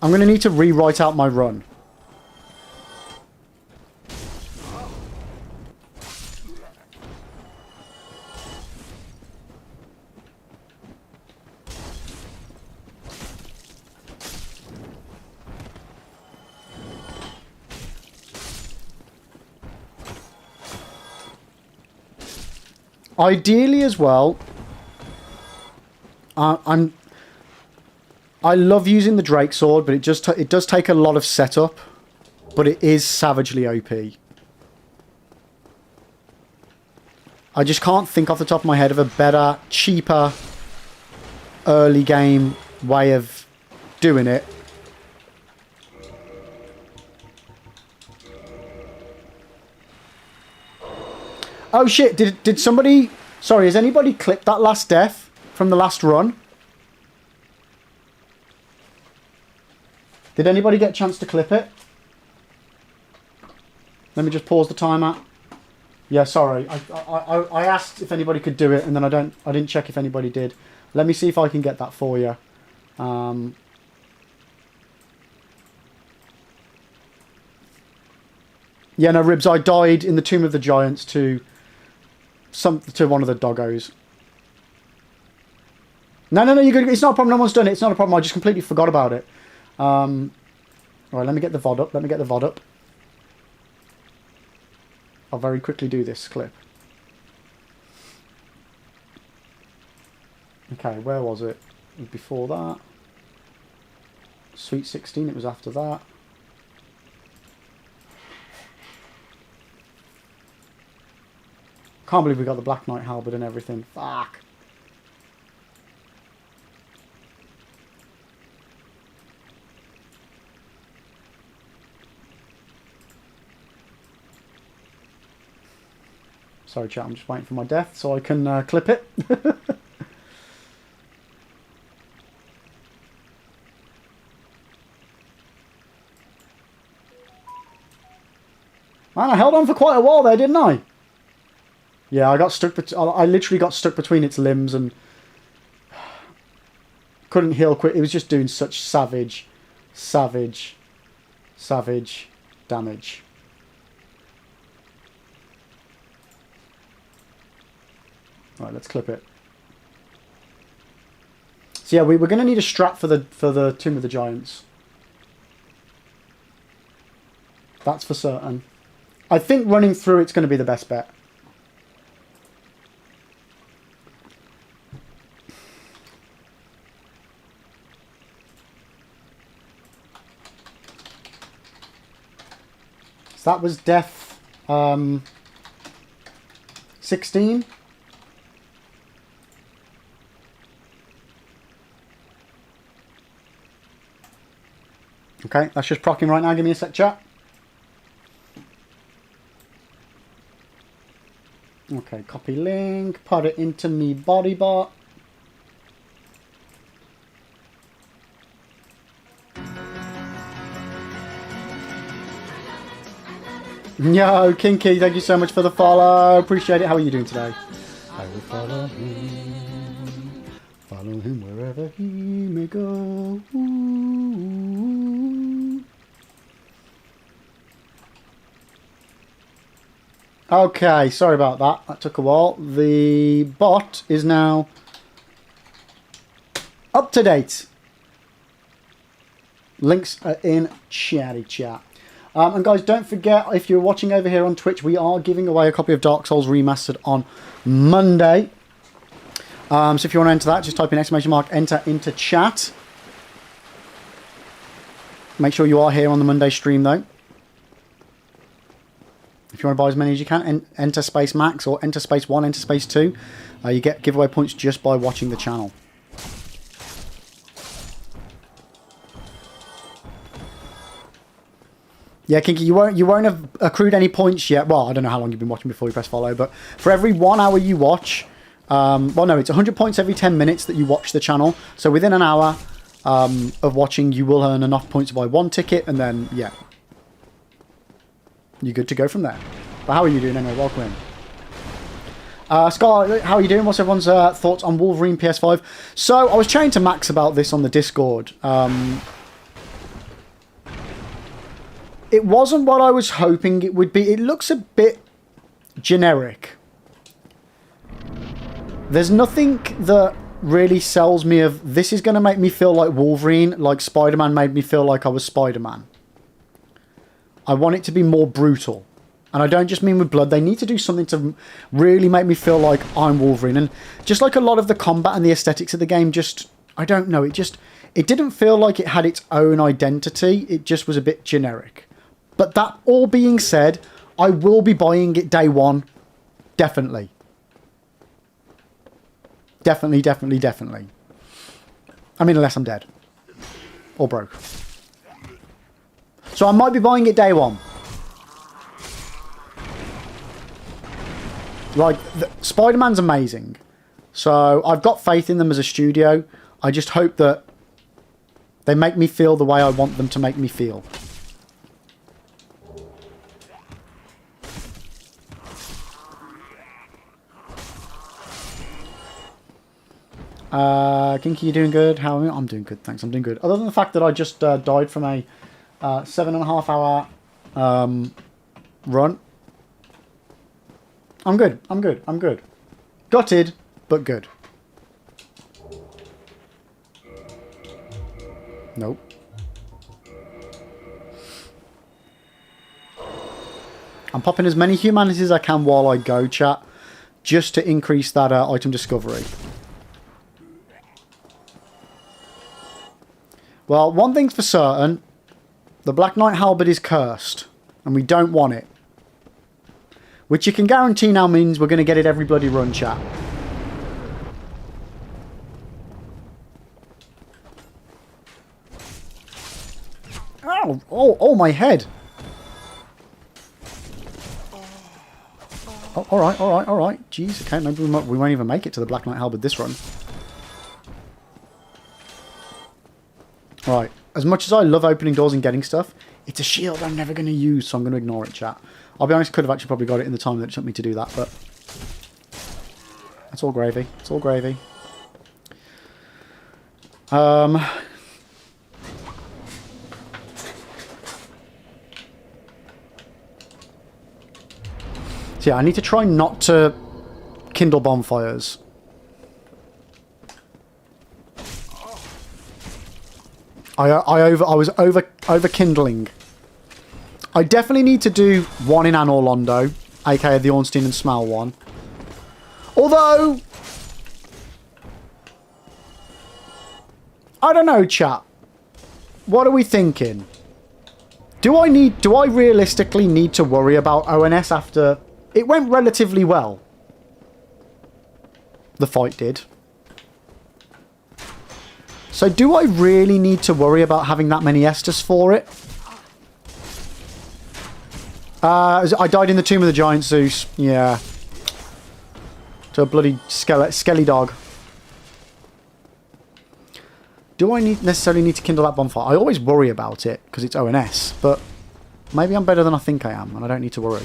going to need to rewrite out my run. Ideally as well, I love using the Drake Sword, but it does take a lot of setup, but it is savagely OP. I just can't think off the top of my head of a better, cheaper, early game way of doing it. Oh shit, did somebody... Sorry, has anybody clipped that last death from the last run? Did anybody get a chance to clip it? Let me just pause the timer. Yeah, sorry. I asked if anybody could do it, and then I didn't check if anybody did. Let me see if I can get that for you. Yeah, no, Ribs, I died in the Tomb of the Giants to one of the doggos. No, you're good. It's not a problem. No one's done it. It's not a problem. I just completely forgot about it. Alright, let me get the VOD up. I'll very quickly do this clip. Okay, where was it? It was before that. Sweet 16, it was after that. Can't believe we got the Black Knight halberd and everything. Fuck. Sorry, chat, I'm just waiting for my death so I can clip it. Man, I held on for quite a while there, didn't I? Yeah, I got stuck. I literally got stuck between its limbs and couldn't heal quick. It was just doing such savage damage. Right, let's clip it. So yeah, we're going to need a strat for the Tomb of the Giants. That's for certain. I think running through it's going to be the best bet. So that was death 16. Okay, that's just procking right now. Give me a sec, chat. Okay, copy link, put it into me body bot. Yo, Kinky, thank you so much for the follow. Appreciate it. How are you doing today? I will follow him wherever he may go. Ooh. Okay, sorry about that. That took a while. The bot is now up to date. Links are in chatty chat. And guys, don't forget, if you're watching over here on Twitch, we are giving away a copy of Dark Souls Remastered on Monday. So if you want to enter that, just type in !enter into chat. Make sure you are here on the Monday stream, though. If you want to buy as many as you can, enter space max or enter space 1, enter space 2. You get giveaway points just by watching the channel. Yeah, Kinky, you won't have accrued any points yet. Well, I don't know how long you've been watching before you press follow, but for every 1 hour you watch, well, no, it's 100 points every 10 minutes that you watch the channel. So within an hour of watching, you will earn enough points to buy 1 ticket, and then, yeah, you're good to go from there. But how are you doing anyway? Welcome in. Scar, how are you doing? What's everyone's thoughts on Wolverine PS5? So, I was chatting to Max about this on the Discord. It wasn't what I was hoping it would be. It looks a bit generic. There's nothing that really sells me of, this is going to make me feel like Wolverine, like Spider-Man made me feel like I was Spider-Man. I want it to be more brutal. And I don't just mean with blood. They need to do something to really make me feel like I'm Wolverine. And just like a lot of the combat and the aesthetics of the game, just, I don't know, it didn't feel like it had its own identity. It just was a bit generic. But that all being said, I will be buying it day one. Definitely. Definitely, definitely, definitely. I mean, unless I'm dead. Or broke. So I might be buying it day one. Like, Spider-Man's amazing. So I've got faith in them as a studio. I just hope that they make me feel the way I want them to make me feel. Kinky, you doing good? How are you? I'm doing good, thanks. I'm doing good. Other than the fact that I just died from a 7.5 hour run. I'm good. I'm good. I'm good. Gutted, but good. Nope. I'm popping as many humanities as I can while I go, chat, just to increase that item discovery. Well, one thing's for certain. The Black Knight Halberd is cursed, and we don't want it. Which you can guarantee now means we're going to get it every bloody run, chat. Ow! Oh, my head! Oh, alright, alright, alright. Jeez, okay, maybe we won't even make it to the Black Knight Halberd this run. Right, as much as I love opening doors and getting stuff, it's a shield I'm never going to use, so I'm going to ignore it, chat. I'll be honest, could have actually probably got it in the time that it took me to do that, but that's all gravy. It's all gravy. So yeah, I need to try not to kindle bonfires. I was over kindling. I definitely need to do one in Anor Londo, aka the Ornstein and Smough one. Although, I don't know, chat. What are we thinking? Do I realistically need to worry about ONS after it went relatively well? The fight did. So do I really need to worry about having that many Estus for it? I died in the Tomb of the Giant Zeus. Yeah. To a bloody skelly dog. Do I necessarily need to kindle that bonfire? I always worry about it because it's ONS, but maybe I'm better than I think I am and I don't need to worry.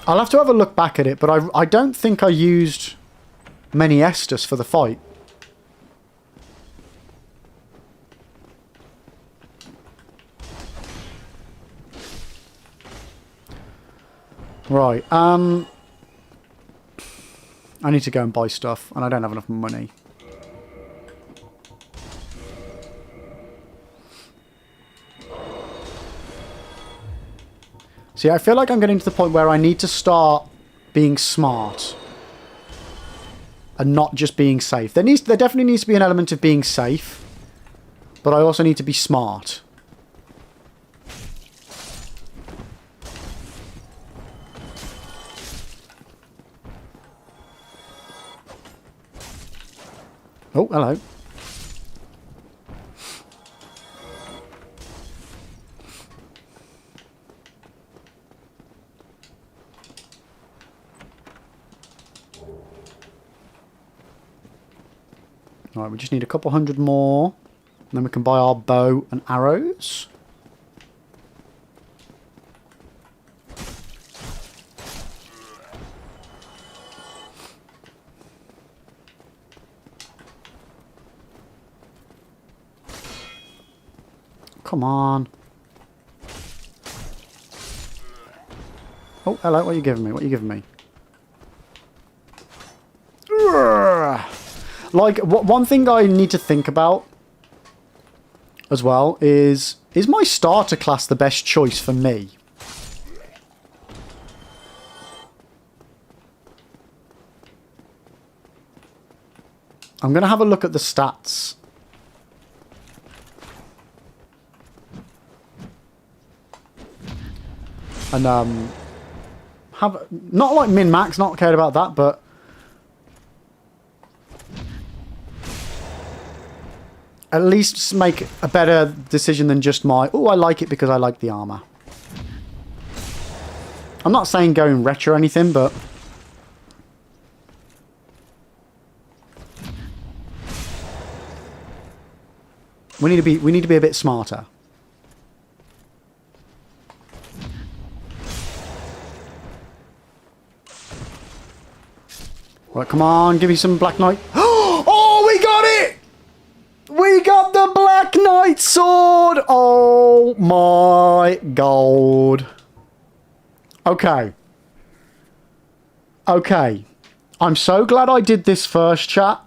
I'll have to have a look back at it, but I don't think I used many Estus for the fight. Right, I need to go and buy stuff, and I don't have enough money. See, I feel like I'm getting to the point where I need to start being smart. And not just being safe. There definitely needs to be an element of being safe. But I also need to be smart. Oh, hello. Alright, we just need a couple hundred more. And then we can buy our bow and arrows. Come on. Oh, hello. What are you giving me? What are you giving me? Like, one thing I need to think about as well is my starter class the best choice for me? I'm going to have a look at the stats. And, have, not like min-max, not cared about that, but at least make a better decision than just my, oh, I like it because I like the armor. I'm not saying going retro or anything, but we need to be a bit smarter. Right, come on, give me some Black Knight. Oh, we got it! We got the Black Knight sword! Oh my god. Okay. Okay. I'm so glad I did this first, chat.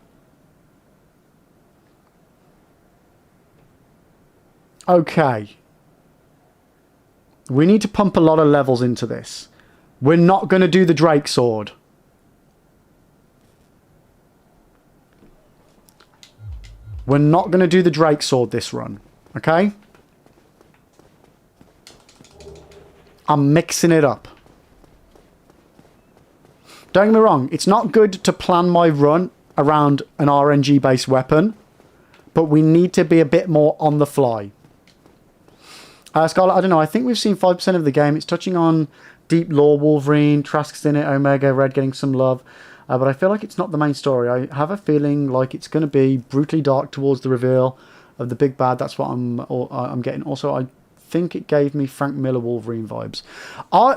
Okay. We need to pump a lot of levels into this. We're not going to do the Drake sword. We're not going to do the Drake sword this run. Okay? I'm mixing it up. Don't get me wrong. It's not good to plan my run around an RNG-based weapon. But we need to be a bit more on the fly. Scarlet, I don't know. I think we've seen 5% of the game. It's touching on deep lore, Wolverine, Trask's in it, Omega, Red getting some love. But I feel like it's not the main story. I have a feeling like it's going to be brutally dark towards the reveal of the big bad. That's what I'm getting. Also, I think it gave me Frank Miller Wolverine vibes. I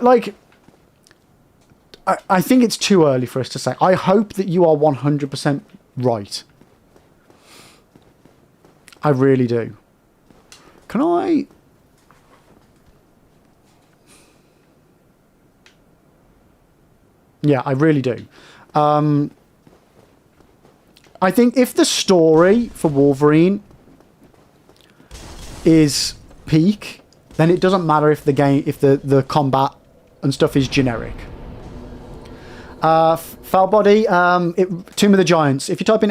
think it's too early for us to say. I hope that you are 100% right. I really do. Can I... Yeah, I really do. I think if the story for Wolverine is peak, then it doesn't matter if the game, if the combat and stuff is generic. Foulbody, Tomb of the Giants. If you type in !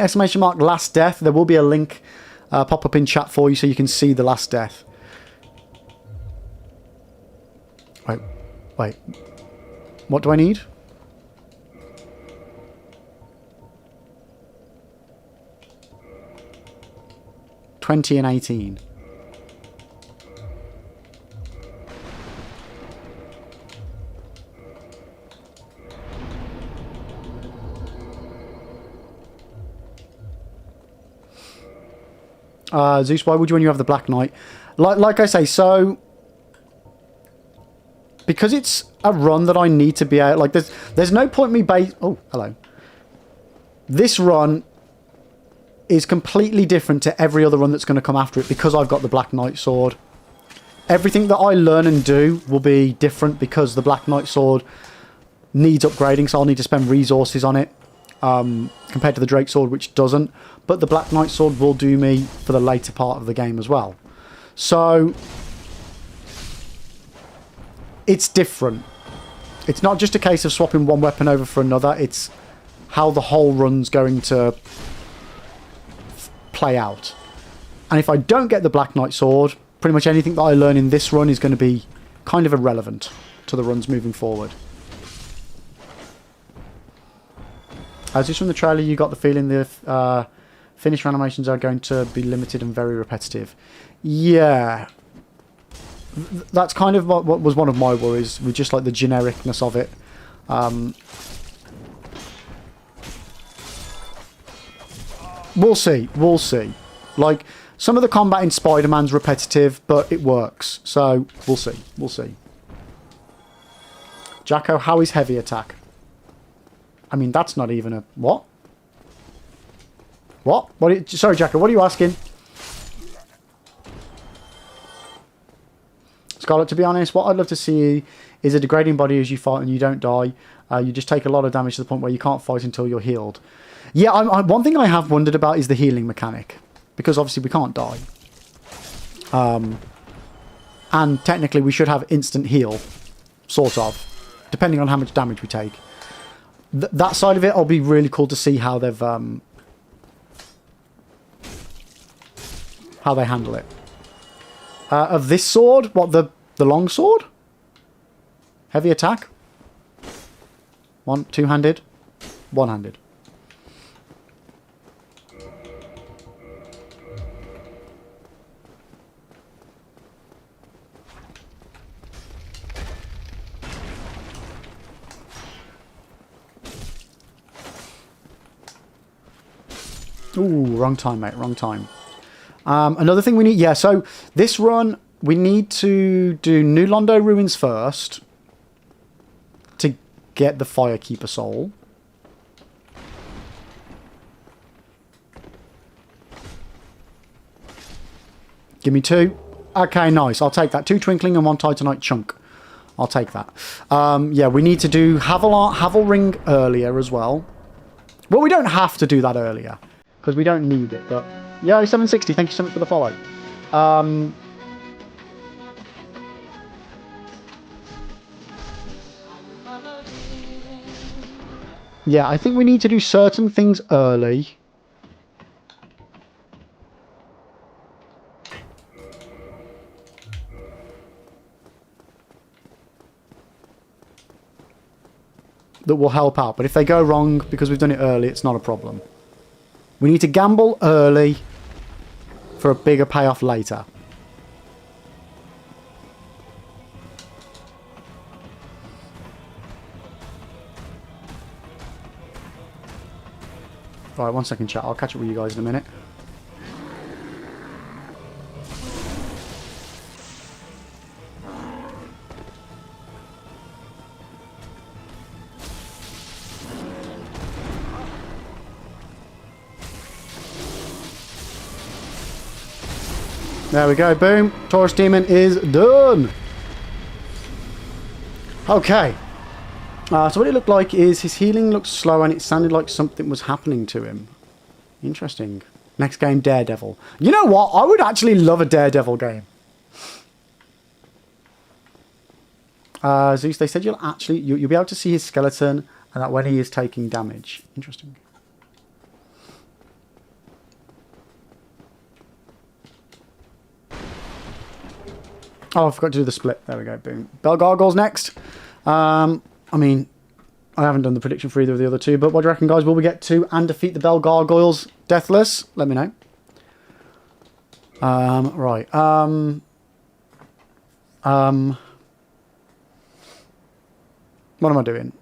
Last Death, there will be a link pop up in chat for you so you can see the Last Death. Wait. What do I need? $20 and $18. Zeus, why would you when you have the Black Knight? Like I say, so because it's a run that I need to be out. Like there's no point me base. Oh, hello. This run is completely different to every other run that's going to come after it because I've got the Black Knight sword. Everything that I learn and do will be different because the Black Knight sword needs upgrading, so I'll need to spend resources on it. compared to the Drake Sword, which doesn't. But the Black Knight Sword will do me for the later part of the game as well. So it's different. It's not just a case of swapping one weapon over for another. It's how the whole run's going to play out. And if I don't get the Black Knight Sword, pretty much anything that I learn in this run is going to be kind of irrelevant to the runs moving forward. As just from the trailer, you got the feeling the finisher animations are going to be limited and very repetitive. Yeah. That's kind of what was one of my worries, with just like the genericness of it. We'll see. We'll see. Like, some of the combat in Spider-Man's repetitive, but it works. So, we'll see. We'll see. Jacko, how is heavy attack? I mean, that's not even a... What? What? Sorry, Jacko, what are you asking? Scarlet, to be honest, what I'd love to see is a degrading body as you fight and you don't die. You just take a lot of damage to the point where you can't fight until you're healed. Yeah, one thing I have wondered about is the healing mechanic. Because obviously we can't die. And technically we should have instant heal. Sort of. Depending on how much damage we take. That side of it, I'll be really cool to see how they've... how they handle it. Of this sword, what, the long sword? Heavy attack? Two-handed? One-handed. Ooh, wrong time, mate. Wrong time. Another thing we need... Yeah, so this run, we need to do New Londo Ruins first to get the Firekeeper Soul. Give me 2. Okay, nice. I'll take that. 2 Twinkling and 1 Titanite Chunk. I'll take that. Yeah, we need to do Havel Ring earlier as well. Well, we don't have to do that earlier, because we don't need it, but... Yo, 760, thank you so much for the follow. Yeah, I think we need to do certain things early. That will help out, but if they go wrong because we've done it early, it's not a problem. We need to gamble early for a bigger payoff later. Alright, 1 second, chat. I'll catch up with you guys in a minute. There we go, boom. Taurus Demon is done. Okay. So what it looked like is his healing looked slow and it sounded like something was happening to him. Interesting. Next game, Daredevil. You know what? I would actually love a Daredevil game. Zeus, they said you'll be able to see his skeleton and that when he is taking damage. Interesting. Oh, I forgot to do the split. There we go. Boom. Bell Gargoyles next. I mean, I haven't done the prediction for either of the other two, but what do you reckon, guys? Will we get to and defeat the Bell Gargoyles deathless? Let me know. Right. What am I doing?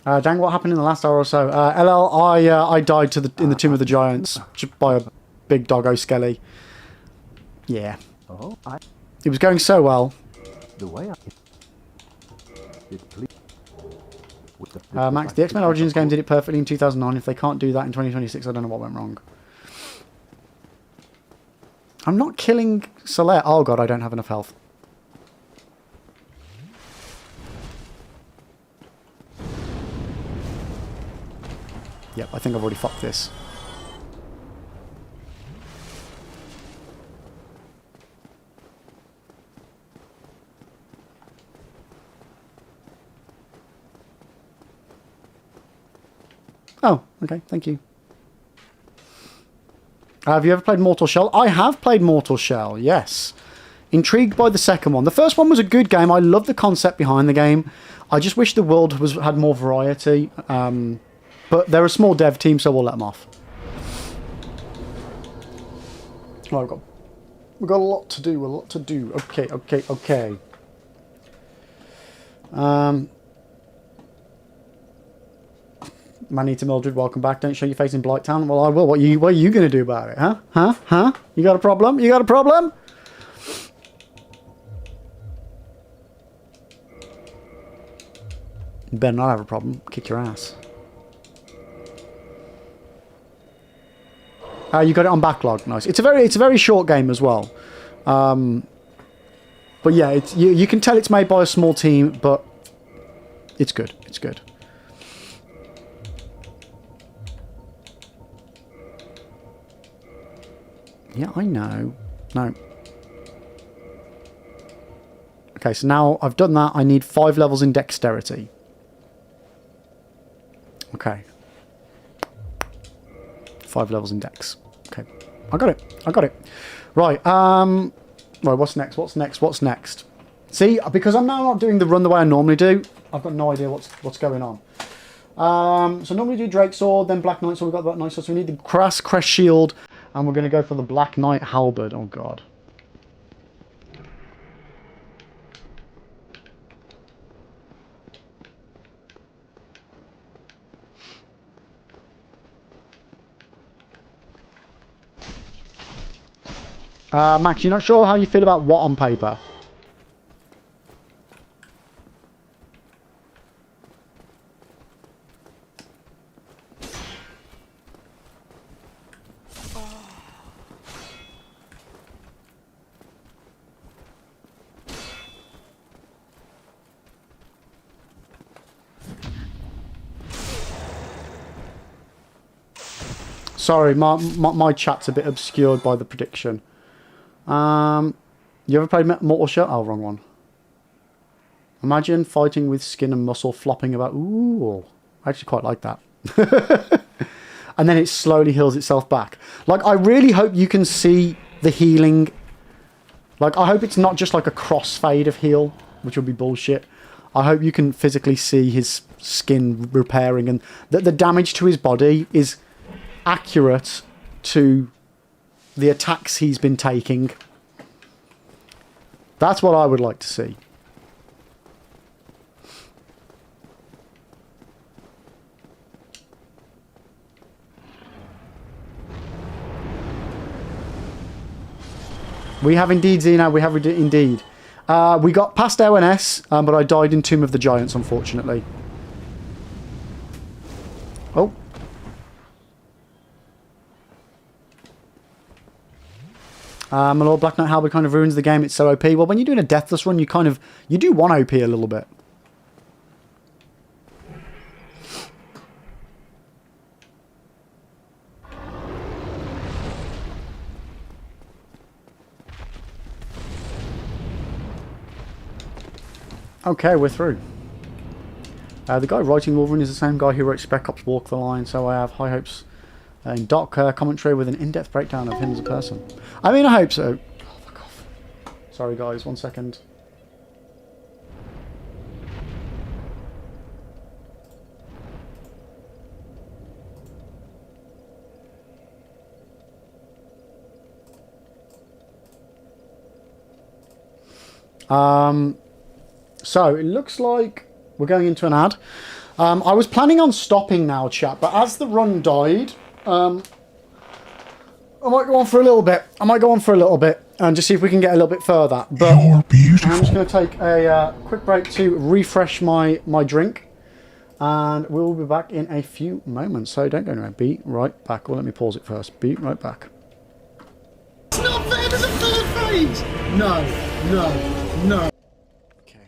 Dang, what happened in the last hour or so? LL, I died in the Tomb of the Giants by a big doggo skelly. Yeah. It was going so well. Max, the X-Men Origins game did it perfectly in 2009. If they can't do that in 2026, I don't know what went wrong. I'm not killing Soler. Oh god, I don't have enough health. Yep, I think I've already fucked this. Oh, okay, thank you. Have you ever played Mortal Shell? I have played Mortal Shell, yes. Intrigued by the second one. The first one was a good game. I love the concept behind the game. I just wish the world had more variety. But they're a small dev team, so we'll let them off. Oh, we've got a lot to do, Okay. Manita Mildred, welcome back. Don't show your face in Blighttown. Well, I will. What are you going to do about it, huh? Huh? You got a problem? You better not have a problem. Kick your ass. You got it on backlog. Nice. It's a very short game as well. But yeah, you can tell it's made by a small team, but it's good. It's good. Yeah, I know. No. Okay, so now I've done that. I need 5 levels in dexterity. Okay. 5 levels in dex. Okay. I got it. Right, right, what's next? See, because I'm now not doing the run the way I normally do, I've got no idea what's going on. So normally do Drake Sword, then Black Knight, so we've got Black Knight Sword, so we need the Crest Shield, and we're going to go for the Black Knight Halberd. Oh, God. Max, you're not sure how you feel about what on paper? Sorry, my chat's a bit obscured by the prediction. You ever played Mortal Shell? Oh, wrong one. Imagine fighting with skin and muscle flopping about. Ooh, I actually quite like that. And then it slowly heals itself back. Like, I really hope you can see the healing. Like, I hope it's not just like a crossfade of heal, which would be bullshit. I hope you can physically see his skin repairing and that the damage to his body is accurate to the attacks he's been taking. That's what I would like to see. We have indeed, Zena. We have indeed. We got past ONS, but I died in Tomb of the Giants, unfortunately. Oh. My Lord, Black Knight Halberd kind of ruins the game. It's so OP. Well, when you're doing a Deathless run, you do want OP a little bit. Okay, we're through. The guy writing Lordran is the same guy who wrote Spec Ops Walk the Line, so I have high hopes in Doc commentary with an in-depth breakdown of him as a person. I mean, I hope so. Oh, fuck off. Sorry, guys, 1 second. So, it looks like we're going into an ad. I was planning on stopping now, chat, but as the run died, I might go on for a little bit. And just see if we can get a little bit further. But you're beautiful. I'm just going to take a quick break to refresh my drink. And we'll be back in a few moments. So don't go anywhere. Be right back. Well, let me pause it first. Be right back. It's not fair to the third phase! No. Okay,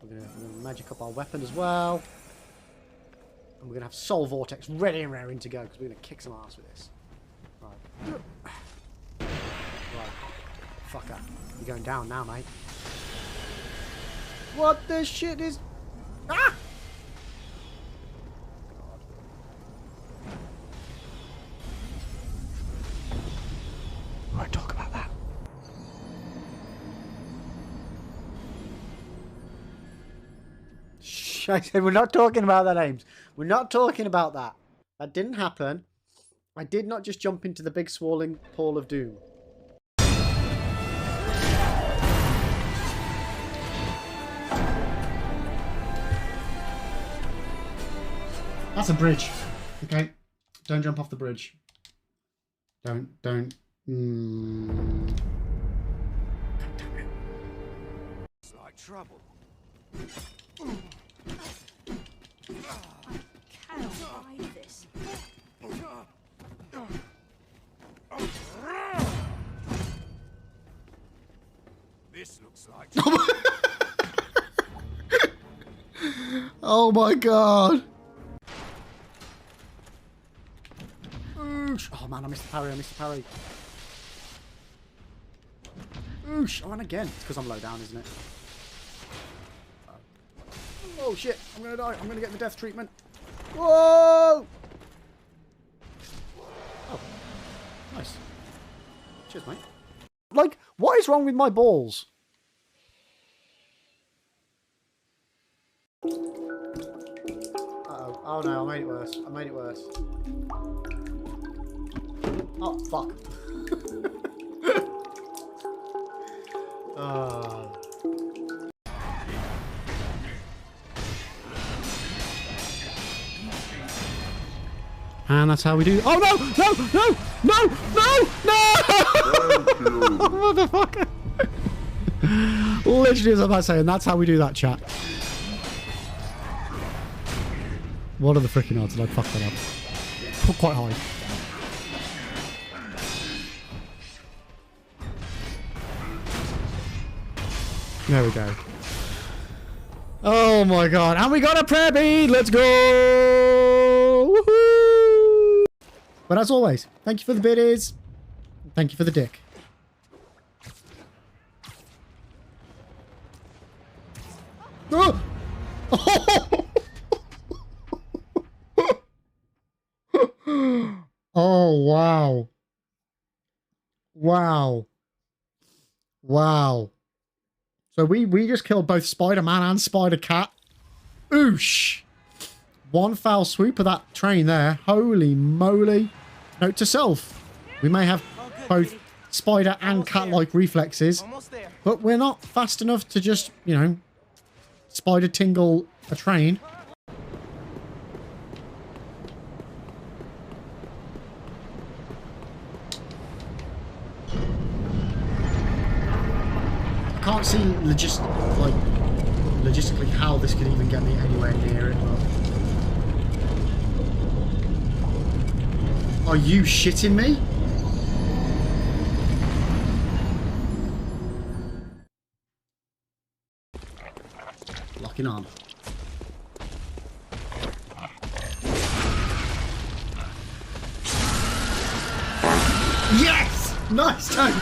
we're gonna magic up our weapon as well. And we're going to have Soul Vortex ready and raring to go because we're going to kick some ass with this. Right. Right. Fucker. You're going down now, mate. What the shit is... Ah! I won't talk about that. Shh, I said we're not talking about that, Ames. We're not talking about that. That didn't happen. I did not just jump into the big swirling pool of doom. That's a bridge. Okay. Don't jump off the bridge. Don't. It's like trouble. Cannot hide this. This looks like trouble. Oh my god. Oosh. Oh man, I missed the parry. Oosh. I ran again. It's because I'm low down, isn't it? Oh shit, I'm gonna die. I'm gonna get the death treatment. Whoa! Oh. Nice. Cheers, mate. Like, what is wrong with my balls? Uh-oh. Oh no, I made it worse. Oh, fuck. And that's how we do. Oh no! Motherfucker! Literally, as I'm about saying, that's how we do that, chat. What are the freaking odds that I'd fuck that up? Put quite high. There we go. Oh my god. And we got a prayer bead. Let's go. Woohoo. But as always, thank you for the biddies. Thank you for the dick. Oh, oh wow. Wow. So we just killed both Spider-Man and Spider-Cat. Oosh. One foul swoop of that train there. Holy moly. Note to self. We may have both spider and cat-like reflexes, but we're not fast enough to just, you know, spider tingle a train. I can't see logistically how this could even get me anywhere near it. But... Are you shitting me? Locking on. Yes! Nice time.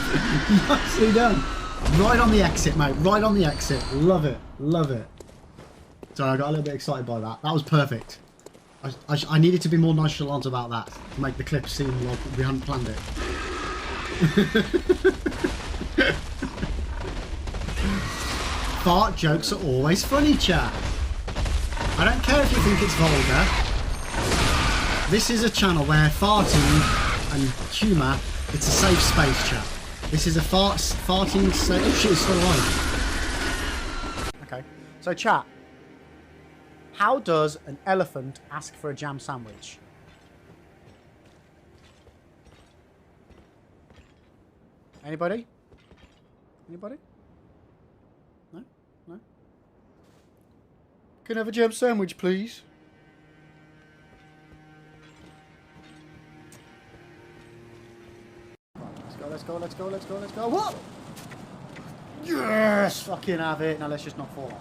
Nicely done. Right on the exit, mate. Right on the exit. Love it. Love it. Sorry, I got a little bit excited by that. That was perfect. I needed to be more nonchalant about that to make the clip seem like we hadn't planned it. Fart jokes are always funny, chat. I don't care if you think it's vulgar. This is a channel where farting and humour, it's a safe space, chat. This is a farting safe... Oh shit, it's still alive. Okay, so chat. How does an elephant ask for a jam sandwich? Anybody? Anybody? No? No? Can I have a jam sandwich, please? Let's go, let's go, let's go, let's go. Whoa! Yes! Fucking have it. Now let's just not fall off.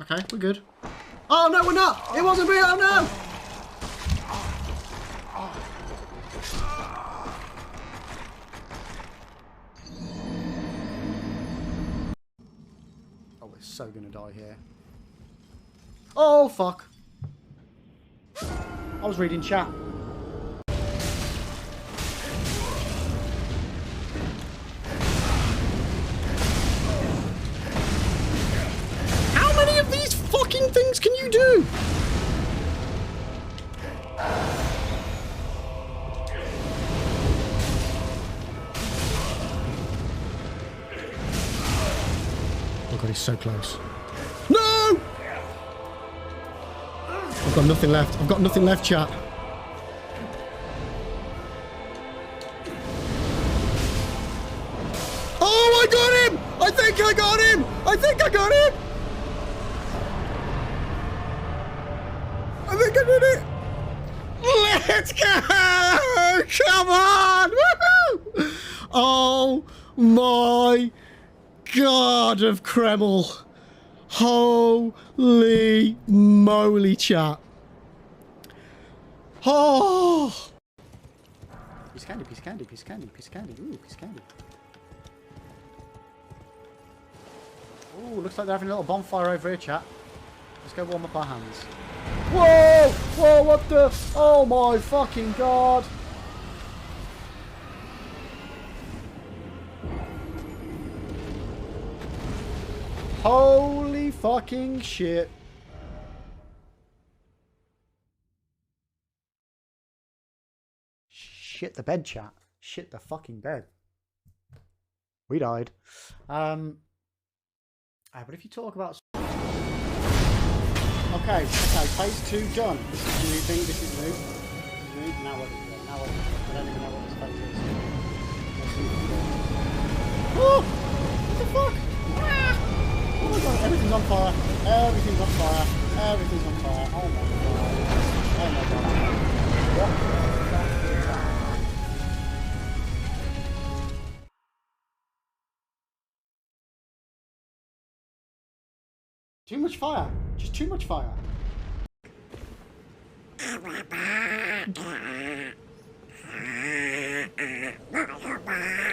Okay, we're good. Oh, no, we're not! It wasn't me! Oh, no! Oh, we're so gonna die here. Oh, fuck. I was reading chat. How many of these fucking things can you do? Oh god, he's so close. No! I've got nothing left. I've got nothing left, chat. Oh, I got him! I think I got him! I think I got him! I think I did it! Let's go! Come on! Woohoo! Oh my god of Kreml. Holy moly, chat. Oh! Piece of candy, piece of candy, piece of candy, piece of candy. Ooh, piece of candy. Ooh, looks like they're having a little bonfire over here, chat. Let's go warm up our hands. Whoa! Whoa, what the? Oh my fucking god! Holy fucking shit. Shit the bed, chat. Shit the fucking bed. We died. But if you talk about... Okay, phase 2 done. This is new thing, this is new. Now what is it? Now what is it? I don't even know what this phase is. Oh! What the fuck? Ah! Oh my god, everything's on fire. Everything's on fire. Everything's on fire. Oh my god. Oh my god. What the fuck is that? Too much fire. Just too much fire.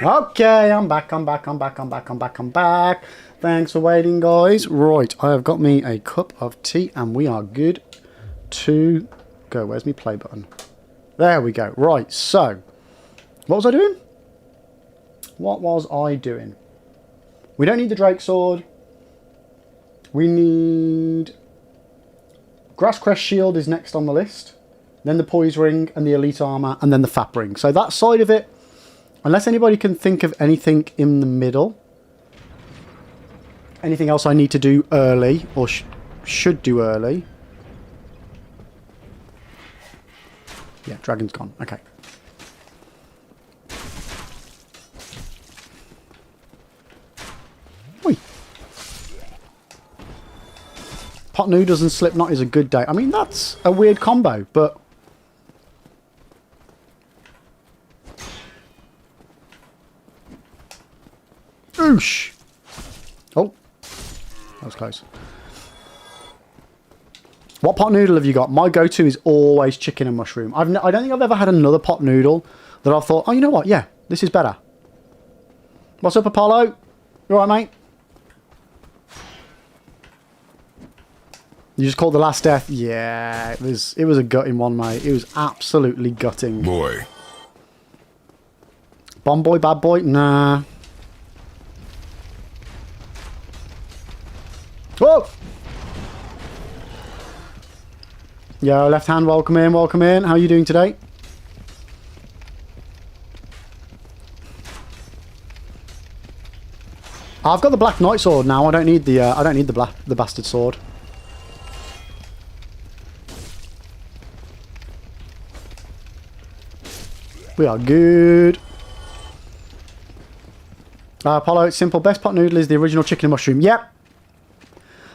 Okay, I'm back. Thanks for waiting, guys. Right, I have got me a cup of tea and we are good to go. Where's my play button? There we go. Right, so what was I doing? We don't need the Drake sword. We need... Grasscrest Shield is next on the list. Then the Poise Ring and the Elite Armor and then the Fap Ring. So that side of it, unless anybody can think of anything in the middle. Anything else I need to do early or should do early. Yeah, dragon's gone. Okay. Oi. Pot noodles and Slipknot is a good day. I mean, that's a weird combo, but... Oosh! Oh. That was close. What pot noodle have you got? My go-to is always chicken and mushroom. I don't think I've ever had another pot noodle that I've thought, oh, you know what? Yeah, this is better. What's up, Apollo? You alright, mate? You just called the last death? Yeah, it was a gutting one, mate. It was absolutely gutting. Boy. Bomb boy, bad boy? Nah. Whoa! Yo, left hand, welcome in, welcome in. How are you doing today? I've got the Black Knight sword now. I don't need the bastard sword. We are good. Apollo, it's simple. Best pot noodle is the original chicken and mushroom. Yep.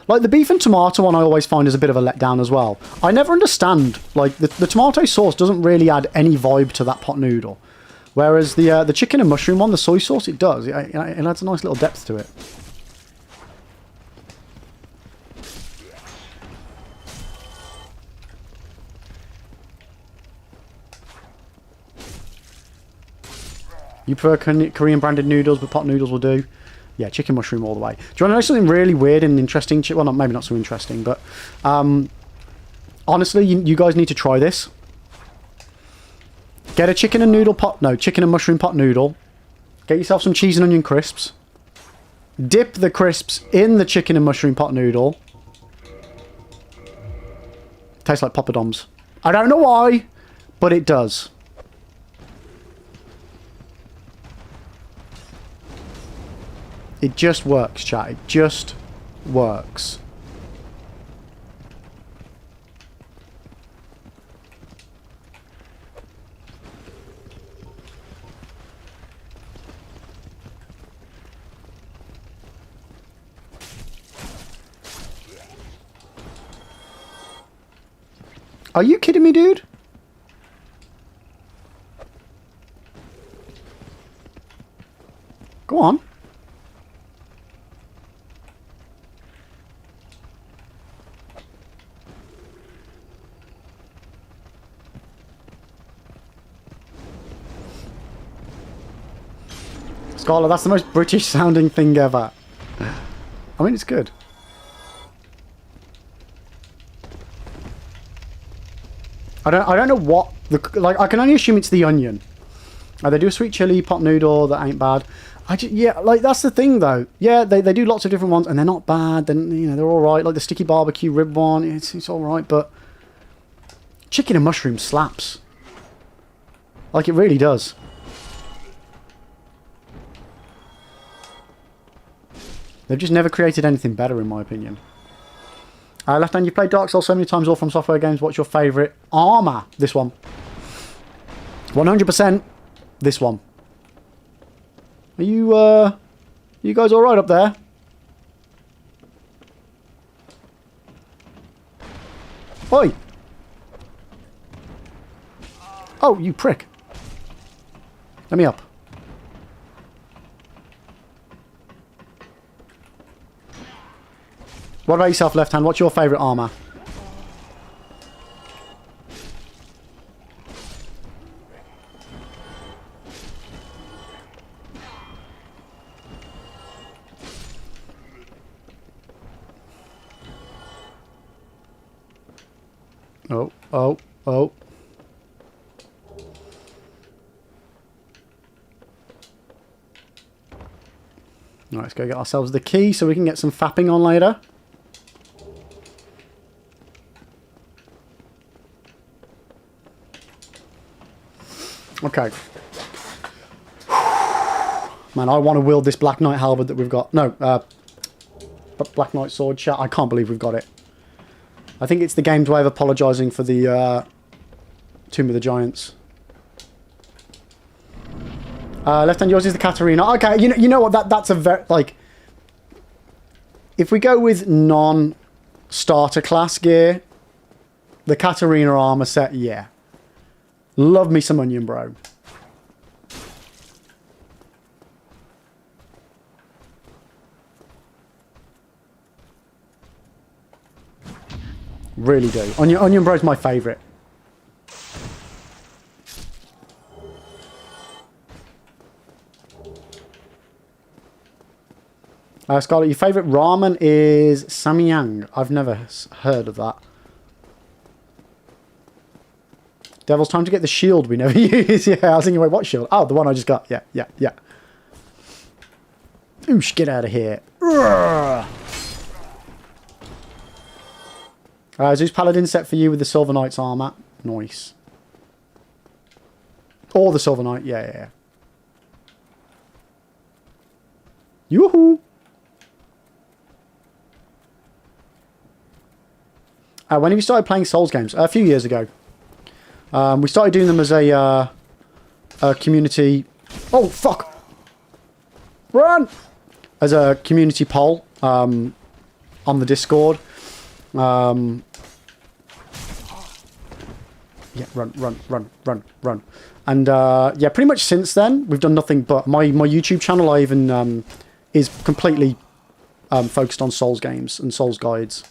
Like, the beef and tomato one I always find is a bit of a letdown as well. I never understand. Like, the tomato sauce doesn't really add any vibe to that pot noodle. Whereas the chicken and mushroom one, the soy sauce, it does. It adds a nice little depth to it. You prefer Korean branded noodles, but pot noodles will do. Yeah, chicken mushroom all the way. Do you want to know something really weird and interesting? Well, maybe not so interesting, but honestly, you guys need to try this. Get a chicken and mushroom pot noodle. Get yourself some cheese and onion crisps. Dip the crisps in the chicken and mushroom pot noodle. Tastes like poppadoms. I don't know why, but it does. It just works, chat. It just works. Are you kidding me, dude? Go on. Scarlet, that's the most British sounding thing ever. I mean, it's good. I don't know what like I can only assume it's the onion. They do a sweet chili pot noodle that ain't bad. Yeah, like that's the thing though. Yeah, they do lots of different ones and they're not bad. Then they're all right. Like the sticky barbecue rib one, it's all right. But chicken and mushroom slaps. Like it really does. They've just never created anything better, in my opinion. Left hand, you played Dark Souls so many times, all from software games. What's your favourite armour? This one. 100% this one. Are you guys alright up there? Oi! Oh, you prick. Let me up. What about yourself, left hand? What's your favourite armour? Oh. Right, let's go get ourselves the key so we can get some fapping on later. Okay. Man, I want to wield this Black Knight halberd that we've got. No, Black Knight sword chat. I can't believe we've got it. I think it's the game's way of apologising for the Tomb of the Giants. Left hand, yours is the Katarina. Okay, you know what? That's a very like. If we go with non-starter class gear, the Katarina armor set, yeah. Love me some onion, bro. Really do. Onion bro's my favourite. Scarlett, your favourite ramen is Samyang. I've never heard of that. Devil's time to get the shield we never use. Yeah, I was thinking, wait, what shield? Oh, the one I just got. Yeah. Oosh, get out of here. Zeus Paladin set for you with the Silver Knight's armor. Nice. Or the Silver Knight. Yeah. Yoo-hoo! When have you started playing Souls games? A few years ago. We started doing them as a community... Oh, fuck! Run! As a community poll on the Discord. Yeah, run. And yeah, pretty much since then, we've done nothing but... My YouTube channel, I even is completely focused on Souls games and Souls guides.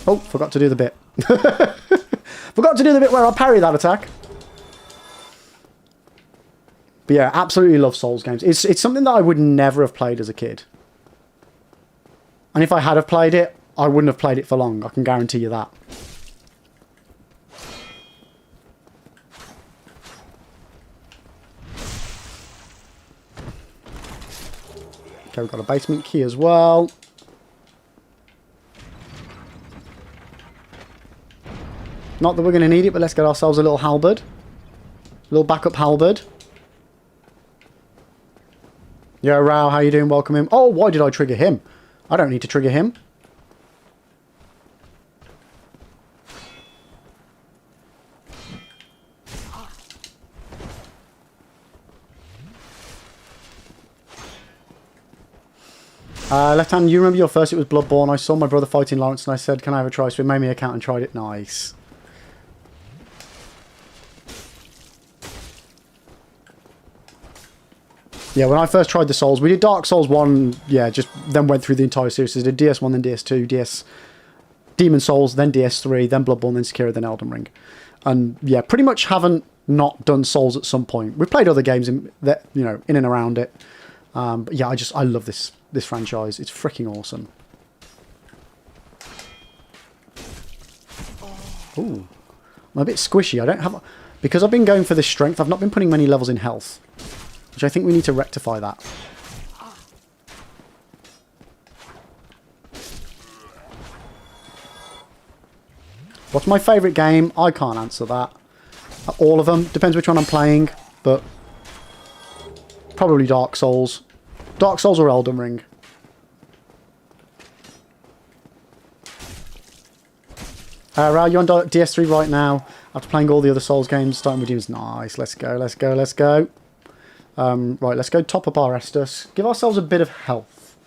Oh, forgot to do the bit. Forgot to do the bit where I parry that attack. But yeah, absolutely love Souls games. It's something that I would never have played as a kid. And if I had have played it, I wouldn't have played it for long. I can guarantee you that. Okay, we've got a basement key as well. Not that we're going to need it, but let's get ourselves a little halberd. A little backup halberd. Yo, Rao, how you doing? Welcome in. Oh, why did I trigger him? I don't need to trigger him. Left hand, you remember your first? It was Bloodborne. I saw my brother fighting Lawrence and I said, can I have a try? So we made me an account and tried it. Nice. Yeah, when I first tried the Souls, we did Dark Souls 1, yeah, just then went through the entire series. We did DS1, then DS2, Demon Souls, then DS3, then Bloodborne, then Sekiro, then Elden Ring. And yeah, pretty much haven't not done Souls at some point. We've played other games in that, you know, in and around it. But yeah, I love this franchise. It's freaking awesome. Ooh. I'm a bit squishy. I don't have... Because I've been going for this strength, I've not been putting many levels in health. Which I think we need to rectify that. What's my favourite game? I can't answer that. All of them. Depends which one I'm playing. But probably Dark Souls. Dark Souls or Elden Ring. Rao, you're on DS3 right now. After playing all the other Souls games, starting with Demons. Nice. Let's go, let's go, let's go. Right, let's go top up our Estus. Give ourselves a bit of health.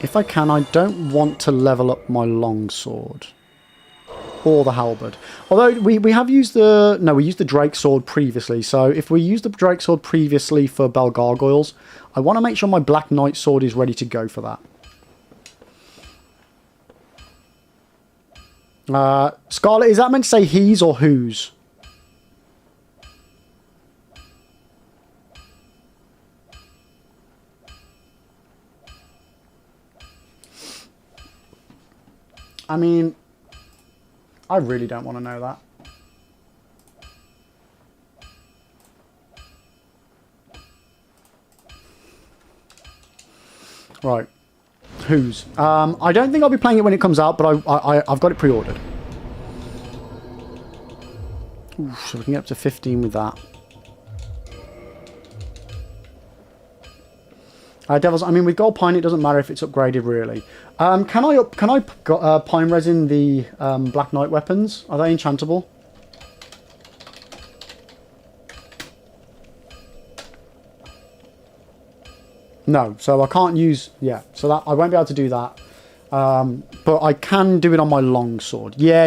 If I can, I don't want to level up my longsword. Or the halberd. Although we have used the... No, we used the Drake Sword previously. So if we used the Drake Sword previously for Bell Gargoyles, I want to make sure my Black Knight Sword is ready to go for that. Scarlet, is that meant to say he's or whose? I mean... I really don't want to know that. Right. Whose? I don't think I'll be playing it when it comes out, but I've got it pre-ordered. So we can get up to 15 with that. Devils, I mean, with Gold Pine, it doesn't matter if it's upgraded, really. Can I Pine Resin the Black Knight weapons? Are they enchantable? No, so I can't use... Yeah, so that I won't be able to do that. But I can do it on my longsword. Yeah.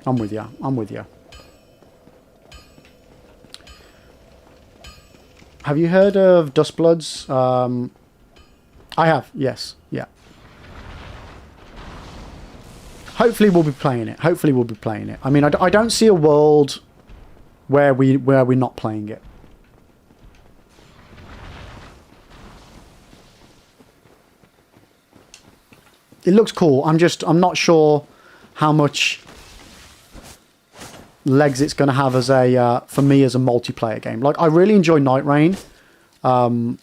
I'm with you. I'm with you. Have you heard of Dustbloods? I have, yes. Yeah. Hopefully we'll be playing it. I mean, I don't see a world where we're not playing it. It looks cool. I'm not sure how much legs it's going to have as a for me as a multiplayer game. Like, I really enjoy Night Rain, but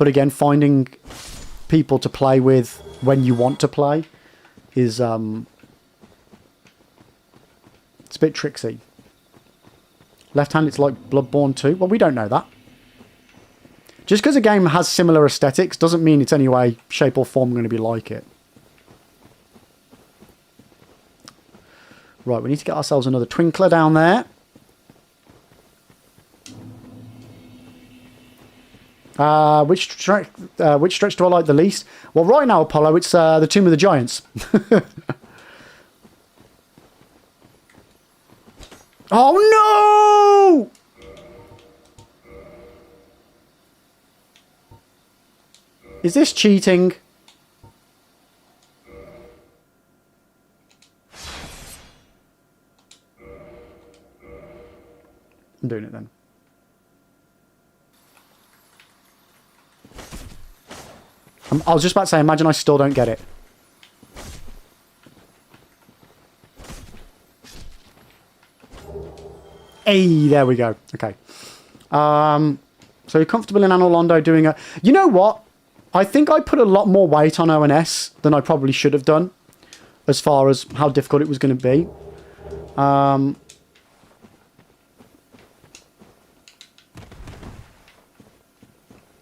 again, finding people to play with when you want to play is it's a bit tricksy. Left hand, it's like Bloodborne 2. Well, we don't know that. Just because a game has similar aesthetics doesn't mean it's any way, shape or form going to be like it. Right, we need to get ourselves another Twinkler down there. Which stretch do I like the least? Well, right now, Apollo, it's the Tomb of the Giants. Oh, no! Is this cheating? I'm doing it then. I was just about to say, imagine I still don't get it. Hey, there we go. Okay. So you're comfortable in Anor Londo doing a... You know what? I think I put a lot more weight on ONS than I probably should have done, as far as how difficult it was going to be.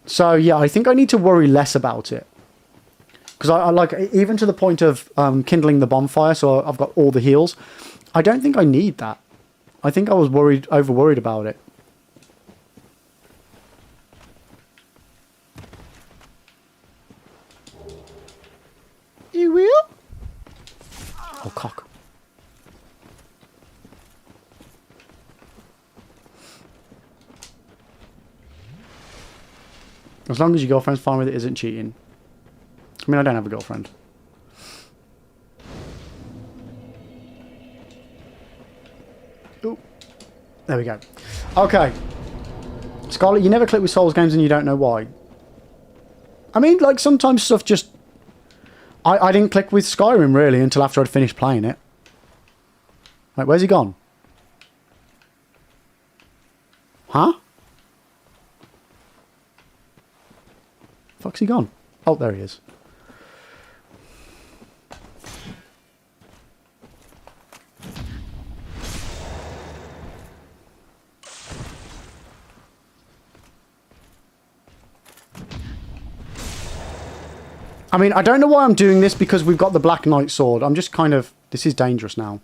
So yeah, I think I need to worry less about it. Because I like, even to the point of kindling the bonfire, so I've got all the heals. I don't think I need that. I think I was over worried about it. You will? Oh, cock. As long as your girlfriend's fine with it, isn't cheating. I mean, I don't have a girlfriend. Ooh. There we go. Okay. Scarlet, you never click with Souls games and you don't know why. I mean, like, sometimes stuff just... I didn't click with Skyrim, really, until after I'd finished playing it. Like, where's he gone? Huh? Fuck's he gone? Oh, there he is. I mean, I don't know why I'm doing this because we've got the Black Knight sword. I'm just kind of... This is dangerous now.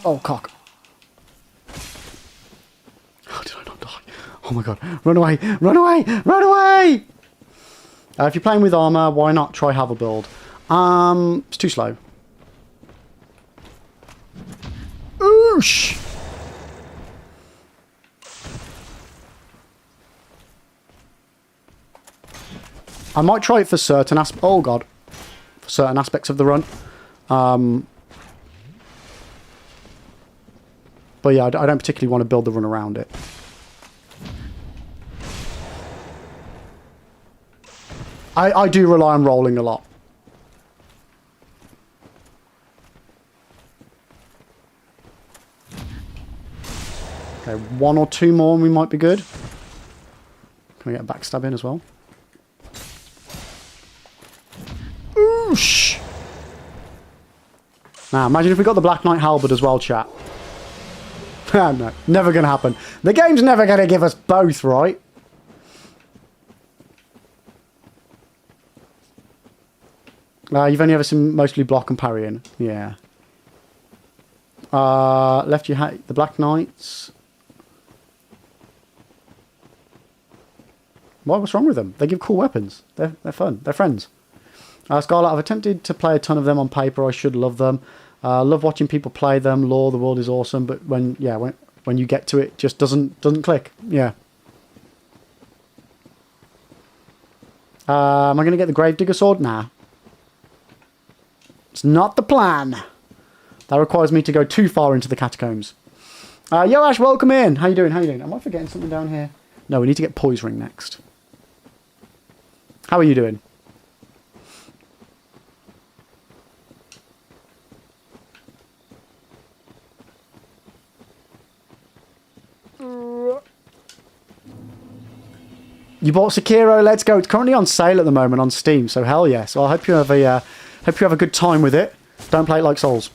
Oh, cock. How did I not die? Oh my god. Run away! Run away! Run away! If you're playing with armor, why not try have a build? It's too slow. Oosh! I might try it for certain aspects. Oh god, for certain aspects of the run. But yeah, I don't particularly want to build the run around it. I do rely on rolling a lot. Okay, one or two more and we might be good. Can we get a backstab in as well? Oosh! Now, imagine if we got the Black Knight Halberd as well, chat. No, never gonna happen. The game's never gonna give us both, right? You've only ever seen mostly block and parrying. Yeah. Left you the Black Knights. What's wrong with them? They give cool weapons. They're fun. They're friends. Scarlet, I've attempted to play a ton of them on paper. I should love them. Love watching people play them. Lore, the world is awesome, but when you get to it, just doesn't click. Yeah. Am I going to get the Gravedigger sword? Nah. It's not the plan. That requires me to go too far into the catacombs. Yo, Ash, welcome in. How you doing? How you doing? Am I forgetting something down here? No, we need to get Poise Ring next. How are you doing? You bought Sekiro? Let's go. It's currently on sale at the moment on Steam, so hell yeah. So I hope you have a good time with it. Don't play it like Souls.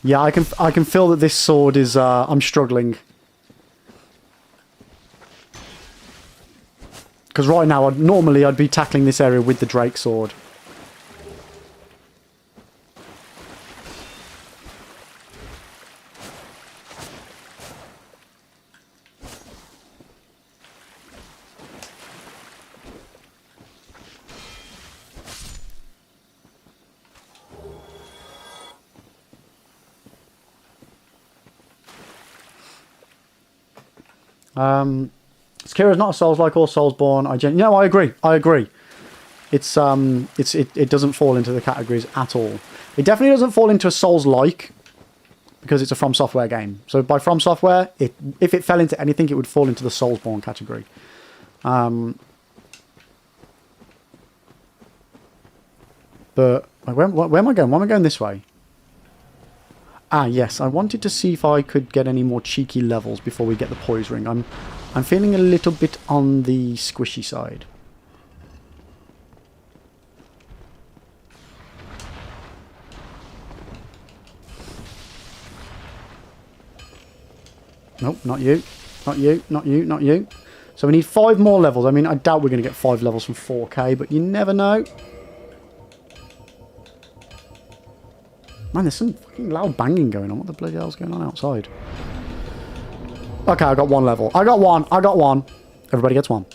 Yeah, I can feel that this sword is I'm struggling. Because right now, normally I'd be tackling this area with the Drake Sword. Sekira's not a Souls-like or Soulsborne. No, I agree. I agree. It doesn't fall into the categories at all. It definitely doesn't fall into a Souls-like because it's a FromSoftware game. So by FromSoftware, if it fell into anything, it would fall into the Soulsborne category. But where am I going? Why am I going this way? Ah, yes. I wanted to see if I could get any more cheeky levels before we get the poise ring. I'm feeling a little bit on the squishy side. Nope, not you. Not you, not you, not you. So we need 5 more levels. I mean, I doubt we're going to get 5 levels from 4K, but you never know. Man, there's some fucking loud banging going on. What the bloody hell's going on outside? Okay, I got 1 level. I got one. Everybody gets 1.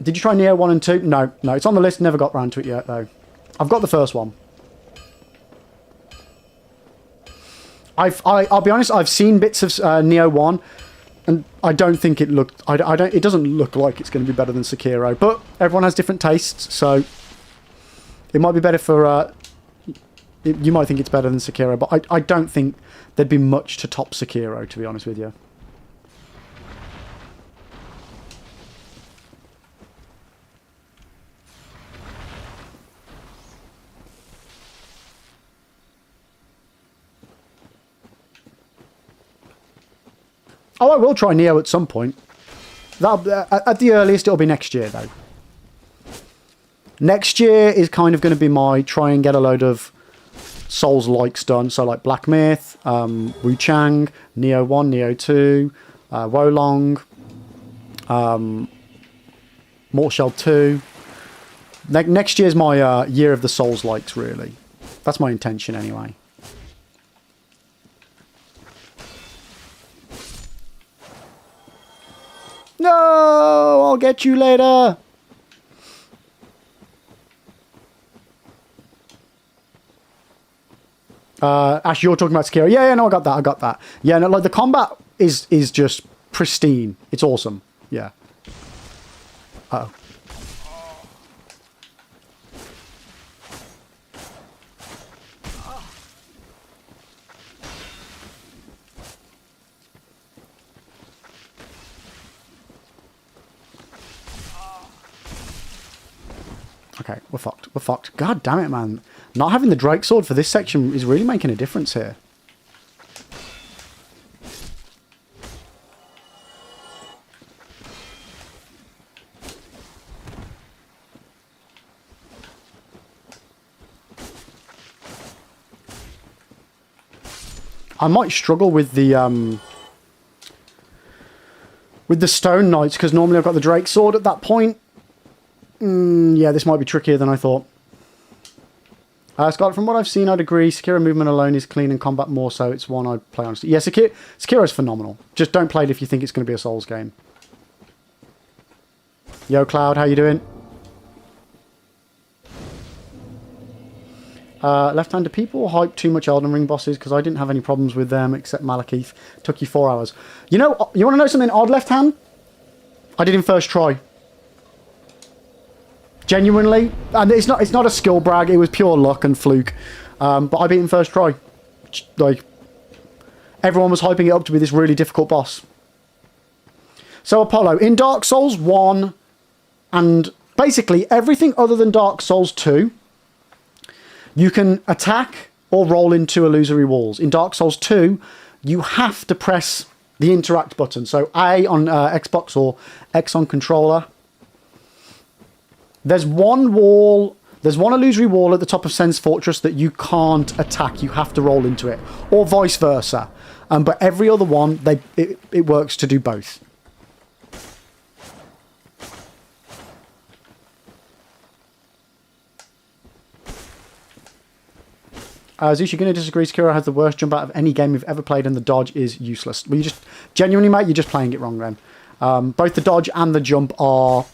Did you try Neo 1 and 2? No, it's on the list. Never got round to it yet, though. I've got the first one. I'll be honest, I've seen bits of Neo 1, and I don't think it looked... it doesn't look like it's going to be better than Sekiro, but everyone has different tastes, so it might be better for... you might think it's better than Sekiro, but I don't think there'd be much to top Sekiro, to be honest with you. Oh, I will try Neo at some point. At the earliest, it'll be next year, though. Next year is kind of going to be my try and get a load of Souls-likes done. So, like Black Myth, Wu Chang, Neo 1, Neo 2, Wolong, Mortal Shell 2. Next year's my year of the Souls-likes, really. That's my intention, anyway. No, I'll get you later. Ash, you're talking about Sekiro. Yeah, no, I got that. Yeah, no, like the combat is just pristine. It's awesome. Yeah. Uh-oh. Okay, we're fucked. We're fucked. God damn it, man. Not having the Drake Sword for this section is really making a difference here. I might struggle with the Stone Knights, because normally I've got the Drake Sword at that point. Yeah, this might be trickier than I thought. Scott, from what I've seen, I'd agree. Sekiro movement alone is clean and combat more so. It's one I'd play honestly. Yeah, Sekiro's phenomenal. Just don't play it if you think it's going to be a Souls game. Yo, Cloud, how you doing? Left-handed people hype too much Elden Ring bosses because I didn't have any problems with them except Malekith. Took you 4 hours. You know, you want to know something odd, Left Hand? I did in first try. Genuinely, and it's not a skill brag. It was pure luck and fluke, but I beat him first try. Like everyone was hyping it up to be this really difficult boss. So Apollo in Dark Souls 1 and basically everything other than Dark Souls 2, you can attack or roll into illusory walls. In Dark Souls 2, you have to press the interact button. So A on Xbox or X on controller. There's one illusory wall at the top of Sens Fortress that you can't attack. You have to roll into it, or vice versa. But every other one, it works to do both. Zeus, you're going to disagree. Sekiro has the worst jump out of any game you've ever played, and the dodge is useless. Well, you just genuinely, mate, you're just playing it wrong then. Both the dodge and the jump are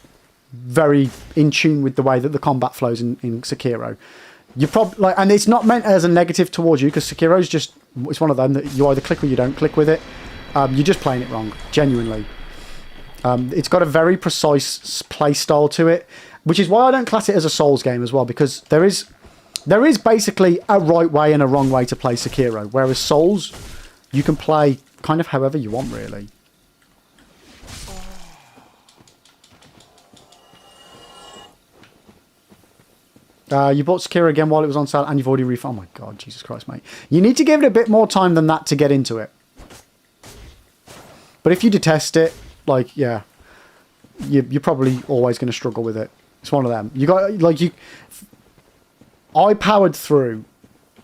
very in tune with the way that the combat flows in Sekiro. You probably like, and it's not meant as a negative towards you, because Sekiro's just, it's one of them that you either click or you don't click with it. You're just playing it wrong, genuinely. It's got a very precise play style to it, which is why I don't class it as a Souls game as well, because there is basically a right way and a wrong way to play Sekiro, whereas Souls, you can play kind of however you want, really. You bought Sekiro again while it was on sale, and you've already refunded. Oh my god, Jesus Christ, mate. You need to give it a bit more time than that to get into it. But if you detest it, like, yeah, you're probably always going to struggle with it. It's one of them. You got, like, I powered through,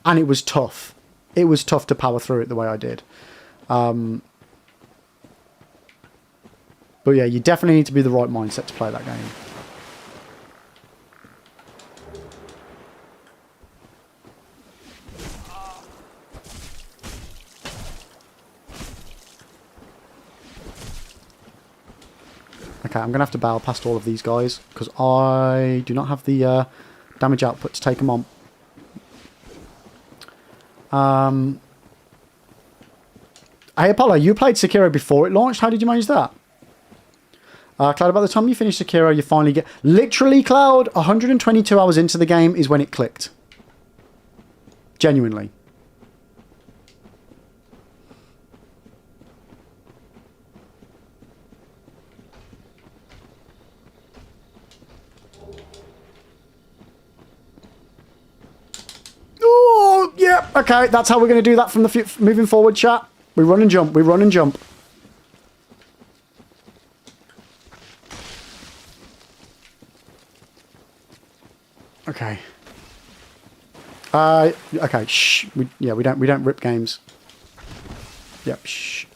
and it was tough. It was tough to power through it the way I did. But yeah, you definitely need to be the right mindset to play that game. Okay, I'm going to have to battle past all of these guys, because I do not have the damage output to take them on. Hey, Apollo, you played Sekiro before it launched. How did you manage that? Cloud, about the time you finish Sekiro, you finally get... Literally, Cloud, 122 hours into the game is when it clicked. Genuinely. Oh, yeah, okay, that's how we're going to do that from the moving forward, chat. We run and jump, we run and jump. Okay. Okay, shh. We don't rip games. Yep, shh.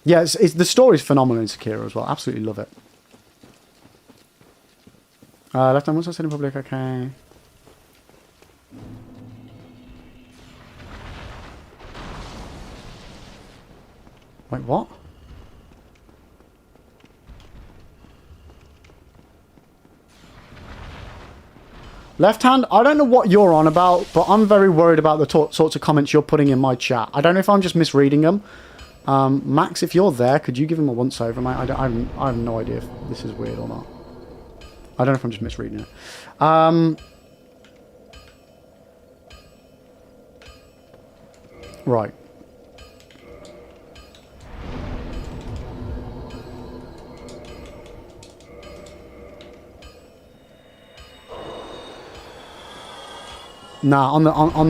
Yeah, it's the story's phenomenal in Sekiro as well. Absolutely love it. Left hand once I said in public, okay. Wait, what? Left hand, I don't know what you're on about, but I'm very worried about the sorts of comments you're putting in my chat. I don't know if I'm just misreading them. Max, if you're there, could you give him a once-over, mate? I have no idea if this is weird or not. I don't know if I'm just misreading it. Right. Nah, on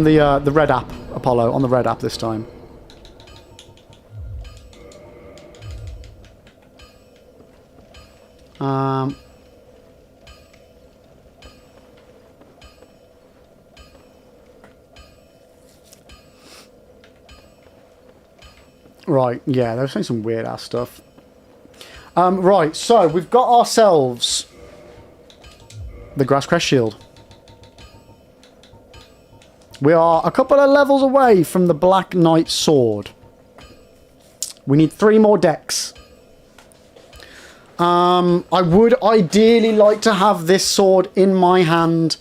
the red app, Apollo, on the red app this time. Right, yeah, they're saying some weird ass stuff. Right, so we've got ourselves the Grasscrest Shield. We are a couple of levels away from the Black Knight Sword. We need 3 more decks. I would ideally like to have this sword in my hand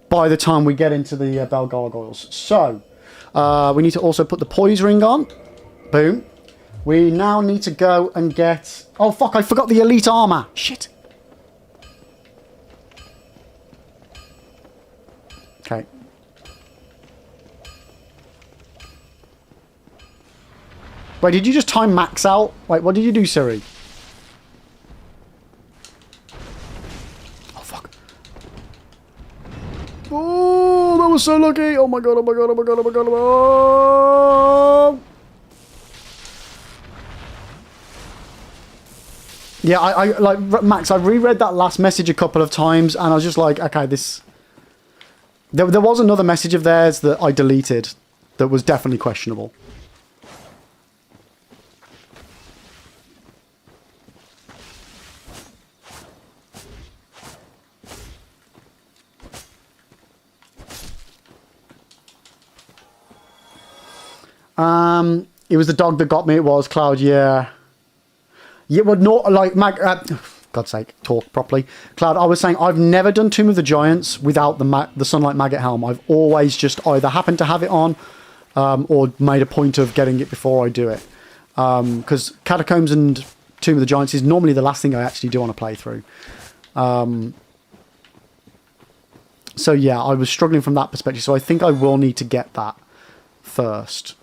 by the time we get into the Bell Gargoyles. So, we need to also put the Poise Ring on. Boom. We now need to go and get... Oh, fuck, I forgot the Elite Armor. Shit. Okay. Wait, did you just time Max out? Wait, what did you do, Siri? Oh, fuck. Oh, that was so lucky. Oh, my God, oh, my God, oh, my God, oh, my God, oh. Yeah, I like, Max, I reread that last message a couple of times, and I was just like, okay, this... There was another message of theirs that I deleted that was definitely questionable. It was the dog that got me. It was Cloud. Yeah. Yeah. Well, not like God's sake, talk properly. Cloud, I was saying I've never done Tomb of the Giants without the Sunlight Maggot helm. I've always just either happened to have it on or made a point of getting it before I do it. Because Catacombs and Tomb of the Giants is normally the last thing I actually do on a playthrough. So yeah, I was struggling from that perspective. So I think I will need to get that first.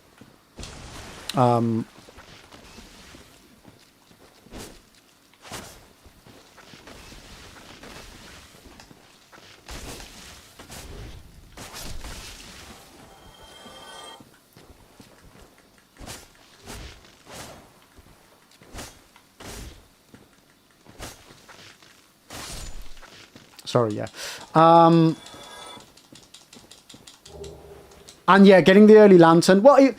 Sorry, yeah. And yeah, getting the early lantern. Well,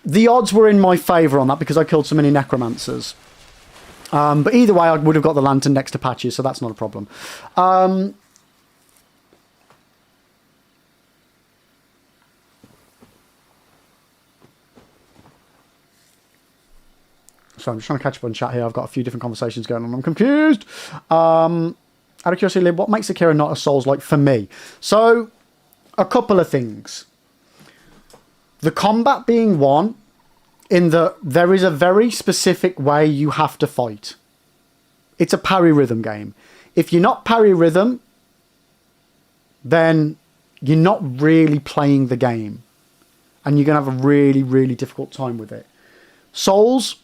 the odds were in my favour on that because I killed so many necromancers. But either way, I would have got the lantern next to patches, so that's not a problem. So I'm just trying to catch up on chat here. I've got a few different conversations going on. I'm confused. Out of curiosity, what makes Akira not a Souls-like for me? So, a couple of things. The combat being one, in that there is a very specific way you have to fight. It's a parry rhythm game. If you're not parry rhythm, then you're not really playing the game. And you're going to have a really, really difficult time with it. Souls,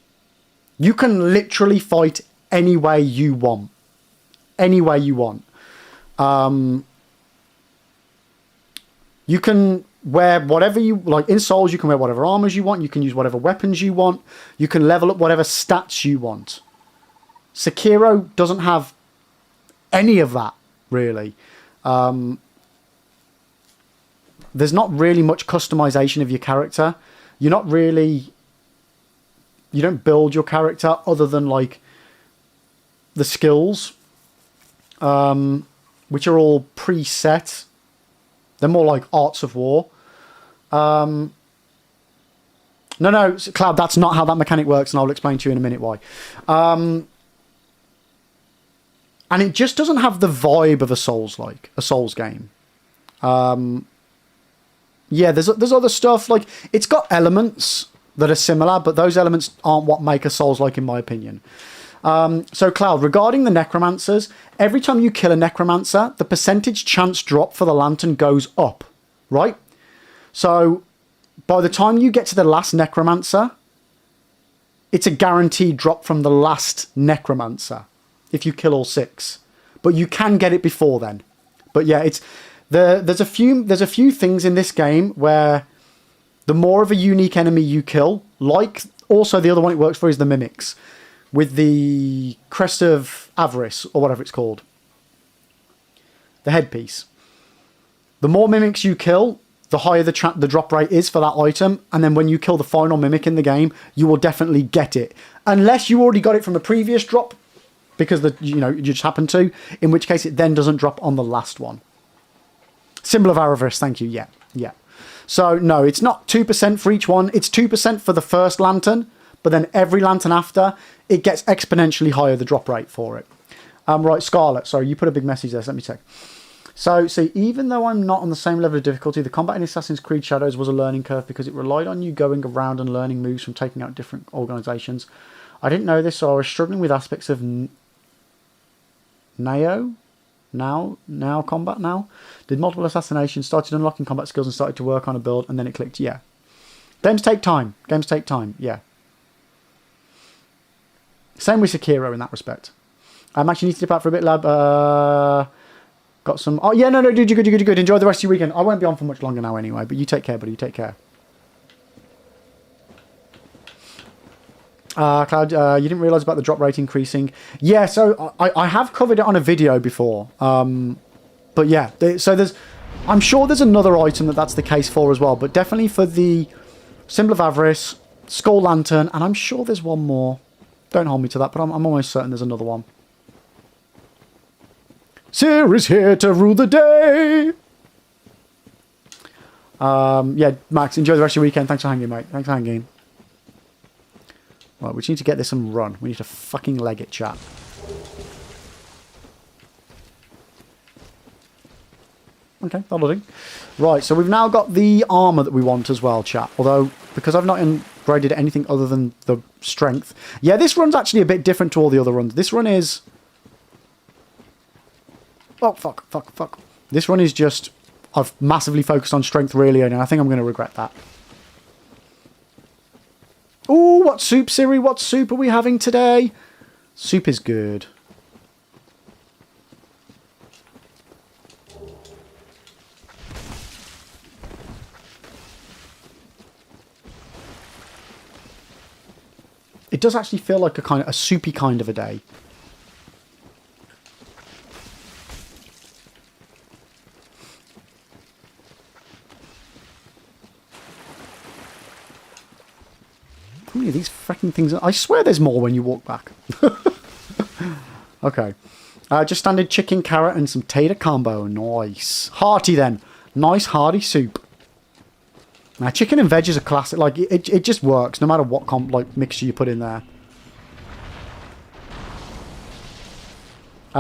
you can literally fight any way you want. Any way you want. You can wear whatever you like. In Souls, you can wear whatever armors you want. You can use whatever weapons you want. You can level up whatever stats you want. Sekiro doesn't have any of that, really. There's not really much customization of your character. You don't build your character other than like the skills. Which are all preset. They're more like Arts of War. No, Cloud, that's not how that mechanic works, and I'll explain to you in a minute why. And it just doesn't have the vibe of a Souls game. Yeah, there's other stuff, like, it's got elements that are similar, but those elements aren't what make a Souls-like, in my opinion. So, Cloud, regarding the necromancers, every time you kill a necromancer, the percentage chance drop for the lantern goes up, right? So, by the time you get to the last necromancer, it's a guaranteed drop from the last necromancer if you kill all 6. But you can get it before then. But yeah, there's a few things in this game where the more of a unique enemy you kill, like also the other one it works for is the mimics. With the Crest of Avarice, or whatever it's called. The headpiece. The more mimics you kill, the higher the drop rate is for that item. And then when you kill the final mimic in the game, you will definitely get it. Unless you already got it from the previous drop, because you just happened to. In which case, it then doesn't drop on the last one. Symbol of Avarice, thank you. Yeah. So, no, it's not 2% for each one. It's 2% for the first lantern. But then every lantern after, it gets exponentially higher, the drop rate for it. Right, Scarlet. Sorry, you put a big message there, so let me check. So, see, even though I'm not on the same level of difficulty, the combat in Assassin's Creed Shadows was a learning curve because it relied on you going around and learning moves from taking out different organisations. I didn't know this, so I was struggling with aspects of Now combat now. Did multiple assassinations, started unlocking combat skills and started to work on a build, and then it clicked, yeah. Games take time, yeah. Same with Sekiro in that respect. I'm actually need to dip out for a bit, lab. Got some... Oh, yeah, no, dude, you're good. Enjoy the rest of your weekend. I won't be on for much longer now anyway, but you take care, buddy. You take care. Cloud, you didn't realise about the drop rate increasing. Yeah, so I have covered it on a video before. But yeah, so there's... I'm sure there's another item that's the case for as well, but definitely for the Symbol of Avarice, Skull Lantern, and I'm sure there's one more. Don't hold me to that, but I'm almost certain there's another one. Seer is here to rule the day. Yeah, Max, enjoy the rest of your weekend. Thanks for hanging, mate. Thanks for hanging. Right, we just need to get this and run. We need to fucking leg it, chat. Okay, that'll do. Right, so we've now got the armour that we want as well, chat. Although, because I've not upgraded anything other than the strength. Yeah, this run's actually a bit different to all the other runs. This run is... Oh, fuck. This run is just... I've massively focused on strength really, and I think I'm going to regret that. Ooh, what soup, Siri? What soup are we having today? Soup is good. It does actually feel like a soupy kind of a day. How many of these freaking things? I swear there's more when you walk back. Okay. Just standard chicken, carrot, and some tater combo. Nice. Hearty then. Nice hearty soup. Now, chicken and veg is a classic. Like, it just works no matter what mixture you put in there.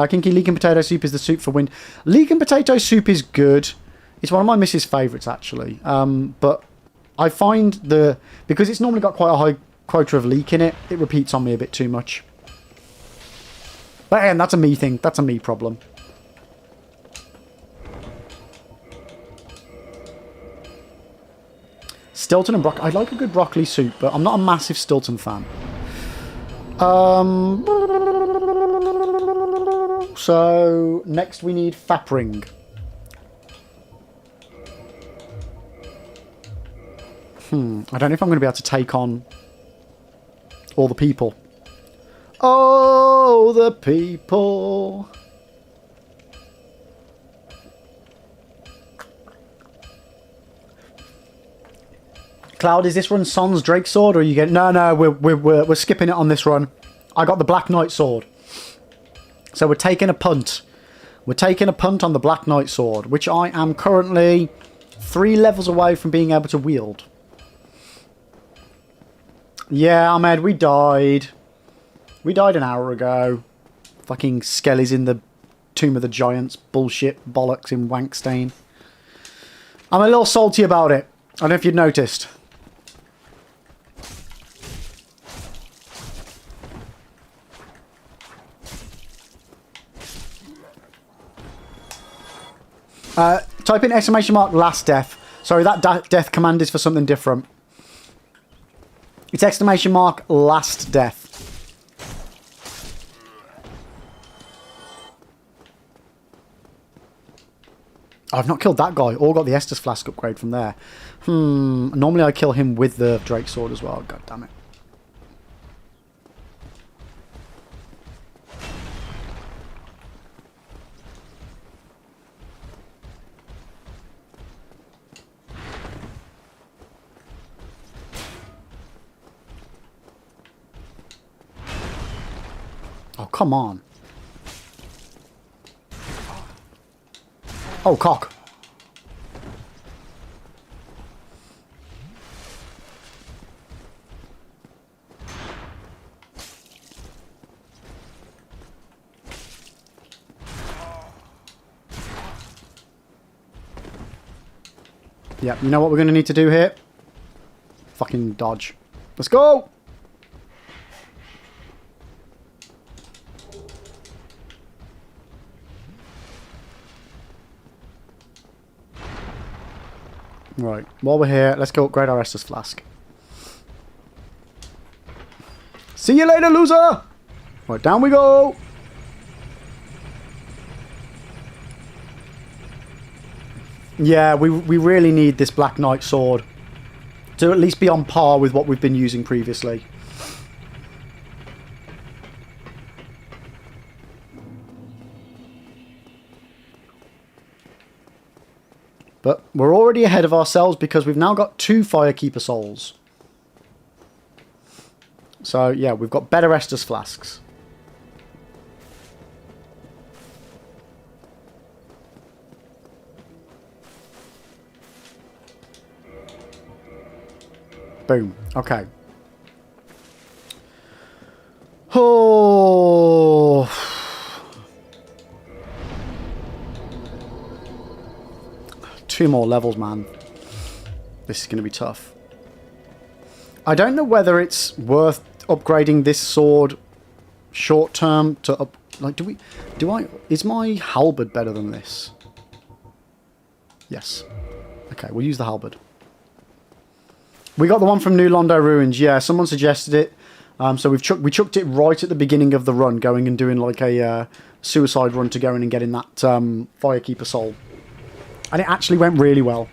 Kinky leek and potato soup is the soup for wind. Leek and potato soup is good. It's one of my missus' favourites, actually. But I find because it's normally got quite a high quota of leek in it, it repeats on me a bit too much. But again, that's a me thing. That's a me problem. Stilton and broccoli. I like a good broccoli soup, but I'm not a massive Stilton fan. So, next we need Fapring. I don't know if I'm going to be able to take on all the people. Oh, the people. Cloud, is this run Son's Drake sword, or are you getting? No, we're skipping it on this run. I got the Black Knight sword, so we're taking a punt. We're taking a punt on the Black Knight sword, which I am currently 3 levels away from being able to wield. Yeah, Ahmed, we died. We died an hour ago. Fucking skellies in the Tomb of the Giants. Bullshit bollocks in Wankstein. I'm a little salty about it. I don't know if you'd noticed. Type in exclamation mark last death. Sorry, that death command is for something different. It's exclamation mark last death. I've not killed that guy or got the Estus Flask upgrade from there. Normally I kill him with the Drake Sword as well. God damn it. Oh, come on. Oh, cock. Yeah, you know what we're going to need to do here? Fucking dodge. Let's go! Right, while we're here, let's go upgrade our Estus Flask. See you later, loser! Right, down we go! Yeah, we really need this Black Knight sword to at least be on par with what we've been using previously. But we're already ahead of ourselves because we've now got 2 Firekeeper souls. So, yeah, we've got better Estus Flasks. Boom. Okay. Oh. Two more levels, man. This is going to be tough. I don't know whether it's worth upgrading this sword short term to up. Like, is my halberd better than this? Yes. Okay, we'll use the halberd. We got the one from Anor Londo Ruins. Yeah, someone suggested it. So we chucked it right at the beginning of the run, going and doing like a suicide run to go in and getting that Firekeeper soul. And it actually went really well.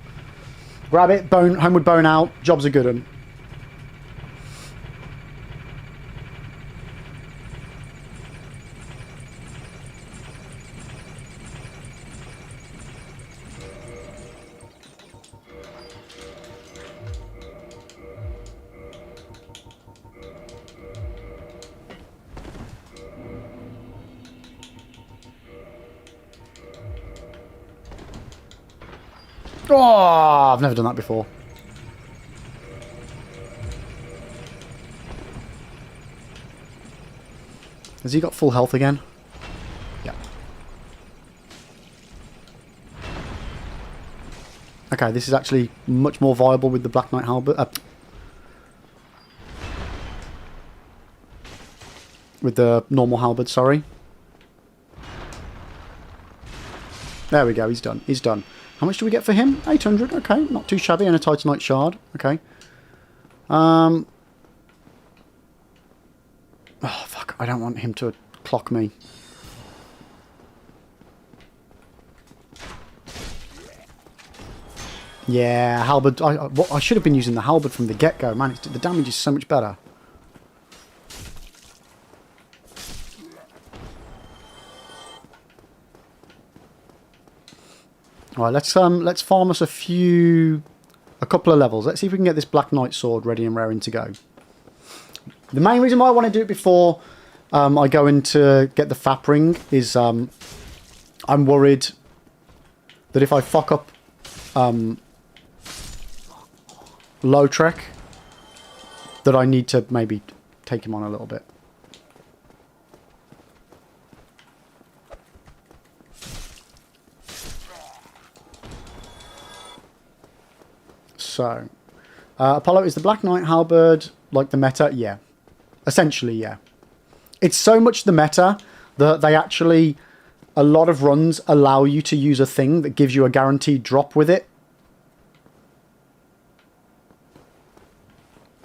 Grab it, homeward bone out, job's a good one. Oh, I've never done that before. Has he got full health again? Yeah. Okay, this is actually much more viable with the Black Knight halberd. With the normal halberd, sorry. There we go, he's done. He's done. How much do we get for him? 800, okay, not too shabby, and a Titanite shard, okay. Oh, fuck, I don't want him to clock me. Yeah, halberd, I should have been using the halberd from the get-go, man, the damage is so much better. Alright, let's farm us a couple of levels. Let's see if we can get this Black Knight sword ready and raring to go. The main reason why I want to do it before I go in to get the Fap ring is I'm worried that if I fuck up Lautrec, that I need to maybe take him on a little bit. So, Apollo, is the Black Knight halberd like the meta? Yeah. Essentially, yeah. It's so much the meta that they actually, a lot of runs allow you to use a thing that gives you a guaranteed drop with it.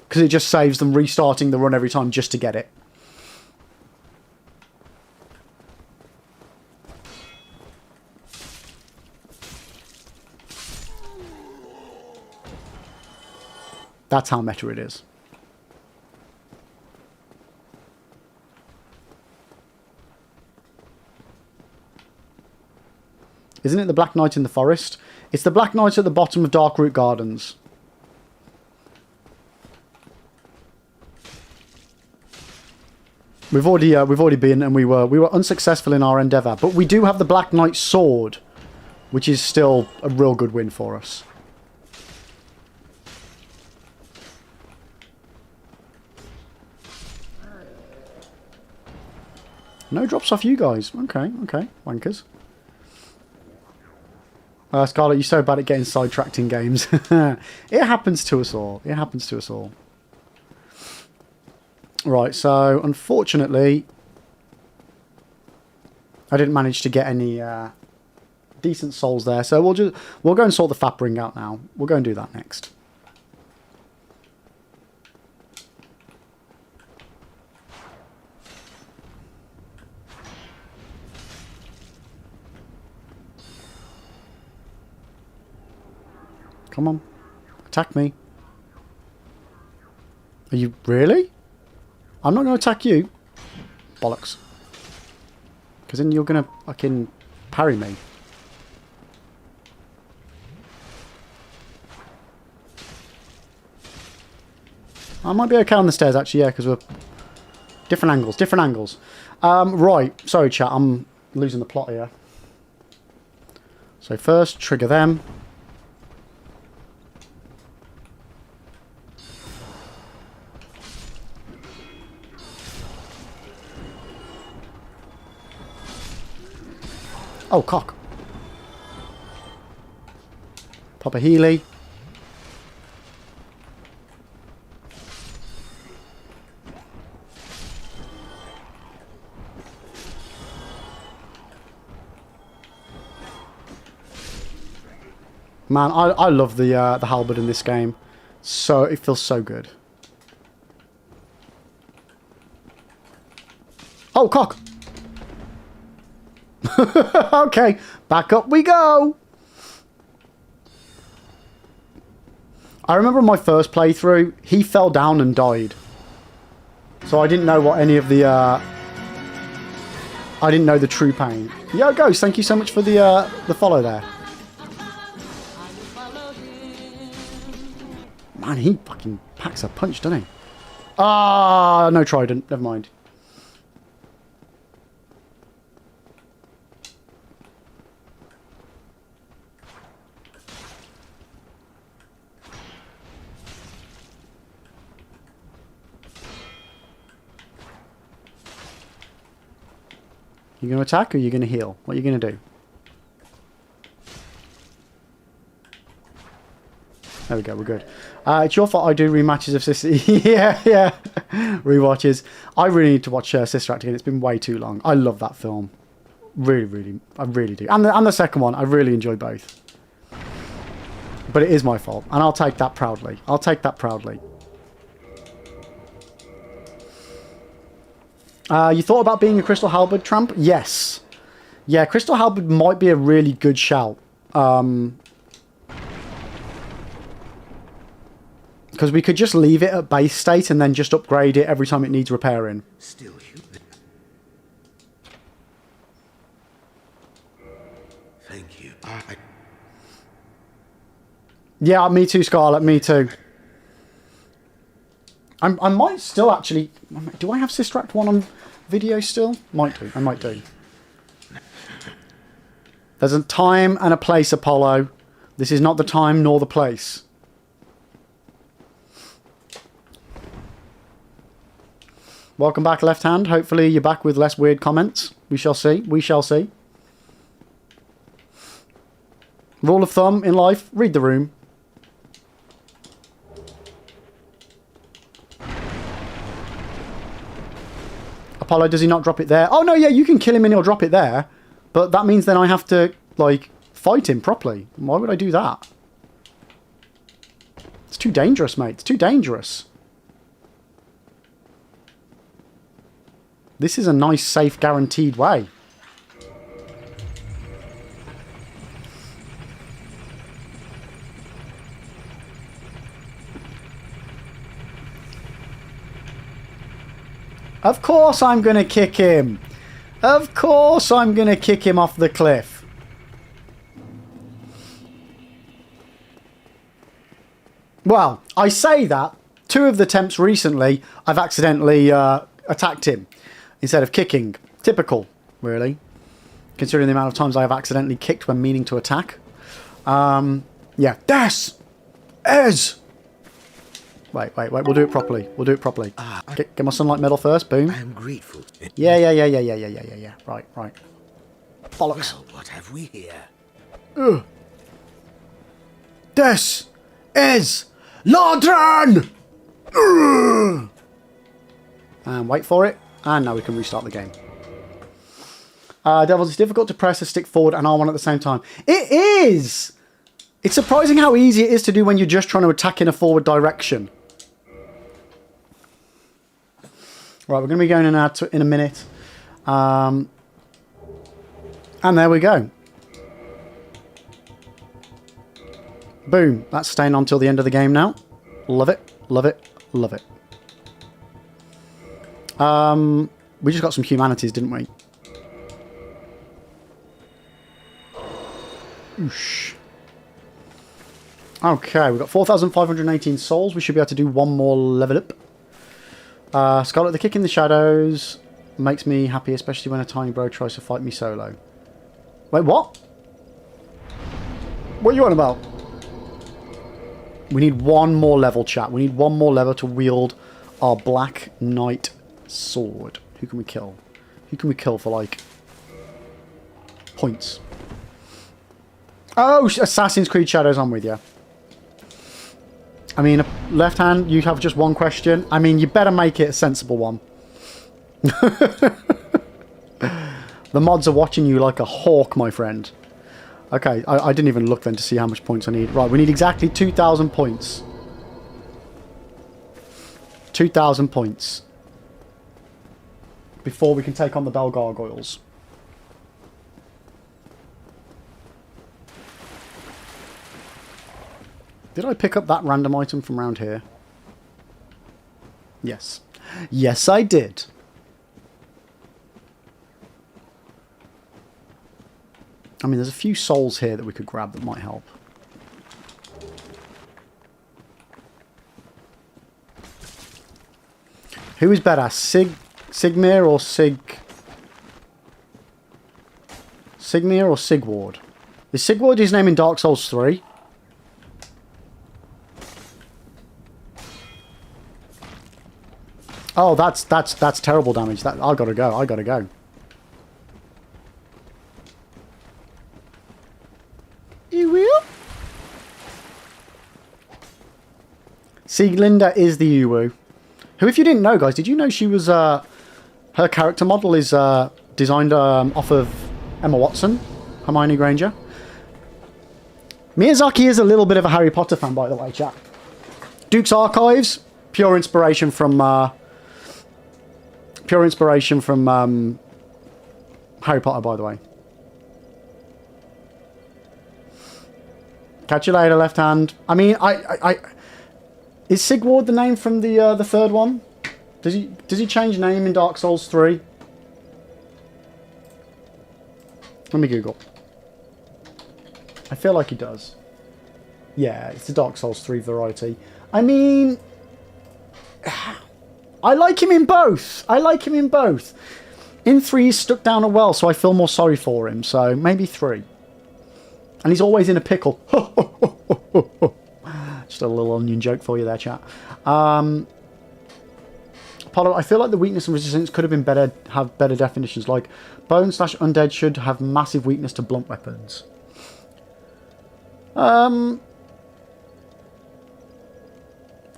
Because it just saves them restarting the run every time just to get it. That's how meta it is. Isn't it the Black Knight in the forest? It's the Black Knight at the bottom of Darkroot Gardens. We've already been, and we were unsuccessful in our endeavour, but we do have the Black Knight sword, which is still a real good win for us. No drops off you guys. Okay, okay, wankers. Scarlett, you're so bad at getting sidetracked in games. It happens to us all. It happens to us all. Right, so unfortunately, I didn't manage to get any decent souls there. So we'll go and sort the Fap ring out now. We'll go and do that next. Come on. Attack me. Are you... Really? I'm not going to attack you. Bollocks. Because then you're going to fucking parry me. I might be okay on the stairs, actually, yeah, because we're... Different angles, different angles. Right. Sorry, chat. I'm losing the plot here. So first, trigger them. Oh, cock. Pop a Healy. Man, I love the halberd in this game. So it feels so good. Oh, cock! Okay, back up we go! I remember my first playthrough, he fell down and died. So I didn't know what any of the... I didn't know the true pain. Yo, Ghost, thank you so much for the follow there. Man, he fucking packs a punch, doesn't he? Ah, no trident. Never mind. You going to attack or are you going to heal? What are you going to do? There we go, we're good. It's your fault I do rematches of Sister... yeah. Rewatches. I really need to watch Sister Act again. It's been way too long. I love that film. Really, I really do. And the second one, I really enjoy both. But it is my fault. And I'll take that proudly. I'll take that proudly. You thought about being a Crystal Halberd tramp? Yes. Yeah, Crystal Halberd might be a really good shout. Because we could just leave it at base state and then just upgrade it every time it needs repairing. Still human. Thank you. Yeah, me too, Scarlet. Me too. I might still actually... Do I have Sister Act 1 on video still? Might do. I might do. There's a time and a place, Apollo. This is not the time nor the place. Welcome back, Left Hand. Hopefully you're back with less weird comments. We shall see. We shall see. Rule of thumb in life, read the room. Apollo, does he not drop it there? Oh, no, yeah, you can kill him and he'll drop it there. But that means then I have to, like, fight him properly. Why would I do that? It's too dangerous, mate. It's too dangerous. This is a nice, safe, guaranteed way. Of course I'm going to kick him. Of course I'm going to kick him off the cliff. Well, I say that. 2 of the attempts recently, I've accidentally attacked him instead of kicking. Typical, really. Considering the amount of times I have accidentally kicked when meaning to attack. Yeah. Das! Ez! Wait. We'll do it properly. We'll do it properly. Get my sunlight medal first. Boom. I am grateful. Yeah. Right. Bollocks. Well, what have we here? This is Lordran! And wait for it. And now we can restart the game. Devils, it's difficult to press a stick forward and R1 at the same time. It is! It's surprising how easy it is to do when you're just trying to attack in a forward direction. Right, we're going to be going in a minute. And there we go. Boom. That's staying on till the end of the game now. Love it. Love it. Love it. We just got some humanities, didn't we? Oosh. Okay, we've got 4,518 souls. We should be able to do one more level up. Scarlet, the kick in the shadows makes me happy, especially when a tiny bro tries to fight me solo. Wait, what? What are you on about? We need one more level, chat. We need one more level to wield our Black Knight sword. Who can we kill? Who can we kill for, like, points. Oh, Assassin's Creed Shadows, I'm with you. I mean, left hand, you have just one question. I mean, you better make it a sensible one. The mods are watching you like a hawk, my friend. Okay, I didn't even look then to see how much points I need. Right, we need exactly 2,000 points. 2,000 points. Before we can take on the Bell Gargoyles. Did I pick up that random item from around here? Yes. Yes, I did. I mean, there's a few souls here that we could grab that might help. Who is better, Sigmir or Sigmir or Sigward? Is Sigward his name in Dark Souls 3? Oh, that's terrible damage. That I gotta go. I gotta go. You will? Sieglinde is the Uwu. Who, if you didn't know, guys, did you know she was, her character model is designed off of Emma Watson, Hermione Granger. Miyazaki is a little bit of a Harry Potter fan, by the way, chat. Duke's Archives, pure inspiration from Harry Potter, by the way. Catch you later, left hand. I mean, is Sigward the name from the third one? Does he change name in Dark Souls 3? Let me Google. I feel like he does. Yeah, it's the Dark Souls 3 variety. I mean, I like him in both. I like him in both. In 3, he's stuck down a well, so I feel more sorry for him. So maybe 3. And he's always in a pickle. Just a little onion joke for you there, chat. Apollo, I feel like the weakness and resistance could have been better, have better definitions. Like, bone / undead should have massive weakness to blunt weapons. I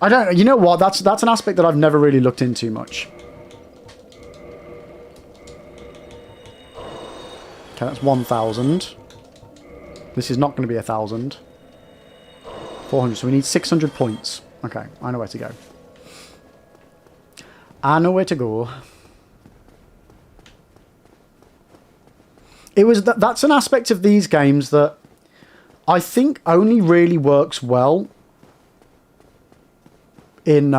don't know. You know what? That's an aspect that I've never really looked into much. Okay, that's 1,000. This is not going to be 1,000. 400. So we need 600 points. Okay, I know where to go. I know where to go. It was that's an aspect of these games that I think only really works well in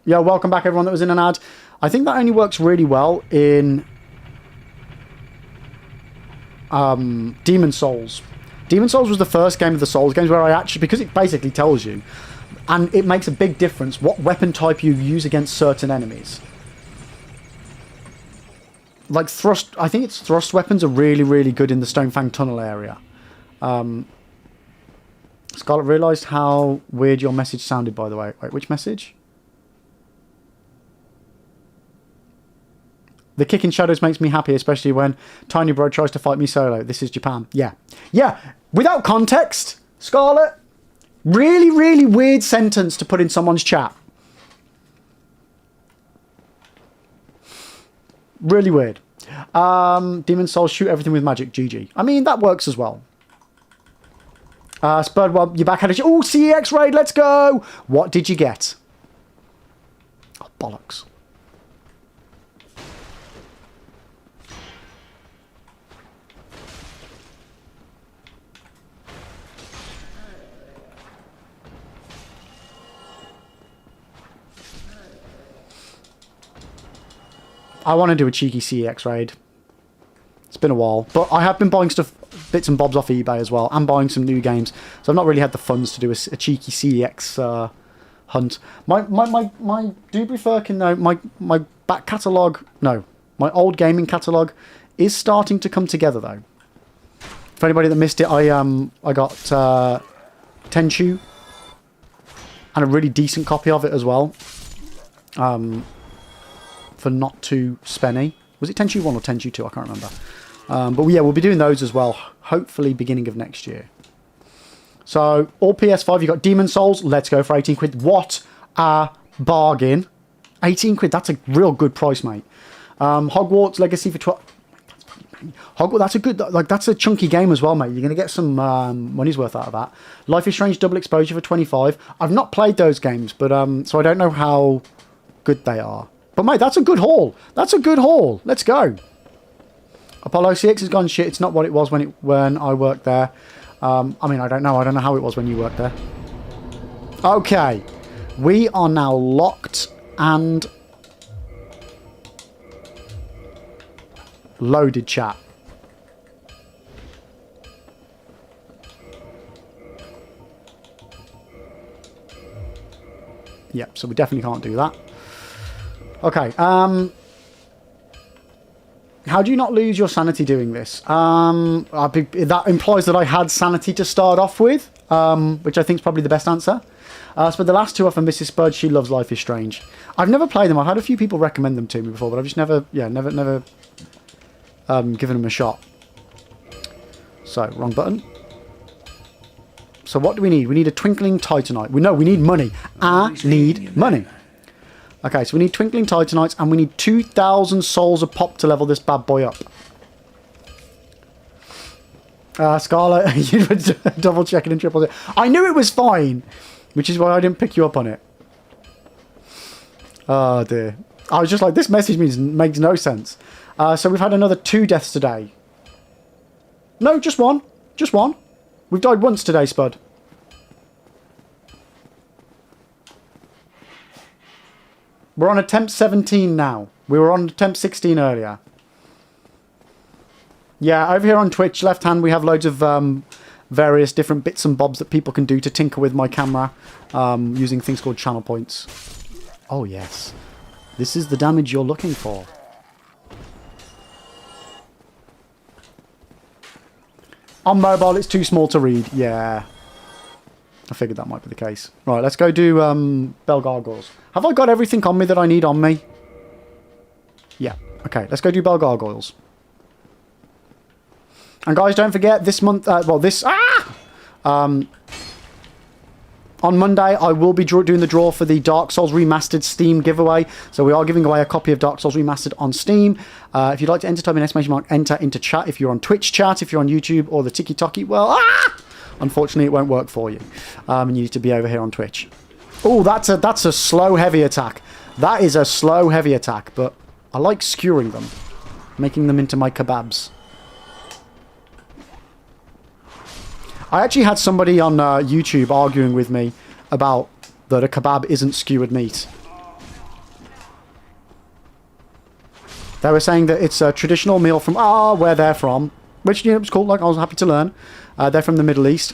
yeah, welcome back everyone that was in an ad. I think that only works really well in Demon Souls. Demon Souls was the first game of the Souls games where I actually, because it basically tells you, and it makes a big difference what weapon type you use against certain enemies. Like thrust, I think it's thrust weapons are really, really good in the Stonefang Tunnel area. Scarlet realised how weird your message sounded, by the way. Wait, which message? The kick in shadows makes me happy, especially when Tiny Bro tries to fight me solo. This is Japan. Yeah. Yeah. Without context, Scarlet. Really, really weird sentence to put in someone's chat. Really weird. Demon Souls shoot everything with magic. GG. I mean, that works as well. Spurred, well, you're back at it. Oh, CEX raid, let's go. What did you get? Oh, bollocks. I want to do a cheeky CEX raid. It's been a while. But I have been buying stuff, bits and bobs off eBay as well. And buying some new games. So I've not really had the funds to do a cheeky CEX hunt. My Dewberry Firkin, though, my back catalogue, no, my old gaming catalogue is starting to come together, though. For anybody that missed it, I got Tenchu. And a really decent copy of it as well. For not too spenny. Was it Tenchu 1 or Tenchu 2? I can't remember. But yeah, we'll be doing those as well, hopefully beginning of next year. So, all PS5, you got Demon Souls. Let's go for 18 quid. What a bargain. 18 quid, that's a real good price, mate. Hogwarts Legacy for 12... Hogwarts, that's a good... Like, that's a chunky game as well, mate. You're going to get some money's worth out of that. Life is Strange Double Exposure for 25. I've not played those games, but so I don't know how good they are. But, mate, that's a good haul. That's a good haul. Let's go. Apollo CX has gone shit. It's not what it was when I worked there. I mean, I don't know. I don't know how it was when you worked there. Okay. We are now locked and loaded, chat. Yep, so we definitely can't do that. Okay, how do you not lose your sanity doing this? That implies that I had sanity to start off with, which I think is probably the best answer. So the last two are for Mrs. Spud. She loves Life is Strange. I've never played them. I've had a few people recommend them to me before, but I've just never given them a shot. So, wrong button. So what do we need? We need a Twinkling Titanite. We need money. I need money. Okay, so we need Twinkling Titanites, and we need 2,000 souls of pop to level this bad boy up. Scarlet, you were double checking and triple. I knew it was fine, which is why I didn't pick you up on it. Oh dear. I was just like, this message makes no sense. So we've had another 2 deaths today. No, just one. Just one. We've died once today, Spud. We're on attempt 17 now. We were on attempt 16 earlier. Yeah, over here on Twitch, left hand, we have loads of various different bits and bobs that people can do to tinker with my camera using things called channel points. Oh, yes. This is the damage you're looking for. On mobile, it's too small to read. Yeah. I figured that might be the case. Right, let's go do Bell Gargoyles. Have I got everything on me that I need on me? Yeah. Okay, let's go do Bell Gargoyles. And guys, don't forget, this month... on Monday, I will be doing the draw for the Dark Souls Remastered Steam giveaway. So we are giving away a copy of Dark Souls Remastered on Steam. If you'd like to enter, type in exclamation mark, enter into chat. If you're on Twitch chat, if you're on YouTube or the Tiki-Toki, well, unfortunately, it won't work for you. And you need to be over here on Twitch. Oh, that's a slow, heavy attack. That is a slow, heavy attack, but I like skewering them, making them into my kebabs. I actually had somebody on YouTube arguing with me about that a kebab isn't skewered meat. They were saying that it's a traditional meal from where they're from, which, you know, was cool. Like, I was happy to learn. They're from the Middle East,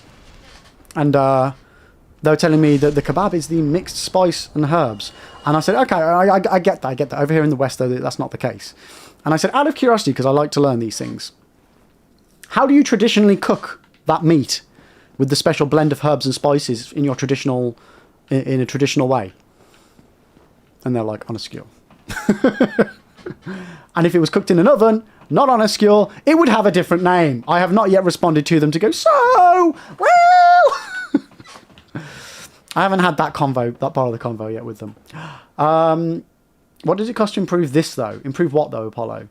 and they were telling me that the kebab is the mixed spice and herbs. And I said, okay, I get that. I get that. Over here in the West, though, that's not the case. And I said, out of curiosity, because I like to learn these things, how do you traditionally cook that meat with the special blend of herbs and spices in your traditional, in a traditional way? And they're like, on a skewer. And if it was cooked in an oven, not on a skewer, it would have a different name. I have not yet responded to them to go, so, well... I haven't had that convo, that part of the convo yet with them. What does it cost to improve this, though? Improve what, though, Apollo?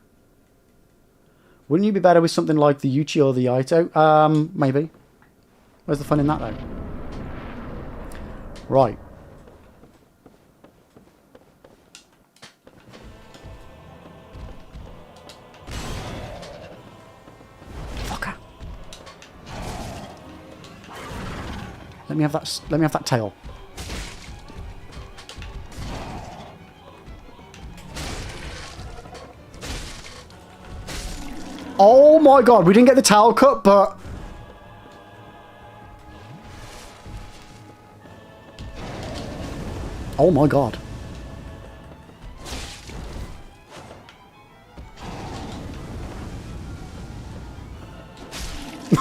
Wouldn't you be better with something like the Uchi or the Yaito? Maybe. Where's the fun in that, though? Right. Fucker. Let me have that tail. Oh my god, we didn't get the tail cut, but... Oh my god.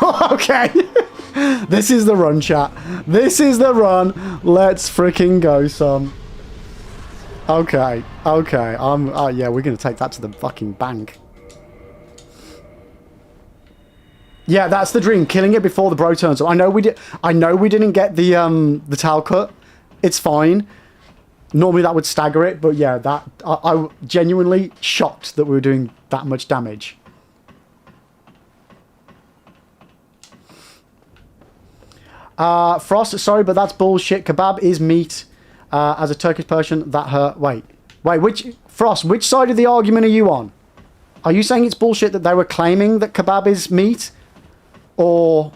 Okay. This is the run, chat. This is the run. Let's freaking go, son. Okay. Okay. Yeah, we're going to take that to the fucking bank. Yeah, that's the dream. Killing it before the bro turns up. I know we didn't get the tail cut. It's fine. Normally that would stagger it, but yeah, that I genuinely shocked that we were doing that much damage. Frost, sorry, but that's bullshit. Kebab is meat. As a Turkish person, that hurt. Wait, which side of the argument are you on? Are you saying it's bullshit that they were claiming that kebab is meat? Or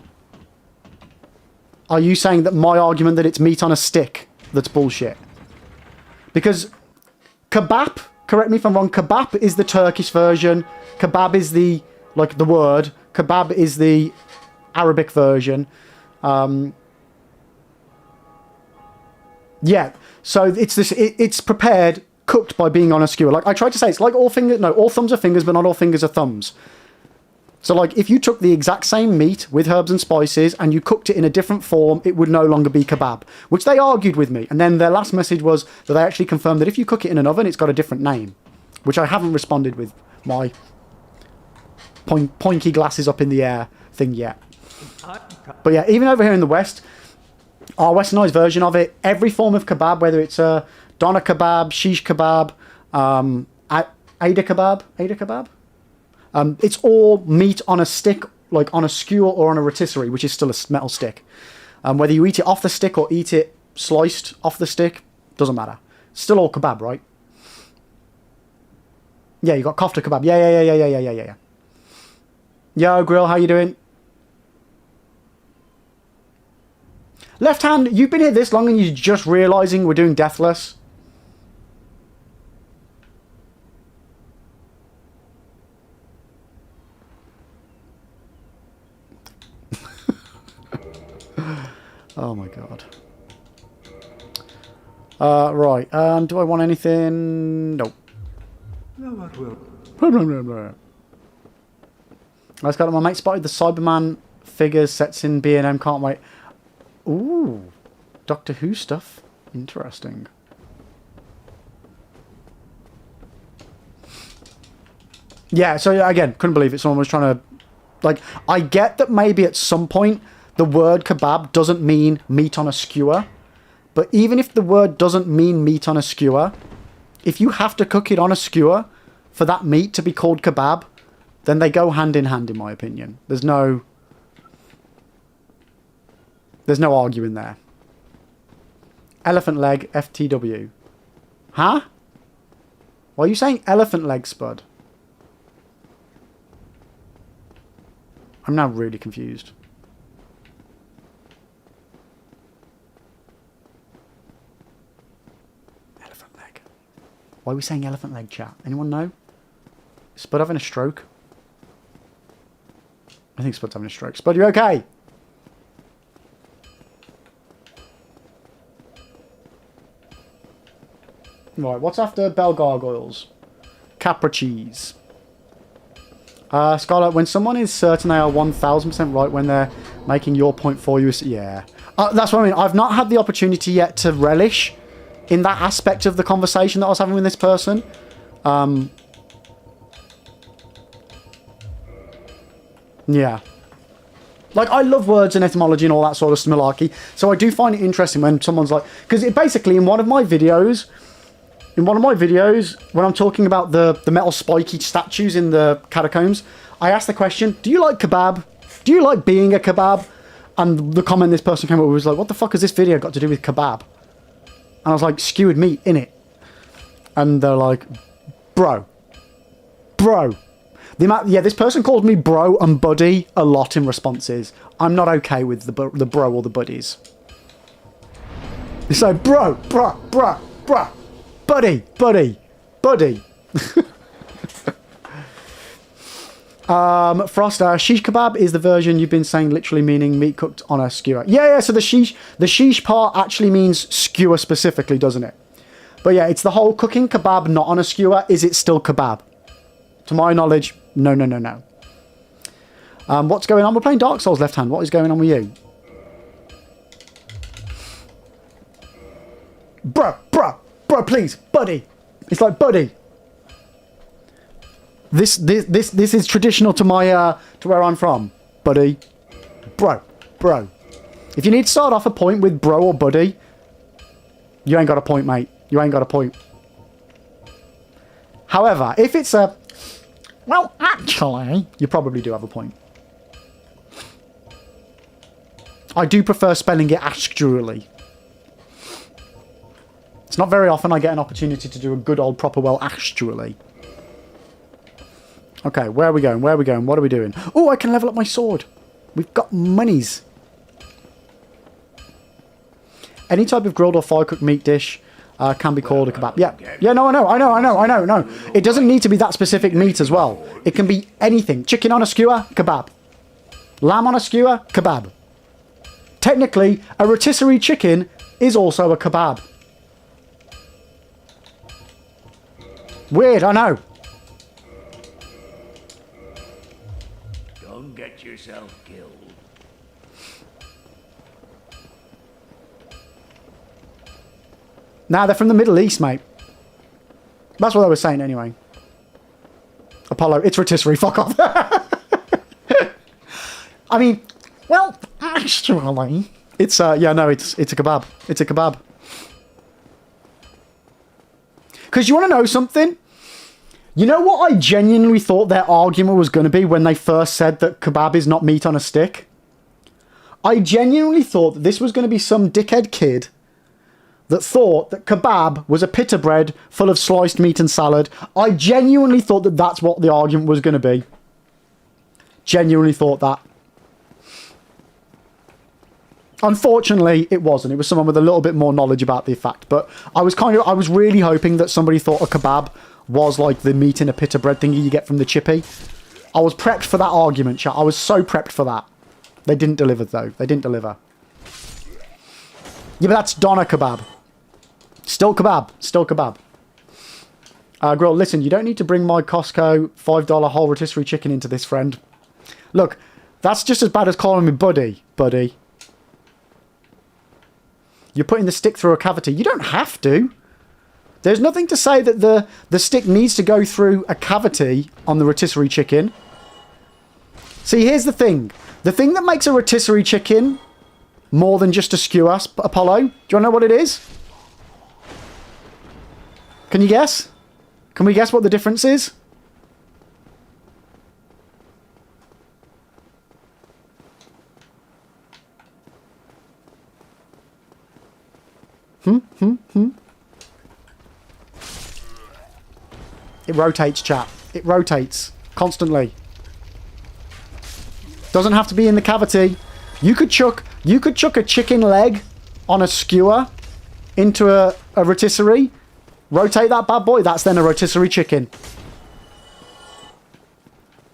are you saying that my argument that it's meat on a stick that's bullshit? Because kebab, correct me if I'm wrong, kebab is the Turkish version. Kebab is the, like, the word. Kebab is the Arabic version. Yeah, so it's this. It's prepared, cooked by being on a skewer. Like I tried to say, it's like all thumbs are fingers, but not all fingers are thumbs. So like, if you took the exact same meat with herbs and spices and you cooked it in a different form, it would no longer be kebab, which they argued with me. And then their last message was that they actually confirmed that if you cook it in an oven, it's got a different name, which I haven't responded with my pointy glasses up in the air thing yet. But yeah, even over here in the West, our westernized version of it, every form of kebab, whether it's a doner kebab, shish kebab, Ada kebab, it's all meat on a stick, like on a skewer or on a rotisserie, which is still a metal stick. Whether you eat it off the stick or eat it sliced off the stick, doesn't matter. Still all kebab, right? Yeah, you got kofta kebab. Yeah. Yo, Grill, how you doing? Left hand, you've been here this long and you're just realising we're doing Deathless. Oh my god. Right, do I want anything? Nope. Let's go. My mate spotted the Cyberman figures sets in B&M, can't wait. Ooh, Doctor Who stuff. Interesting. Yeah, so again, couldn't believe it. Someone was trying to... Like, I get that maybe at some point the word kebab doesn't mean meat on a skewer. But even if the word doesn't mean meat on a skewer, if you have to cook it on a skewer for that meat to be called kebab, then they go hand in hand, in my opinion. There's no arguing there. Elephant leg, FTW. Huh? Why are you saying elephant leg, Spud? I'm now really confused. Elephant leg. Why are we saying elephant leg, chat? Anyone know? Is Spud having a stroke? I think Spud's having a stroke. Spud, you okay? Right, what's after bell gargoyles? Capra cheese. Scarlett, when someone is certain they are 1000% right when they're making your point for you, yeah. That's what I mean. I've not had the opportunity yet to relish in that aspect of the conversation that I was having with this person. Yeah. Like, I love words and etymology and all that sort of malarkey, so I do find it interesting when someone's like... Because it basically, in one of my videos, when I'm talking about the metal spiky statues in the catacombs, I asked the question, do you like kebab? Do you like being a kebab? And the comment this person came up with was like, what the fuck has this video got to do with kebab? And I was like, skewered meat, innit? And they're like, bro. Yeah, this person called me bro and buddy a lot in responses. I'm not okay with the bro or the buddies. They say, bro. Buddy. Froster, shish kebab is the version you've been saying, literally meaning meat cooked on a skewer. Yeah, so the shish part actually means skewer specifically, doesn't it? But yeah, it's the whole cooking kebab not on a skewer. Is it still kebab? To my knowledge, no. What's going on? We're playing Dark Souls left hand. What is going on with you? Bro, please, buddy. It's like, buddy. This is traditional to my to where I'm from. buddy. Bro. If you need to start off a point with bro or buddy, you ain't got a point, mate. You ain't got a point. However, if it's a... Well, actually, you probably do have a point. I do prefer spelling it actually. It's not very often I get an opportunity to do a good old proper well actually. Okay, where are we going? Where are we going? What are we doing? Oh, I can level up my sword. We've got monies. Any type of grilled or fire-cooked meat dish can be called a kebab. Yeah, no, I know. It doesn't need to be that specific meat as well. It can be anything. Chicken on a skewer, kebab. Lamb on a skewer, kebab. Technically, a rotisserie chicken is also a kebab. Weird, I know. Don't get yourself killed. Nah, they're from the Middle East, mate. That's what I was saying anyway. Apollo, it's rotisserie, fuck off. I mean, well, actually, it's, yeah, no, it's a kebab. It's a kebab. Because you want to know something? You know what I genuinely thought their argument was going to be when they first said that kebab is not meat on a stick? I genuinely thought that this was going to be some dickhead kid that thought that kebab was a pita bread full of sliced meat and salad. I genuinely thought that that's what the argument was going to be. Genuinely thought that. Unfortunately, it wasn't. It was someone with a little bit more knowledge about the fact. But I was really hoping that somebody thought a kebab was like the meat in a pita bread thingy you get from the chippy. I was prepped for that argument, chat. I was so prepped for that. They didn't deliver, though. They didn't deliver. Yeah, but that's doner kebab. Still kebab. Still kebab. Grill, listen, you don't need to bring my Costco $5 whole rotisserie chicken into this, friend. Look, that's just as bad as calling me buddy. Buddy. You're putting the stick through a cavity. You don't have to. There's nothing to say that the stick needs to go through a cavity on the rotisserie chicken. See, here's the thing. The thing that makes a rotisserie chicken more than just a skewer, Apollo, do you want to know what it is? Can you guess? Can we guess what the difference is? It rotates, chat. It rotates constantly. Doesn't have to be in the cavity. You could chuck a chicken leg on a skewer into a rotisserie. Rotate that bad boy. That's then a rotisserie chicken.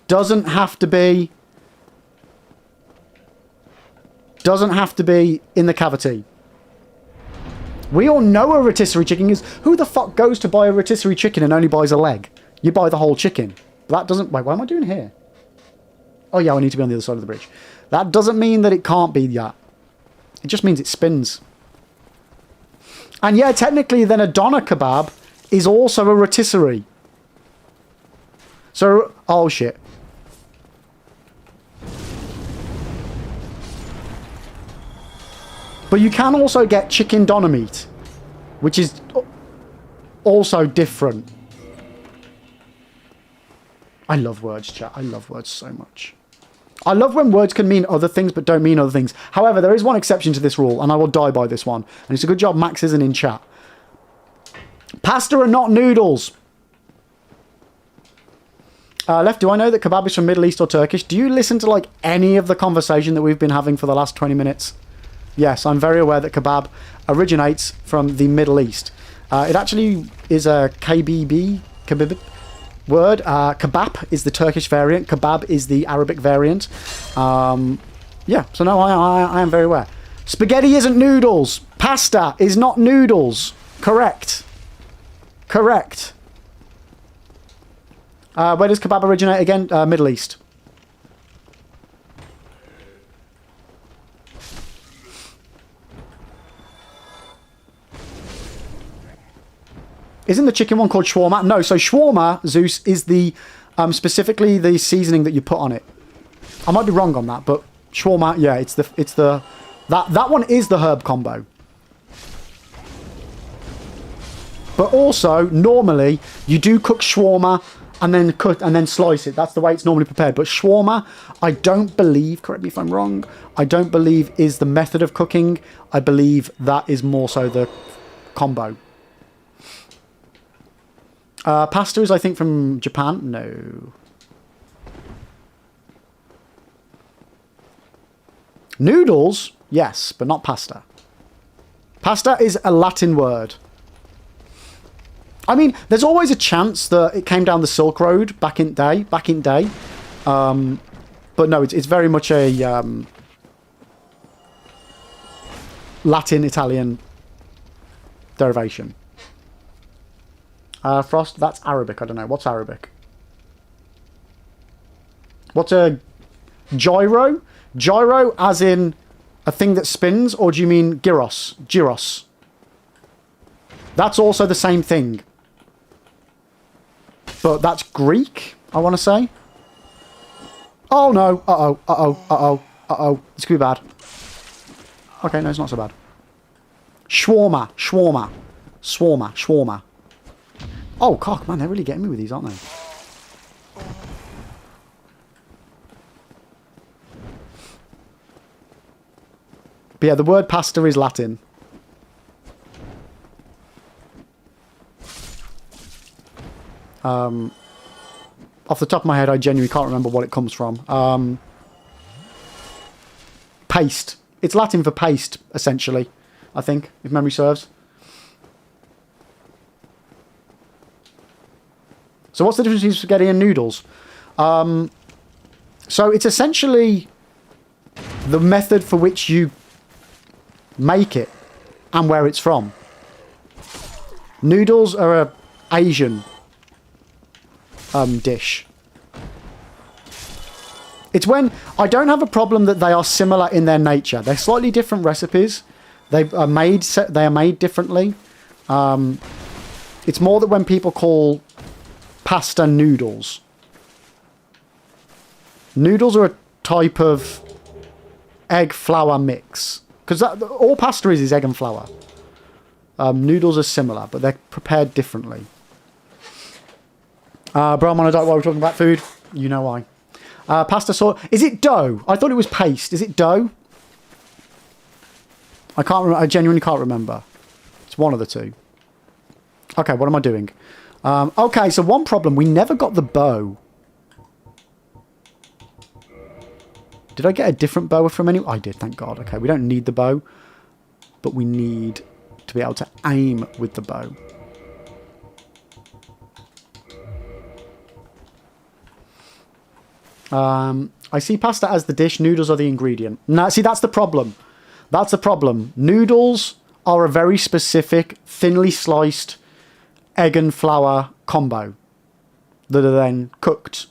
Doesn't have to be in the cavity. We all know a rotisserie chicken is... Who the fuck goes to buy a rotisserie chicken and only buys a leg? You buy the whole chicken. That doesn't... Wait, what am I doing here? Oh, yeah, I need to be on the other side of the bridge. That doesn't mean that it can't be that. It just means it spins. And yeah, technically, then a doner kebab is also a rotisserie. So... Oh, shit. But you can also get chicken doner meat, which is also different. I love words, chat. I love words so much. I love when words can mean other things but don't mean other things. However, there is one exception to this rule, and I will die by this one. And it's a good job Max isn't in chat. Pasta are not noodles. Left, do I know that kebab is from Middle East or Turkish? Do you listen to like any of the conversation that we've been having for the last 20 minutes? Yes, I'm very aware that kebab originates from the Middle East. It actually is a KBB word. Kebab is the Turkish variant. Kebab is the Arabic variant. Yeah, so no, I am very aware. Spaghetti isn't noodles. Pasta is not noodles. Correct. Correct. Where does kebab originate again? Middle East. Isn't the chicken one called shawarma? No, so shawarma, Zeus, is the specifically the seasoning that you put on it. I might be wrong on that, but shawarma, yeah, that one is the herb combo. But also, normally, you do cook shawarma and then cut and then slice it. That's the way it's normally prepared. But shawarma, I don't believe, correct me if I'm wrong, I don't believe is the method of cooking. I believe that is more so the combo. Pasta is, I think, from Japan. No. Noodles, yes, but not pasta. Pasta is a Latin word. I mean, there's always a chance that it came down the Silk Road back in day. But no, it's very much a Latin Italian derivation. Frost, that's Arabic. I don't know. What's Arabic? What's a gyro? Gyro as in a thing that spins, or do you mean gyros? Gyros. That's also the same thing. But that's Greek, I want to say. Oh no. Uh-oh. Uh-oh. Uh-oh. Uh-oh. This could be bad. Okay, no, it's not so bad. Shawarma. Shawarma. Shawarma. Shawarma. Oh, cock, man, they're really getting me with these, aren't they? But yeah, the word pasta is Latin. Off the top of my head, I genuinely can't remember what it comes from. Paste. It's Latin for paste, essentially, I think, if memory serves. So what's the difference between spaghetti and noodles? So it's essentially the method for which you make it and where it's from. Noodles are an Asian dish. It's when I don't have a problem that they are similar in their nature. They're slightly different recipes. They are made differently. It's more that when people call pasta noodles. Noodles are a type of egg flour mix. Because all pasta is egg and flour. Noodles are similar, but they're prepared differently. Brahman, I don't know why we're talking about food. You know why. Pasta sauce. Is it dough? I thought it was paste. Is it dough? I can't remember. I genuinely can't remember. It's one of the two. Okay, what am I doing? Okay, so one problem. We never got the bow. Did I get a different bow from any? I did, thank God. Okay, we don't need the bow. But we need to be able to aim with the bow. I see pasta as the dish. Noodles are the ingredient. Now, see, that's the problem. That's the problem. Noodles are a very specific, thinly sliced egg and flour combo that are then cooked.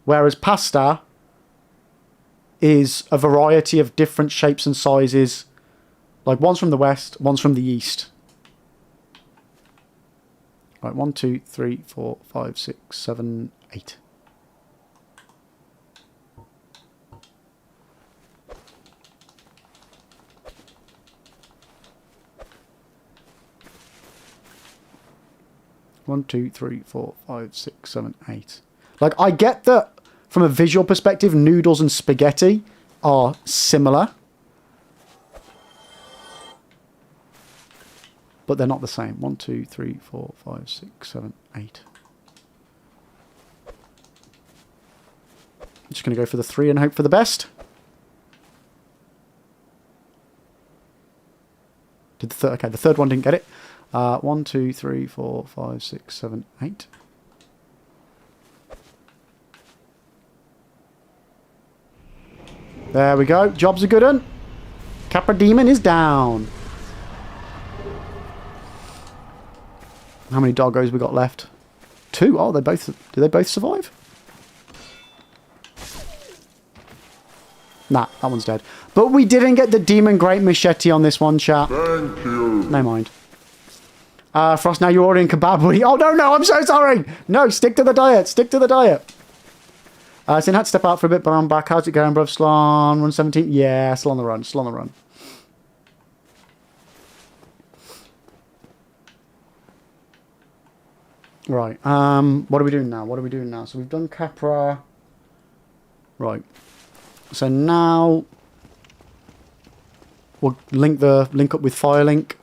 Whereas pasta is a variety of different shapes and sizes. Like one's from the west, one's from the east. Right, 1, 2, 3, 4, 5, 6, 7, 8. One, 2, 3, 4, 5, 6, 7, 8. Like, I get that from a visual perspective, noodles and spaghetti are similar. But they're not the same. 1, 2, 3, 4, 5, 6, 7, 8. I'm just going to go for the 3 and hope for the best. Okay, the third one didn't get it. 1, 2, 3, 4, 5, 6, 7, 8. There we go. Job's a good one. Capra Demon is down. How many doggos we got left? 2. Oh, they both. Do they both survive? Nah, that one's dead. But we didn't get the Demon Great Machete on this one, chat. Thank you. Never mind. Frost, now you're ordering kebab. Oh, no, I'm so sorry. No, stick to the diet. Stick to the diet. So I had to step out for a bit, but I'm back. How's it going, bruv? Slon, run 17? Yeah, still on the run. Still on the run. Right. What are we doing now? What are we doing now? So we've done Capra. Right. So now we'll link up with Firelink.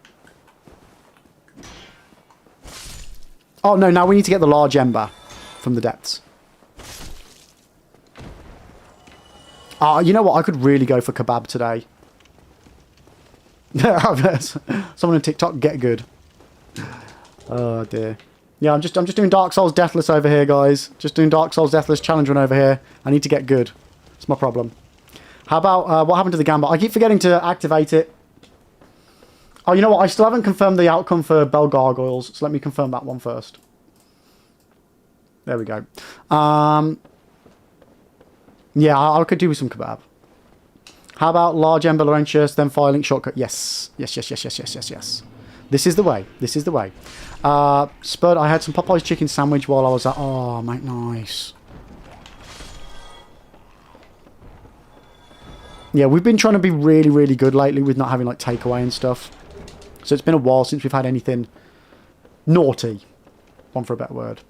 Oh no! Now we need to get the large ember from the depths. You know what? I could really go for kebab today. Someone on TikTok, get good. Oh dear. Yeah, I'm just doing Dark Souls Deathless over here, guys. Just doing Dark Souls Deathless challenge run over here. I need to get good. It's my problem. How about what happened to the gambit? I keep forgetting to activate it. Oh, you know what? I still haven't confirmed the outcome for Bell Gargoyles, so let me confirm that one first. There we go. Yeah, I could do with some kebab. How about large Ember Laurentius, then Firelink shortcut? Yes. Yes. This is the way. This is the way. Spud, I had some Popeye's chicken sandwich while I was at... Oh, mate, nice. Yeah, we've been trying to be really, really good lately with not having, like, takeaway and stuff. So it's been a while since we've had anything naughty. One for a better word.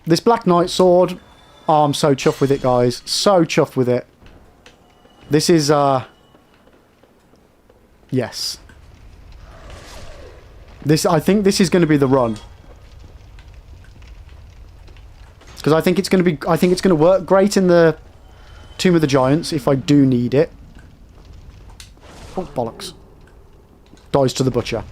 This Black Knight sword, oh, I'm so chuffed with it, guys. So chuffed with it. This is, yes. I think this is going to be the run. Because I think it's going to work great in the Tomb of the Giants if I do need it. Oh, bollocks. Dies to the butcher.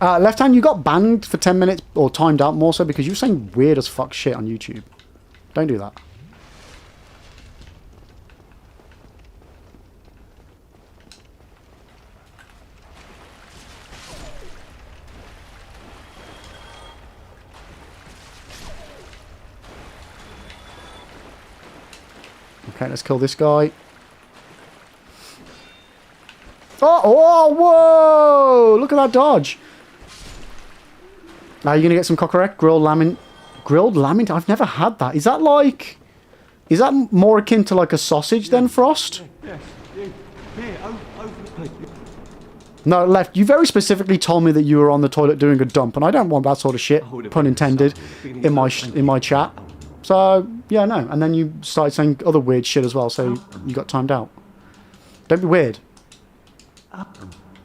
Left Hand, you got banned for 10 minutes, or timed out more so, because you were saying weird as fuck shit on YouTube. Don't do that. Okay, let's kill this guy. Oh, whoa! Look at that dodge. Are you going to get some cockroach? Grilled lamb? Grilled lamb? I've never had that. Is that like... Is that more akin to like a sausage then, Frost? Yes. Here, over. No, Left. You very specifically told me that you were on the toilet doing a dump, and I don't want that sort of shit, pun intended, in my chat. So, yeah, no. And then you started saying other weird shit as well, so you got timed out. Don't be weird.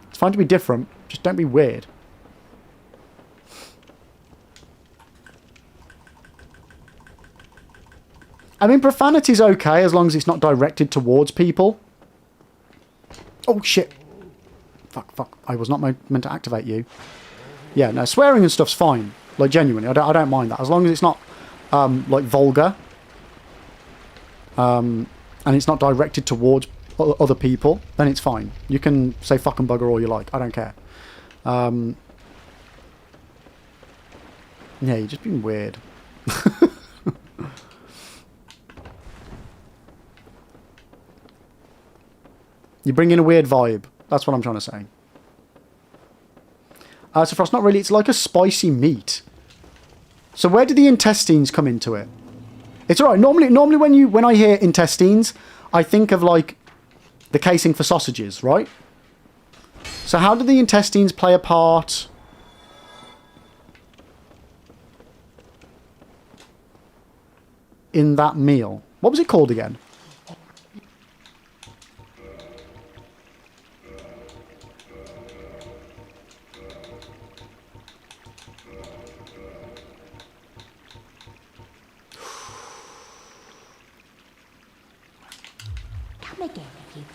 It's fine to be different, just don't be weird. I mean, profanity's okay as long as it's not directed towards people. Oh, shit. Fuck. I was not meant to activate you. Yeah, no, swearing and stuff's fine. Like, genuinely, I don't mind that. As long as it's not, like, vulgar. And it's not directed towards other people, then it's fine. You can say fucking bugger all you like. I don't care. Yeah, you're just being weird. You bring in a weird vibe. That's what I'm trying to say. So Frost, not really. It's like a spicy meat. So where do the intestines come into it? It's alright. Normally when I hear intestines, I think of like the casing for sausages, right? So how do the intestines play a part in that meal? What was it called again?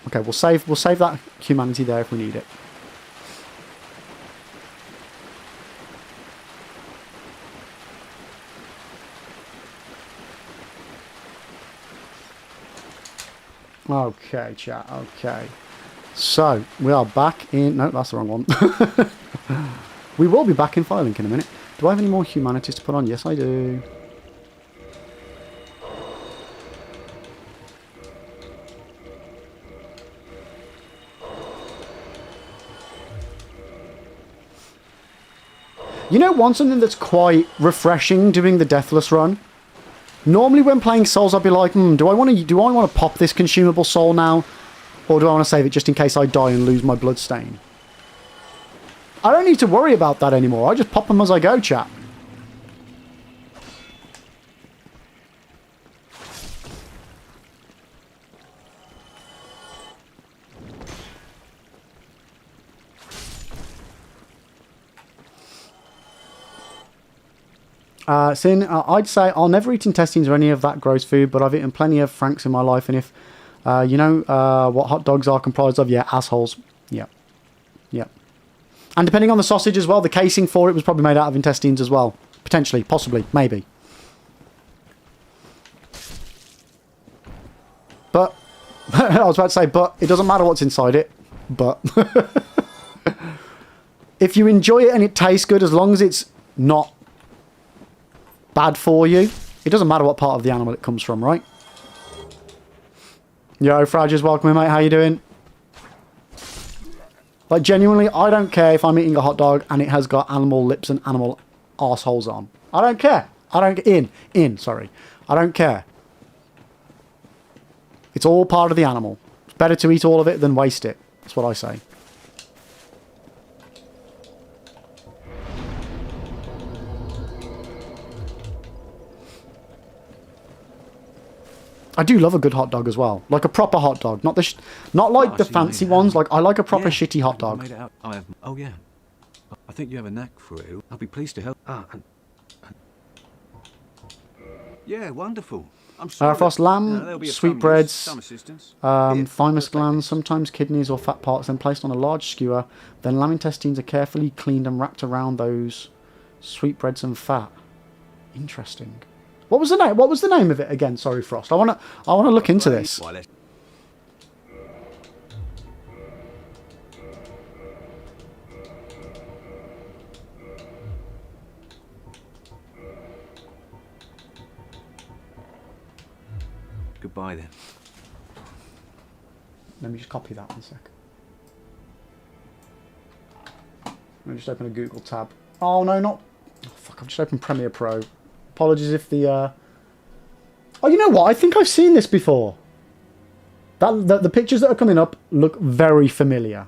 Okay, we'll save that humanity there if we need it. Okay, chat. Okay. So, we are back in... No, that's the wrong one. We will be back in Firelink in a minute. Do I have any more humanities to put on? Yes, I do. You know, something that's quite refreshing doing the Deathless run? Normally when playing Souls, I'd be like, do I want to pop this consumable soul now? Or do I want to save it just in case I die and lose my bloodstain? I don't need to worry about that anymore. I just pop them as I go, chat. Sin, I'd say I'll never eat intestines or any of that gross food, but I've eaten plenty of Franks in my life, and if you know what hot dogs are comprised of, yeah, assholes. Yeah. Yeah. And depending on the sausage as well, the casing for it was probably made out of intestines as well. Potentially, possibly, maybe. But, I was about to say, but it doesn't matter what's inside it. But, if you enjoy it and it tastes good, as long as it's not bad for you, it doesn't matter what part of the animal it comes from, right? Yo, Frages, welcome in, mate. How you doing? Like, genuinely, I don't care if I'm eating a hot dog and it has got animal lips and animal arseholes on. I don't care. I don't... sorry. I don't care. It's all part of the animal. It's better to eat all of it than waste it. That's what I say. I do love a good hot dog as well, like a proper hot dog, not like the fancy ones. Like I like a proper shitty hot dog. Made it out. Oh yeah, I think you have a knack for it. I'll be pleased to help. Yeah, wonderful. I'm sorry. Frost lamb, sweetbreads, thymus glands, sometimes kidneys or fat parts, then placed on a large skewer. Then lamb intestines are carefully cleaned and wrapped around those sweetbreads and fat. Interesting. What was the name? What was the name of it again? Sorry, Frost. I wanna look into this. Goodbye then. Let me just copy that 1 sec. Let me just open a Google tab. Oh no, not. Oh, fuck! I've just opened Premiere Pro. Apologies if the... Oh, you know what? I think I've seen this before. The pictures that are coming up look very familiar.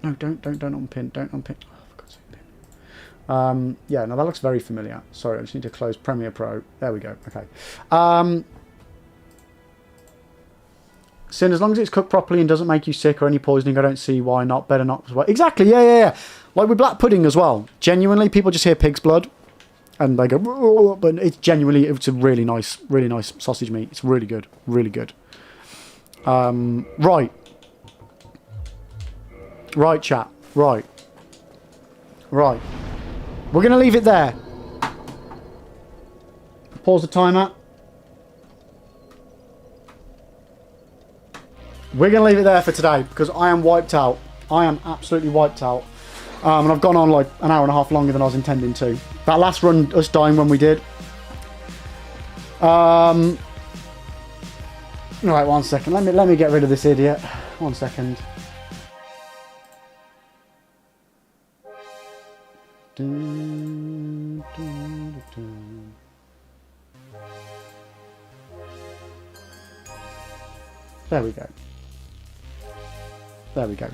No, don't unpin. Don't unpin. Oh, for God's sake, pin. Yeah, no, that looks very familiar. Sorry, I just need to close Premiere Pro. There we go. Okay. Sin, as long as it's cooked properly and doesn't make you sick or any poisoning, I don't see why not. Better not as well. Exactly, yeah. Like with black pudding as well. Genuinely, people just hear pig's blood and they go, but it's genuinely, it's a really nice sausage meat. It's really good, really good. Right, chat. Right. We're going to leave it there. Pause the timer. We're going to leave it there for today because I am wiped out. I am absolutely wiped out. And I've gone on like an hour and a half longer than I was intending to. That last run, us dying when we did. Right, 1 second. Let me get rid of this idiot. 1 second. There we go. There we go.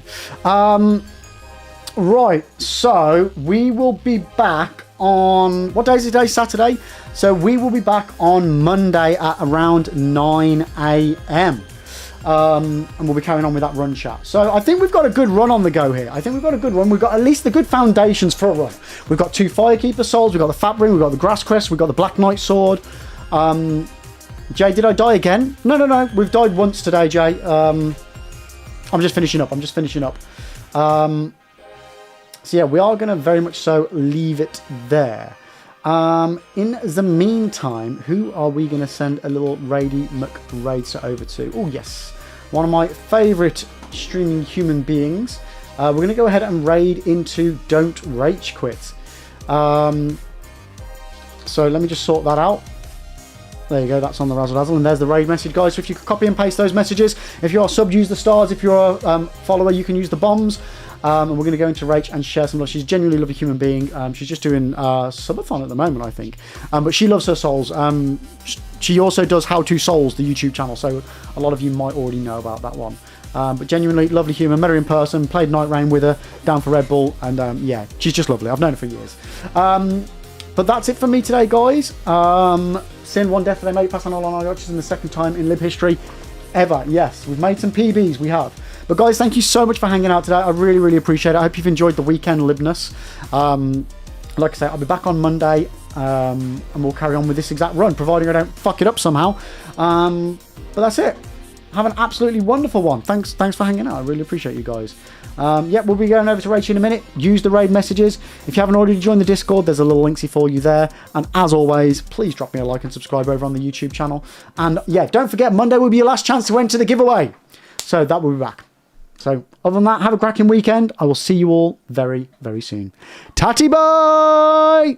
Right, so we will be back on... What day is it today? Saturday? So we will be back on Monday at around 9 AM. And we'll be carrying on with that run chat. So I think we've got a good run on the go here. I think we've got a good run. We've got at least the good foundations for a run. We've got 2 Firekeeper souls. We've got the Fat Ring. We've got the Grass Crest. We've got the Black Knight Sword. Jay, did I die again? No. We've died once today, Jay. I'm just finishing up. So yeah, we are going to very much so leave it there. In the meantime, who are we going to send a little Raidy McRaidster over to? Oh, yes. One of my favourite streaming human beings. We're going to go ahead and raid into Don't Rage Quit. So let me just sort that out. There you go, that's on the razzle dazzle, and there's the raid message, guys. So if you could copy and paste those messages, if you're a sub, use the stars. If you're a follower, you can use the bombs. And we're going to go into Rach and share some love. She's a genuinely lovely human being. She's just doing subathon at the moment, I think. But she loves her souls. She also does How to Souls, the YouTube channel. So a lot of you might already know about that one. But genuinely lovely human. Met her in person, played Night Rain with her, down for Red Bull. And yeah, she's just lovely. I've known her for years. But that's it for me today, guys. Sin, one death for them 8 pass on all on our archers in the second time in Lib history ever. Yes, we've made some PBs, we have. But guys, thank you so much for hanging out today. I really, really appreciate it. I hope you've enjoyed the weekend libness. Like I say, I'll be back on Monday, and we'll carry on with this exact run, providing I don't fuck it up somehow. But that's it. Have an absolutely wonderful one. Thanks for hanging out. I really appreciate you guys. Yeah, we'll be going over to Rachel in a minute. Use the raid messages. If you haven't already joined the Discord, there's a little linksy for you there. And as always, please drop me a like and subscribe over on the YouTube channel. And yeah, don't forget, Monday will be your last chance to enter the giveaway. So that will be back. So other than that, have a cracking weekend. I will see you all very, very soon. Tatty bye!